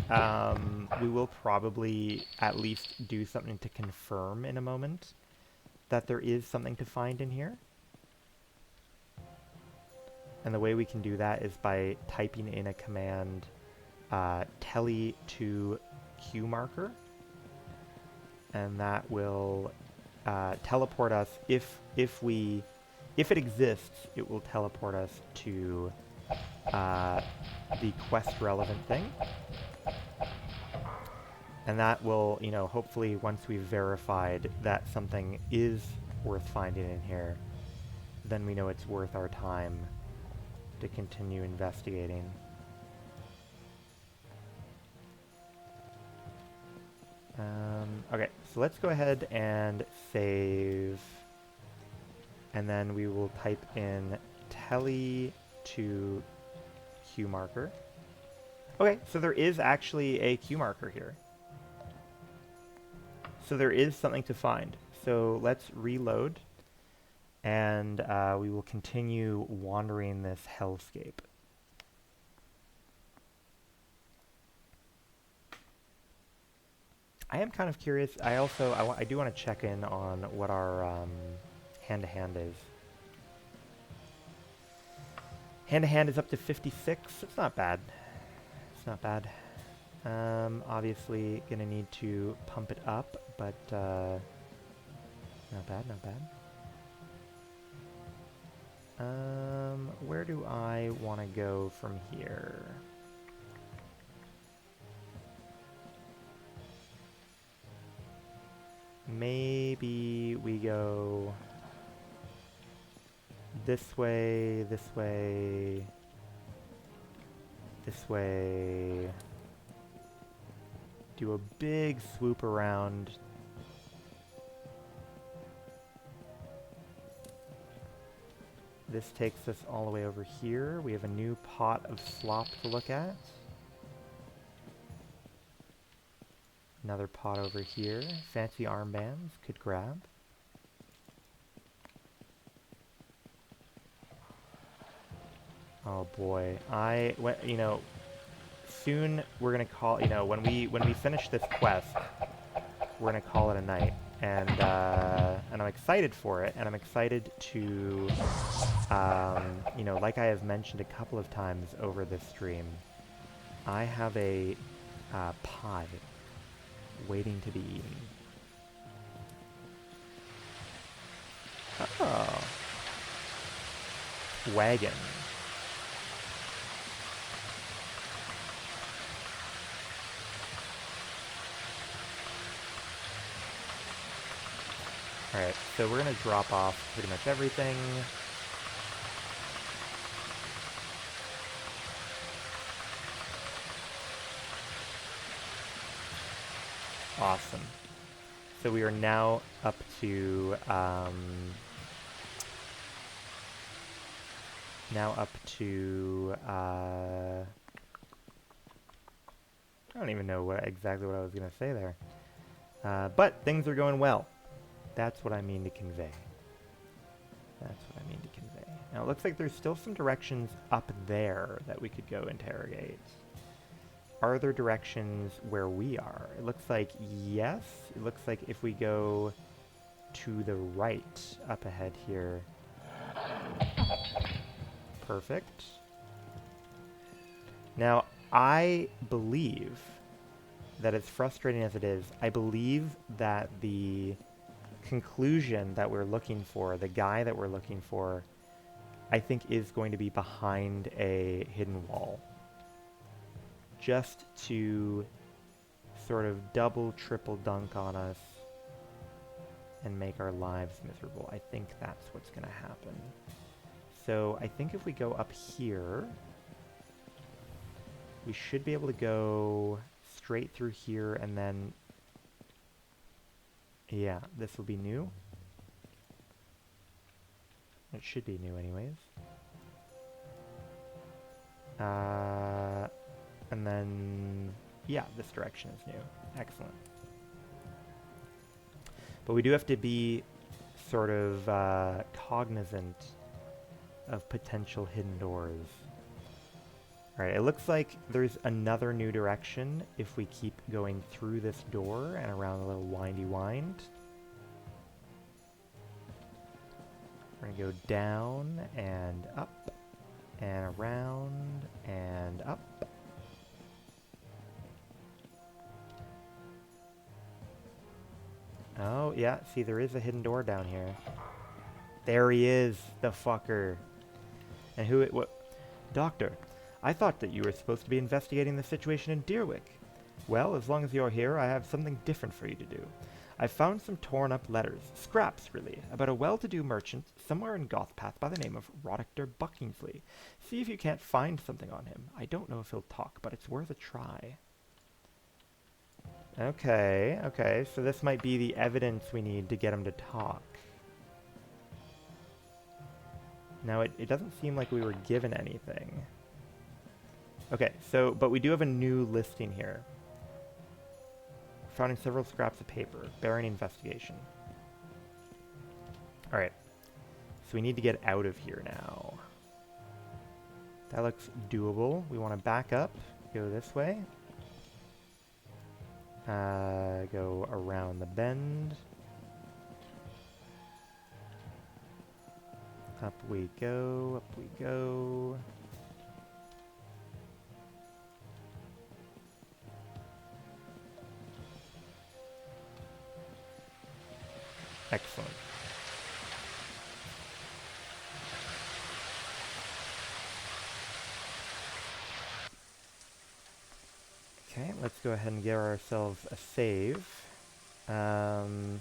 we will probably at least do something to confirm in a moment that there is something to find in here. And the way we can do that is by typing in a command, tele to Q marker, and that will teleport us. If it exists, it will teleport us to the quest relevant thing, and that will, you know, hopefully once we've verified that something is worth finding in here, then we know it's worth our time to continue investigating. Okay, so let's go ahead and save, and then we will type in tele to Q marker. Okay, so there is actually a Q marker here. So there is something to find. So let's reload and we will continue wandering this hellscape. I am kind of curious. I do want to check in on what our hand-to-hand is. Hand-to-hand is up to 56. It's not bad. It's not bad. Obviously gonna need to pump it up, but not bad, not bad. Where do I want to go from here? Maybe we go this way, this way, this way. Do a big swoop around. This takes us all the way over here. We have a new pot of slop to look at. Another pot over here. Fancy armbands could grab. Oh boy, you know, soon we're gonna call, you know, when we finish this quest, we're gonna call it a night, and I'm excited for it, and I'm excited to, you know, like I have mentioned a couple of times over this stream, I have a pie waiting to be eaten. Oh, wagon. Alright, so we're going to drop off pretty much everything. Awesome. So we are now up to, I don't even know exactly what I was going to say there. But things are going well. That's what I mean to convey. That's what I mean to convey. Now, it looks like there's still some directions up there that we could go interrogate. Are there directions where we are? It looks like yes. It looks like if we go to the right up ahead here. Perfect. Now, I believe that as frustrating as it is, I believe that the conclusion that we're looking for, the guy that we're looking for, I think is going to be behind a hidden wall. Just to sort of double, triple dunk on us and make our lives miserable. I think that's what's going to happen. So I think if we go up here, we should be able to go straight through here and then... Yeah, this will be new. It should be new anyways. And then, yeah, this direction is new. Excellent. But we do have to be sort of cognizant of potential hidden doors. Alright, it looks like there's another new direction if we keep going through this door and around a little windy wind. We're going to go down and up and around and up. Oh, yeah, see, there is a hidden door down here. There he is, the fucker. And what? Doctor, I thought that you were supposed to be investigating the situation in Deerwick. Well, as long as you're here, I have something different for you to do. I've found some torn-up letters, scraps, really, about a well-to-do merchant somewhere in Gothpath by the name of Rodictor Buckingsley. See if you can't find something on him. I don't know if he'll talk, but it's worth a try. Okay, okay, so this might be the evidence we need to get him to talk. Now, it doesn't seem like we were given anything. Okay, so, but we do have a new listing here. Finding several scraps of paper, bearing investigation. Alright. So we need to get out of here now. That looks doable. We want to back up, go this way. Go around the bend. Up we go, up we go. Excellent. Okay, let's go ahead and give ourselves a save. And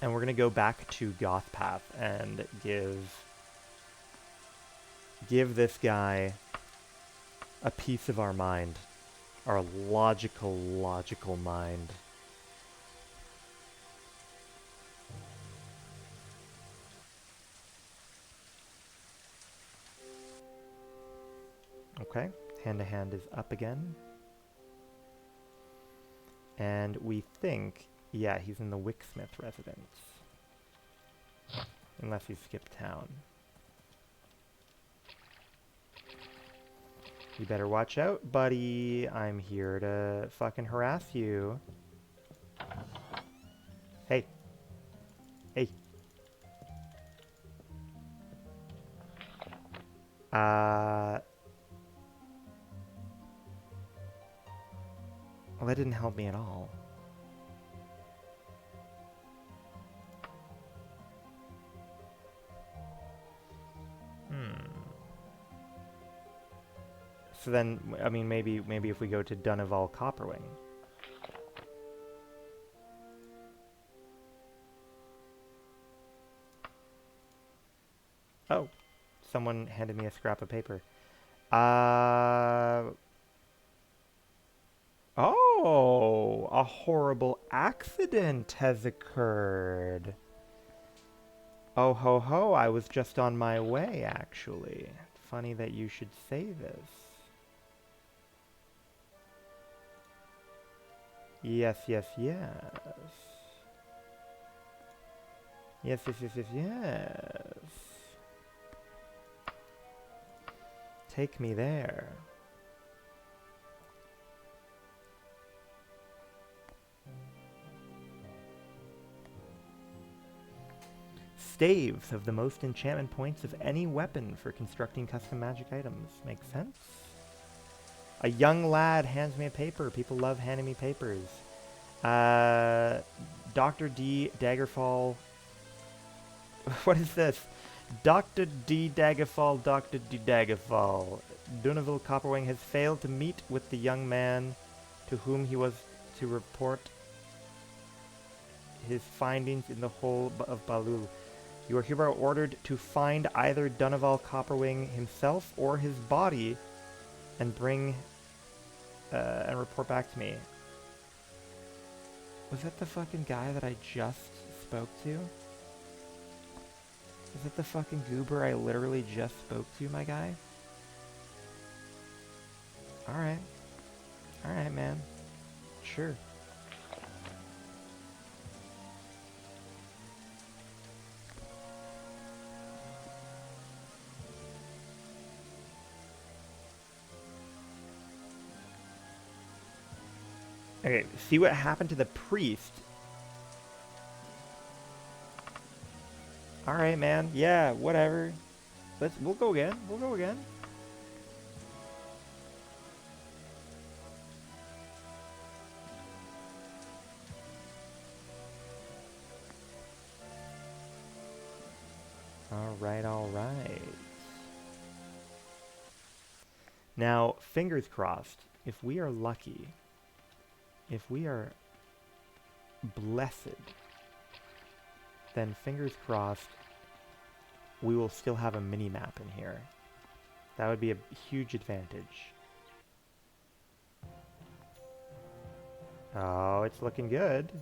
we're going to go back to Gothpath and give this guy a piece of our mind. Our logical mind. Okay, hand-to-hand is up again. And we think, yeah, he's in the Wicksmith residence. Unless he skipped town. You better watch out, buddy. I'm here to fucking harass you. Hey. Hey. Well, that didn't help me at all. So then, I mean, maybe if we go to Daggerfall Copperwing. Oh, someone handed me a scrap of paper. Oh, a horrible accident has occurred. Oh ho ho, I was just on my way, actually. Funny that you should say this. Yes, yes, yes. Yes, yes, yes, yes, yes. Take me there. Staves have the most enchantment points of any weapon for constructing custom magic items. Makes sense? A young lad hands me a paper. People love handing me papers. Dr. D. Daggerfall. What is this? Dr. D. Daggerfall, Dr. D. Daggerfall. Daggerfall Copperwing has failed to meet with the young man to whom he was to report his findings in the hole of Balul. You are hereby ordered to find either Daggerfall Copperwing himself or his body and bring and report back to me. Was that the fucking guy that I just spoke to? Is that the fucking goober I literally just spoke to, my guy? Alright. Alright, man. Sure. Okay, see what happened to the priest. Alright, man. Yeah, whatever. We'll go again. We'll go again. Alright, alright. Now, fingers crossed, if we are lucky, if we are blessed, then fingers crossed, we will still have a mini-map in here. That would be a huge advantage. Oh, it's looking good.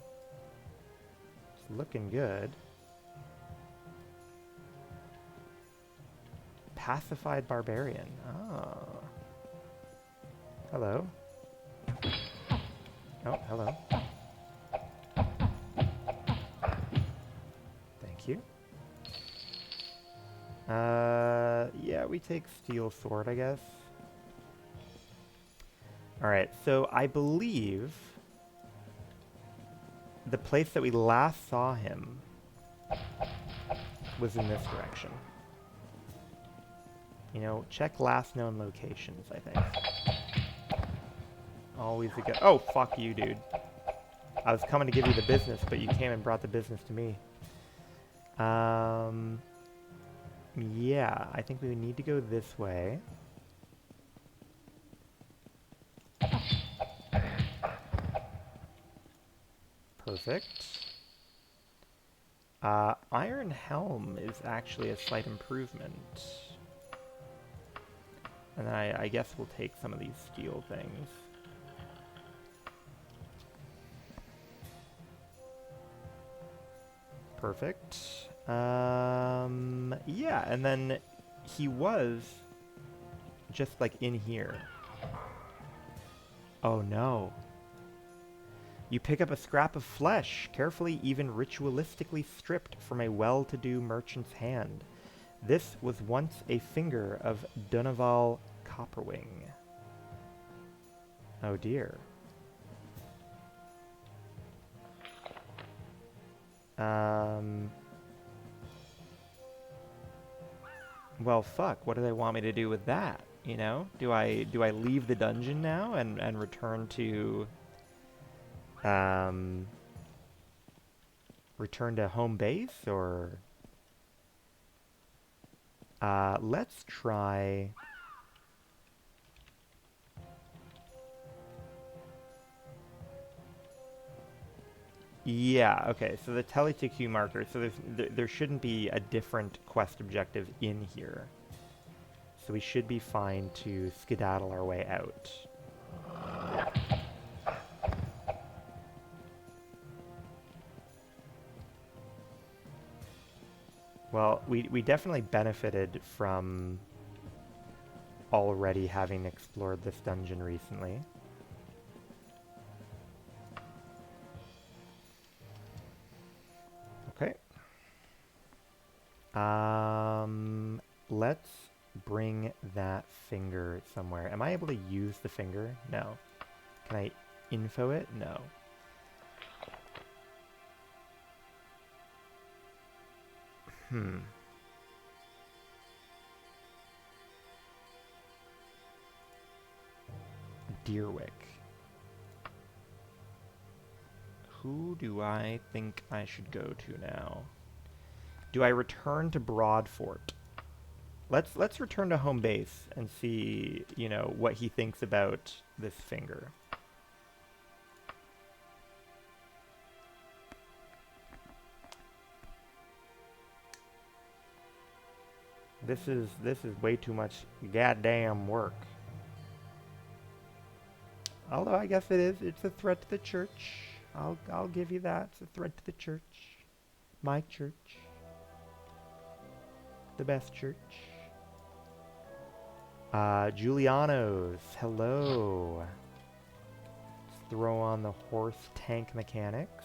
It's looking good. Pacified Barbarian. Oh. Hello. Oh, hello. Thank you. Yeah, we take steel sword, I guess. Alright, so I believe the place that we last saw him was in this direction. You know, check last known locations, I think. Always a good... Oh, fuck you, dude. I was coming to give you the business, but you came and brought the business to me. Yeah, I think we need to go this way. Perfect. Iron Helm is actually a slight improvement. And I guess we'll take some of these steel things. Perfect. Yeah, and then he was just like in here. Oh no. You pick up a scrap of flesh, carefully, even ritualistically stripped from a well-to-do merchant's hand. This was once a finger of Dunaval Copperwing. Oh dear. Well, fuck. What do they want me to do with that? You know? Do I leave the dungeon now and return to return to home base, or let's try... Yeah, okay, so the TeleTQ marker, so there shouldn't be a different quest objective in here. So we should be fine to skedaddle our way out. Well, we definitely benefited from already having explored this dungeon recently. Okay. Let's bring that finger somewhere. Am I able to use the finger? No. Can I info it? No. Deerwick. Who do I think I should go to now? Do I return to Broadfort? Let's return to home base and see, you know, what he thinks about this finger. This is way too much goddamn work. Although I guess it is. It's a threat to the church. I'll give you that. It's a threat to the church. My church. The best church. Giuliano's. Hello. Let's throw on the horse tank mechanics.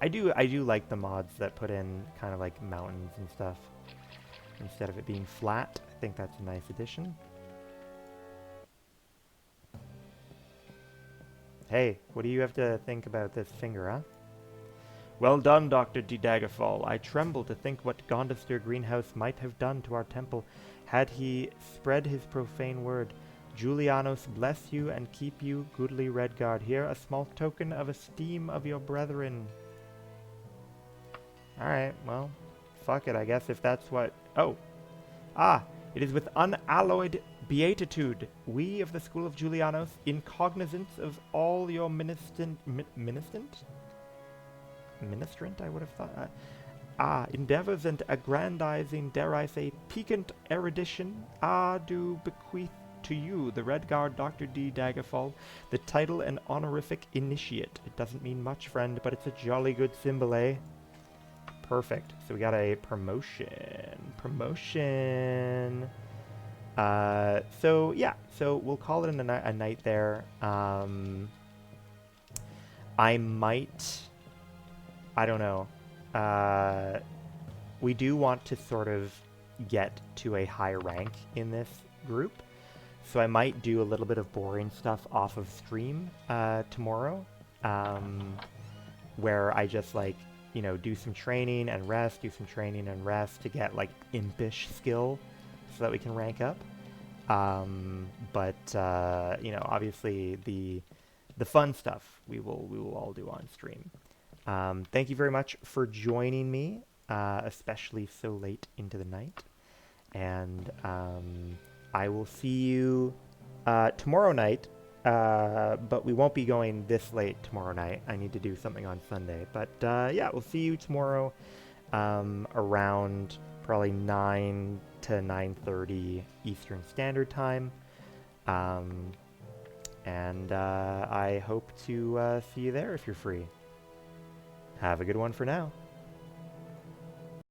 I do like the mods that put in kind of like mountains and stuff instead of it being flat. I think that's a nice addition. Hey, what do you have to think about this finger, huh? Well done, Dr. D. Daggerfall. I tremble to think what Gondaster Greenhouse might have done to our temple had he spread his profane word. Julianos bless you and keep you, goodly Redguard. Here a small token of esteem of your brethren. Alright, well, fuck it, I guess if that's what... Oh! Ah! It is with unalloyed beatitude, we of the School of Julianos, in cognizance of all your ministrant, I would have thought. Endeavors and aggrandizing, dare I say, piquant erudition, do bequeath to you, the Redguard Dr. D. Daggerfall, the title and honorific initiate. It doesn't mean much, friend, but it's a jolly good symbol, eh? Perfect. So we got a promotion. Promotion. So yeah, so we'll call it a night there. I might, I don't know. uh, we do want to sort of get to a high rank in this group. So I might do a little bit of boring stuff off of stream tomorrow, where I just like, do some training and rest, do some training and rest to get like impish skill so that we can rank up. Obviously the fun stuff we will all do on stream. Thank you very much for joining me, especially so late into the night. And I will see you tomorrow night, but we won't be going this late tomorrow night. I need to do something on Sunday. But yeah, we'll see you tomorrow around probably 9 to 9:30 Eastern Standard Time. And I hope to see you there if you're free. Have a good one for now.